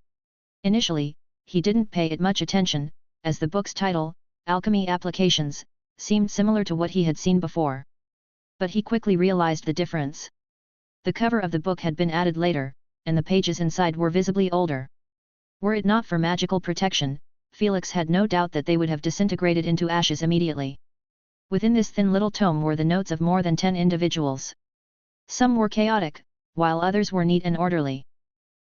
Speaker 1: Initially, he didn't pay it much attention, as the book's title, Alchemy Applications, seemed similar to what he had seen before. But he quickly realized the difference. The cover of the book had been added later, and the pages inside were visibly older. Were it not for magical protection, Felix had no doubt that they would have disintegrated into ashes immediately. Within this thin little tome were the notes of more than 10 individuals. Some were chaotic, while others were neat and orderly.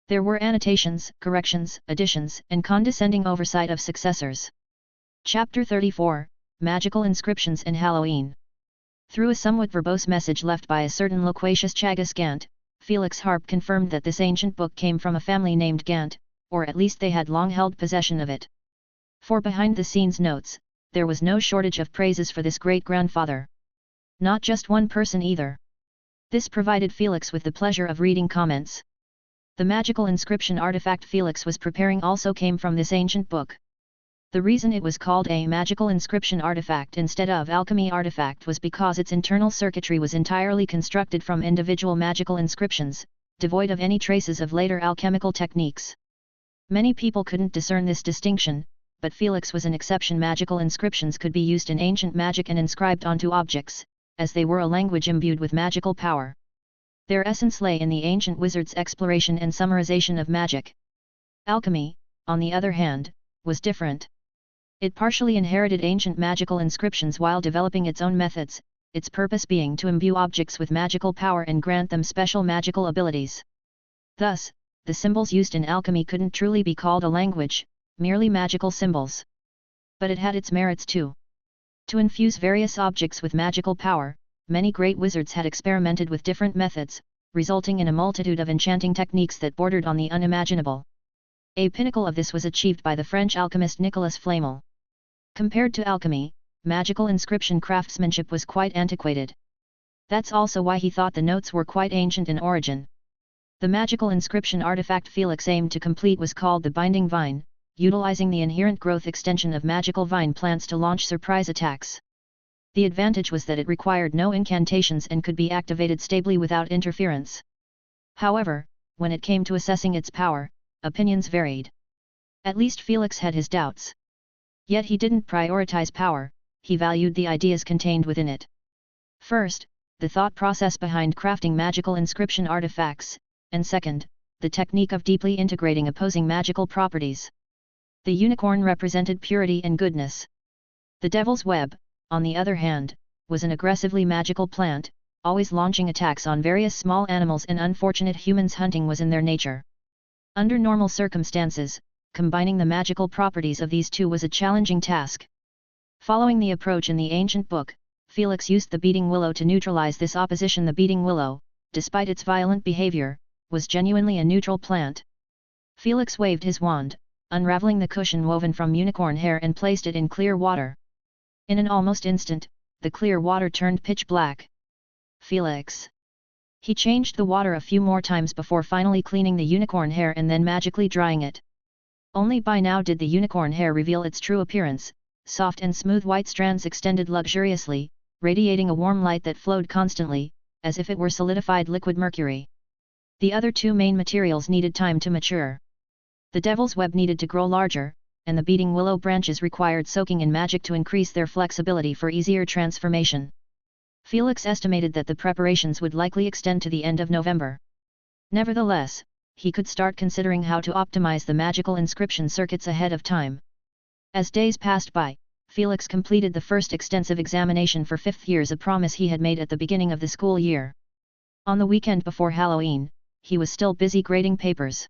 Speaker 1: There were annotations, corrections, additions, and condescending oversight of successors. Chapter 34, Magical Inscriptions and Halloween. Through a somewhat verbose message left by a certain loquacious Chagus Gant, Felix Harp confirmed that this ancient book came from a family named Gant, or at least they had long held possession of it. For behind-the-scenes notes, there was no shortage of praises for this great-grandfather. Not just one person either. This provided Felix with the pleasure of reading comments. The magical inscription artifact Felix was preparing also came from this ancient book. The reason it was called a magical inscription artifact instead of alchemy artifact was because its internal circuitry was entirely constructed from individual magical inscriptions, devoid of any traces of later alchemical techniques. Many people couldn't discern this distinction, but Felix was an exception. Magical inscriptions could be used in ancient magic and inscribed onto objects, as they were a language imbued with magical power. Their essence lay in the ancient wizards' exploration and summarization of magic. Alchemy, on the other hand, was different. It partially inherited ancient magical inscriptions while developing its own methods, its purpose being to imbue objects with magical power and grant them special magical abilities. Thus, the symbols used in alchemy couldn't truly be called a language, merely magical symbols. But it had its merits too. To infuse various objects with magical power, many great wizards had experimented with different methods, resulting in a multitude of enchanting techniques that bordered on the unimaginable. A pinnacle of this was achieved by the French alchemist Nicolas Flamel. Compared to alchemy, magical inscription craftsmanship was quite antiquated. That's also why he thought the notes were quite ancient in origin. The magical inscription artifact Felix aimed to complete was called the Binding Vine, utilizing the inherent growth extension of magical vine plants to launch surprise attacks. The advantage was that it required no incantations and could be activated stably without interference. However, when it came to assessing its power, opinions varied. At least Felix had his doubts. Yet he didn't prioritize power, he valued the ideas contained within it. First, the thought process behind crafting magical inscription artifacts, and second, the technique of deeply integrating opposing magical properties. The unicorn represented purity and goodness. The devil's web, on the other hand, was an aggressively magical plant, always launching attacks on various small animals and unfortunate humans. Hunting was in their nature. Under normal circumstances, combining the magical properties of these two was a challenging task. Following the approach in the ancient book, Felix used the beating willow to neutralize this opposition. The beating willow, despite its violent behavior, was genuinely a neutral plant. Felix waved his wand, unraveling the cushion woven from unicorn hair and placed it in clear water. In an almost instant, the clear water turned pitch black. Felix! He changed the water a few more times before finally cleaning the unicorn hair and then magically drying it. Only by now did the unicorn hair reveal its true appearance. Soft and smooth white strands extended luxuriously, radiating a warm light that flowed constantly, as if it were solidified liquid mercury. The other two main materials needed time to mature. The devil's web needed to grow larger, and the beating willow branches required soaking in magic to increase their flexibility for easier transformation. Felix estimated that the preparations would likely extend to the end of November. Nevertheless, he could start considering how to optimize the magical inscription circuits ahead of time. As days passed by, Felix completed the first extensive examination for 5th years, a promise he had made at the beginning of the school year. On the weekend before Halloween, he was still busy grading papers.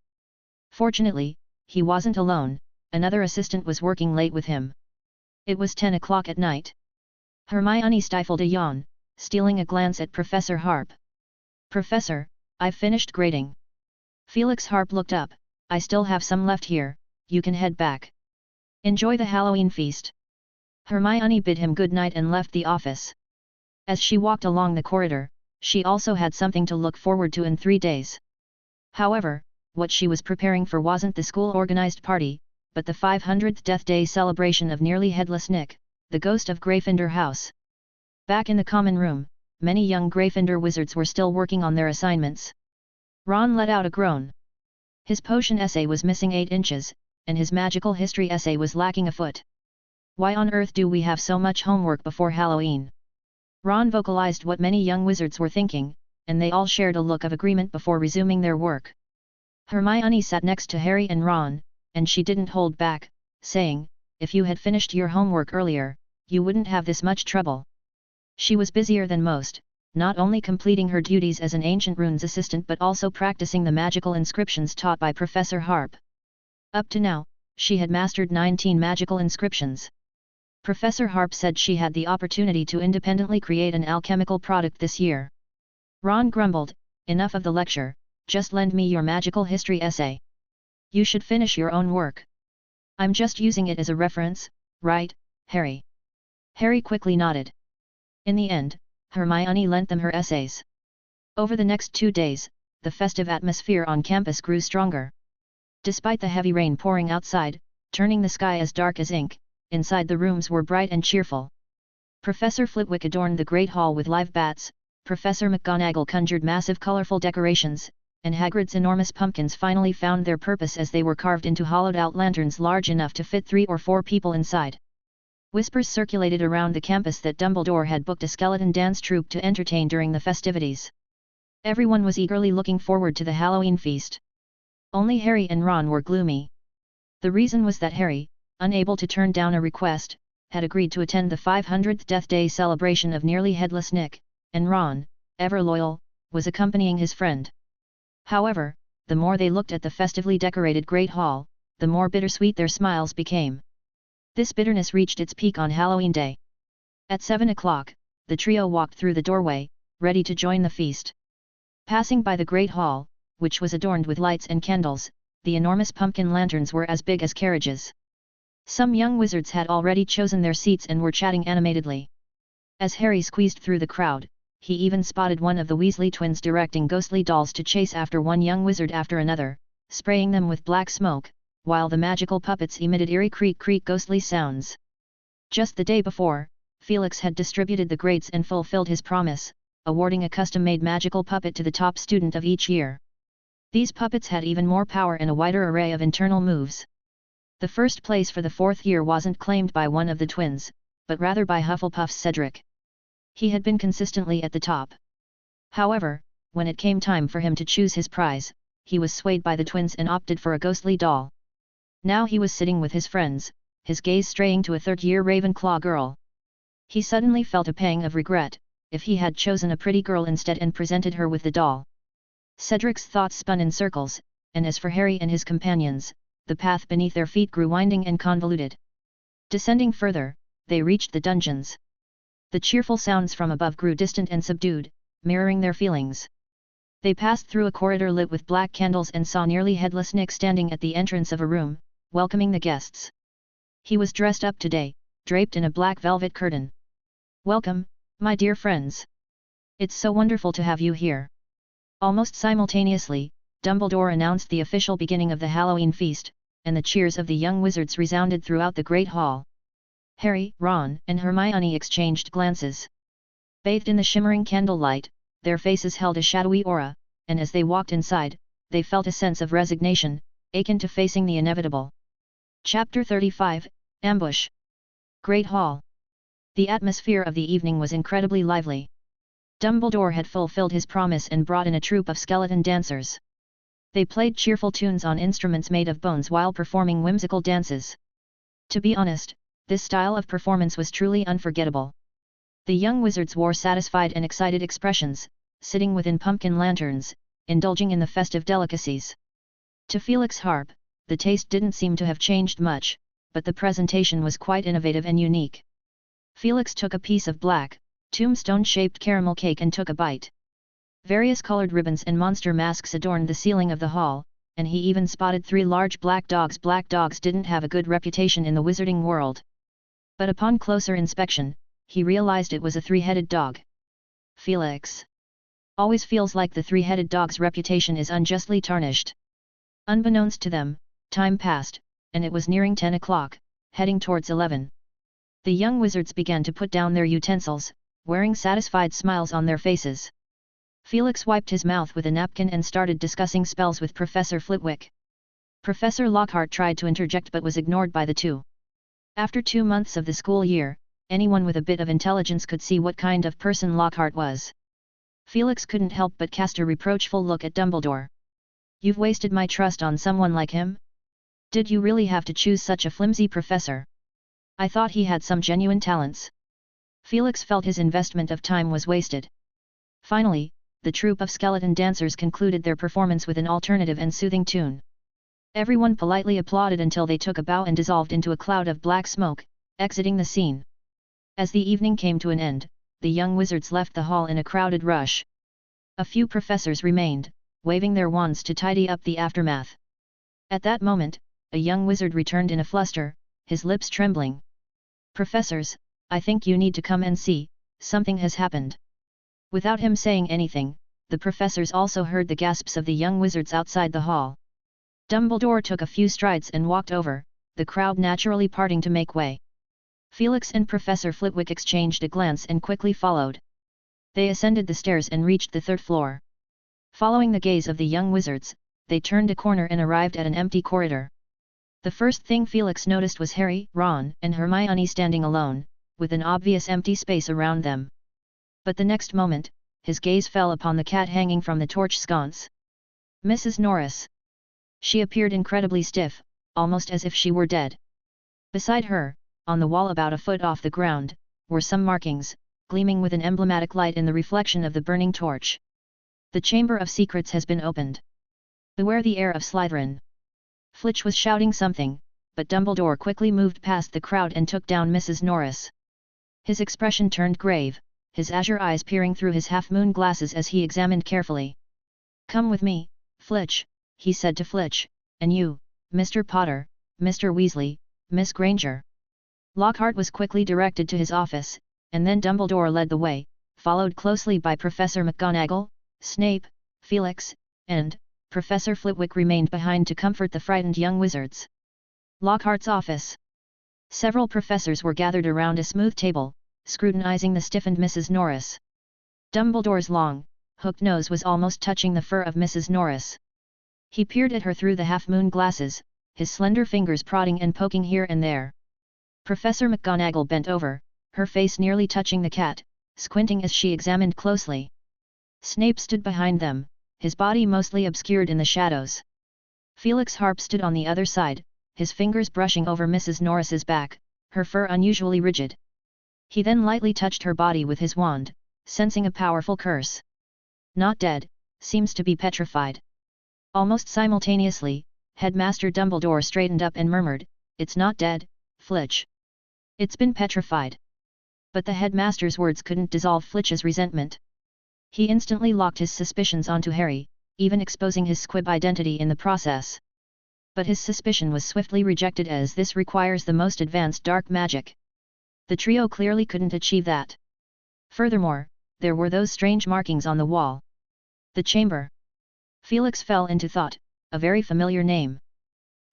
Speaker 1: Fortunately, he wasn't alone, another assistant was working late with him. It was 10 o'clock at night. Hermione stifled a yawn, stealing a glance at Professor Harp. "Professor, I've finished grading." Felix Harp looked up. "I still have some left here, you can head back. Enjoy the Halloween feast." Hermione bid him good night and left the office. As she walked along the corridor, she also had something to look forward to in 3 days. However, what she was preparing for wasn't the school-organized party, but the 500th Death Day celebration of nearly headless Nick, the ghost of Gryffindor House. Back in the common room, many young Gryffindor wizards were still working on their assignments. Ron let out a groan. His potion essay was missing 8 inches, and his magical history essay was lacking a foot. "Why on earth do we have so much homework before Halloween?" Ron vocalized what many young wizards were thinking, and they all shared a look of agreement before resuming their work. Hermione sat next to Harry and Ron, and she didn't hold back, saying, "If you had finished your homework earlier, you wouldn't have this much trouble." She was busier than most, not only completing her duties as an ancient runes assistant but also practicing the magical inscriptions taught by Professor Harp. Up to now, she had mastered 19 magical inscriptions. Professor Harp said she had the opportunity to independently create an alchemical product this year. Ron grumbled, "Enough of the lecture, just lend me your magical history essay. You should finish your own work." "I'm just using it as a reference, right, Harry?" Harry quickly nodded. In the end, Hermione lent them her essays. Over the next 2 days, the festive atmosphere on campus grew stronger. Despite the heavy rain pouring outside, turning the sky as dark as ink, inside the rooms were bright and cheerful. Professor Flitwick adorned the Great Hall with live bats, Professor McGonagall conjured massive colorful decorations, and Hagrid's enormous pumpkins finally found their purpose as they were carved into hollowed-out lanterns large enough to fit 3 or 4 people inside. Whispers circulated around the campus that Dumbledore had booked a skeleton dance troupe to entertain during the festivities. Everyone was eagerly looking forward to the Halloween feast. Only Harry and Ron were gloomy. The reason was that Harry, unable to turn down a request, had agreed to attend the 500th Death Day celebration of Nearly Headless Nick, and Ron, ever loyal, was accompanying his friend. However, the more they looked at the festively decorated Great Hall, the more bittersweet their smiles became. This bitterness reached its peak on Halloween Day. At 7 o'clock, the trio walked through the doorway, ready to join the feast. Passing by the Great Hall, which was adorned with lights and candles, the enormous pumpkin lanterns were as big as carriages. Some young wizards had already chosen their seats and were chatting animatedly. As Harry squeezed through the crowd, he even spotted one of the Weasley twins directing ghostly dolls to chase after one young wizard after another, spraying them with black smoke, while the magical puppets emitted eerie creak-creak ghostly sounds. Just the day before, Felix had distributed the grades and fulfilled his promise, awarding a custom-made magical puppet to the top student of each year. These puppets had even more power and a wider array of internal moves. The first place for the 4th year wasn't claimed by one of the twins, but rather by Hufflepuff's Cedric. He had been consistently at the top. However, when it came time for him to choose his prize, he was swayed by the twins and opted for a ghostly doll. Now he was sitting with his friends, his gaze straying to a 3rd-year Ravenclaw girl. He suddenly felt a pang of regret, if he had chosen a pretty girl instead and presented her with the doll. Cedric's thoughts spun in circles, and as for Harry and his companions, the path beneath their feet grew winding and convoluted. Descending further, they reached the dungeons. The cheerful sounds from above grew distant and subdued, mirroring their feelings. They passed through a corridor lit with black candles and saw Nearly Headless Nick standing at the entrance of a room, welcoming the guests. He was dressed up today, draped in a black velvet curtain. "Welcome, my dear friends. It's so wonderful to have you here." Almost simultaneously, Dumbledore announced the official beginning of the Halloween feast, and the cheers of the young wizards resounded throughout the Great Hall. Harry, Ron, and Hermione exchanged glances. Bathed in the shimmering candlelight, their faces held a shadowy aura, and as they walked inside, they felt a sense of resignation, akin to facing the inevitable. Chapter 35, Ambush. Great Hall. The atmosphere of the evening was incredibly lively. Dumbledore had fulfilled his promise and brought in a troupe of skeleton dancers. They played cheerful tunes on instruments made of bones while performing whimsical dances. To be honest, this style of performance was truly unforgettable. The young wizards wore satisfied and excited expressions, sitting within pumpkin lanterns, indulging in the festive delicacies. To Felix Harp, the taste didn't seem to have changed much, but the presentation was quite innovative and unique. Felix took a piece of black, tombstone-shaped caramel cake and took a bite. Various colored ribbons and monster masks adorned the ceiling of the hall, and he even spotted 3 large black dogs. Black dogs didn't have a good reputation in the wizarding world. But upon closer inspection, he realized it was a 3-headed dog. Felix always feels like the 3-headed dog's reputation is unjustly tarnished. Unbeknownst to them, time passed, and it was nearing 10 o'clock, heading towards 11. The young wizards began to put down their utensils, wearing satisfied smiles on their faces. Felix wiped his mouth with a napkin and started discussing spells with Professor Flitwick. Professor Lockhart tried to interject but was ignored by the two. After 2 months of the school year, anyone with a bit of intelligence could see what kind of person Lockhart was. Felix couldn't help but cast a reproachful look at Dumbledore. "You've wasted my trust on someone like him? Did you really have to choose such a flimsy professor? I thought he had some genuine talents." Felix felt his investment of time was wasted. Finally, the troupe of skeleton dancers concluded their performance with an alternative and soothing tune. Everyone politely applauded until they took a bow and dissolved into a cloud of black smoke, exiting the scene. As the evening came to an end, the young wizards left the hall in a crowded rush. A few professors remained, waving their wands to tidy up the aftermath. At that moment, a young wizard returned in a fluster, his lips trembling. "Professors, I think you need to come and see, something has happened." Without him saying anything, the professors also heard the gasps of the young wizards outside the hall. Dumbledore took a few strides and walked over, the crowd naturally parting to make way. Felix and Professor Flitwick exchanged a glance and quickly followed. They ascended the stairs and reached the 3rd floor. Following the gaze of the young wizards, they turned a corner and arrived at an empty corridor. The first thing Felix noticed was Harry, Ron, and Hermione standing alone, with an obvious empty space around them. But the next moment, his gaze fell upon the cat hanging from the torch sconce. Mrs. Norris. She appeared incredibly stiff, almost as if she were dead. Beside her, on the wall about a foot off the ground, were some markings, gleaming with an emblematic light in the reflection of the burning torch. The Chamber of Secrets has been opened. Beware the heir of Slytherin. Filch was shouting something, but Dumbledore quickly moved past the crowd and took down Mrs. Norris. His expression turned grave, his azure eyes peering through his half-moon glasses as he examined carefully. "Come with me, Filch," he said to Filch, "and you, Mr. Potter, Mr. Weasley, Miss Granger." Lockhart was quickly directed to his office, and then Dumbledore led the way, followed closely by Professor McGonagall, Snape, Felix, and Professor Flitwick remained behind to comfort the frightened young wizards. Lockhart's office. Several professors were gathered around a smooth table, scrutinizing the stiffened Mrs. Norris. Dumbledore's long, hooked nose was almost touching the fur of Mrs. Norris. He peered at her through the half-moon glasses, his slender fingers prodding and poking here and there. Professor McGonagall bent over, her face nearly touching the cat, squinting as she examined closely. Snape stood behind them, his body mostly obscured in the shadows. Felix Harp stood on the other side, his fingers brushing over Mrs. Norris's back, her fur unusually rigid. He then lightly touched her body with his wand, sensing a powerful curse. "Not dead, seems to be petrified." Almost simultaneously, Headmaster Dumbledore straightened up and murmured, "It's not dead, Filch. It's been petrified." But the headmaster's words couldn't dissolve Filch's resentment. He instantly locked his suspicions onto Harry, even exposing his squib identity in the process. But his suspicion was swiftly rejected as this requires the most advanced dark magic. The trio clearly couldn't achieve that. Furthermore, there were those strange markings on the wall. The chamber. Felix fell into thought, a very familiar name.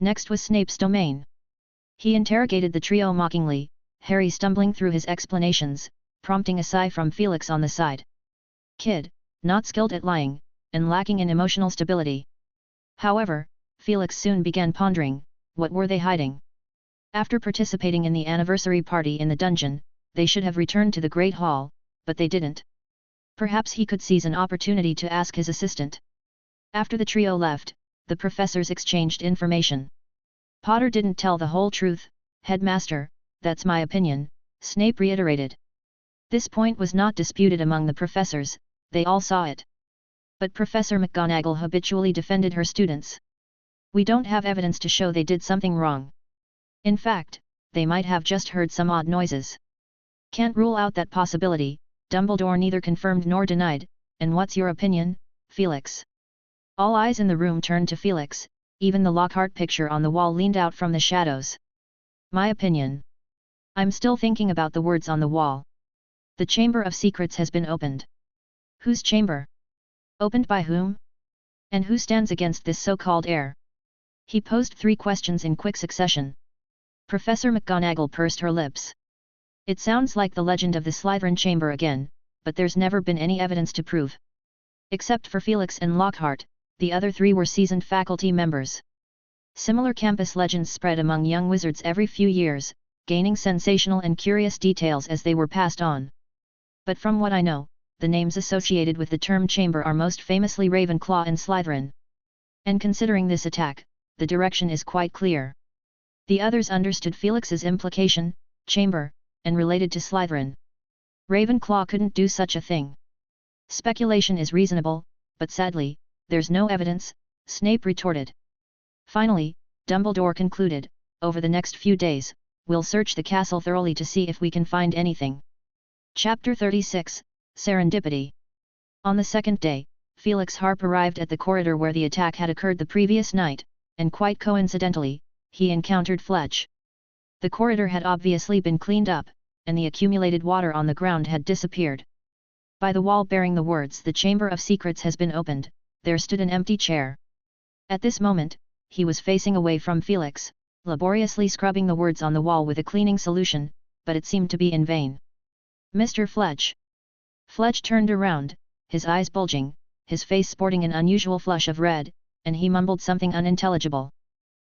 Speaker 1: Next was Snape's domain. He interrogated the trio mockingly, Harry stumbling through his explanations, prompting a sigh from Felix on the side. Kid, not skilled at lying, and lacking in emotional stability. However, Felix soon began pondering, what were they hiding? After participating in the anniversary party in the dungeon, they should have returned to the Great Hall, but they didn't. Perhaps he could seize an opportunity to ask his assistant. After the trio left, the professors exchanged information. "Potter didn't tell the whole truth, Headmaster, that's my opinion," Snape reiterated. This point was not disputed among the professors, they all saw it. But Professor McGonagall habitually defended her students. "We don't have evidence to show they did something wrong. In fact, they might have just heard some odd noises. Can't rule out that possibility," Dumbledore neither confirmed nor denied. "And what's your opinion, Felix?" All eyes in the room turned to Felix, even the Lockhart picture on the wall leaned out from the shadows. "My opinion? I'm still thinking about the words on the wall. The Chamber of Secrets has been opened. Whose chamber? Opened by whom? And who stands against this so-called heir?" He posed 3 questions in quick succession. Professor McGonagall pursed her lips. "It sounds like the legend of the Slytherin chamber again, but there's never been any evidence to prove." Except for Felix and Lockhart, the other 3 were seasoned faculty members. Similar campus legends spread among young wizards every few years, gaining sensational and curious details as they were passed on. But from what I know, the names associated with the term chamber are most famously Ravenclaw and Slytherin. And considering this attack, the direction is quite clear. The others understood Felix's implication, chamber, and related to Slytherin. Ravenclaw couldn't do such a thing. "Speculation is reasonable, but sadly, there's no evidence," Snape retorted. Finally, Dumbledore concluded, "Over the next few days, we'll search the castle thoroughly to see if we can find anything." Chapter 36, Serendipity. On the second day, Felix Harp arrived at the corridor where the attack had occurred the previous night, and quite coincidentally, he encountered Fletch. The corridor had obviously been cleaned up, and the accumulated water on the ground had disappeared. By the wall bearing the words "The Chamber of Secrets has been opened," there stood an empty chair. At this moment, he was facing away from Felix, laboriously scrubbing the words on the wall with a cleaning solution, but it seemed to be in vain. "Mr. Fletch." Fletch turned around, his eyes bulging, his face sporting an unusual flush of red, and he mumbled something unintelligible.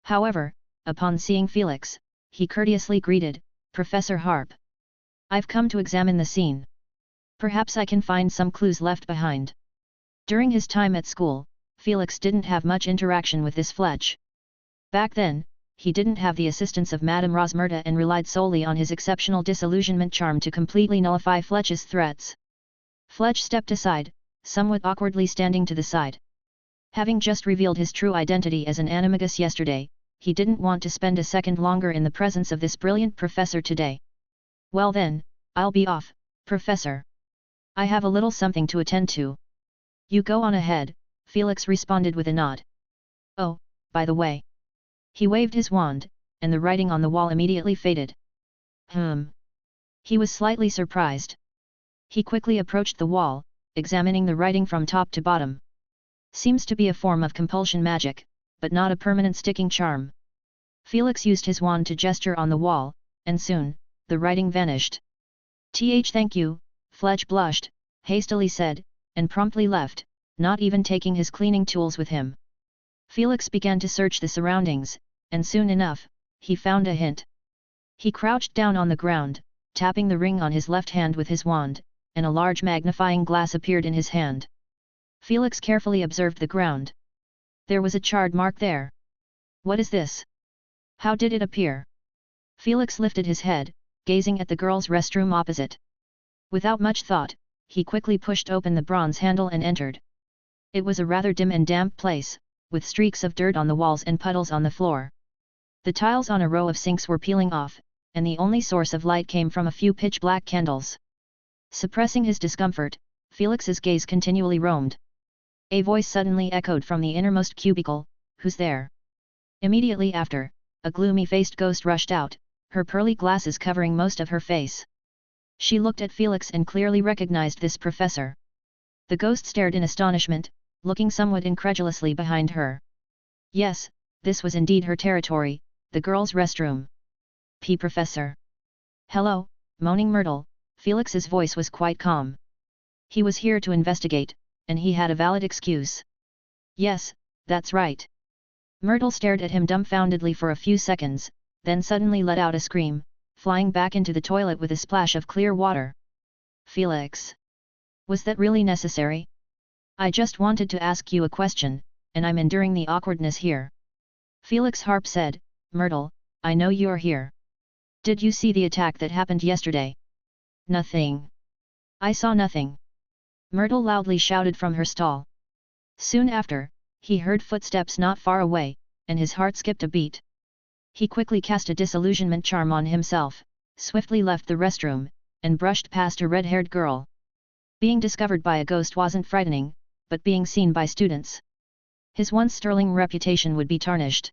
Speaker 1: However, upon seeing Felix, he courteously greeted, "Professor Harp. I've come to examine the scene. Perhaps I can find some clues left behind." During his time at school, Felix didn't have much interaction with this Fletch. Back then, he didn't have the assistance of Madame Rosmerta and relied solely on his exceptional disillusionment charm to completely nullify Fletch's threats. Fletch stepped aside, somewhat awkwardly standing to the side. Having just revealed his true identity as an animagus yesterday, he didn't want to spend a second longer in the presence of this brilliant professor today. "Well then, I'll be off, Professor. I have a little something to attend to." "You go on ahead," Felix responded with a nod. "Oh, by the way." He waved his wand, and the writing on the wall immediately faded. He was slightly surprised. He quickly approached the wall, examining the writing from top to bottom. "Seems to be a form of compulsion magic, but not a permanent sticking charm." Felix used his wand to gesture on the wall, and soon, the writing vanished. Thank you," Fletch blushed, hastily said, and promptly left, not even taking his cleaning tools with him. Felix began to search the surroundings, and soon enough, he found a hint. He crouched down on the ground, tapping the ring on his left hand with his wand, and a large magnifying glass appeared in his hand. Felix carefully observed the ground. There was a charred mark there. "What is this? How did it appear?" Felix lifted his head, gazing at the girls' restroom opposite. Without much thought, he quickly pushed open the bronze handle and entered. It was a rather dim and damp place, with streaks of dirt on the walls and puddles on the floor. The tiles on a row of sinks were peeling off, and the only source of light came from a few pitch-black candles. Suppressing his discomfort, Felix's gaze continually roamed. A voice suddenly echoed from the innermost cubicle, "Who's there?" Immediately after, a gloomy-faced ghost rushed out, her pearly glasses covering most of her face. She looked at Felix and clearly recognized this professor. The ghost stared in astonishment, looking somewhat incredulously behind her. Yes, this was indeed her territory, the girls' restroom. Professor." "Hello, Moaning Myrtle," Felix's voice was quite calm. He was here to investigate, and he had a valid excuse. "Yes, that's right." Myrtle stared at him dumbfoundedly for a few seconds, then suddenly let out a scream, flying back into the toilet with a splash of clear water. "Felix! Was that really necessary? I just wanted to ask you a question, and I'm enduring the awkwardness here." Felix Harp said, "Myrtle, I know you're here. Did you see the attack that happened yesterday?" "Nothing. I saw nothing," Myrtle loudly shouted from her stall. Soon after, he heard footsteps not far away, and his heart skipped a beat. He quickly cast a disillusionment charm on himself, swiftly left the restroom, and brushed past a red-haired girl. Being discovered by a ghost wasn't frightening, but being seen by students, his once sterling reputation would be tarnished.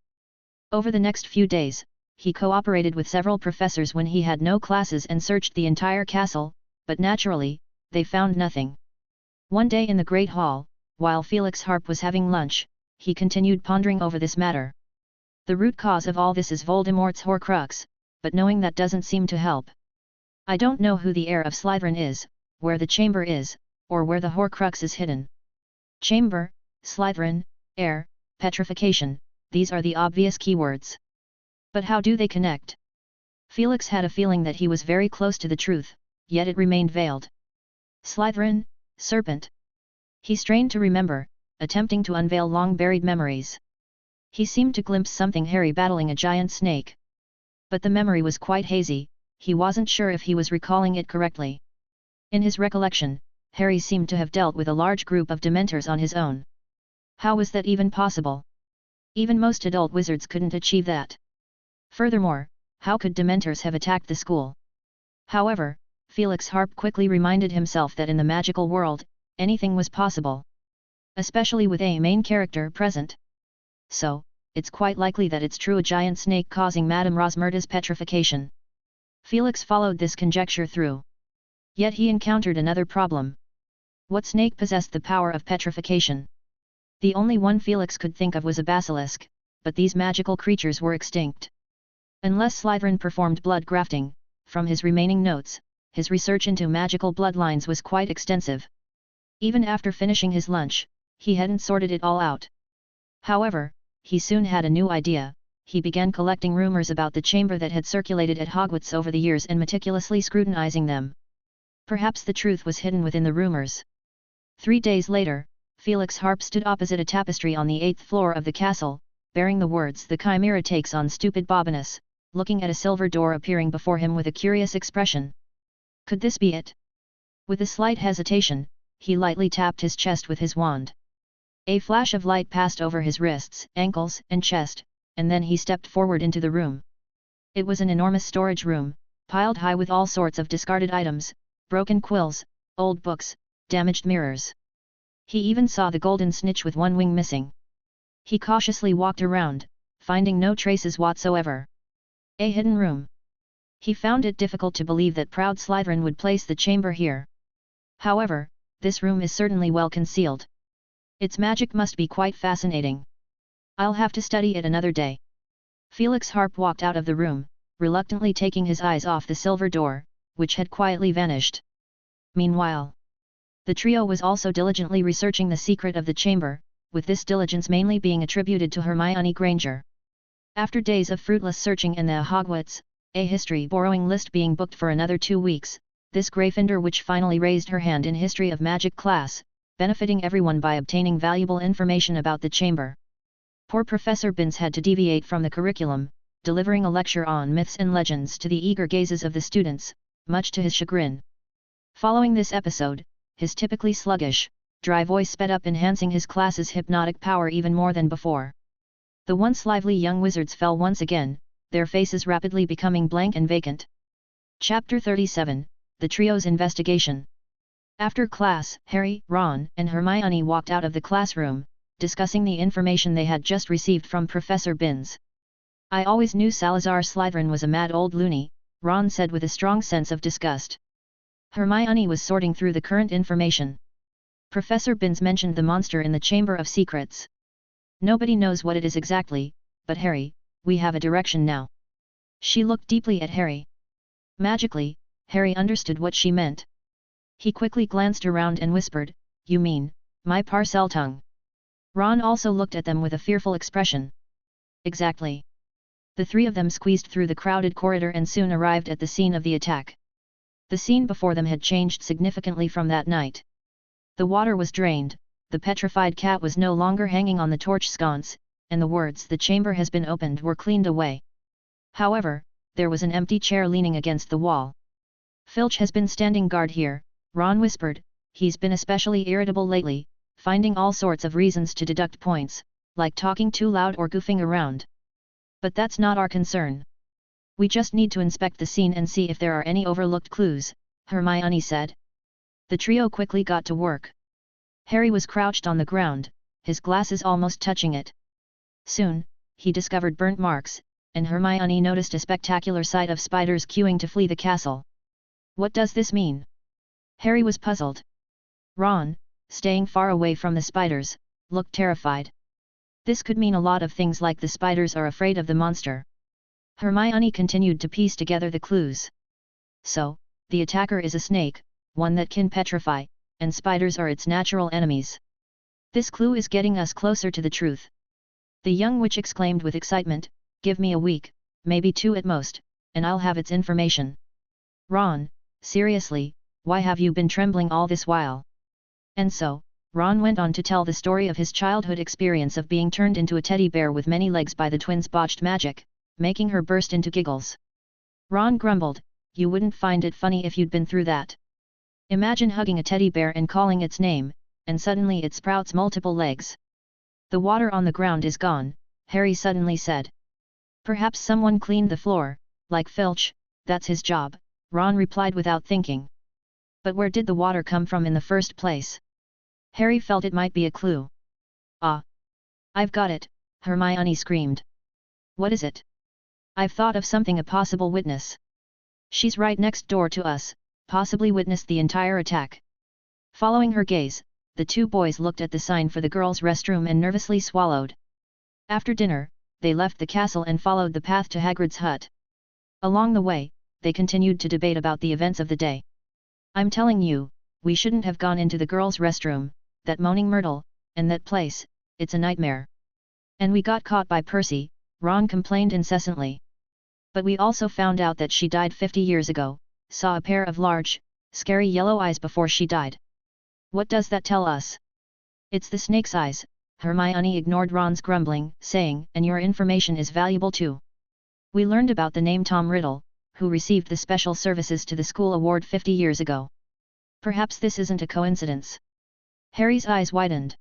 Speaker 1: Over the next few days, he cooperated with several professors when he had no classes and searched the entire castle, but naturally, they found nothing. One day in the Great Hall, while Felix Harp was having lunch, he continued pondering over this matter. The root cause of all this is Voldemort's Horcrux, but knowing that doesn't seem to help. I don't know who the heir of Slytherin is, where the chamber is, or where the Horcrux is hidden. Chamber, Slytherin, heir, petrification, these are the obvious keywords. But how do they connect? Felix had a feeling that he was very close to the truth, yet it remained veiled. Slytherin, serpent. He strained to remember, attempting to unveil long-buried memories. He seemed to glimpse something hairy battling a giant snake. But the memory was quite hazy, he wasn't sure if he was recalling it correctly. In his recollection, Harry seemed to have dealt with a large group of Dementors on his own. How was that even possible? Even most adult wizards couldn't achieve that. Furthermore, how could Dementors have attacked the school? However, Felix Harp quickly reminded himself that in the magical world, anything was possible. Especially with a main character present. So, it's quite likely that it's true a giant snake causing Madame Rosmerta's petrification. Felix followed this conjecture through. Yet he encountered another problem. What snake possessed the power of petrification? The only one Felix could think of was a basilisk, but these magical creatures were extinct. Unless Slytherin performed blood grafting, from his remaining notes, his research into magical bloodlines was quite extensive. Even after finishing his lunch, he hadn't sorted it all out. However, he soon had a new idea. He began collecting rumors about the chamber that had circulated at Hogwarts over the years and meticulously scrutinizing them. Perhaps the truth was hidden within the rumors. 3 days later, Felix Harp stood opposite a tapestry on the 8th floor of the castle, bearing the words "The Chimera takes on stupid Bobinus," looking at a silver door appearing before him with a curious expression. Could this be it? With a slight hesitation, he lightly tapped his chest with his wand. A flash of light passed over his wrists, ankles, and chest, and then he stepped forward into the room. It was an enormous storage room, piled high with all sorts of discarded items, broken quills, old books, damaged mirrors. He even saw the golden snitch with one wing missing. He cautiously walked around, finding no traces whatsoever. A hidden room. He found it difficult to believe that proud Slytherin would place the chamber here. However, this room is certainly well concealed. Its magic must be quite fascinating. I'll have to study it another day. Felix Harp walked out of the room, reluctantly taking his eyes off the silver door, which had quietly vanished. Meanwhile, the trio was also diligently researching the secret of the chamber, with this diligence mainly being attributed to Hermione Granger. After days of fruitless searching and the Hogwarts, a history borrowing list being booked for another 2 weeks, this Gryffindor witch finally raised her hand in History of Magic class, benefiting everyone by obtaining valuable information about the chamber. Poor Professor Binns had to deviate from the curriculum, delivering a lecture on myths and legends to the eager gazes of the students, much to his chagrin. Following this episode, his typically sluggish, dry voice sped up, enhancing his class's hypnotic power even more than before. The once lively young wizards fell once again, their faces rapidly becoming blank and vacant. Chapter 37, The Trio's Investigation. After class, Harry, Ron, and Hermione walked out of the classroom, discussing the information they had just received from Professor Binns. "I always knew Salazar Slytherin was a mad old loony," Ron said with a strong sense of disgust. Hermione was sorting through the current information. Professor Binns mentioned the monster in the Chamber of Secrets. "Nobody knows what it is exactly, but Harry, we have a direction now." She looked deeply at Harry. Magically, Harry understood what she meant. He quickly glanced around and whispered, "You mean, my Parseltongue?" Ron also looked at them with a fearful expression. "Exactly." The 3 of them squeezed through the crowded corridor and soon arrived at the scene of the attack. The scene before them had changed significantly from that night. The water was drained, the petrified cat was no longer hanging on the torch sconce, and the words "The chamber has been opened" were cleaned away. However, there was an empty chair leaning against the wall. "Filch has been standing guard here," Ron whispered. "He's been especially irritable lately, finding all sorts of reasons to deduct points, like talking too loud or goofing around. But that's not our concern. We just need to inspect the scene and see if there are any overlooked clues," Hermione said. The trio quickly got to work. Harry was crouched on the ground, his glasses almost touching it. Soon, he discovered burnt marks, and Hermione noticed a spectacular sight of spiders queuing to flee the castle. "What does this mean?" Harry was puzzled. Ron, staying far away from the spiders, looked terrified. "This could mean a lot of things, like the spiders are afraid of the monster." Hermione continued to piece together the clues. "So, the attacker is a snake, one that can petrify, and spiders are its natural enemies. This clue is getting us closer to the truth." The young witch exclaimed with excitement, "Give me a week, maybe 2 at most, and I'll have its information." "Ron, seriously, why have you been trembling all this while?" And so, Ron went on to tell the story of his childhood experience of being turned into a teddy bear with many legs by the twins' botched magic, making her burst into giggles. Ron grumbled, "You wouldn't find it funny if you'd been through that. Imagine hugging a teddy bear and calling its name, and suddenly it sprouts multiple legs." "The water on the ground is gone," Harry suddenly said. "Perhaps someone cleaned the floor, like Filch, that's his job," Ron replied without thinking. "But where did the water come from in the first place?" Harry felt it might be a clue. "Ah! I've got it," Hermione screamed. "What is it?" "I've thought of something, a possible witness. She's right next door to us, possibly witnessed the entire attack." Following her gaze, the two boys looked at the sign for the girls' restroom and nervously swallowed. After dinner, they left the castle and followed the path to Hagrid's hut. Along the way, they continued to debate about the events of the day. "I'm telling you, we shouldn't have gone into the girls' restroom, that moaning Myrtle, and that place, it's a nightmare. And we got caught by Percy," Ron complained incessantly. "But we also found out that she died 50 years ago, saw a pair of large, scary yellow eyes before she died." "What does that tell us?" "It's the snake's eyes," Hermione ignored Ron's grumbling, saying, "and your information is valuable too. We learned about the name Tom Riddle, who received the Special Services to the School Award 50 years ago. Perhaps this isn't a coincidence." Harry's eyes widened.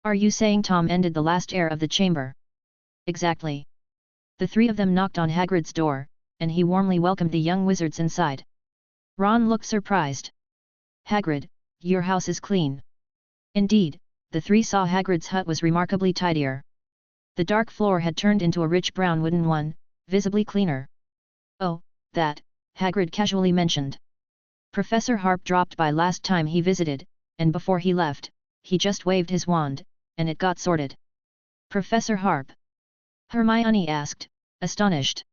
Speaker 1: "Are you saying Tom ended the last heir of the chamber?" "Exactly." The three of them knocked on Hagrid's door, and he warmly welcomed the young wizards inside. Ron looked surprised. "Hagrid, your house is clean." Indeed, the three saw Hagrid's hut was remarkably tidier. The dark floor had turned into a rich brown wooden one, visibly cleaner. "Oh, that," Hagrid casually mentioned. "Professor Harp dropped by last time he visited, and before he left, he just waved his wand, and it got sorted." "Professor Harp?" Hermione asked, astonished.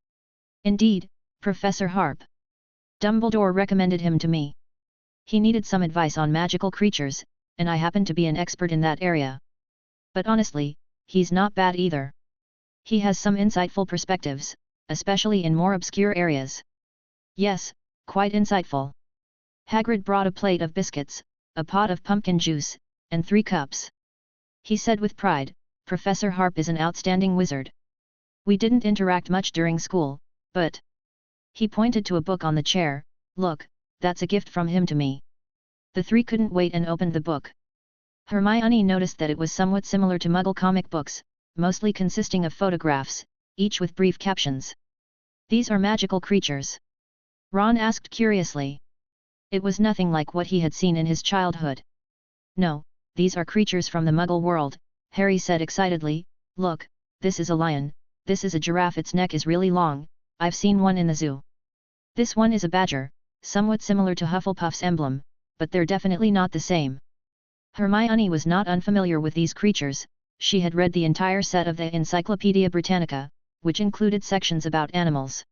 Speaker 1: "Indeed, Professor Harp. Dumbledore recommended him to me. He needed some advice on magical creatures, and I happen to be an expert in that area. But honestly, he's not bad either. He has some insightful perspectives, especially in more obscure areas." "Yes, quite insightful." Hagrid brought a plate of biscuits, a pot of pumpkin juice, and 3 cups. He said with pride, "Professor Harp is an outstanding wizard. We didn't interact much during school, but..." He pointed to a book on the chair, "Look, that's a gift from him to me." The three couldn't wait and opened the book. Hermione noticed that it was somewhat similar to Muggle comic books, mostly consisting of photographs, each with brief captions. "These are magical creatures?" Ron asked curiously. It was nothing like what he had seen in his childhood. "No, these are creatures from the Muggle world," Harry said excitedly. "Look, this is a lion, this is a giraffe, its neck is really long, I've seen one in the zoo. This one is a badger, somewhat similar to Hufflepuff's emblem, but they're definitely not the same." Hermione was not unfamiliar with these creatures. She had read the entire set of the Encyclopaedia Britannica, which included sections about animals.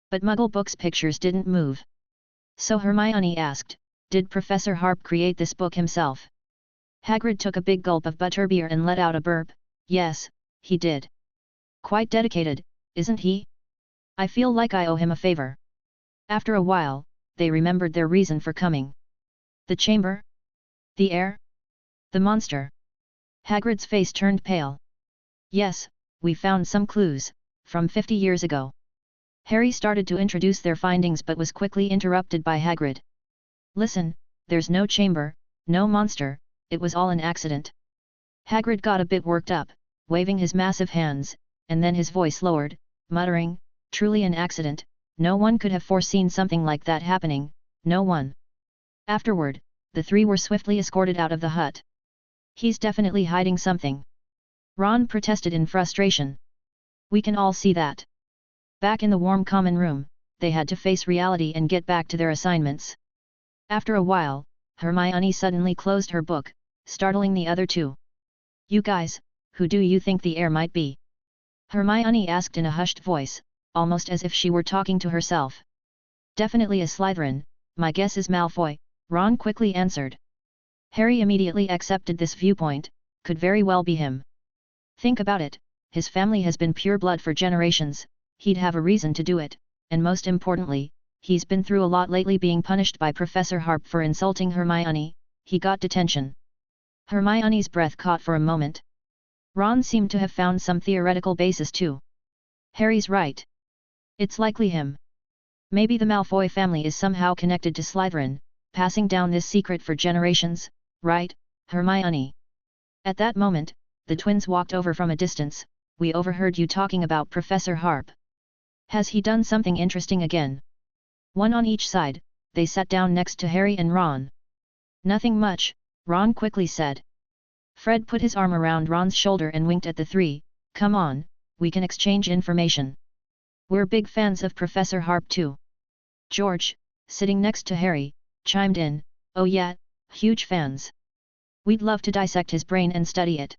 Speaker 1: But Muggle books' pictures didn't move. So Hermione asked, "Did Professor Harp create this book himself?" Hagrid took a big gulp of butterbeer and let out a burp. "Yes, he did. Quite dedicated, isn't he? I feel like I owe him a favor." After a while, they remembered their reason for coming. "The chamber? The heir? The monster?" Hagrid's face turned pale. "Yes, we found some clues, from 50 years ago." Harry started to introduce their findings but was quickly interrupted by Hagrid. "Listen, there's no chamber, no monster, it was all an accident." Hagrid got a bit worked up, waving his massive hands, and then his voice lowered, muttering, "Truly an accident, no one could have foreseen something like that happening, no one." Afterward, the three were swiftly escorted out of the hut. "He's definitely hiding something," Ron protested in frustration. "We can all see that." Back in the warm common room, they had to face reality and get back to their assignments. After a while, Hermione suddenly closed her book, startling the other two. "You guys, who do you think the heir might be?" Hermione asked in a hushed voice, almost as if she were talking to herself. "Definitely a Slytherin, my guess is Malfoy," Ron quickly answered. Harry immediately accepted this viewpoint, could very well be him. Think about it, his family has been pure blood for generations, he'd have a reason to do it, and most importantly, he's been through a lot lately being punished by Professor Harp for insulting Hermione, he got detention. Hermione's breath caught for a moment. Ron seemed to have found some theoretical basis too. Harry's right. It's likely him. Maybe the Malfoy family is somehow connected to Slytherin, passing down this secret for generations, right, Hermione? At that moment, the twins walked over from a distance. "We overheard you talking about Professor Harp. Has he done something interesting again?" One on each side, they sat down next to Harry and Ron. "Nothing much," Ron quickly said. Fred put his arm around Ron's shoulder and winked at the three. "Come on, we can exchange information. We're big fans of Professor Harp too." George, sitting next to Harry, chimed in, "Oh yeah, Huge fans. We'd love to dissect his brain and study it.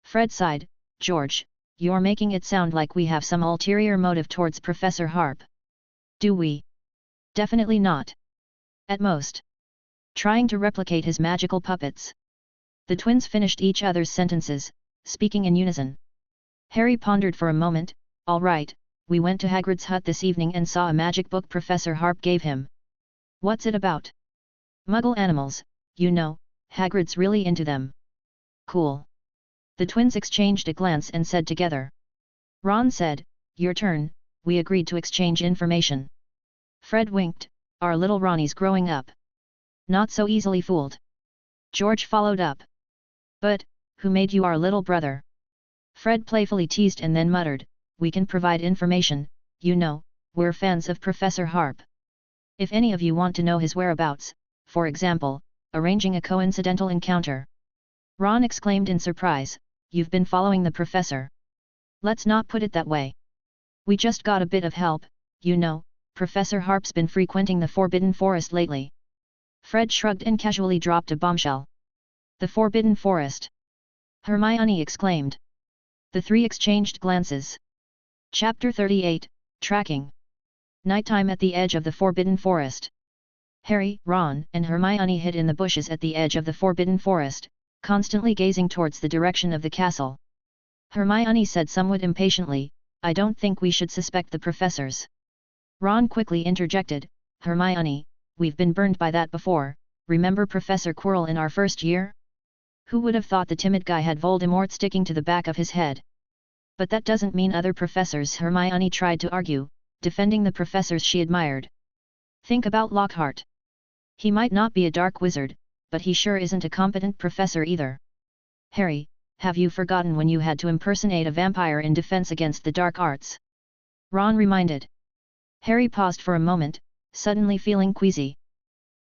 Speaker 1: Fred sighed. George, you're making it sound like we have some ulterior motive towards Professor Harp. Do we? Definitely not. At most. Trying to replicate his magical puppets. The twins finished each other's sentences, speaking in unison. Harry pondered for a moment. All right, we went to Hagrid's hut this evening and saw a magic book Professor Harp gave him. What's it about? Muggle animals, you know, Hagrid's really into them. Cool. The twins exchanged a glance and said together. Ron said, your turn, we agreed to exchange information. Fred winked, our little Ronnie's growing up. Not so easily fooled. George followed up. But, who made you our little brother? Fred playfully teased and then muttered, we can provide information, you know, we're fans of Professor Harp. If any of you want to know his whereabouts, for example, arranging a coincidental encounter. Ron exclaimed in surprise, you've been following the professor. Let's not put it that way. We just got a bit of help, you know, Professor Harp's been frequenting the Forbidden Forest lately. Fred shrugged and casually dropped a bombshell. The Forbidden Forest. Hermione exclaimed. The three exchanged glances. Chapter 38, Tracking. Nighttime at the edge of the Forbidden Forest. Harry, Ron, and Hermione hid in the bushes at the edge of the Forbidden Forest, constantly gazing towards the direction of the castle. Hermione said somewhat impatiently, I don't think we should suspect the professors. Ron quickly interjected, Hermione, we've been burned by that before, remember Professor Quirrell in our first year? Who would have thought the timid guy had Voldemort sticking to the back of his head? But that doesn't mean other professors, Hermione tried to argue, defending the professors she admired. Think about Lockhart. He might not be a dark wizard, but he sure isn't a competent professor either. Harry, have you forgotten when you had to impersonate a vampire in defense against the dark arts? Ron reminded. Harry paused for a moment, suddenly feeling queasy.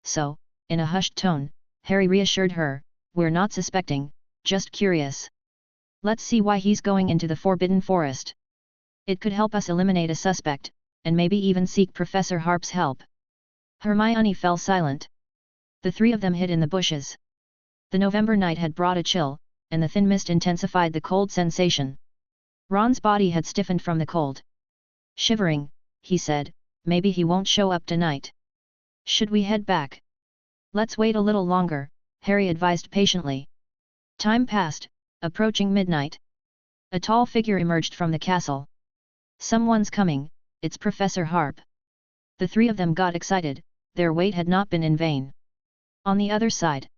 Speaker 1: So, in a hushed tone, Harry reassured her, we're not suspecting, just curious. Let's see why he's going into the Forbidden Forest. It could help us eliminate a suspect, and maybe even seek Professor Harp's help. Hermione fell silent. The three of them hid in the bushes. The November night had brought a chill, and the thin mist intensified the cold sensation. Ron's body had stiffened from the cold. Shivering, he said, maybe he won't show up tonight. Should we head back? Let's wait a little longer, Harry advised patiently. Time passed, approaching midnight. A tall figure emerged from the castle. Someone's coming, it's Professor Harp. The three of them got excited, their wait had not been in vain. On the other side,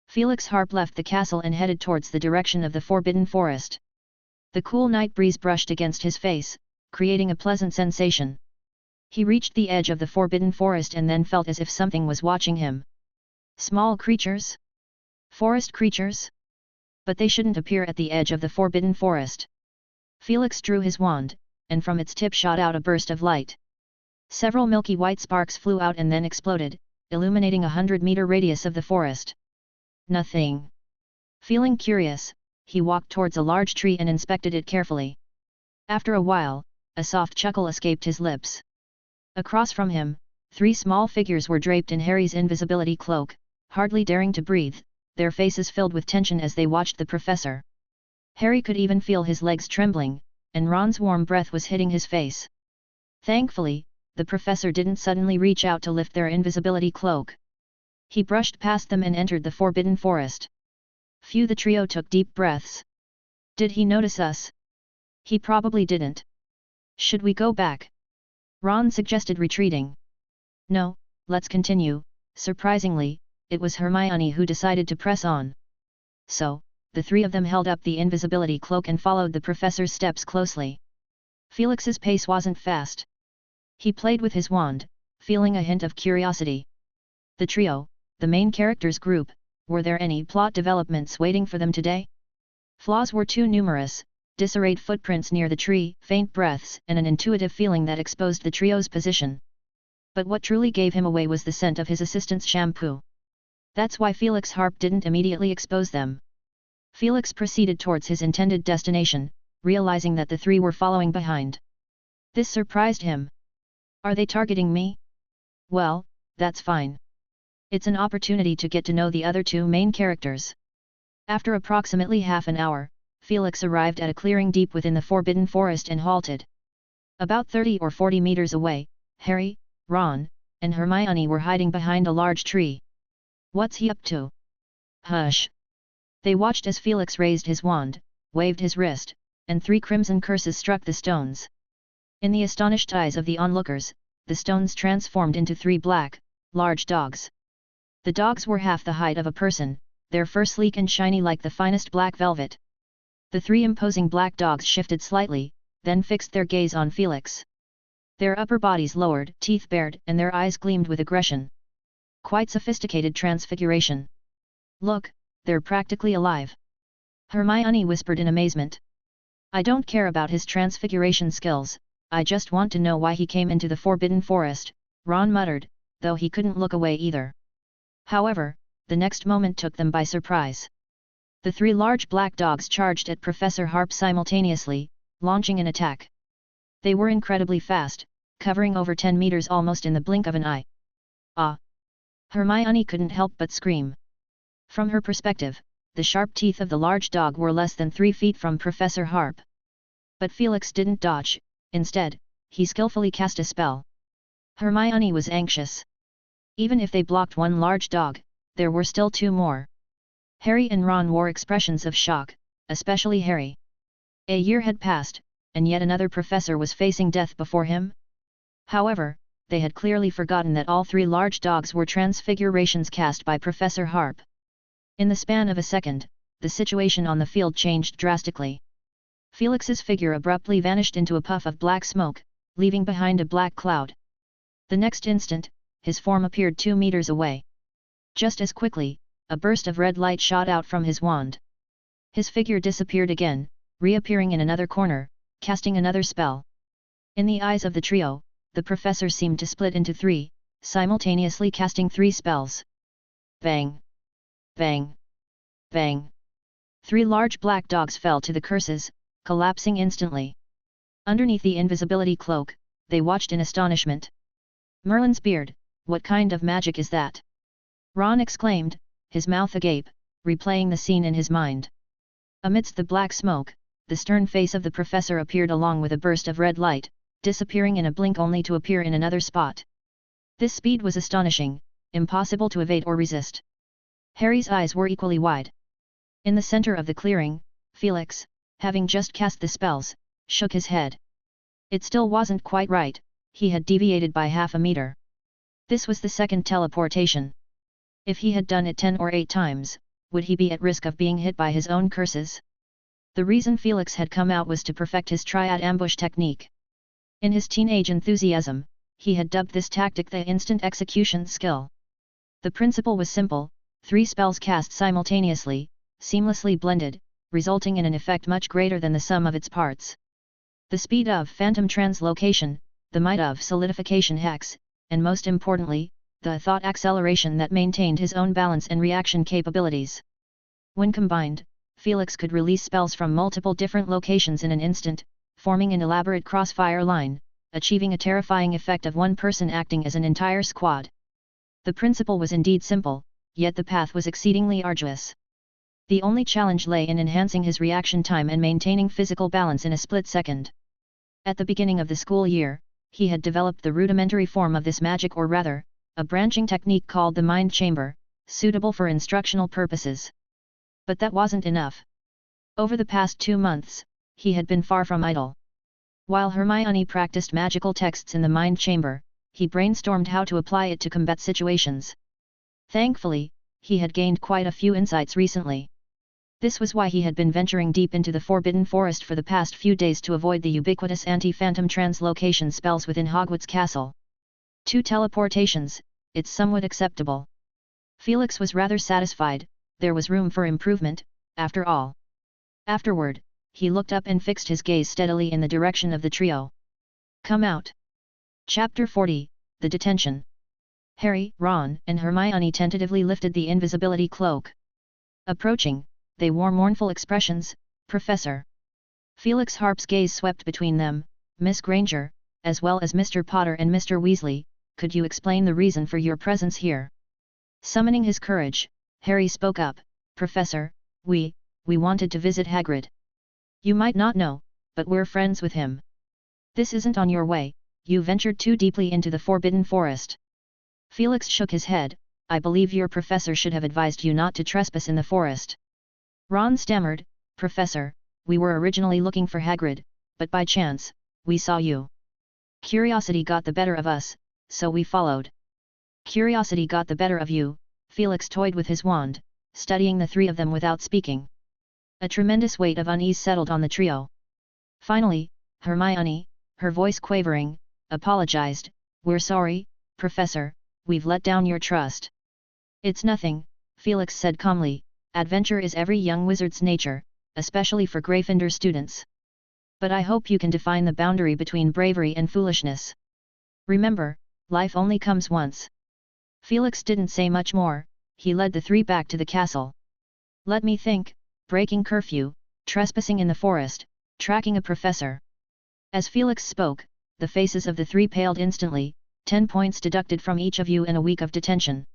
Speaker 1: Felix Harp left the castle and headed towards the direction of the Forbidden Forest. The cool night breeze brushed against his face, creating a pleasant sensation. He reached the edge of the Forbidden Forest and then felt as if something was watching him. Small creatures? Forest creatures? But they shouldn't appear at the edge of the Forbidden Forest. Felix drew his wand, and from its tip shot out a burst of light. Several milky white sparks flew out and then exploded, illuminating 100-meter radius of the forest. Nothing. Feeling curious, he walked towards a large tree and inspected it carefully. After a while, a soft chuckle escaped his lips. Across from him, three small figures were draped in Harry's invisibility cloak, hardly daring to breathe, their faces filled with tension as they watched the professor. Harry could even feel his legs trembling, and Ron's warm breath was hitting his face. Thankfully, the professor didn't suddenly reach out to lift their invisibility cloak. He brushed past them and entered the Forbidden Forest. Phew, the trio took deep breaths. Did he notice us? He probably didn't. Should we go back? Ron suggested retreating. No, let's continue. Surprisingly, it was Hermione who decided to press on. So, the three of them held up the invisibility cloak and followed the professor's steps closely. Felix's pace wasn't fast. He played with his wand, feeling a hint of curiosity. The trio, the main characters group, were there any plot developments waiting for them today? Flaws were too numerous, disarrayed footprints near the tree, faint breaths, and an intuitive feeling that exposed the trio's position. But what truly gave him away was the scent of his assistant's shampoo. That's why Felix Harp didn't immediately expose them. Felix proceeded towards his intended destination, realizing that the three were following behind. This surprised him. Are they targeting me? Well, that's fine. It's an opportunity to get to know the other two main characters. After approximately half an hour, Felix arrived at a clearing deep within the Forbidden Forest and halted. About 30 or 40 meters away, Harry, Ron, and Hermione were hiding behind a large tree. What's he up to? Hush! They watched as Felix raised his wand, waved his wrist, and 3 crimson curses struck the stones. In the astonished eyes of the onlookers, the stones transformed into 3 black, large dogs. The dogs were half the height of a person, their fur sleek and shiny like the finest black velvet. The 3 imposing black dogs shifted slightly, then fixed their gaze on Felix. Their upper bodies lowered, teeth bared, and their eyes gleamed with aggression. Quite sophisticated transfiguration. Look, they're practically alive. Hermione whispered in amazement. I don't care about his transfiguration skills, I just want to know why he came into the Forbidden Forest, Ron muttered, though he couldn't look away either. However, the next moment took them by surprise. The 3 large black dogs charged at Professor Harp simultaneously, launching an attack. They were incredibly fast, covering over 10 meters almost in the blink of an eye. Ah! Hermione couldn't help but scream. From her perspective, the sharp teeth of the large dog were less than 3 feet from Professor Harp. But Felix didn't dodge, instead, he skillfully cast a spell. Hermione was anxious. Even if they blocked 1 large dog, there were still 2 more. Harry and Ron wore expressions of shock, especially Harry. A year had passed, and yet another professor was facing death before him? However, they had clearly forgotten that all 3 large dogs were transfigurations cast by Professor Harp. In the span of a second, the situation on the field changed drastically. Felix's figure abruptly vanished into a puff of black smoke, leaving behind a black cloud. The next instant, his form appeared 2 meters away. Just as quickly, a burst of red light shot out from his wand. His figure disappeared again, reappearing in another corner, casting another spell. In the eyes of the trio, the professor seemed to split into 3, simultaneously casting 3 spells. Bang! Bang! Bang! 3 large black dogs fell to the curses, collapsing instantly. Underneath the invisibility cloak, they watched in astonishment. Merlin's beard, what kind of magic is that? Ron exclaimed, his mouth agape, replaying the scene in his mind. Amidst the black smoke, the stern face of the professor appeared along with a burst of red light, disappearing in a blink only to appear in another spot. This speed was astonishing, impossible to evade or resist. Harry's eyes were equally wide. In the center of the clearing, Felix, having just cast the spells, shook his head. It still wasn't quite right, he had deviated by half a meter. This was the second teleportation. If he had done it 10 or 8 times, would he be at risk of being hit by his own curses? The reason Felix had come out was to perfect his triad ambush technique. In his teenage enthusiasm, he had dubbed this tactic the instant execution skill. The principle was simple, 3 spells cast simultaneously, seamlessly blended, resulting in an effect much greater than the sum of its parts. The speed of phantom translocation, the might of solidification hex, and most importantly, the thought acceleration that maintained his own balance and reaction capabilities. When combined, Felix could release spells from multiple different locations in an instant, forming an elaborate crossfire line, achieving a terrifying effect of 1 person acting as an entire squad. The principle was indeed simple, yet the path was exceedingly arduous. The only challenge lay in enhancing his reaction time and maintaining physical balance in a split second. At the beginning of the school year, he had developed the rudimentary form of this magic, or rather, a branching technique called the mind chamber, suitable for instructional purposes. But that wasn't enough. Over the past 2 months, he had been far from idle. While Hermione practiced magical texts in the mind chamber, he brainstormed how to apply it to combat situations. Thankfully, he had gained quite a few insights recently. This was why he had been venturing deep into the Forbidden Forest for the past few days to avoid the ubiquitous anti-phantom translocation spells within Hogwarts Castle. 2 teleportations, it's somewhat acceptable. Felix was rather satisfied, there was room for improvement, after all. Afterward, he looked up and fixed his gaze steadily in the direction of the trio. Come out. Chapter 40, The Detention. Harry, Ron, and Hermione tentatively lifted the invisibility cloak. Approaching, they wore mournful expressions. Professor Felix Harp's gaze swept between them. Miss Granger, as well as Mr. Potter and Mr. Weasley, could you explain the reason for your presence here? Summoning his courage, Harry spoke up, "Professor, we wanted to visit Hagrid. You might not know, but we're friends with him." "This isn't on your way, you ventured too deeply into the Forbidden Forest." Felix shook his head, "I believe your professor should have advised you not to trespass in the forest." Ron stammered, "Professor, we were originally looking for Hagrid, but by chance, we saw you. Curiosity got the better of us, so we followed." "Curiosity got the better of you," Felix toyed with his wand, studying the three of them without speaking. A tremendous weight of unease settled on the trio. Finally, Hermione, her voice quavering, apologized, "We're sorry, Professor, we've let down your trust." "It's nothing," Felix said calmly, "adventure is every young wizard's nature, especially for Gryffindor students. But I hope you can define the boundary between bravery and foolishness. Remember, life only comes once." Felix didn't say much more, he led the three back to the castle. "Let me think, breaking curfew, trespassing in the forest, tracking a professor." As Felix spoke, the faces of the three paled instantly, 10 points deducted from each of you and a week of detention.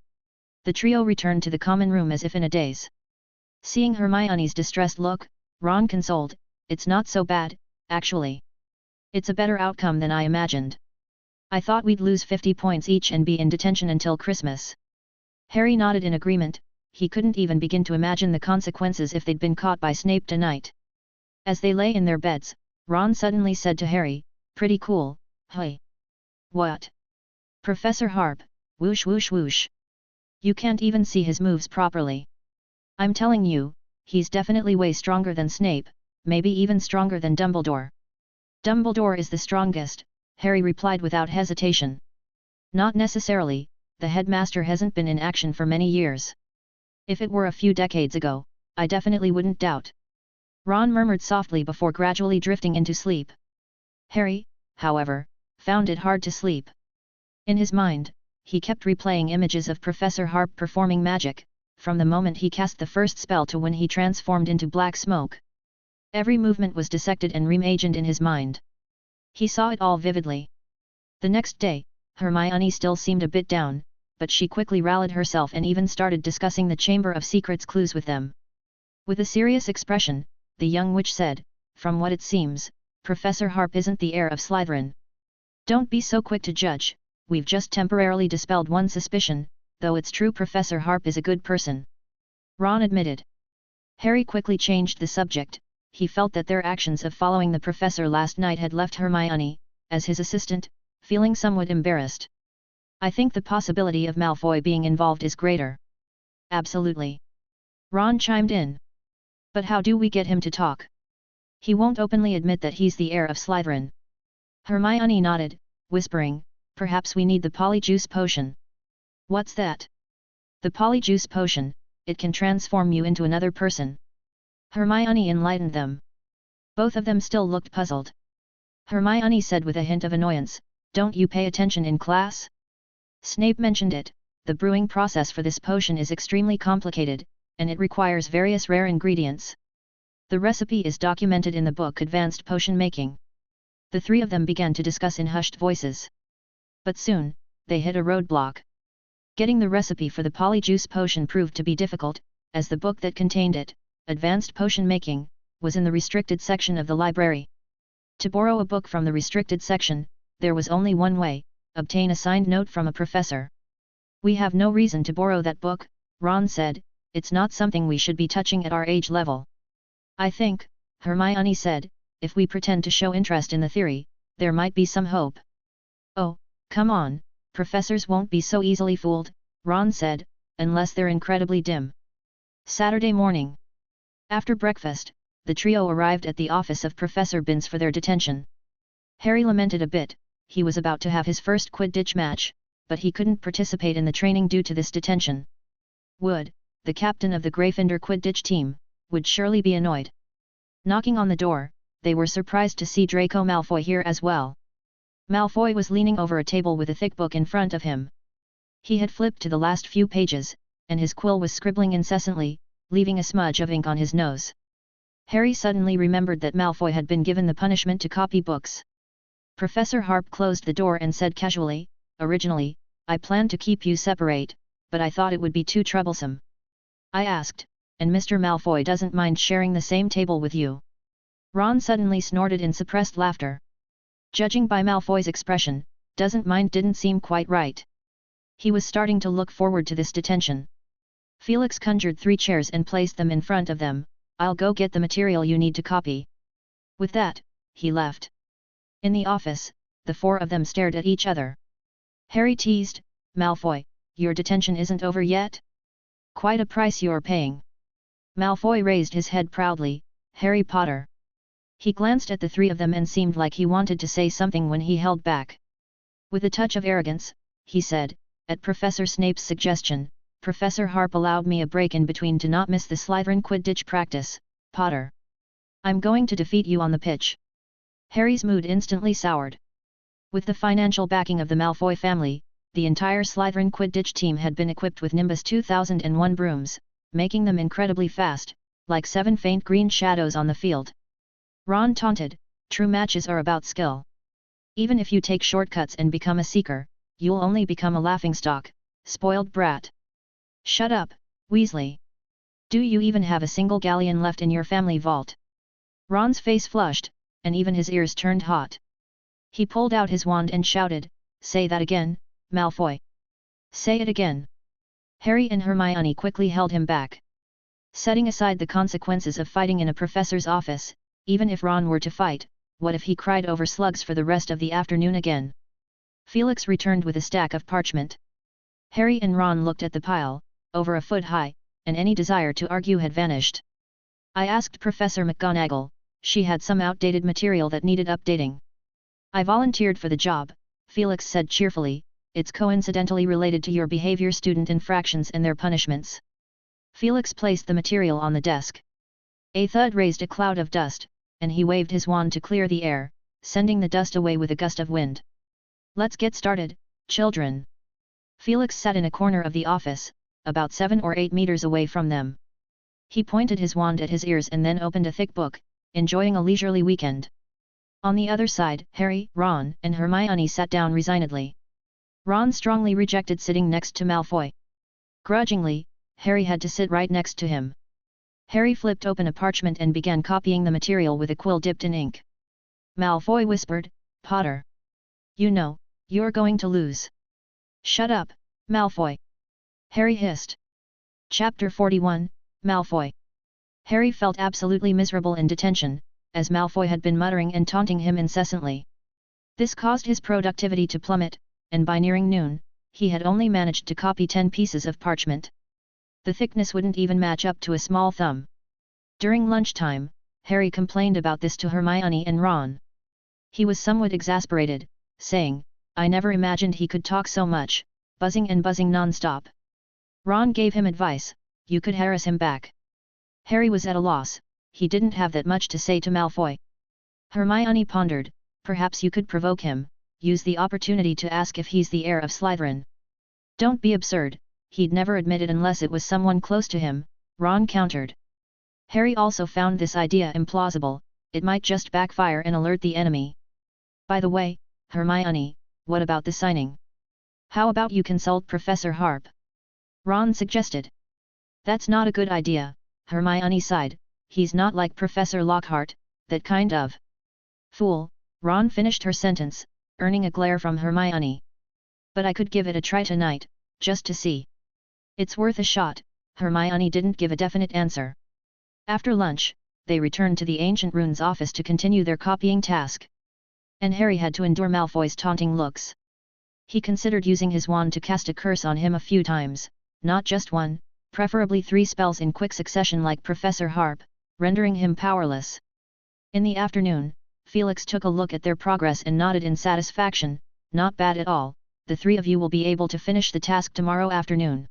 Speaker 1: The trio returned to the common room as if in a daze. Seeing Hermione's distressed look, Ron consoled, "It's not so bad, actually. It's a better outcome than I imagined. I thought we'd lose 50 points each and be in detention until Christmas." Harry nodded in agreement, he couldn't even begin to imagine the consequences if they'd been caught by Snape tonight. As they lay in their beds, Ron suddenly said to Harry, "Pretty cool, hey?" "What?" "Professor Harp, whoosh whoosh whoosh. You can't even see his moves properly. I'm telling you, he's definitely way stronger than Snape, maybe even stronger than Dumbledore." "Dumbledore is the strongest," Harry replied without hesitation. "Not necessarily, the headmaster hasn't been in action for many years. If it were a few decades ago, I definitely wouldn't doubt." Ron murmured softly before gradually drifting into sleep. Harry, however, found it hard to sleep. In his mind, he kept replaying images of Professor Harp performing magic, from the moment he cast the first spell to when he transformed into black smoke. Every movement was dissected and reimagined in his mind. He saw it all vividly. The next day, Hermione still seemed a bit down, but she quickly rallied herself and even started discussing the Chamber of Secrets clues with them. With a serious expression, the young witch said, "From what it seems, Professor Harp isn't the heir of Slytherin. Don't be so quick to judge, we've just temporarily dispelled one suspicion, though it's true Professor Harp is a good person," Ron admitted. Harry quickly changed the subject, he felt that their actions of following the professor last night had left Hermione, as his assistant, feeling somewhat embarrassed. "I think the possibility of Malfoy being involved is greater." "Absolutely," Ron chimed in. "But how do we get him to talk? He won't openly admit that he's the heir of Slytherin." Hermione nodded, whispering, "Perhaps we need the Polyjuice Potion." "What's that?" "The Polyjuice Potion, it can transform you into another person." Hermione enlightened them. Both of them still looked puzzled. Hermione said with a hint of annoyance, "Don't you pay attention in class? Snape mentioned it, the brewing process for this potion is extremely complicated, and it requires various rare ingredients. The recipe is documented in the book Advanced Potion Making." The three of them began to discuss in hushed voices. But soon, they hit a roadblock. Getting the recipe for the Polyjuice Potion proved to be difficult, as the book that contained it, Advanced Potion Making, was in the restricted section of the library. To borrow a book from the restricted section, there was only one way, obtain a signed note from a professor. "We have no reason to borrow that book," Ron said, "it's not something we should be touching at our age level." "I think," Hermione said, "if we pretend to show interest in the theory, there might be some hope." "Oh, come on, professors won't be so easily fooled," Ron said, "unless they're incredibly dim." Saturday morning. After breakfast, the trio arrived at the office of Professor Binns for their detention. Harry lamented a bit, he was about to have his first Quidditch match, but he couldn't participate in the training due to this detention. Wood, the captain of the Gryffindor Quidditch team, would surely be annoyed. Knocking on the door, they were surprised to see Draco Malfoy here as well. Malfoy was leaning over a table with a thick book in front of him. He had flipped to the last few pages, and his quill was scribbling incessantly, leaving a smudge of ink on his nose. Harry suddenly remembered that Malfoy had been given the punishment to copy books. Professor Harp closed the door and said casually, "Originally, I planned to keep you separate, but I thought it would be too troublesome. I asked, and Mr. Malfoy doesn't mind sharing the same table with you. Ron suddenly snorted in suppressed laughter. Judging by Malfoy's expression, doesn't mind didn't seem quite right. He was starting to look forward to this detention. Felix conjured 3 chairs and placed them in front of them. I'll go get the material you need to copy. With that, he left. In the office, the 4 of them stared at each other. Harry teased, Malfoy, your detention isn't over yet? Quite a price you're paying. Malfoy raised his head proudly, Harry Potter. He glanced at the 3 of them and seemed like he wanted to say something when he held back. With a touch of arrogance, he said, at Professor Snape's suggestion, Professor Harp allowed me a break in between to not miss the Slytherin Quidditch practice, Potter. I'm going to defeat you on the pitch. Harry's mood instantly soured. With the financial backing of the Malfoy family, the entire Slytherin Quidditch team had been equipped with Nimbus 2001 brooms, making them incredibly fast, like 7 faint green shadows on the field. Ron taunted, true matches are about skill. Even if you take shortcuts and become a seeker, you'll only become a laughingstock, spoiled brat. Shut up, Weasley. Do you even have a single galleon left in your family vault? Ron's face flushed, and even his ears turned hot. He pulled out his wand and shouted, say that again, Malfoy. Say it again. Harry and Hermione quickly held him back. Setting aside the consequences of fighting in a professor's office, even if Ron were to fight, what if he cried over slugs for the rest of the afternoon again? Felix returned with a stack of parchment. Harry and Ron looked at the pile, over a foot high, and any desire to argue had vanished. I asked Professor McGonagall, she had some outdated material that needed updating. I volunteered for the job, Felix said cheerfully, it's coincidentally related to your behavior student infractions and their punishments. Felix placed the material on the desk. A thud raised a cloud of dust, and he waved his wand to clear the air, sending the dust away with a gust of wind. Let's get started, children. Felix sat in a corner of the office, about 7 or 8 meters away from them. He pointed his wand at his ears and then opened a thick book, enjoying a leisurely weekend. On the other side, Harry, Ron, and Hermione sat down resignedly. Ron strongly rejected sitting next to Malfoy. Grudgingly, Harry had to sit right next to him. Harry flipped open a parchment and began copying the material with a quill dipped in ink. Malfoy whispered, Potter. You know, you're going to lose. Shut up, Malfoy. Harry hissed. Chapter 41, Malfoy. Harry felt absolutely miserable in detention, as Malfoy had been muttering and taunting him incessantly. This caused his productivity to plummet, and by nearing noon, he had only managed to copy 10 pieces of parchment. The thickness wouldn't even match up to a small thumb. During lunchtime, Harry complained about this to Hermione and Ron. He was somewhat exasperated, saying, I never imagined he could talk so much, buzzing and buzzing non-stop. Ron gave him advice, you could harass him back. Harry was at a loss, he didn't have that much to say to Malfoy. Hermione pondered, perhaps you could provoke him, use the opportunity to ask if he's the heir of Slytherin. Don't be absurd, he'd never admit it unless it was someone close to him, Ron countered. Harry also found this idea implausible, it might just backfire and alert the enemy. By the way, Hermione, what about the signing? How about you consult Professor Harp? Ron suggested. That's not a good idea, Hermione sighed, he's not like Professor Lockhart, that kind of fool. Ron finished her sentence, earning a glare from Hermione. But I could give it a try tonight, just to see. It's worth a shot, Hermione didn't give a definite answer. After lunch, they returned to the Ancient Runes office to continue their copying task. And Harry had to endure Malfoy's taunting looks. He considered using his wand to cast a curse on him a few times, not just one, preferably 3 spells in quick succession like Professor Harp, rendering him powerless. In the afternoon, Felix took a look at their progress and nodded in satisfaction, not bad at all, the 3 of you will be able to finish the task tomorrow afternoon.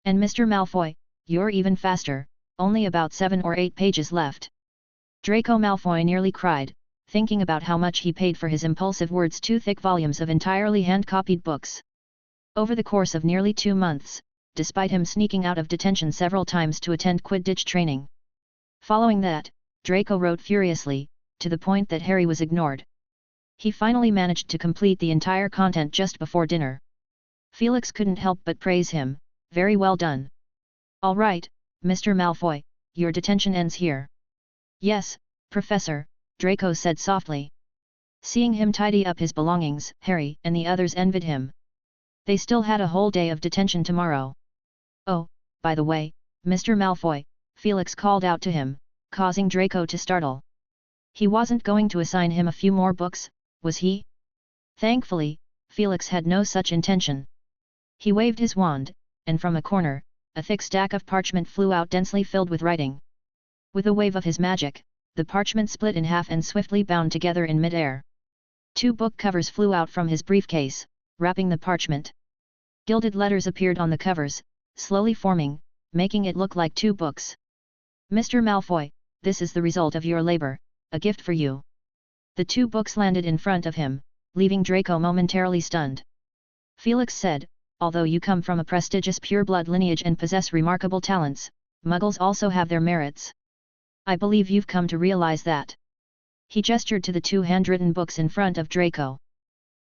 Speaker 1: And Mr. Malfoy, you're even faster, only about 7 or 8 pages left. Draco Malfoy nearly cried, thinking about how much he paid for his impulsive words 2 thick volumes of entirely hand-copied books. Over the course of nearly 2 months, despite him sneaking out of detention several times to attend Quidditch training. Following that, Draco wrote furiously, to the point that Harry was ignored. He finally managed to complete the entire content just before dinner. Felix couldn't help but praise him, very well done. All right, Mr. Malfoy, your detention ends here. Yes, Professor, Draco said softly. Seeing him tidy up his belongings, Harry and the others envied him. They still had a whole day of detention tomorrow. Oh, by the way, Mr. Malfoy, Felix called out to him, causing Draco to startle. He wasn't going to assign him a few more books, was he? Thankfully, Felix had no such intention. He waved his wand, and from a corner, a thick stack of parchment flew out densely filled with writing. With a wave of his magic, the parchment split in half and swiftly bound together in mid-air. 2 book covers flew out from his briefcase, wrapping the parchment. Gilded letters appeared on the covers, slowly forming, making it look like 2 books. Mr. Malfoy, this is the result of your labor, a gift for you. The 2 books landed in front of him, leaving Draco momentarily stunned. Felix said, although you come from a prestigious pure-blood lineage and possess remarkable talents, Muggles also have their merits. I believe you've come to realize that. He gestured to the 2 handwritten books in front of Draco.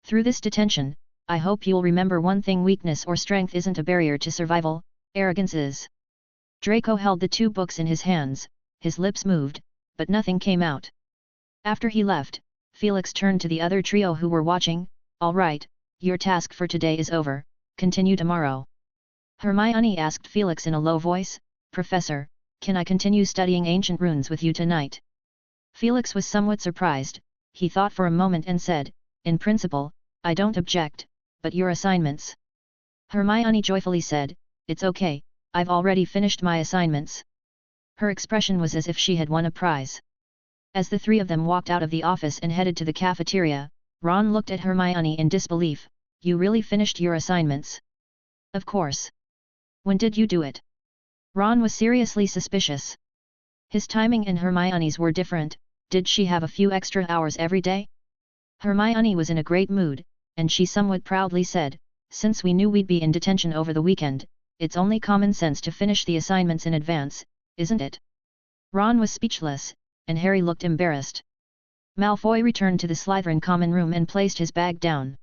Speaker 1: Through this detention, I hope you'll remember one thing: weakness or strength isn't a barrier to survival, arrogance is. Draco held the 2 books in his hands, his lips moved, but nothing came out. After he left, Felix turned to the other trio who were watching. All right, your task for today is over, continue tomorrow. Hermione asked Felix in a low voice, Professor, can I continue studying ancient runes with you tonight? Felix was somewhat surprised. He thought for a moment and said, in principle, I don't object, but your assignments? Hermione joyfully said, it's okay, I've already finished my assignments. Her expression was as if she had won a prize. As the 3 of them walked out of the office and headed to the cafeteria, Ron looked at Hermione in disbelief. You really finished your assignments? Of course. When did you do it? Ron was seriously suspicious. His timing and Hermione's were different. Did she have a few extra hours every day? Hermione was in a great mood, and she somewhat proudly said, since we knew we'd be in detention over the weekend, it's only common sense to finish the assignments in advance, isn't it? Ron was speechless, and Harry looked embarrassed. Malfoy returned to the Slytherin common room and placed his bag down.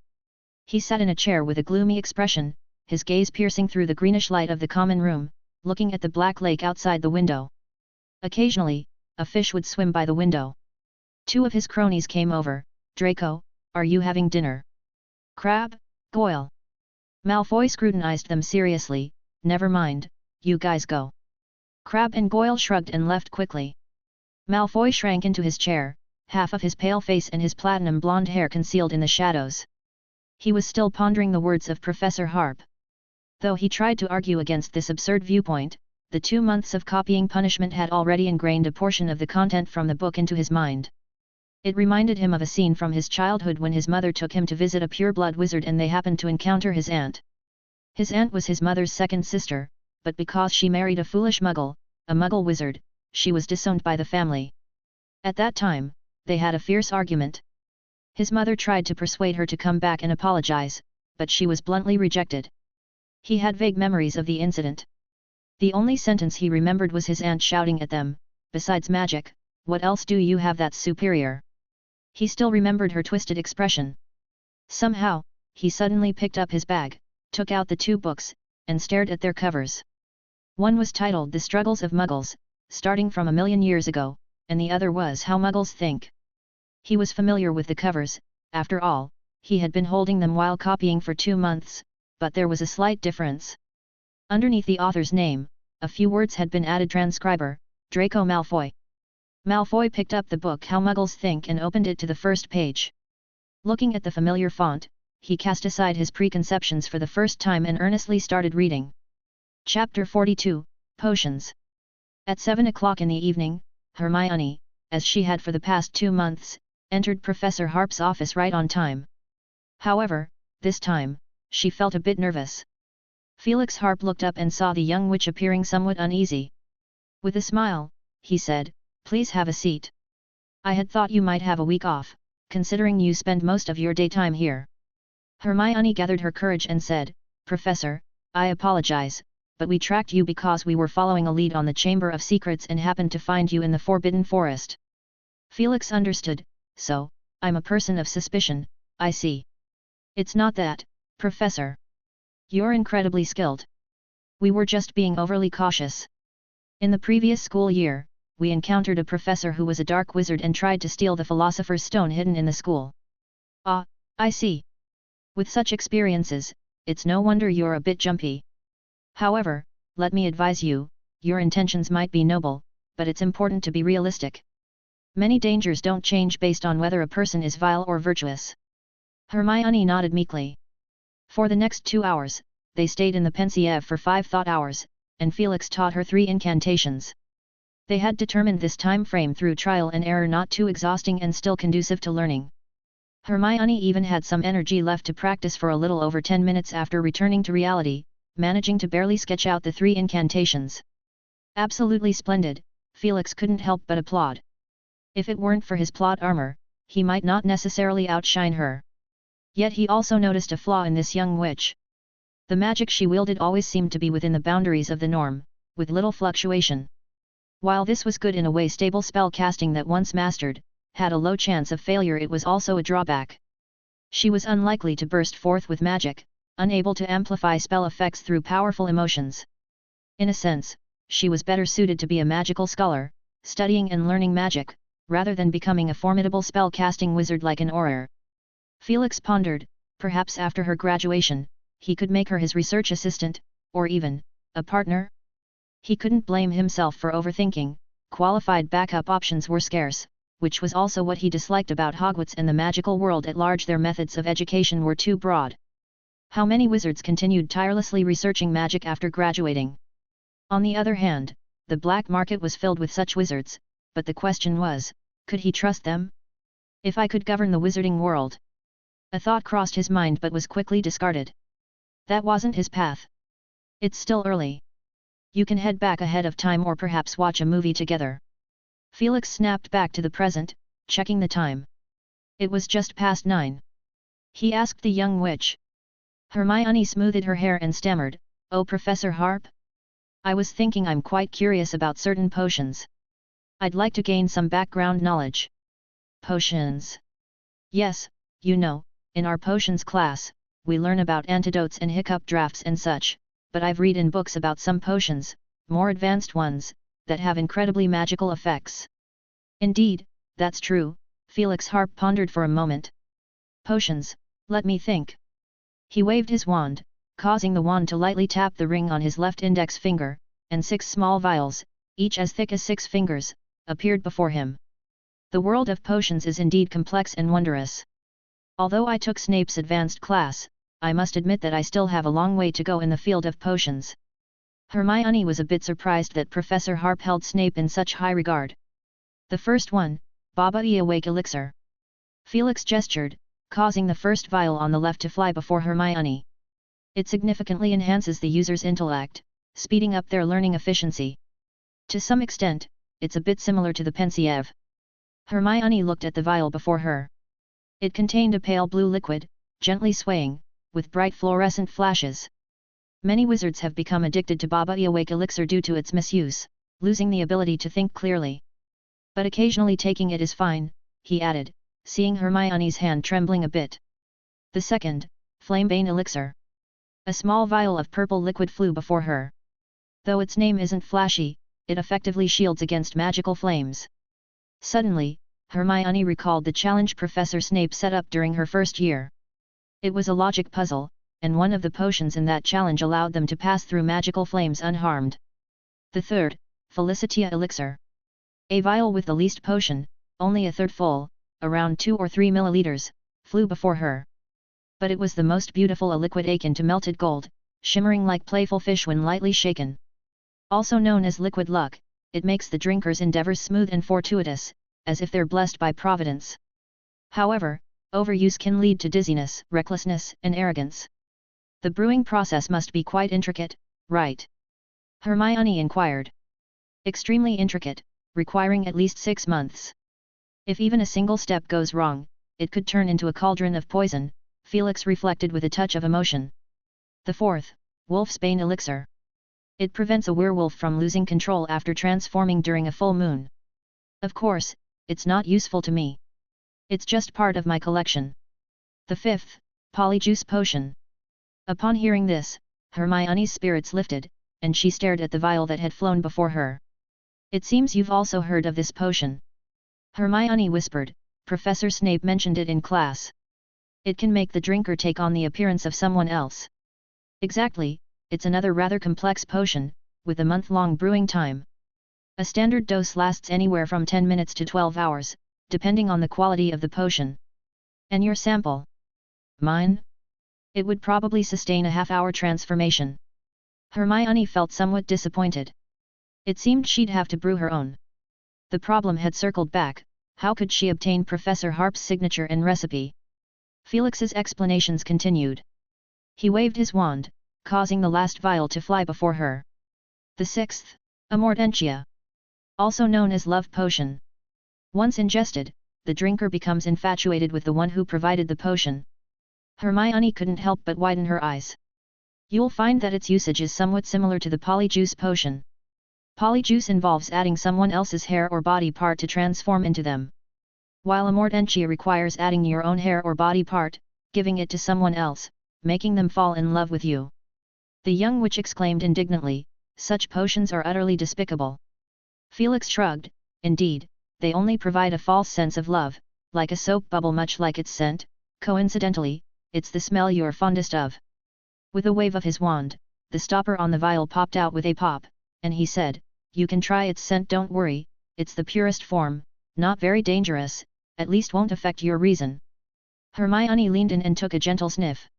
Speaker 1: He sat in a chair with a gloomy expression, his gaze piercing through the greenish light of the common room, looking at the black lake outside the window. Occasionally, a fish would swim by the window. 2 of his cronies came over. Draco, are you having dinner? Crab, Goyle. Malfoy scrutinized them seriously. Never mind, you guys go. Crab and Goyle shrugged and left quickly. Malfoy shrank into his chair, half of his pale face and his platinum blonde hair concealed in the shadows. He was still pondering the words of Professor Harp. Though he tried to argue against this absurd viewpoint, the 2 months of copying punishment had already ingrained a portion of the content from the book into his mind. It reminded him of a scene from his childhood when his mother took him to visit a pure-blood wizard and they happened to encounter his aunt. His aunt was his mother's second sister, but because she married a foolish Muggle, a Muggle wizard, she was disowned by the family. At that time, they had a fierce argument. His mother tried to persuade her to come back and apologize, but she was bluntly rejected. He had vague memories of the incident. The only sentence he remembered was his aunt shouting at them, besides magic, what else do you have that's superior? He still remembered her twisted expression. Somehow, he suddenly picked up his bag, took out the 2 books, and stared at their covers. One was titled The Struggles of Muggles, Starting from a Million Years Ago, and the other was How Muggles Think. He was familiar with the covers, after all, he had been holding them while copying for 2 months, but there was a slight difference. Underneath the author's name, a few words had been added: transcriber, Draco Malfoy. Malfoy picked up the book How Muggles Think and opened it to the first page. Looking at the familiar font, he cast aside his preconceptions for the first time and earnestly started reading. Chapter 42, Potions. At 7 o'clock in the evening, Hermione, as she had for the past 2 months, entered Professor Harp's office right on time. However, this time, she felt a bit nervous. Felix Harp looked up and saw the young witch appearing somewhat uneasy. With a smile, he said, please have a seat. I had thought you might have a week off, considering you spend most of your daytime here. Hermione gathered her courage and said, Professor, I apologize, but we tracked you because we were following a lead on the Chamber of Secrets and happened to find you in the Forbidden Forest. Felix understood, so, I'm a person of suspicion, I see. It's not that, Professor. You're incredibly skilled. We were just being overly cautious. In the previous school year, we encountered a professor who was a dark wizard and tried to steal the Philosopher's Stone hidden in the school. Ah, I see. With such experiences, it's no wonder you're a bit jumpy. However, let me advise you, your intentions might be noble, but it's important to be realistic. Many dangers don't change based on whether a person is vile or virtuous. Hermione nodded meekly. For the next 2 hours, they stayed in the pensieve for 5 thought hours, and Felix taught her 3 incantations. They had determined this time frame through trial and error, not too exhausting and still conducive to learning. Hermione even had some energy left to practice for a little over 10 minutes after returning to reality, managing to barely sketch out the 3 incantations. Absolutely splendid, Felix couldn't help but applaud. If it weren't for his plot armor, he might not necessarily outshine her. Yet he also noticed a flaw in this young witch. The magic she wielded always seemed to be within the boundaries of the norm, with little fluctuation. While this was good in a way, stable spell casting that once mastered, had a low chance of failure, it was also a drawback. She was unlikely to burst forth with magic, unable to amplify spell effects through powerful emotions. In a sense, she was better suited to be a magical scholar, studying and learning magic, rather than becoming a formidable spell-casting wizard like an Auror. Felix pondered, perhaps after her graduation, he could make her his research assistant, or even, a partner? He couldn't blame himself for overthinking. Qualified backup options were scarce, which was also what he disliked about Hogwarts and the magical world at large. Their methods of education were too broad. How many wizards continued tirelessly researching magic after graduating? On the other hand, the black market was filled with such wizards, but the question was, could he trust them? If I could govern the wizarding world. A thought crossed his mind but was quickly discarded. That wasn't his path. It's still early. You can head back ahead of time or perhaps watch a movie together. Felix snapped back to the present, checking the time. It was just past 9. He asked the young witch. Hermione smoothed her hair and stammered, "Oh, Professor Harp? I was thinking, I'm quite curious about certain potions. I'd like to gain some background knowledge." Potions? Yes, you know, in our potions class, we learn about antidotes and hiccup drafts and such, but I've read in books about some potions, more advanced ones, that have incredibly magical effects. Indeed, that's true, Felix Harp pondered for a moment. Potions, let me think. He waved his wand, causing the wand to lightly tap the ring on his left index finger, and 6 small vials, each as thick as 6 fingers, appeared before him. The world of potions is indeed complex and wondrous. Although I took Snape's advanced class, I must admit that I still have a long way to go in the field of potions. Hermione was a bit surprised that Professor Harp held Snape in such high regard. The first one, Baba-E Awake Elixir. Felix gestured, causing the first vial on the left to fly before Hermione. It significantly enhances the user's intellect, speeding up their learning efficiency. To some extent, it's a bit similar to the pensieve. Hermione looked at the vial before her. It contained a pale blue liquid, gently swaying, with bright fluorescent flashes. Many wizards have become addicted to Baba-E Awake Elixir due to its misuse, losing the ability to think clearly. But occasionally taking it is fine, he added, seeing Hermione's hand trembling a bit. The second, Flamebane Elixir. A small vial of purple liquid flew before her. Though its name isn't flashy, it effectively shields against magical flames. Suddenly, Hermione recalled the challenge Professor Snape set up during her first year. It was a logic puzzle, and one of the potions in that challenge allowed them to pass through magical flames unharmed. The third, Felicitia Elixir. A vial with the least potion, only a third full, around 2 or 3 milliliters, flew before her. But it was the most beautiful, a liquid akin to melted gold, shimmering like playful fish when lightly shaken. Also known as liquid luck, it makes the drinker's endeavors smooth and fortuitous, as if they're blessed by providence. However, overuse can lead to dizziness, recklessness, and arrogance. The brewing process must be quite intricate, right? Hermione inquired. Extremely intricate, requiring at least 6 months. If even a single step goes wrong, it could turn into a cauldron of poison, Felix reflected with a touch of emotion. The fourth, Wolfsbane Elixir. It prevents a werewolf from losing control after transforming during a full moon. Of course, it's not useful to me. It's just part of my collection. The fifth, Polyjuice Potion. Upon hearing this, Hermione's spirits lifted, and she stared at the vial that had flown before her. "It seems you've also heard of this potion," Hermione whispered. "Professor Snape mentioned it in class. It can make the drinker take on the appearance of someone else." "Exactly, it's another rather complex potion, with a month-long brewing time. A standard dose lasts anywhere from 10 minutes to 12 hours, depending on the quality of the potion." "And your sample?" "Mine? It would probably sustain a half-hour transformation." Hermione felt somewhat disappointed. It seemed she'd have to brew her own. The problem had circled back: how could she obtain Professor Harp's signature and recipe? Felix's explanations continued. He waved his wand, causing the last vial to fly before her. The sixth, Amortentia. Also known as love potion. Once ingested, the drinker becomes infatuated with the one who provided the potion. Hermione couldn't help but widen her eyes. You'll find that its usage is somewhat similar to the polyjuice potion. Polyjuice involves adding someone else's hair or body part to transform into them, while Amortentia requires adding your own hair or body part, giving it to someone else, making them fall in love with you. The young witch exclaimed indignantly, "Such potions are utterly despicable." Felix shrugged. "Indeed, they only provide a false sense of love, like a soap bubble, much like its scent. Coincidentally, it's the smell you're fondest of." With a wave of his wand, the stopper on the vial popped out with a pop, and he said, "You can try its scent, don't worry, it's the purest form, not very dangerous, at least won't affect your reason." Hermione leaned in and took a gentle sniff.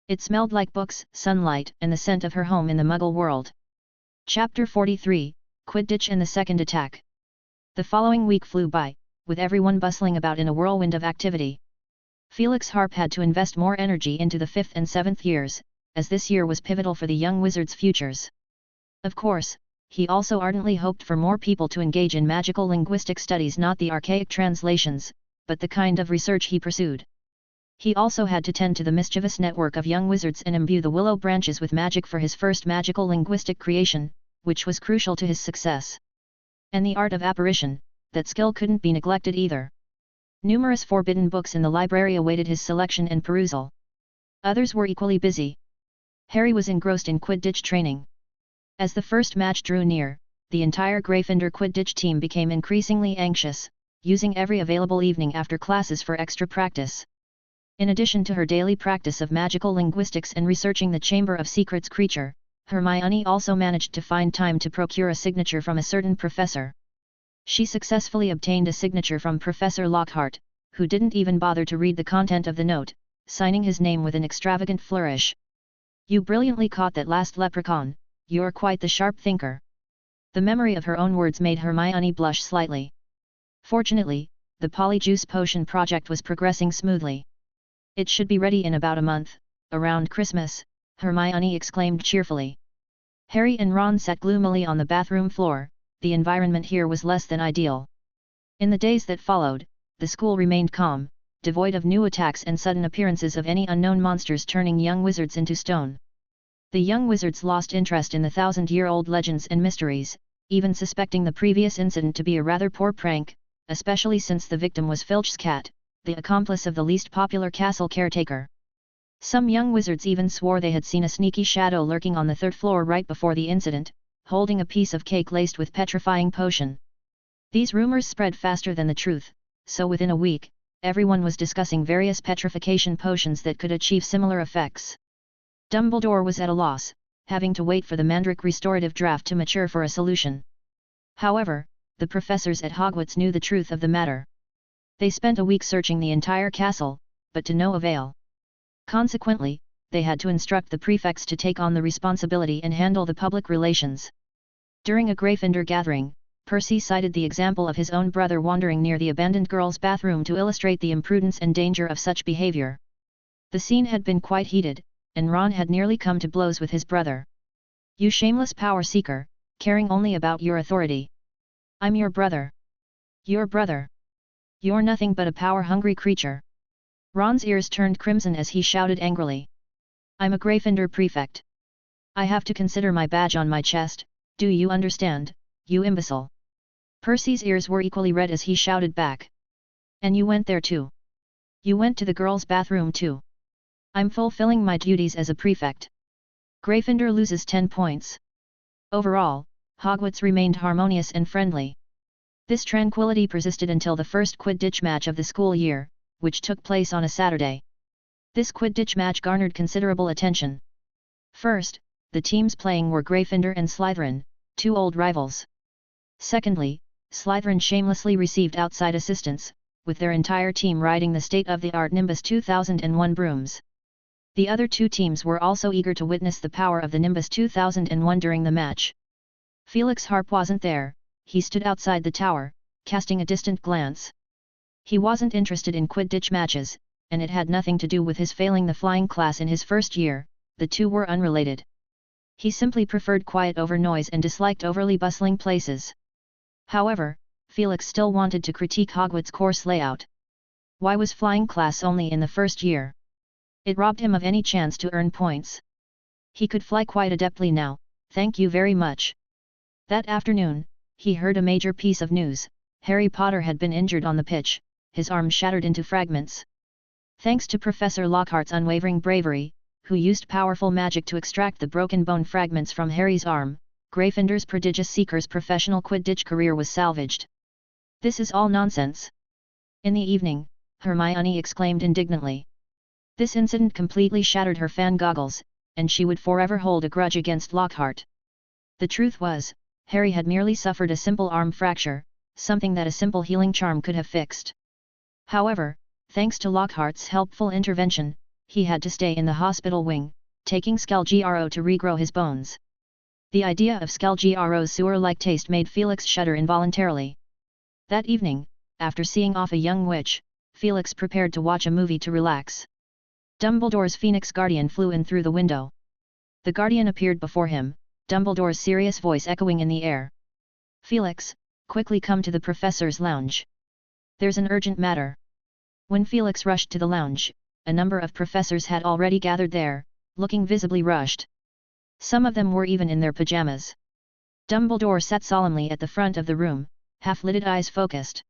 Speaker 1: It smelled like books, sunlight, and the scent of her home in the Muggle world. Chapter 43, Quidditch and the Second Attack. The following week flew by, with everyone bustling about in a whirlwind of activity. Felix Harp had to invest more energy into the 5th and 7th years, as this year was pivotal for the young wizards' futures. Of course, he also ardently hoped for more people to engage in magical linguistic studies, not the archaic translations, but the kind of research he pursued. He also had to tend to the mischievous network of young wizards and imbue the willow branches with magic for his first magical linguistic creation, which was crucial to his success. And the art of apparition, that skill couldn't be neglected either. Numerous forbidden books in the library awaited his selection and perusal. Others were equally busy. Harry was engrossed in Quidditch training. As the first match drew near, the entire Gryffindor Quidditch team became increasingly anxious, using every available evening after classes for extra practice. In addition to her daily practice of magical linguistics and researching the Chamber of Secrets creature, Hermione also managed to find time to procure a signature from a certain professor. She successfully obtained a signature from Professor Lockhart, who didn't even bother to read the content of the note, signing his name with an extravagant flourish. "You brilliantly caught that last leprechaun, you're quite the sharp thinker." The memory of her own words made Hermione blush slightly. Fortunately, the polyjuice potion project was progressing smoothly. "It should be ready in about a month, around Christmas," Hermione exclaimed cheerfully. Harry and Ron sat gloomily on the bathroom floor. The environment here was less than ideal. In the days that followed, the school remained calm, devoid of new attacks and sudden appearances of any unknown monsters turning young wizards into stone. The young wizards lost interest in the thousand-year-old legends and mysteries, even suspecting the previous incident to be a rather poor prank, especially since the victim was Filch's cat, the accomplice of the least popular castle caretaker. Some young wizards even swore they had seen a sneaky shadow lurking on the 3rd floor right before the incident, holding a piece of cake laced with petrifying potion. These rumors spread faster than the truth, so within a week, everyone was discussing various petrification potions that could achieve similar effects. Dumbledore was at a loss, having to wait for the Mandrake restorative draft to mature for a solution. However, the professors at Hogwarts knew the truth of the matter. They spent a week searching the entire castle, but to no avail. Consequently, they had to instruct the prefects to take on the responsibility and handle the public relations. During a Gryffindor gathering, Percy cited the example of his own brother wandering near the abandoned girls' bathroom to illustrate the imprudence and danger of such behavior. The scene had been quite heated, and Ron had nearly come to blows with his brother. "You shameless power seeker, caring only about your authority. I'm your brother." "Your brother? You're nothing but a power-hungry creature." Ron's ears turned crimson as he shouted angrily. "I'm a Gryffindor prefect. I have to consider my badge on my chest, do you understand, you imbecile?" Percy's ears were equally red as he shouted back. "And you went there too? You went to the girls' bathroom too?" "I'm fulfilling my duties as a prefect." "Gryffindor loses 10 points. Overall, Hogwarts remained harmonious and friendly. This tranquility persisted until the first Quidditch match of the school year, which took place on a Saturday. This Quidditch match garnered considerable attention. First, the teams playing were Gryffindor and Slytherin, two old rivals. Secondly, Slytherin shamelessly received outside assistance, with their entire team riding the state-of-the-art Nimbus 2001 brooms. The other two teams were also eager to witness the power of the Nimbus 2001 during the match. Felix Harp wasn't there. He stood outside the tower, casting a distant glance. He wasn't interested in Quidditch matches, and it had nothing to do with his failing the flying class in his first year. The two were unrelated. He simply preferred quiet over noise and disliked overly bustling places. However, Felix still wanted to critique Hogwarts' course layout. Why was flying class only in the first year? It robbed him of any chance to earn points. He could fly quite adeptly now, thank you very much. That afternoon, he heard a major piece of news. Harry Potter had been injured on the pitch, his arm shattered into fragments. Thanks to Professor Lockhart's unwavering bravery, who used powerful magic to extract the broken bone fragments from Harry's arm, Gryffindor's prodigious seeker's professional Quidditch career was salvaged. This is all nonsense. In the evening, Hermione exclaimed indignantly. This incident completely shattered her fan goggles, and she would forever hold a grudge against Lockhart. The truth was, Harry had merely suffered a simple arm fracture, something that a simple healing charm could have fixed. However, thanks to Lockhart's helpful intervention, he had to stay in the hospital wing, taking Skelgro to regrow his bones. The idea of Skelgro's sewer-like taste made Felix shudder involuntarily. That evening, after seeing off a young witch, Felix prepared to watch a movie to relax. Dumbledore's Phoenix Guardian flew in through the window. The Guardian appeared before him, Dumbledore's serious voice echoing in the air. Felix, quickly come to the professor's lounge. There's an urgent matter. When Felix rushed to the lounge, a number of professors had already gathered there, looking visibly rushed. Some of them were even in their pajamas. Dumbledore sat solemnly at the front of the room, half-lidded eyes focused.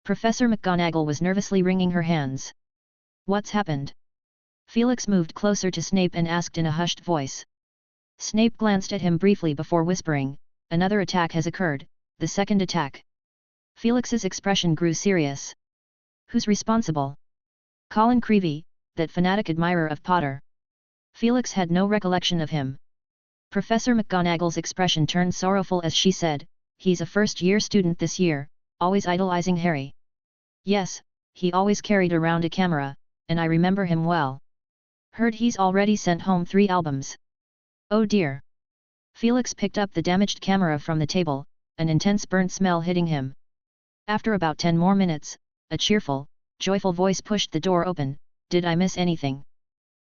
Speaker 1: Professor McGonagall was nervously wringing her hands. What's happened? Felix moved closer to Snape and asked in a hushed voice. Snape glanced at him briefly before whispering, another attack has occurred, the second attack. Felix's expression grew serious. Who's responsible? Colin Creevey, that fanatic admirer of Potter. Felix had no recollection of him. Professor McGonagall's expression turned sorrowful as she said, he's a first-year student this year, always idolizing Harry. Yes, he always carried around a camera, and I remember him well. Heard he's already sent home 3 albums. Oh dear. Felix picked up the damaged camera from the table, an intense burnt smell hitting him. After about 10 more minutes, a cheerful, joyful voice pushed the door open. Did I miss anything?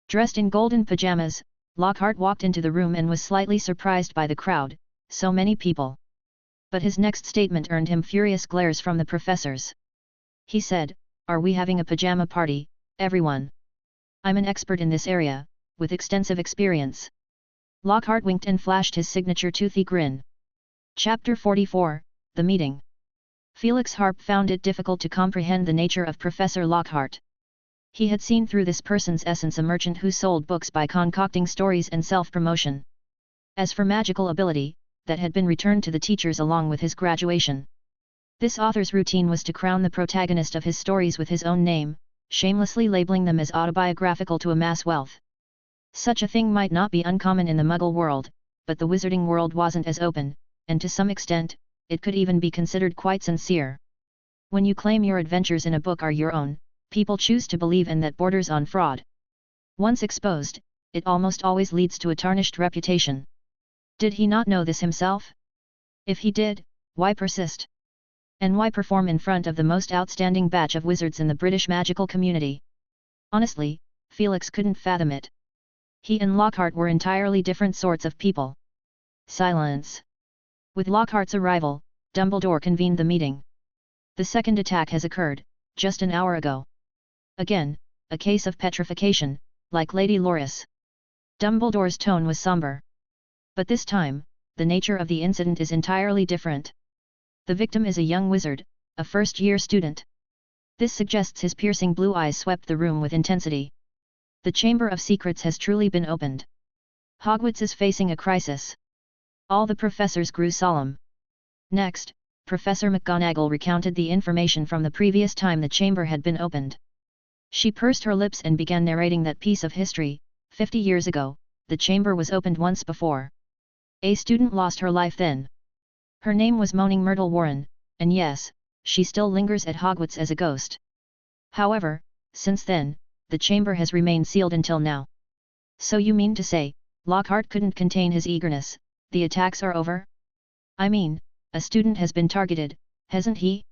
Speaker 1: Dressed in golden pajamas, Lockhart walked into the room and was slightly surprised by the crowd, so many people. But his next statement earned him furious glares from the professors. He said, are we having a pajama party, everyone? I'm an expert in this area, with extensive experience. Lockhart winked and flashed his signature toothy grin. Chapter 44, The Meeting. Felix Harp found it difficult to comprehend the nature of Professor Lockhart. He had seen through this person's essence a merchant who sold books by concocting stories and self-promotion. As for magical ability, that had been returned to the teachers along with his graduation. This author's routine was to crown the protagonist of his stories with his own name, shamelessly labeling them as autobiographical to amass wealth. Such a thing might not be uncommon in the Muggle world, but the wizarding world wasn't as open, and to some extent, it could even be considered quite sincere. When you claim your adventures in a book are your own, people choose to believe, and that borders on fraud. Once exposed, it almost always leads to a tarnished reputation. Did he not know this himself? If he did, why persist? And why perform in front of the most outstanding batch of wizards in the British magical community? Honestly, Felix couldn't fathom it. He and Lockhart were entirely different sorts of people. Silence. With Lockhart's arrival, Dumbledore convened the meeting. The second attack has occurred, just an hour ago. Again, a case of petrification, like Lady Loris. Dumbledore's tone was somber. But this time, the nature of the incident is entirely different. The victim is a young wizard, a first-year student. This suggests his piercing blue eyes swept the room with intensity. The Chamber of Secrets has truly been opened. Hogwarts is facing a crisis. All the professors grew solemn. Next, Professor McGonagall recounted the information from the previous time the chamber had been opened. She pursed her lips and began narrating that piece of history. 50 years ago, the chamber was opened once before. A student lost her life then. Her name was Moaning Myrtle Warren, and yes, she still lingers at Hogwarts as a ghost. However, since then, the chamber has remained sealed until now. So you mean to say, Lockhart couldn't contain his eagerness, the attacks are over? I mean, a student has been targeted, hasn't he?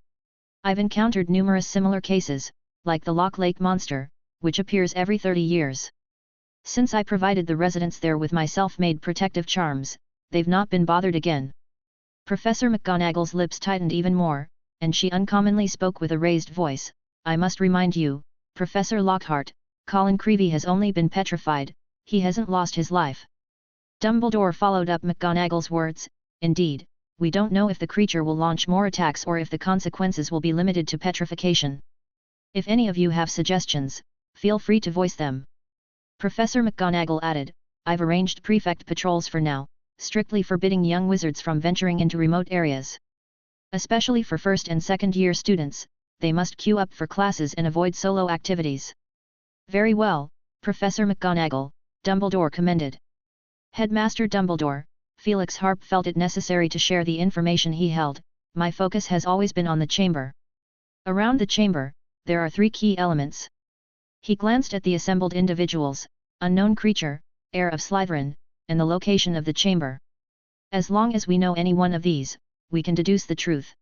Speaker 1: I've encountered numerous similar cases, like the Lock Lake monster, which appears every 30 years. Since I provided the residents there with my self-made protective charms, they've not been bothered again. Professor McGonagall's lips tightened even more, and she uncommonly spoke with a raised voice. I must remind you, Professor Lockhart, Colin Creevey has only been petrified, he hasn't lost his life. Dumbledore followed up McGonagall's words, indeed, we don't know if the creature will launch more attacks or if the consequences will be limited to petrification. If any of you have suggestions, feel free to voice them. Professor McGonagall added, I've arranged prefect patrols for now, strictly forbidding young wizards from venturing into remote areas. Especially for first and second year students, they must queue up for classes and avoid solo activities. Very well, Professor McGonagall, Dumbledore commended. Headmaster Dumbledore, Felix Harp felt it necessary to share the information he held. My focus has always been on the chamber. Around the chamber, there are 3 key elements. He glanced at the assembled individuals: unknown creature, heir of Slytherin, and the location of the chamber. As long as we know any one of these, we can deduce the truth.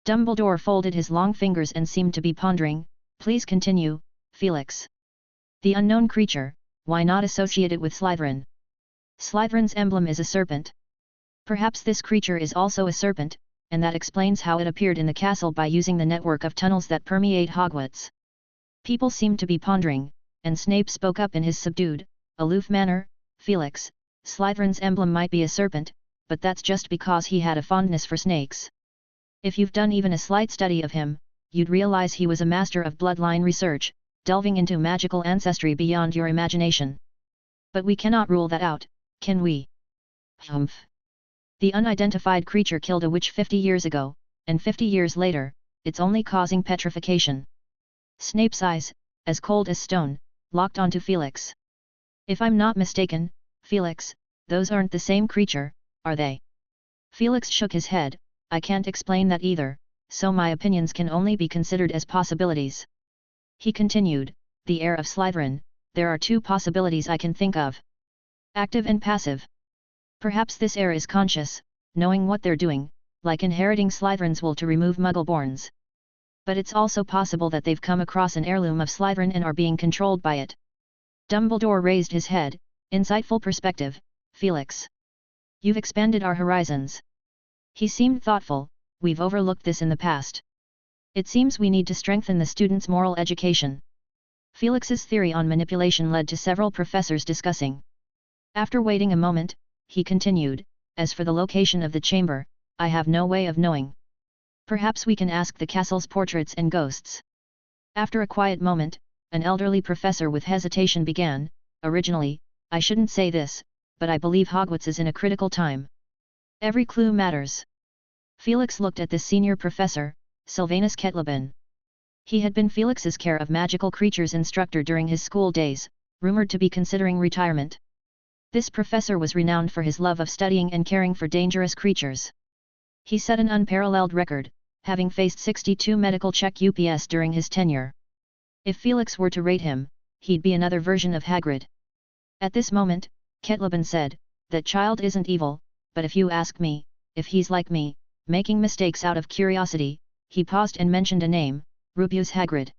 Speaker 1: Dumbledore folded his long fingers and seemed to be pondering. Please continue, Felix. The unknown creature, why not associate it with Slytherin? Slytherin's emblem is a serpent. Perhaps this creature is also a serpent, and that explains how it appeared in the castle by using the network of tunnels that permeate Hogwarts. People seemed to be pondering, and Snape spoke up in his subdued, aloof manner. Felix, Slytherin's emblem might be a serpent, but that's just because he had a fondness for snakes. If you've done even a slight study of him, you'd realize he was a master of bloodline research, delving into magical ancestry beyond your imagination. But we cannot rule that out, can we? Humph. The unidentified creature killed a witch 50 years ago, and 50 years later, it's only causing petrification. Snape's eyes, as cold as stone, locked onto Felix. If I'm not mistaken, Felix, those aren't the same creature, are they? Felix shook his head. I can't explain that either, so my opinions can only be considered as possibilities. He continued, the heir of Slytherin, there are 2 possibilities I can think of. Active and passive. Perhaps this heir is conscious, knowing what they're doing, like inheriting Slytherin's will to remove Muggle-borns. But it's also possible that they've come across an heirloom of Slytherin and are being controlled by it. Dumbledore raised his head. Insightful perspective, Felix. You've expanded our horizons. He seemed thoughtful. We've overlooked this in the past. It seems we need to strengthen the students' moral education. Felix's theory on manipulation led to several professors discussing. After waiting a moment, he continued, as for the location of the chamber, I have no way of knowing. Perhaps we can ask the castle's portraits and ghosts. After a quiet moment, an elderly professor with hesitation began, originally, I shouldn't say this, but I believe Hogwarts is in a critical time. Every clue matters. Felix looked at the senior professor, Sylvanus Kettleben. He had been Felix's care of magical creatures instructor during his school days, rumored to be considering retirement. This professor was renowned for his love of studying and caring for dangerous creatures. He set an unparalleled record, having faced 62 medical check UPS during his tenure. If Felix were to rate him, he'd be another version of Hagrid. At this moment, Kettleben said, that child isn't evil, but if you ask me, if he's like me, making mistakes out of curiosity. He paused and mentioned a name, Rubeus Hagrid.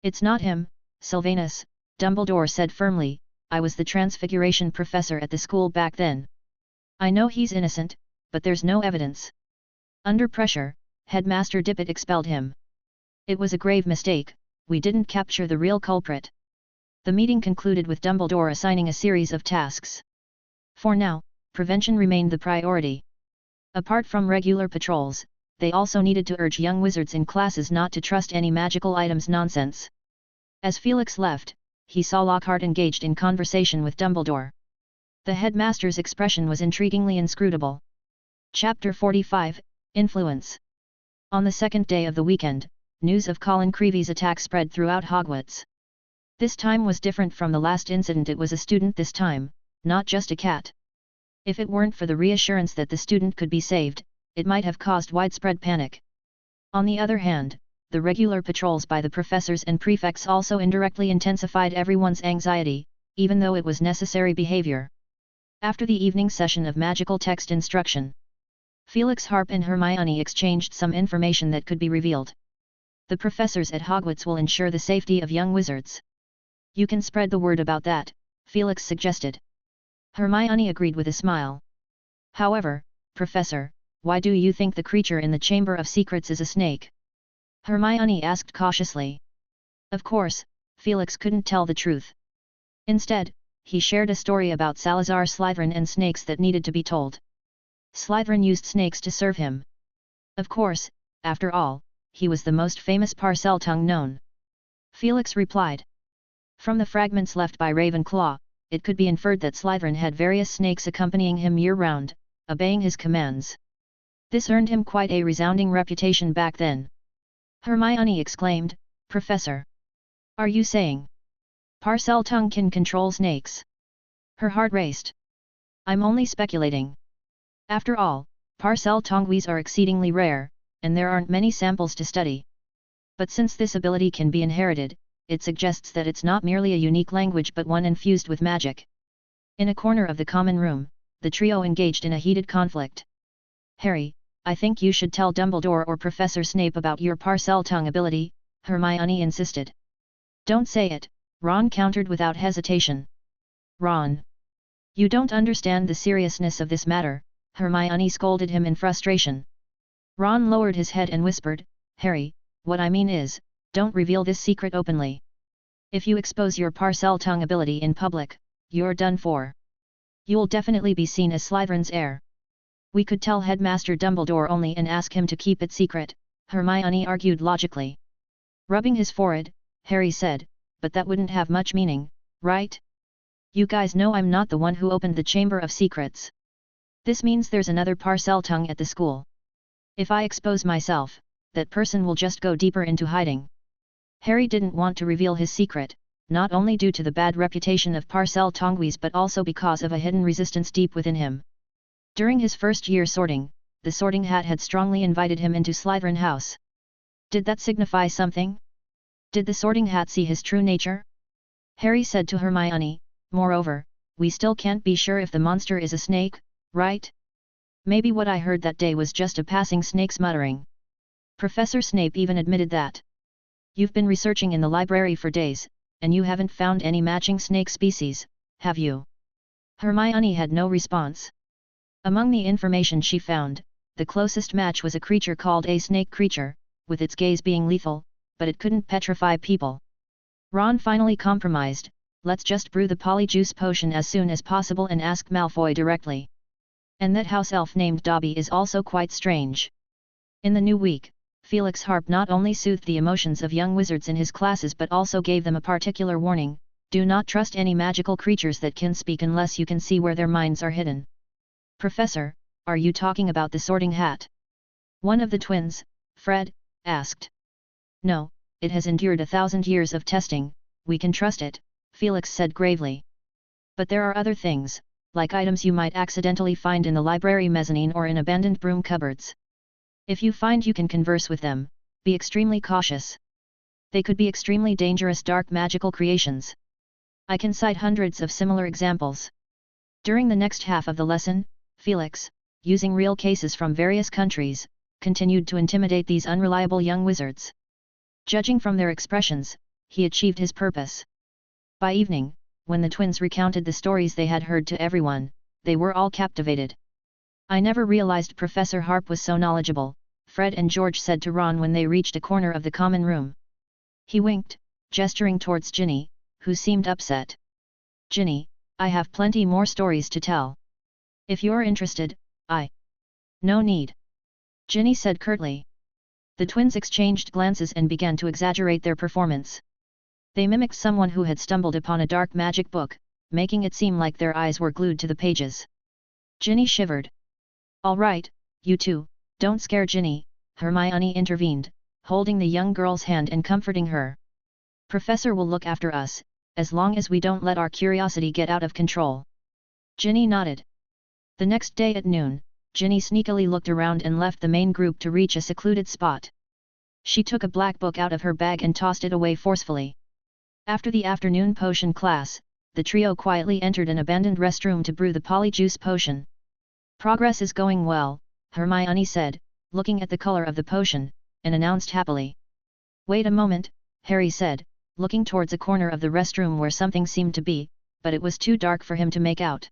Speaker 1: It's not him, Sylvanus, Dumbledore said firmly, I was the Transfiguration professor at the school back then. I know he's innocent, but there's no evidence. Under pressure, Headmaster Dippet expelled him. It was a grave mistake, we didn't capture the real culprit. The meeting concluded with Dumbledore assigning a series of tasks. For now, prevention remained the priority. Apart from regular patrols, they also needed to urge young wizards in classes not to trust any magical items nonsense. As Felix left, he saw Lockhart engaged in conversation with Dumbledore. The headmaster's expression was intriguingly inscrutable. Chapter 45, Influence. On the second day of the weekend, news of Colin Creevy's attack spread throughout Hogwarts. This time was different from the last incident. It was a student this time, not just a cat. If it weren't for the reassurance that the student could be saved, it might have caused widespread panic. On the other hand, the regular patrols by the professors and prefects also indirectly intensified everyone's anxiety, even though it was necessary behavior. After the evening session of magical text instruction, Felix, Harp and Hermione exchanged some information that could be revealed. The professors at Hogwarts will ensure the safety of young wizards. You can spread the word about that, Felix suggested. Hermione agreed with a smile. However, Professor, why do you think the creature in the Chamber of Secrets is a snake? Hermione asked cautiously. Of course, Felix couldn't tell the truth. Instead, he shared a story about Salazar Slytherin and snakes that needed to be told. Slytherin used snakes to serve him. Of course, after all, he was the most famous Parseltongue known. Felix replied. From the fragments left by Ravenclaw, it could be inferred that Slytherin had various snakes accompanying him year-round, obeying his commands. This earned him quite a resounding reputation back then. Hermione exclaimed, Professor! Are you saying Parseltongue can control snakes? Her heart raced. I'm only speculating. After all, Parseltongues are exceedingly rare, and there aren't many samples to study. But since this ability can be inherited, it suggests that it's not merely a unique language but one infused with magic. In a corner of the common room, the trio engaged in a heated conflict. Harry, I think you should tell Dumbledore or Professor Snape about your Parseltongue ability, Hermione insisted. Don't say it, Ron countered without hesitation. Ron! You don't understand the seriousness of this matter, Hermione scolded him in frustration. Ron lowered his head and whispered, Harry, what I mean is, don't reveal this secret openly. If you expose your Parseltongue ability in public, you're done for. You'll definitely be seen as Slytherin's heir. We could tell Headmaster Dumbledore only and ask him to keep it secret, Hermione argued logically. Rubbing his forehead, Harry said, but that wouldn't have much meaning, right? You guys know I'm not the one who opened the Chamber of Secrets. This means there's another Parseltongue at the school. If I expose myself, that person will just go deeper into hiding. Harry didn't want to reveal his secret, not only due to the bad reputation of Parseltongues but also because of a hidden resistance deep within him. During his first year sorting, the Sorting Hat had strongly invited him into Slytherin House. Did that signify something? Did the Sorting Hat see his true nature? Harry said to Hermione, moreover, we still can't be sure if the monster is a snake, right? Maybe what I heard that day was just a passing snake's muttering. Professor Snape even admitted that. You've been researching in the library for days, and you haven't found any matching snake species, have you? Hermione had no response. Among the information she found, the closest match was a creature called a snake creature, with its gaze being lethal, but it couldn't petrify people. Ron finally compromised, let's just brew the polyjuice potion as soon as possible and ask Malfoy directly. And that house elf named Dobby is also quite strange. In the new week, Felix Harp not only soothed the emotions of young wizards in his classes but also gave them a particular warning, do not trust any magical creatures that can speak unless you can see where their minds are hidden. Professor, are you talking about the Sorting Hat? One of the twins, Fred, asked. No, it has endured 1,000 years of testing, we can trust it, Felix said gravely. But there are other things, like items you might accidentally find in the library mezzanine or in abandoned broom cupboards. If you find you can converse with them, be extremely cautious. They could be extremely dangerous dark magical creations. I can cite hundreds of similar examples. During the next half of the lesson, Felix, using real cases from various countries, continued to intimidate these unreliable young wizards. Judging from their expressions, he achieved his purpose. By evening, when the twins recounted the stories they had heard to everyone, they were all captivated. I never realized Professor Harp was so knowledgeable, Fred and George said to Ron when they reached a corner of the common room. He winked, gesturing towards Ginny, who seemed upset. Ginny, I have plenty more stories to tell. If you're interested, No need. Ginny said curtly. The twins exchanged glances and began to exaggerate their performance. They mimicked someone who had stumbled upon a dark magic book, making it seem like their eyes were glued to the pages. Ginny shivered. "All right, you two, don't scare Ginny," Hermione intervened, holding the young girl's hand and comforting her. "Professor will look after us, as long as we don't let our curiosity get out of control." Ginny nodded. The next day at noon, Ginny sneakily looked around and left the main group to reach a secluded spot. She took a black book out of her bag and tossed it away forcefully. After the afternoon potion class, the trio quietly entered an abandoned restroom to brew the polyjuice potion. "Progress is going well," Hermione said, looking at the color of the potion, and announced happily. "Wait a moment," Harry said, looking towards a corner of the restroom where something seemed to be, but it was too dark for him to make out.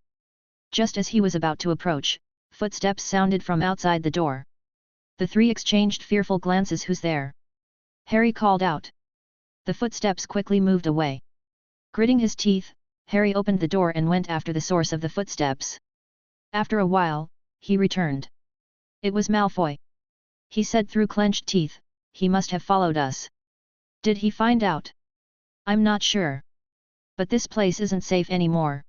Speaker 1: Just as he was about to approach, footsteps sounded from outside the door. The three exchanged fearful glances. "Who's there?" Harry called out. The footsteps quickly moved away. Gritting his teeth, Harry opened the door and went after the source of the footsteps. After a while, he returned. "It was Malfoy," he said through clenched teeth. "He must have followed us. Did he find out? I'm not sure. But this place isn't safe anymore."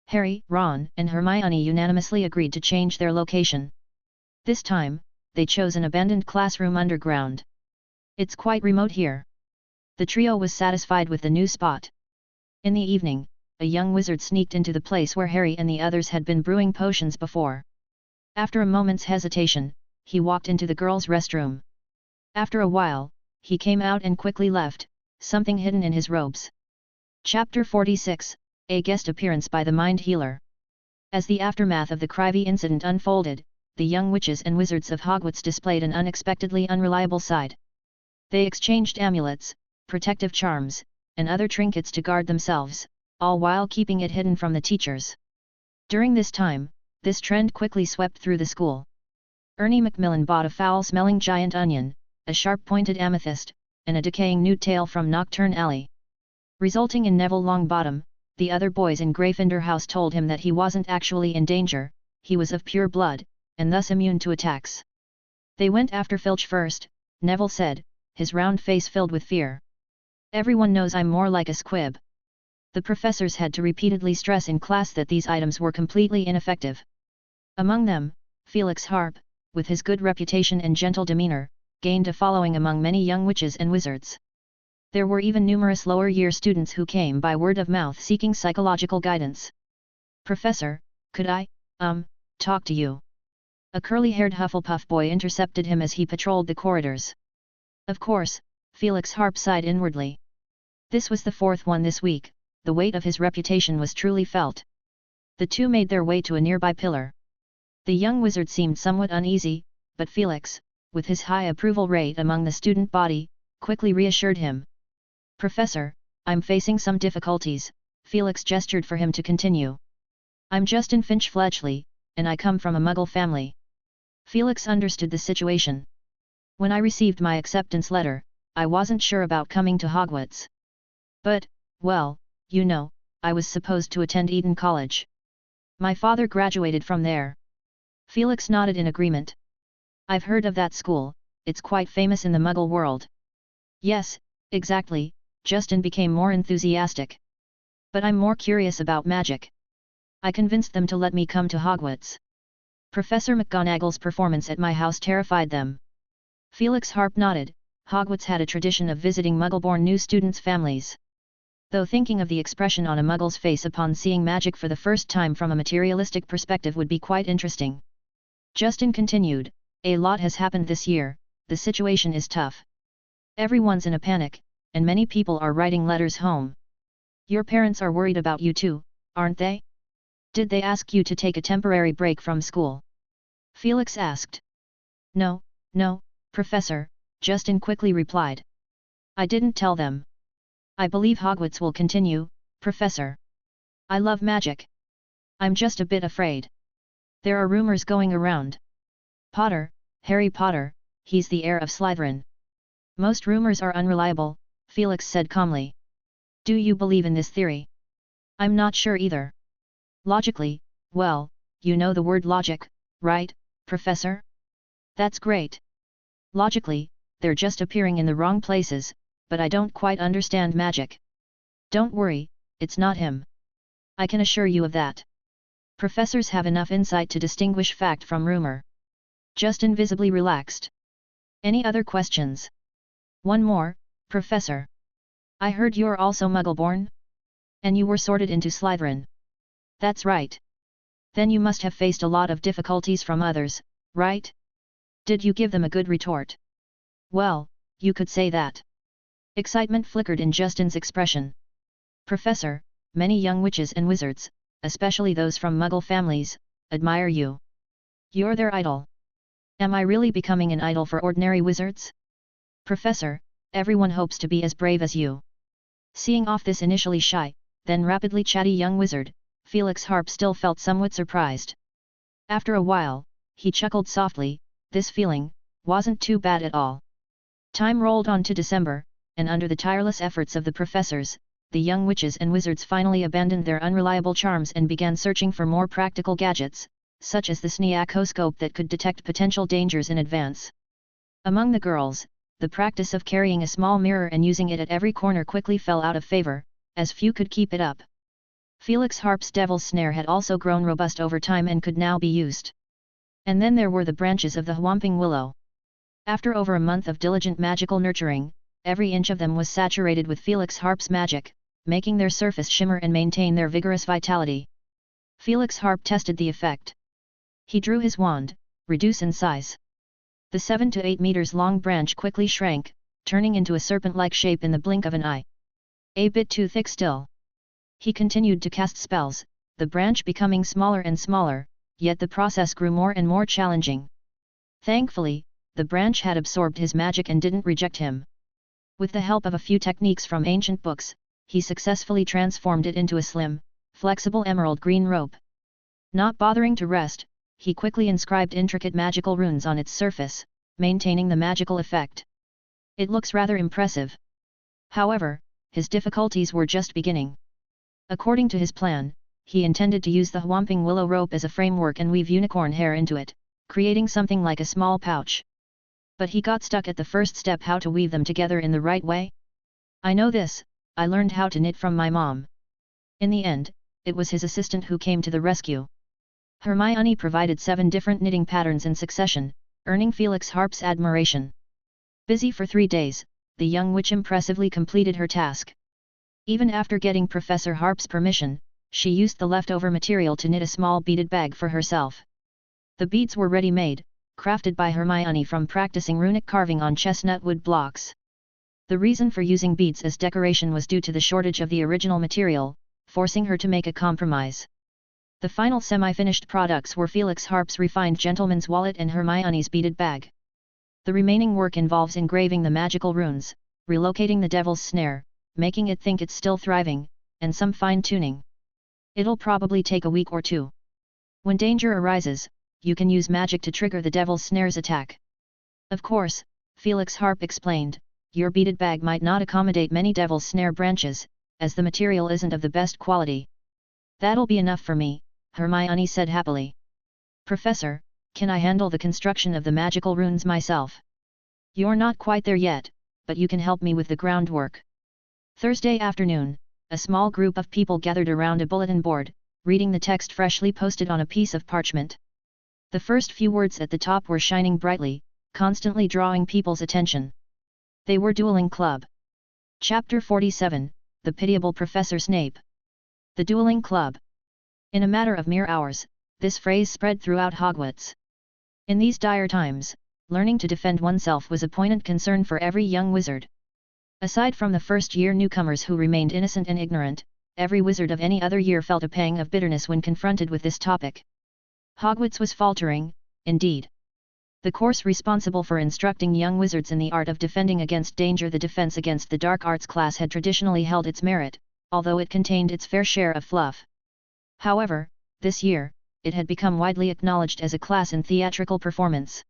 Speaker 1: Harry, Ron, and Hermione unanimously agreed to change their location. This time, they chose an abandoned classroom underground. "It's quite remote here." The trio was satisfied with the new spot. In the evening, a young wizard sneaked into the place where Harry and the others had been brewing potions before. After a moment's hesitation, he walked into the girls' restroom. After a while, he came out and quickly left, something hidden in his robes. Chapter 46, A Guest Appearance by the Mind Healer. As the aftermath of the Crivey incident unfolded, the young witches and wizards of Hogwarts displayed an unexpectedly unreliable side. They exchanged amulets, protective charms, and other trinkets to guard themselves, all while keeping it hidden from the teachers. During this time, this trend quickly swept through the school. Ernie Macmillan bought a foul-smelling giant onion, a sharp-pointed amethyst, and a decaying newt tail from Nocturne Alley. Resulting in Neville Longbottom, the other boys in Gryffindor House told him that he wasn't actually in danger, he was of pure blood, and thus immune to attacks. "They went after Filch first," Neville said, his round face filled with fear. "Everyone knows I'm more like a squib." The professors had to repeatedly stress in class that these items were completely ineffective. Among them, Felix Harp, with his good reputation and gentle demeanor, gained a following among many young witches and wizards. There were even numerous lower-year students who came by word of mouth seeking psychological guidance. "Professor, could I, talk to you?" A curly-haired Hufflepuff boy intercepted him as he patrolled the corridors. Of course, Felix Harp sighed inwardly. This was the fourth one this week, the weight of his reputation was truly felt. The two made their way to a nearby pillar. The young wizard seemed somewhat uneasy, but Felix, with his high approval rate among the student body, quickly reassured him. "Professor, I'm facing some difficulties," Felix gestured for him to continue. "I'm Justin Finch-Fletchley, and I come from a Muggle family." Felix understood the situation. "When I received my acceptance letter, I wasn't sure about coming to Hogwarts. But, well, you know, I was supposed to attend Eton College. My father graduated from there." Felix nodded in agreement. "I've heard of that school, it's quite famous in the Muggle world." "Yes, exactly," Justin became more enthusiastic. "But I'm more curious about magic. I convinced them to let me come to Hogwarts. Professor McGonagall's performance at my house terrified them." Felix Harp nodded. Hogwarts had a tradition of visiting Muggle-born new students' families. Though thinking of the expression on a Muggle's face upon seeing magic for the first time from a materialistic perspective would be quite interesting. Justin continued, "A lot has happened this year, the situation is tough. Everyone's in a panic, and many people are writing letters home. Your parents are worried about you too, aren't they? Did they ask you to take a temporary break from school?" Felix asked. No, Professor," Justin quickly replied. "I didn't tell them. I believe Hogwarts will continue, Professor. I love magic. I'm just a bit afraid. There are rumors going around. Potter, Harry Potter, he's the heir of Slytherin." "Most rumors are unreliable," Felix said calmly. "Do you believe in this theory?" "I'm not sure either. Logically, well, you know the word logic, right, Professor? That's great. Logically, they're just appearing in the wrong places, but I don't quite understand magic." "Don't worry, it's not him. I can assure you of that. Professors have enough insight to distinguish fact from rumor. Just invisibly relaxed. Any other questions? One more, Professor. I heard you're also Muggle-born? And you were sorted into Slytherin. That's right. Then you must have faced a lot of difficulties from others, right? Did you give them a good retort? Well, you could say that. Excitement flickered in Justin's expression. Professor, many young witches and wizards, especially those from Muggle families, admire you. You're their idol. Am I really becoming an idol for ordinary wizards? Professor, everyone hopes to be as brave as you. Seeing off this initially shy, then rapidly chatty young wizard, Felix Harp still felt somewhat surprised. After a while, he chuckled softly. This feeling wasn't too bad at all. Time rolled on to December, and under the tireless efforts of the professors, the young witches and wizards finally abandoned their unreliable charms and began searching for more practical gadgets, such as the sneakoscope that could detect potential dangers in advance. Among the girls, the practice of carrying a small mirror and using it at every corner quickly fell out of favor, as few could keep it up. Felix Harp's devil's snare had also grown robust over time and could now be used. And then there were the branches of the Whomping Willow. After over a month of diligent magical nurturing, every inch of them was saturated with Felix Harp's magic, making their surface shimmer and maintain their vigorous vitality. Felix Harp tested the effect. He drew his wand, reduce in size. The 7 to 8 meters long branch quickly shrank, turning into a serpent-like shape in the blink of an eye. A bit too thick still. He continued to cast spells, the branch becoming smaller and smaller, yet the process grew more and more challenging. Thankfully, the branch had absorbed his magic and didn't reject him. With the help of a few techniques from ancient books, he successfully transformed it into a slim, flexible emerald green rope. Not bothering to rest, he quickly inscribed intricate magical runes on its surface, maintaining the magical effect. It looks rather impressive. However, his difficulties were just beginning. According to his plan, he intended to use the Whomping Willow rope as a framework and weave unicorn hair into it, creating something like a small pouch. But he got stuck at the first step: how to weave them together in the right way. I know this, I learned how to knit from my mom. In the end, it was his assistant who came to the rescue. Hermione provided 7 different knitting patterns in succession, earning Felix Harp's admiration. Busy for 3 days, the young witch impressively completed her task. Even after getting Professor Harp's permission, she used the leftover material to knit a small beaded bag for herself. The beads were ready-made, crafted by Hermione from practicing runic carving on chestnut wood blocks. The reason for using beads as decoration was due to the shortage of the original material, forcing her to make a compromise. The final semi-finished products were Felix Harp's refined gentleman's wallet and Hermione's beaded bag. The remaining work involves engraving the magical runes, relocating the devil's snare, making it think it's still thriving, and some fine-tuning. It'll probably take a week or 2. When danger arises, you can use magic to trigger the devil's snare's attack. Of course, Felix Harp explained, your beaded bag might not accommodate many devil's snare branches, as the material isn't of the best quality. That'll be enough for me, Hermione said happily. Professor, can I handle the construction of the magical runes myself? You're not quite there yet, but you can help me with the groundwork. Thursday afternoon, a small group of people gathered around a bulletin board, reading the text freshly posted on a piece of parchment. The first few words at the top were shining brightly, constantly drawing people's attention. They were Dueling Club. Chapter 47, The Pitiable Professor Snape. The Dueling Club. In a matter of mere hours, this phrase spread throughout Hogwarts. In these dire times, learning to defend oneself was a poignant concern for every young wizard. Aside from the first-year newcomers who remained innocent and ignorant, every wizard of any other year felt a pang of bitterness when confronted with this topic. Hogwarts was faltering, indeed. The course responsible for instructing young wizards in the art of defending against danger, the Defense Against the Dark Arts class, had traditionally held its merit, although it contained its fair share of fluff. However, this year, it had become widely acknowledged as a class in theatrical performance.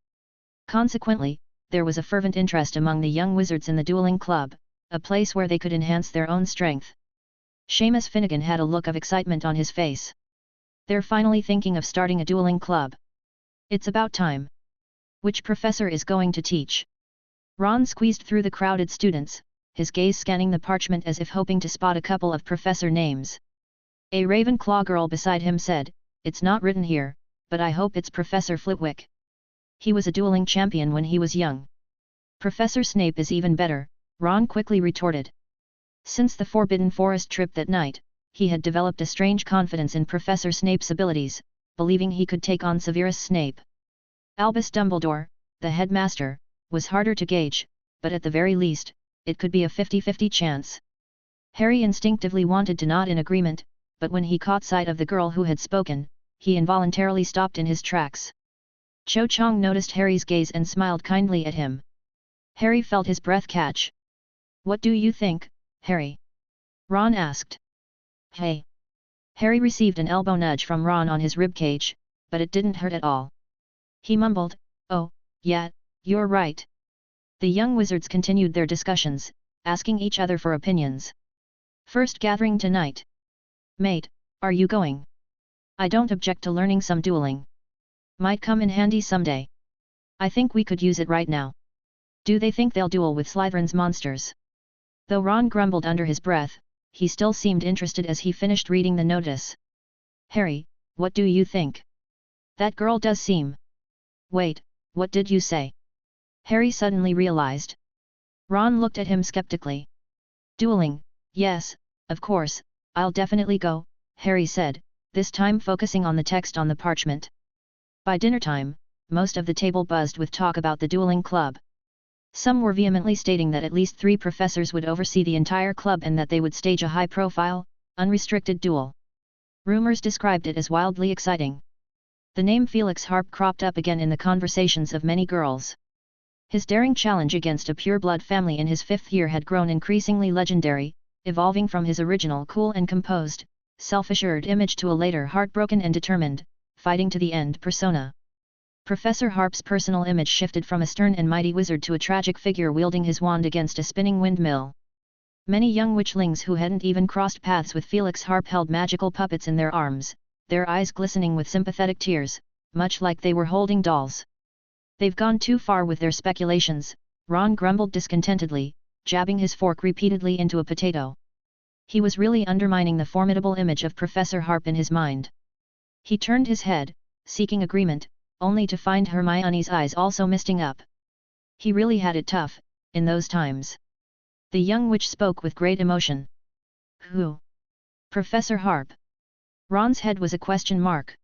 Speaker 1: Consequently, there was a fervent interest among the young wizards in the Dueling Club, a place where they could enhance their own strength. Seamus Finnegan had a look of excitement on his face. They're finally thinking of starting a dueling club. It's about time. Which professor is going to teach? Ron squeezed through the crowded students, his gaze scanning the parchment as if hoping to spot a couple of professor names. A Ravenclaw girl beside him said, "It's not written here, but I hope it's Professor Flitwick. He was a dueling champion when he was young." "Professor Snape is even better," Ron quickly retorted. Since the Forbidden Forest trip that night, he had developed a strange confidence in Professor Snape's abilities, believing he could take on Severus Snape. Albus Dumbledore, the headmaster, was harder to gauge, but at the very least, it could be a 50-50 chance. Harry instinctively wanted to nod in agreement, but when he caught sight of the girl who had spoken, he involuntarily stopped in his tracks. Cho Chang noticed Harry's gaze and smiled kindly at him. Harry felt his breath catch. "What do you think, Harry?" Ron asked. "Hey!" Harry received an elbow nudge from Ron on his ribcage, but it didn't hurt at all. He mumbled, "Oh, yeah, you're right." The young wizards continued their discussions, asking each other for opinions. "First gathering tonight. Mate, are you going?" "I don't object to learning some dueling. Might come in handy someday. I think we could use it right now." "Do they think they'll duel with Slytherin's monsters?" Though Ron grumbled under his breath, he still seemed interested as he finished reading the notice. "Harry, what do you think? That girl does seem..." "Wait, what did you say?" Harry suddenly realized. Ron looked at him skeptically. "Dueling, yes, of course, I'll definitely go," Harry said, this time focusing on the text on the parchment. By dinnertime, most of the table buzzed with talk about the dueling club. Some were vehemently stating that at least 3 professors would oversee the entire club and that they would stage a high-profile, unrestricted duel. Rumors described it as wildly exciting. The name Felix Harp cropped up again in the conversations of many girls. His daring challenge against a pureblood family in his 5th year had grown increasingly legendary, evolving from his original cool and composed, self-assured image to a later heartbroken and determined, fighting to the end persona. Professor Harp's personal image shifted from a stern and mighty wizard to a tragic figure wielding his wand against a spinning windmill. Many young witchlings who hadn't even crossed paths with Felix Harp held magical puppets in their arms, their eyes glistening with sympathetic tears, much like they were holding dolls. "They've gone too far with their speculations," Ron grumbled discontentedly, jabbing his fork repeatedly into a potato. He was really undermining the formidable image of Professor Harp in his mind. He turned his head, seeking agreement, only to find Hermione's eyes also misting up. He really had it tough, in those times. The young witch spoke with great emotion. "Who? Professor Harp?" Ron's head was a question mark.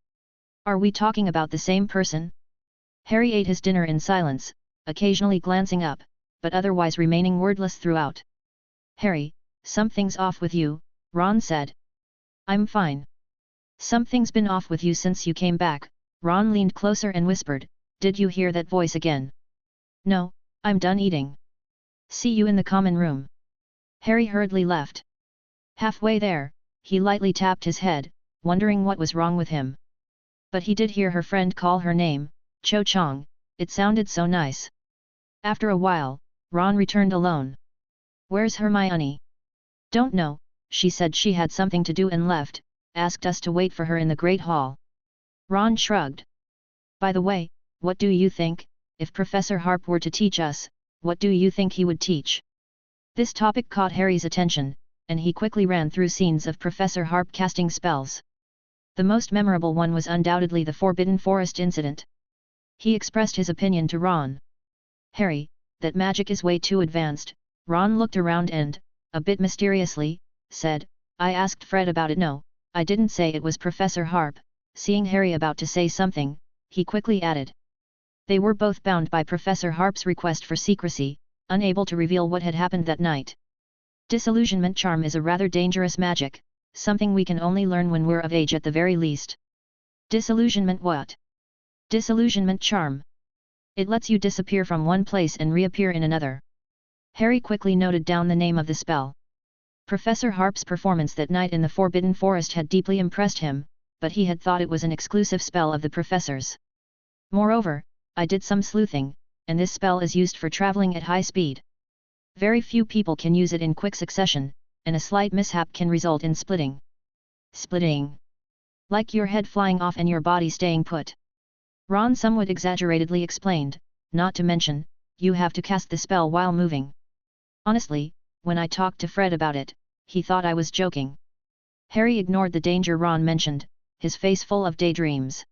Speaker 1: "Are we talking about the same person?" Harry ate his dinner in silence, occasionally glancing up, but otherwise remaining wordless throughout. "Harry, something's off with you," Ron said. "I'm fine." "Something's been off with you since you came back," Ron leaned closer and whispered, "Did you hear that voice again?" "No, I'm done eating. See you in the common room." Harry hurriedly left. Halfway there, he lightly tapped his head, wondering what was wrong with him. But he did hear her friend call her name, Cho Chang. It sounded so nice. After a while, Ron returned alone. "Where's Hermione?" "Don't know," she said she had something to do and left, asked us to wait for her in the Great Hall. Ron shrugged. "By the way, what do you think, if Professor Harp were to teach us, what do you think he would teach?" This topic caught Harry's attention, and he quickly ran through scenes of Professor Harp casting spells. The most memorable one was undoubtedly the Forbidden Forest incident. He expressed his opinion to Ron. "Harry, that magic is way too advanced." Ron looked around and, a bit mysteriously, said, "I asked Fred about it." "No, I didn't say it was Professor Harp." Seeing Harry about to say something, he quickly added. They were both bound by Professor Harp's request for secrecy, unable to reveal what had happened that night. Disillusionment charm is a rather dangerous magic, something we can only learn when we're of age at the very least. Disillusionment what? Disillusionment charm. It lets you disappear from one place and reappear in another. Harry quickly noted down the name of the spell. Professor Harp's performance that night in the Forbidden Forest had deeply impressed him, but he had thought it was an exclusive spell of the professor's. "Moreover, I did some sleuthing, and this spell is used for traveling at high speed. Very few people can use it in quick succession, and a slight mishap can result in splitting." "Splitting? Like your head flying off and your body staying put?" Ron somewhat exaggeratedly explained, "Not to mention, you have to cast the spell while moving. Honestly, when I talked to Fred about it, he thought I was joking." Harry ignored the danger Ron mentioned, his face full of daydreams.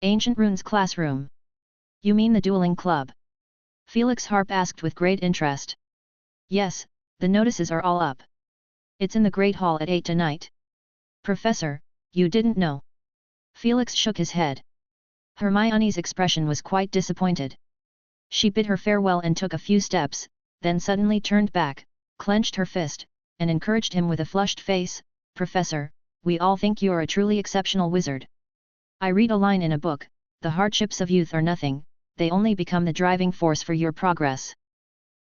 Speaker 1: Ancient Runes classroom. You mean the dueling club? Felix Harp asked with great interest. Yes, the notices are all up. It's in the Great Hall at 8 tonight. Professor, you didn't know? Felix shook his head. Hermione's expression was quite disappointed. She bid her farewell and took a few steps, then suddenly turned back, clenched her fist, and encouraged him with a flushed face, Professor, we all think you're a truly exceptional wizard. I read a line in a book, the hardships of youth are nothing, they only become the driving force for your progress.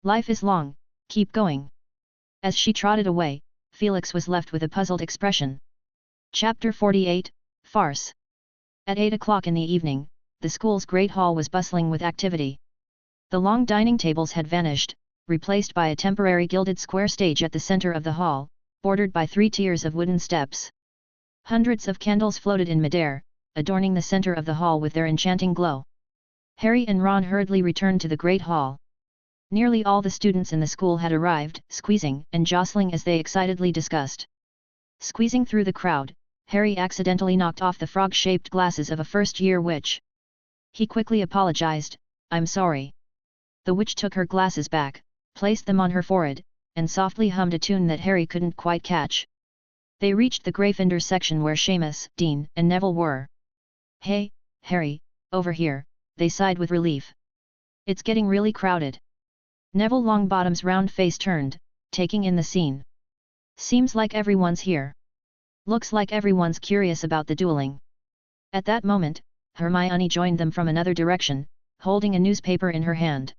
Speaker 1: Life is long, keep going. As she trotted away, Felix was left with a puzzled expression. Chapter 48, Farce. At 8 o'clock in the evening, the school's great hall was bustling with activity. The long dining tables had vanished, replaced by a temporary gilded square stage at the center of the hall, bordered by 3 tiers of wooden steps. Hundreds of candles floated in midair, adorning the center of the hall with their enchanting glow. Harry and Ron hurriedly returned to the great hall. Nearly all the students in the school had arrived, squeezing and jostling as they excitedly discussed. Squeezing through the crowd, Harry accidentally knocked off the frog-shaped glasses of a first-year witch. He quickly apologized, I'm sorry. The witch took her glasses back, placed them on her forehead, and softly hummed a tune that Harry couldn't quite catch. They reached the Gryffindor section where Seamus, Dean, and Neville were. Hey, Harry, over here, they sighed with relief. It's getting really crowded. Neville Longbottom's round face turned, taking in the scene. Seems like everyone's here. Looks like everyone's curious about the dueling. At that moment, Hermione joined them from another direction, holding a newspaper in her hand.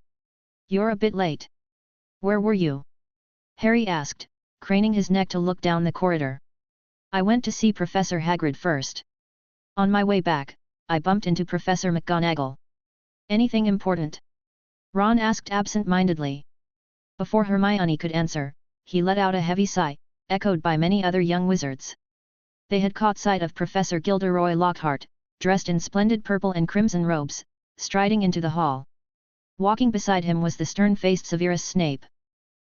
Speaker 1: You're a bit late. Where were you? Harry asked, craning his neck to look down the corridor. I went to see Professor Hagrid first. On my way back, I bumped into Professor McGonagall. Anything important? Ron asked absent-mindedly. Before Hermione could answer, he let out a heavy sigh, echoed by many other young wizards. They had caught sight of Professor Gilderoy Lockhart, dressed in splendid purple and crimson robes, striding into the hall. Walking beside him was the stern-faced Severus Snape.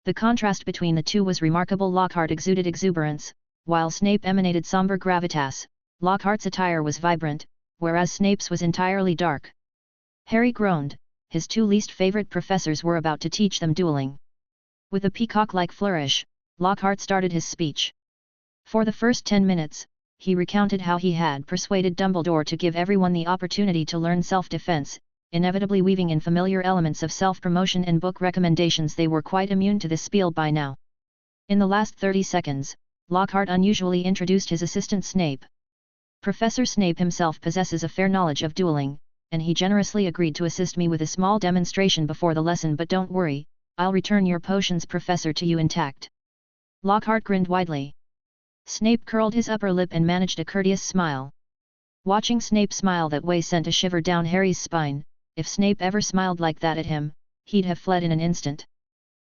Speaker 1: The contrast between the two was remarkable. Lockhart exuded exuberance, while Snape emanated somber gravitas. Lockhart's attire was vibrant, whereas Snape's was entirely dark. Harry groaned, his 2 least favorite professors were about to teach them dueling. With a peacock-like flourish, Lockhart started his speech. For the first 10 minutes, he recounted how he had persuaded Dumbledore to give everyone the opportunity to learn self-defense, inevitably weaving in familiar elements of self-promotion and book recommendations. They were quite immune to this spiel by now. In the last 30 seconds, Lockhart unusually introduced his assistant Snape. Professor Snape himself possesses a fair knowledge of dueling, and he generously agreed to assist me with a small demonstration before the lesson. But don't worry, I'll return your potions, Professor, to you intact. Lockhart grinned widely. Snape curled his upper lip and managed a courteous smile. Watching Snape smile that way sent a shiver down Harry's spine. If Snape ever smiled like that at him, he'd have fled in an instant.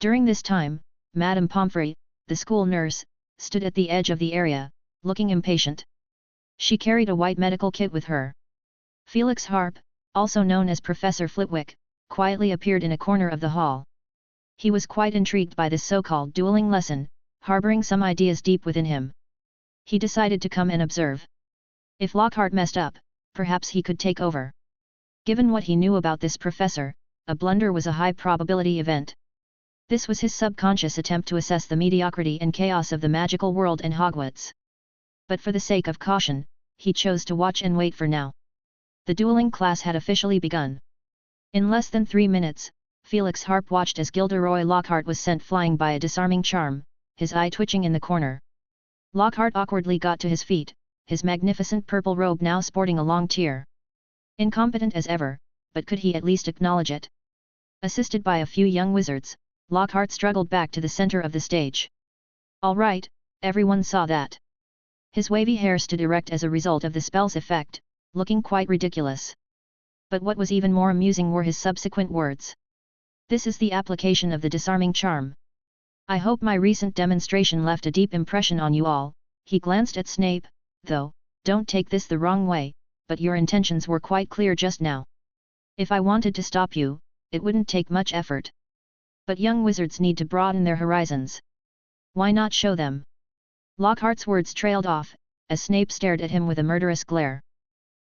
Speaker 1: During this time, Madame Pomfrey, the school nurse, stood at the edge of the area, looking impatient. She carried a white medical kit with her. Felix Harp, also known as Professor Flitwick, quietly appeared in a corner of the hall. He was quite intrigued by this so-called dueling lesson, harboring some ideas deep within him. He decided to come and observe. If Lockhart messed up, perhaps he could take over. Given what he knew about this professor, a blunder was a high-probability event. This was his subconscious attempt to assess the mediocrity and chaos of the magical world and Hogwarts. But for the sake of caution, he chose to watch and wait for now. The dueling class had officially begun. In less than 3 minutes, Felix Harp watched as Gilderoy Lockhart was sent flying by a disarming charm, his eye twitching in the corner. Lockhart awkwardly got to his feet, his magnificent purple robe now sporting a long tier. Incompetent as ever, but could he at least acknowledge it? Assisted by a few young wizards, Lockhart struggled back to the center of the stage. All right, everyone saw that. His wavy hair stood erect as a result of the spell's effect, looking quite ridiculous. But what was even more amusing were his subsequent words. This is the application of the disarming charm. I hope my recent demonstration left a deep impression on you all. He glanced at Snape, though, don't take this the wrong way, but your intentions were quite clear just now. If I wanted to stop you, it wouldn't take much effort. But young wizards need to broaden their horizons. Why not show them? Lockhart's words trailed off, as Snape stared at him with a murderous glare.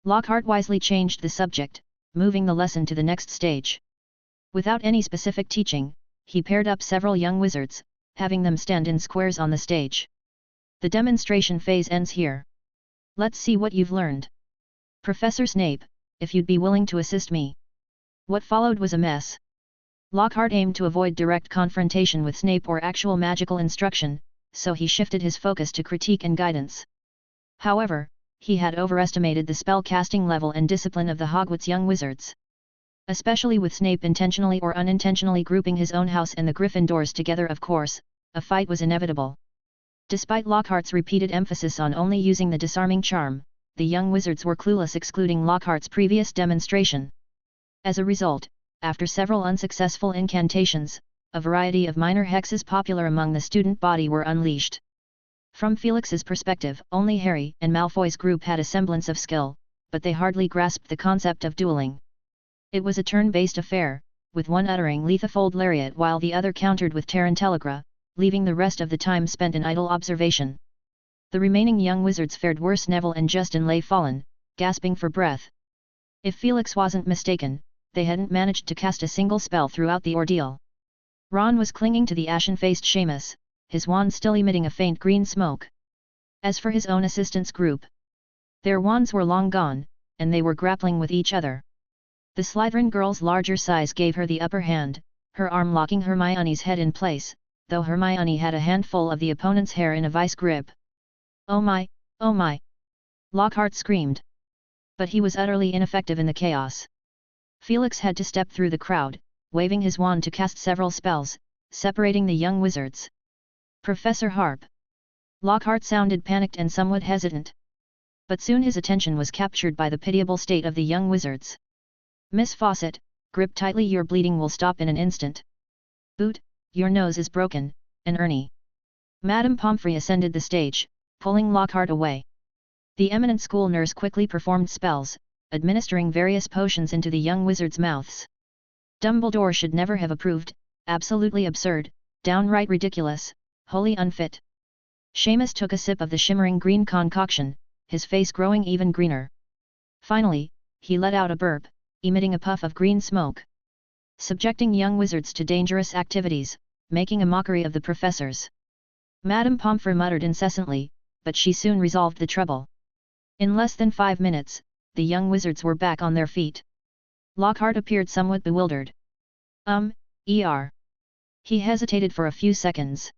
Speaker 1: Lockhart wisely changed the subject, moving the lesson to the next stage. Without any specific teaching, he paired up several young wizards, having them stand in squares on the stage. The demonstration phase ends here. Let's see what you've learned. Professor Snape, if you'd be willing to assist me. What followed was a mess. Lockhart aimed to avoid direct confrontation with Snape or actual magical instruction, so he shifted his focus to critique and guidance. However, he had overestimated the spell-casting level and discipline of the Hogwarts young wizards. Especially with Snape intentionally or unintentionally grouping his own house and the Gryffindors together, of course, a fight was inevitable. Despite Lockhart's repeated emphasis on only using the disarming charm, the young wizards were clueless, excluding Lockhart's previous demonstration. As a result, after several unsuccessful incantations, a variety of minor hexes popular among the student body were unleashed. From Felix's perspective, only Harry and Malfoy's group had a semblance of skill, but they hardly grasped the concept of dueling. It was a turn-based affair, with one uttering Lethafold Lariat while the other countered with Tarantelegra, leaving the rest of the time spent in idle observation. The remaining young wizards fared worse. Neville and Justin lay fallen, gasping for breath. If Felix wasn't mistaken, they hadn't managed to cast a single spell throughout the ordeal. Ron was clinging to the ashen-faced Seamus, his wand still emitting a faint green smoke. As for his own assistants group, their wands were long gone, and they were grappling with each other. The Slytherin girl's larger size gave her the upper hand, her arm locking Hermione's head in place, though Hermione had a handful of the opponent's hair in a vice grip. "Oh my, oh my!" Lockhart screamed. But he was utterly ineffective in the chaos. Felix had to step through the crowd, waving his wand to cast several spells, separating the young wizards. "Professor Harp!" Lockhart sounded panicked and somewhat hesitant. But soon his attention was captured by the pitiable state of the young wizards. "Miss Fawcett, grip tightly, your bleeding will stop in an instant." "Boot, your nose is broken," and Ernie. Madame Pomfrey ascended the stage, pulling Lockhart away. The eminent school nurse quickly performed spells, administering various potions into the young wizards' mouths. Dumbledore should never have approved, absolutely absurd, downright ridiculous, wholly unfit. Seamus took a sip of the shimmering green concoction, his face growing even greener. Finally, he let out a burp, emitting a puff of green smoke. Subjecting young wizards to dangerous activities, making a mockery of the professors. Madame Pomfrey muttered incessantly, but she soon resolved the trouble. In less than 5 minutes, the young wizards were back on their feet. Lockhart appeared somewhat bewildered. He hesitated for a few seconds.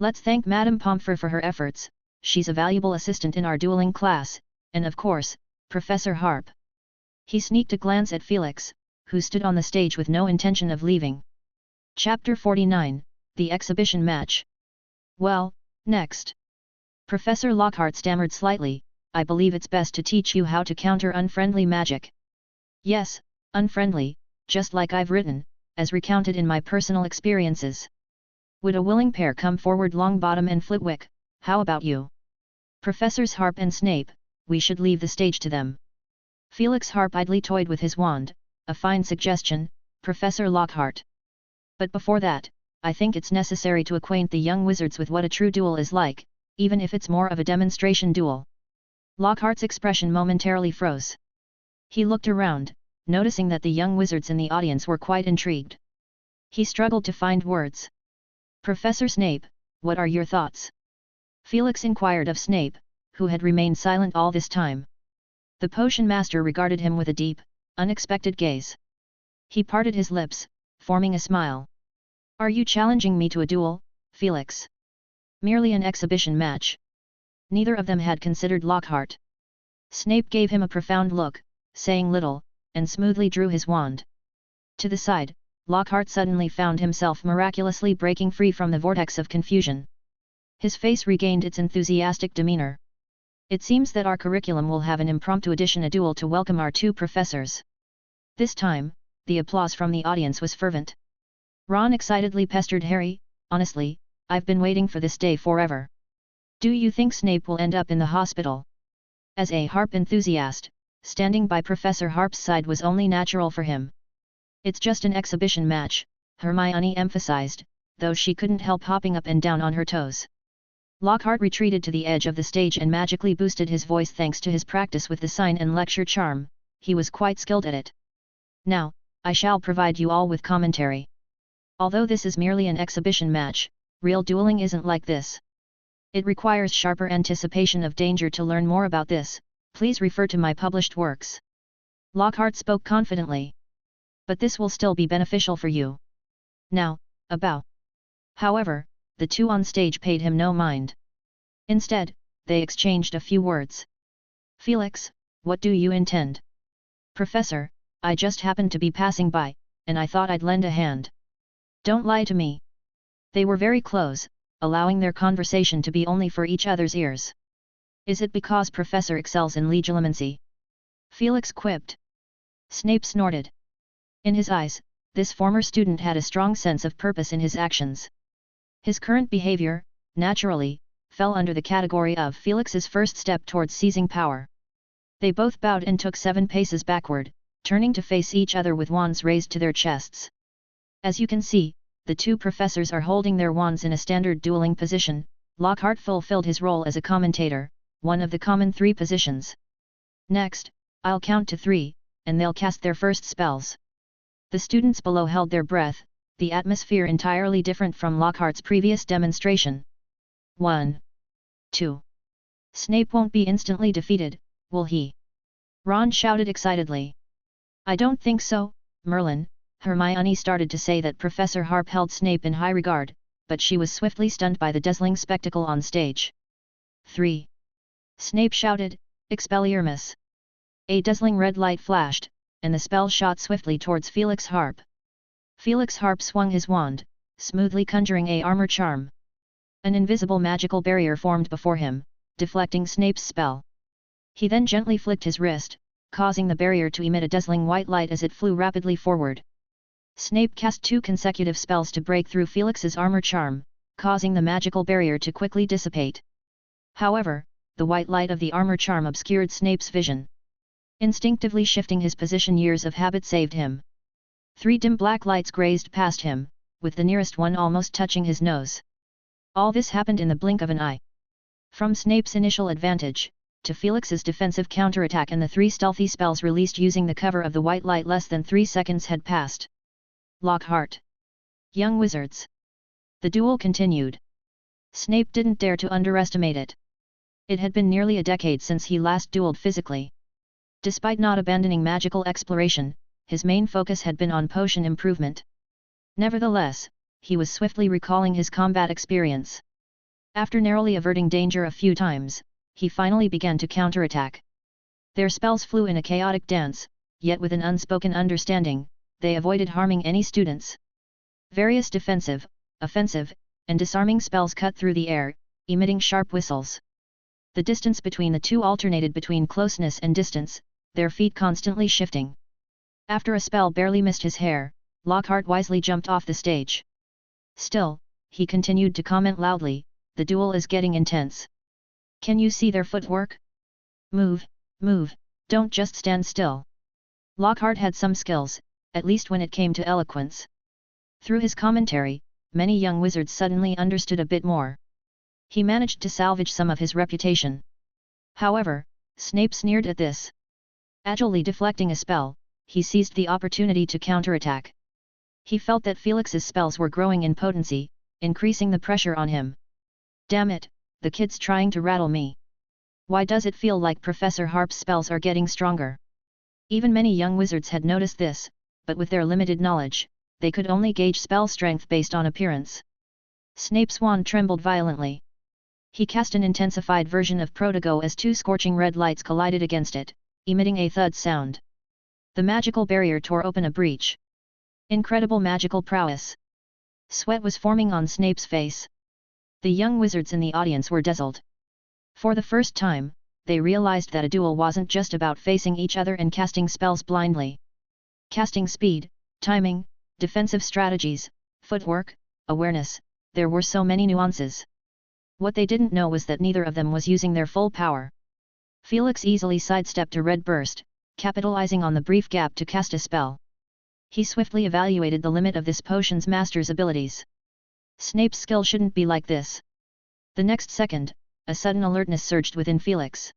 Speaker 1: "Let's thank Madame Pomfrey for her efforts, she's a valuable assistant in our dueling class, and of course, Professor Harp." He sneaked a glance at Felix, who stood on the stage with no intention of leaving. Chapter 49, The Exhibition Match. "Well, next." Professor Lockhart stammered slightly, "I believe it's best to teach you how to counter unfriendly magic." "Yes, unfriendly, just like I've written, as recounted in my personal experiences." "Would a willing pair come forward, Longbottom and Flitwick? How about you?" "Professors Harp and Snape, we should leave the stage to them." Felix Harp idly toyed with his wand. "A fine suggestion, Professor Lockhart. But before that, I think it's necessary to acquaint the young wizards with what a true duel is like, even if it's more of a demonstration duel." Lockhart's expression momentarily froze. He looked around, noticing that the young wizards in the audience were quite intrigued. He struggled to find words. "Professor Snape, what are your thoughts?" Felix inquired of Snape, who had remained silent all this time. The potion master regarded him with a deep, unexpected gaze. He parted his lips, forming a smile. "Are you challenging me to a duel, Felix?" "Merely an exhibition match." Neither of them had considered Lockhart. Snape gave him a profound look, saying little, and smoothly drew his wand. To the side, Lockhart suddenly found himself miraculously breaking free from the vortex of confusion. His face regained its enthusiastic demeanor. "It seems that our curriculum will have an impromptu addition, a duel to welcome our two professors." This time, the applause from the audience was fervent. Ron excitedly pestered Harry, "Honestly, I've been waiting for this day forever. Do you think Snape will end up in the hospital?" As a Harp enthusiast, standing by Professor Harp's side was only natural for him. "It's just an exhibition match," Hermione emphasized, though she couldn't help hopping up and down on her toes. Lockhart retreated to the edge of the stage and magically boosted his voice thanks to his practice with the sign and lecture charm. He was quite skilled at it. Now, I shall provide you all with commentary. Although this is merely an exhibition match, real dueling isn't like this. It requires sharper anticipation of danger. To learn more about this, please refer to my published works. Lockhart spoke confidently. But this will still be beneficial for you. Now, a bow. However, the two on stage paid him no mind. Instead, they exchanged a few words. Felix, what do you intend? Professor, I just happened to be passing by, and I thought I'd lend a hand. Don't lie to me. They were very close, allowing their conversation to be only for each other's ears. Is it because Professor excels in legilimency? Felix quipped. Snape snorted. In his eyes, this former student had a strong sense of purpose in his actions. His current behavior, naturally, fell under the category of Felix's first step towards seizing power. They both bowed and took 7 paces backward, turning to face each other with wands raised to their chests. As you can see, the two professors are holding their wands in a standard dueling position. Lockhart fulfilled his role as a commentator, one of the common 3 positions. Next, I'll count to 3, and they'll cast their first spells. The students below held their breath, the atmosphere entirely different from Lockhart's previous demonstration. 1. 2. Snape won't be instantly defeated, will he? Ron shouted excitedly. I don't think so, Merlin. Hermione started to say that Professor Harp held Snape in high regard, but she was swiftly stunned by the dazzling spectacle on stage. 3. Snape shouted, Expelliarmus. A dazzling red light flashed, and the spell shot swiftly towards Felix Harp. Felix Harp swung his wand, smoothly conjuring a armor charm. An invisible magical barrier formed before him, deflecting Snape's spell. He then gently flicked his wrist, causing the barrier to emit a dazzling white light as it flew rapidly forward. Snape cast 2 consecutive spells to break through Felix's armor charm, causing the magical barrier to quickly dissipate. However, the white light of the armor charm obscured Snape's vision. Instinctively shifting his position, years of habit saved him. 3 dim black lights grazed past him, with the nearest one almost touching his nose. All this happened in the blink of an eye. From Snape's initial advantage, to Felix's defensive counterattack and the 3 stealthy spells released using the cover of the white light, less than 3 seconds had passed. Lockhart. Young wizards. The duel continued. Snape didn't dare to underestimate it. It had been nearly a decade since he last dueled physically. Despite not abandoning magical exploration, his main focus had been on potion improvement. Nevertheless, he was swiftly recalling his combat experience. After narrowly averting danger a few times, he finally began to counterattack. Their spells flew in a chaotic dance, yet with an unspoken understanding, they avoided harming any students. Various defensive, offensive, and disarming spells cut through the air, emitting sharp whistles. The distance between the two alternated between closeness and distance, their feet constantly shifting. After a spell barely missed his hair, Lockhart wisely jumped off the stage. Still, he continued to comment loudly, the duel is getting intense. Can you see their footwork? Move, move, don't just stand still. Lockhart had some skills, at least when it came to eloquence. Through his commentary, many young wizards suddenly understood a bit more. He managed to salvage some of his reputation. However, Snape sneered at this. Agilely deflecting a spell, he seized the opportunity to counterattack. He felt that Felix's spells were growing in potency, increasing the pressure on him. Damn it, the kid's trying to rattle me. Why does it feel like Professor Harp's spells are getting stronger? Even many young wizards had noticed this, but with their limited knowledge, they could only gauge spell strength based on appearance. Snape's wand trembled violently. He cast an intensified version of Protego as 2 scorching red lights collided against it, emitting a thud sound. The magical barrier tore open a breach. Incredible magical prowess. Sweat was forming on Snape's face. The young wizards in the audience were dazzled. For the first time, they realized that a duel wasn't just about facing each other and casting spells blindly. Casting speed, timing, defensive strategies, footwork, awareness, there were so many nuances. What they didn't know was that neither of them was using their full power. Felix easily sidestepped a red burst, capitalizing on the brief gap to cast a spell. He swiftly evaluated the limit of this potion's master's abilities. Snape's skill shouldn't be like this. The next second, a sudden alertness surged within Felix.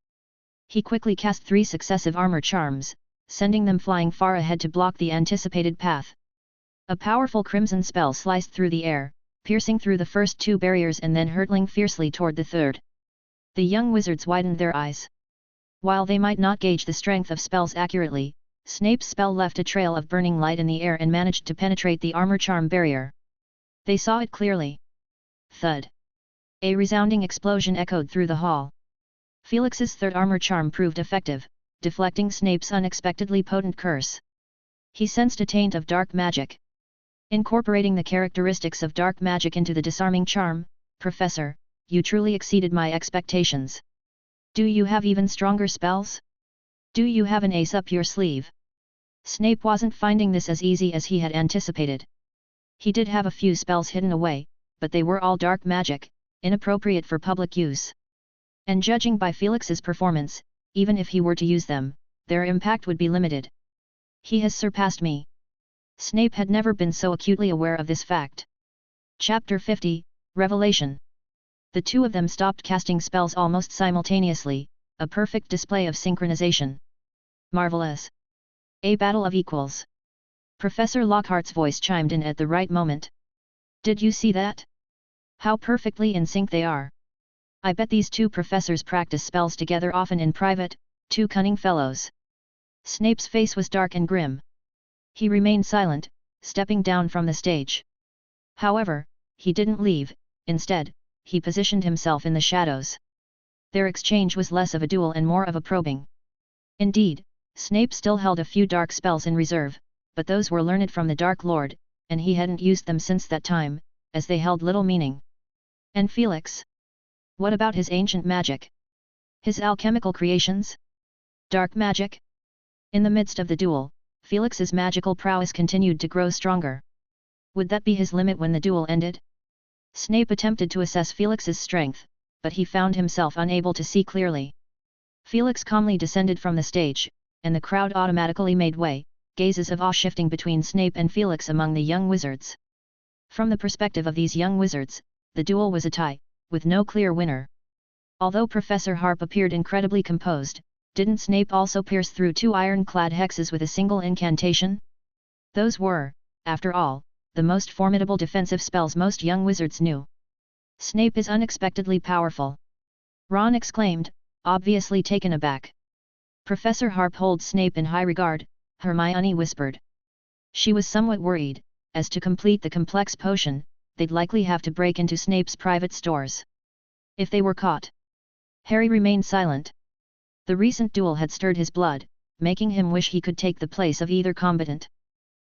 Speaker 1: He quickly cast 3 successive armor charms, sending them flying far ahead to block the anticipated path. A powerful crimson spell sliced through the air, piercing through the first 2 barriers and then hurtling fiercely toward the third. The young wizards widened their eyes. While they might not gauge the strength of spells accurately, Snape's spell left a trail of burning light in the air and managed to penetrate the armor charm barrier. They saw it clearly. Thud! A resounding explosion echoed through the hall. Felix's third armor charm proved effective, deflecting Snape's unexpectedly potent curse. He sensed a taint of dark magic. Incorporating the characteristics of dark magic into the disarming charm, Professor, you truly exceeded my expectations. Do you have even stronger spells? Do you have an ace up your sleeve? Snape wasn't finding this as easy as he had anticipated. He did have a few spells hidden away, but they were all dark magic, inappropriate for public use. And judging by Felix's performance, even if he were to use them, their impact would be limited. He has surpassed me. Snape had never been so acutely aware of this fact. Chapter 50, Revelation. The 2 of them stopped casting spells almost simultaneously, a perfect display of synchronization. Marvelous! A battle of equals. Professor Lockhart's voice chimed in at the right moment. Did you see that? How perfectly in sync they are. I bet these 2 professors practice spells together often in private, 2 cunning fellows. Snape's face was dark and grim. He remained silent, stepping down from the stage. However, he didn't leave. Instead, he positioned himself in the shadows. Their exchange was less of a duel and more of a probing. Indeed, Snape still held a few dark spells in reserve, but those were learned from the Dark Lord, and he hadn't used them since that time, as they held little meaning. And Felix? What about his ancient magic? His alchemical creations? Dark magic? In the midst of the duel, Felix's magical prowess continued to grow stronger. Would that be his limit when the duel ended? Snape attempted to assess Felix's strength, but he found himself unable to see clearly. Felix calmly descended from the stage, and the crowd automatically made way, gazes of awe shifting between Snape and Felix among the young wizards. From the perspective of these young wizards, the duel was a tie, with no clear winner. Although Professor Harp appeared incredibly composed, didn't Snape also pierce through 2 ironclad hexes with a single incantation? Those were, after all, the most formidable defensive spells most young wizards knew. Snape is unexpectedly powerful. Ron exclaimed, obviously taken aback. Professor Harp holds Snape in high regard, Hermione whispered. She was somewhat worried, as to complete the complex potion, they'd likely have to break into Snape's private stores. If they were caught. Harry remained silent. The recent duel had stirred his blood, making him wish he could take the place of either combatant.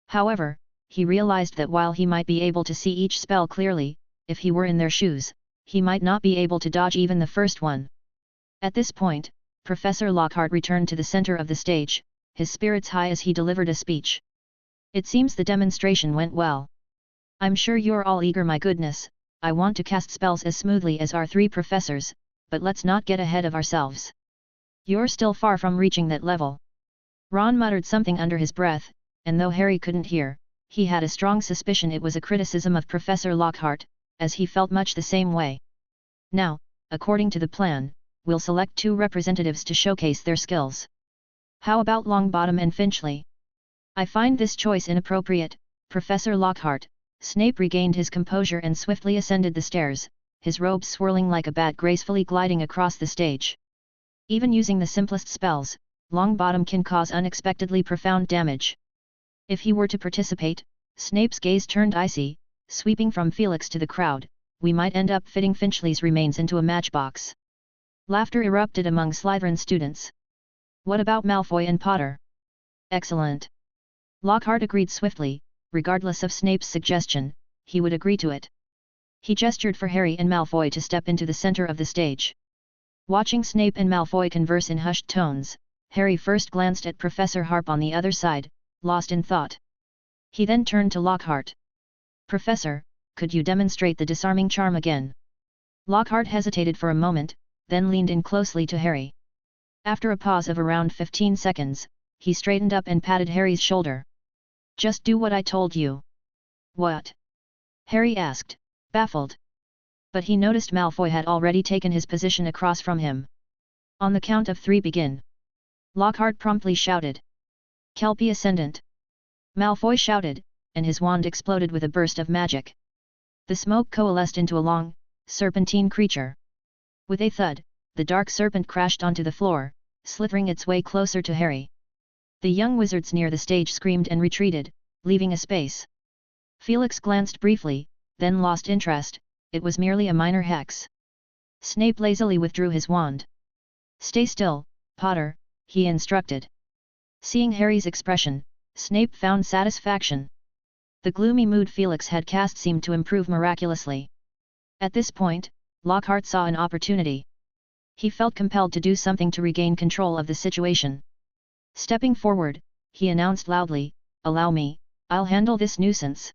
Speaker 1: However, he realized that while he might be able to see each spell clearly, if he were in their shoes, he might not be able to dodge even the first one. At this point, Professor Lockhart returned to the center of the stage, his spirits high as he delivered a speech. It seems the demonstration went well. I'm sure you're all eager, my goodness, I want to cast spells as smoothly as our 3 professors, but let's not get ahead of ourselves. You're still far from reaching that level. Ron muttered something under his breath, and though Harry couldn't hear, he had a strong suspicion it was a criticism of Professor Lockhart, as he felt much the same way. Now, according to the plan, we'll select 2 representatives to showcase their skills. How about Longbottom and Finchley? I find this choice inappropriate, Professor Lockhart. Snape regained his composure and swiftly ascended the stairs, his robes swirling like a bat gracefully gliding across the stage. Even using the simplest spells, Longbottom can cause unexpectedly profound damage. If he were to participate, Snape's gaze turned icy, sweeping from Felix to the crowd, we might end up fitting Finchley's remains into a matchbox. Laughter erupted among Slytherin students. What about Malfoy and Potter? Excellent. Lockhart agreed swiftly, regardless of Snape's suggestion, he would agree to it. He gestured for Harry and Malfoy to step into the center of the stage. Watching Snape and Malfoy converse in hushed tones, Harry first glanced at Professor Harp on the other side, lost in thought. He then turned to Lockhart. Professor, could you demonstrate the disarming charm again? Lockhart hesitated for a moment, then leaned in closely to Harry. After a pause of around 15 seconds, he straightened up and patted Harry's shoulder. Just do what I told you. What? Harry asked, baffled. But he noticed Malfoy had already taken his position across from him. On the count of 3 begin. Lockhart promptly shouted. Kelpie Ascendant. Malfoy shouted, and his wand exploded with a burst of magic. The smoke coalesced into a long, serpentine creature. With a thud, the dark serpent crashed onto the floor, slithering its way closer to Harry. The young wizards near the stage screamed and retreated, leaving a space. Felix glanced briefly, then lost interest. It was merely a minor hex. Snape lazily withdrew his wand. "Stay still, Potter," he instructed. Seeing Harry's expression, Snape found satisfaction. The gloomy mood Felix had cast seemed to improve miraculously. At this point, Lockhart saw an opportunity. He felt compelled to do something to regain control of the situation. Stepping forward, he announced loudly, "Allow me, I'll handle this nuisance."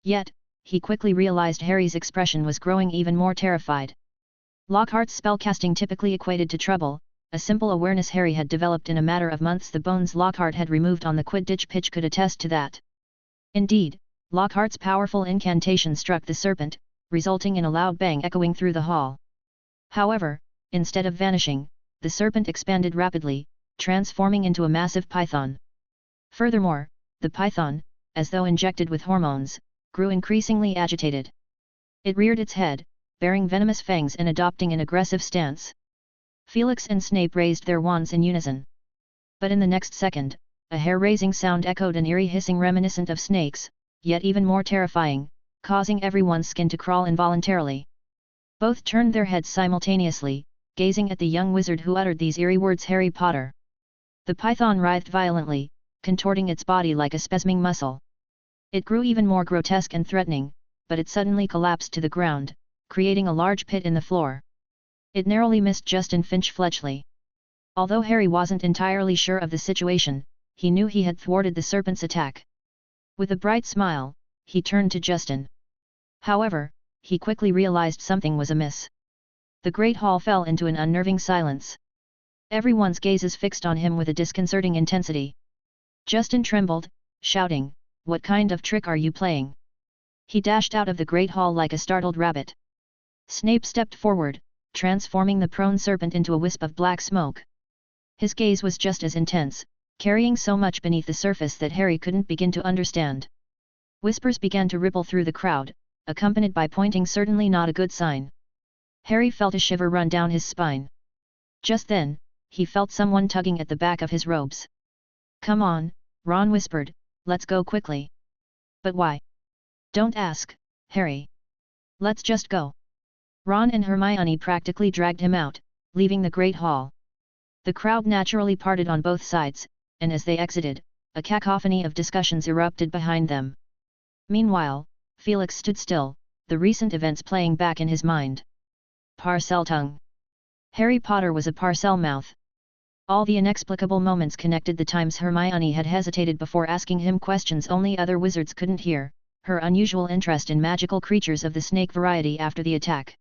Speaker 1: Yet, he quickly realized Harry's expression was growing even more terrified. Lockhart's spellcasting typically equated to trouble, a simple awareness Harry had developed in a matter of months. The bones Lockhart had removed on the Quidditch pitch could attest to that. Indeed, Lockhart's powerful incantation struck the serpent, resulting in a loud bang echoing through the hall. However, instead of vanishing, the serpent expanded rapidly, transforming into a massive python. Furthermore, the python, as though injected with hormones, grew increasingly agitated. It reared its head, bearing venomous fangs and adopting an aggressive stance. Felix and Snape raised their wands in unison. But in the next second, a hair-raising sound echoed, an eerie hissing reminiscent of snakes, yet even more terrifying, causing everyone's skin to crawl involuntarily. Both turned their heads simultaneously, gazing at the young wizard who uttered these eerie words, "Harry Potter." The python writhed violently, contorting its body like a spasming muscle. It grew even more grotesque and threatening, but it suddenly collapsed to the ground, creating a large pit in the floor. It narrowly missed Justin Finch-Fletchley. Although Harry wasn't entirely sure of the situation, he knew he had thwarted the serpent's attack. With a bright smile, he turned to Justin. However, he quickly realized something was amiss. The Great Hall fell into an unnerving silence. Everyone's gazes fixed on him with a disconcerting intensity. Justin trembled, shouting, "What kind of trick are you playing?" He dashed out of the Great Hall like a startled rabbit. Snape stepped forward, transforming the prone serpent into a wisp of black smoke. His gaze was just as intense, carrying so much beneath the surface that Harry couldn't begin to understand. Whispers began to ripple through the crowd, accompanied by pointing, certainly not a good sign. Harry felt a shiver run down his spine. Just then, he felt someone tugging at the back of his robes. "Come on," Ron whispered, "let's go quickly." "But why?" "Don't ask, Harry. Let's just go." Ron and Hermione practically dragged him out, leaving the Great Hall. The crowd naturally parted on both sides, and as they exited, a cacophony of discussions erupted behind them. Meanwhile, Felix stood still, the recent events playing back in his mind. Parseltongue. Harry Potter was a Parselmouth. All the inexplicable moments connected the times Hermione had hesitated before asking him questions only other wizards couldn't hear, her unusual interest in magical creatures of the snake variety after the attack.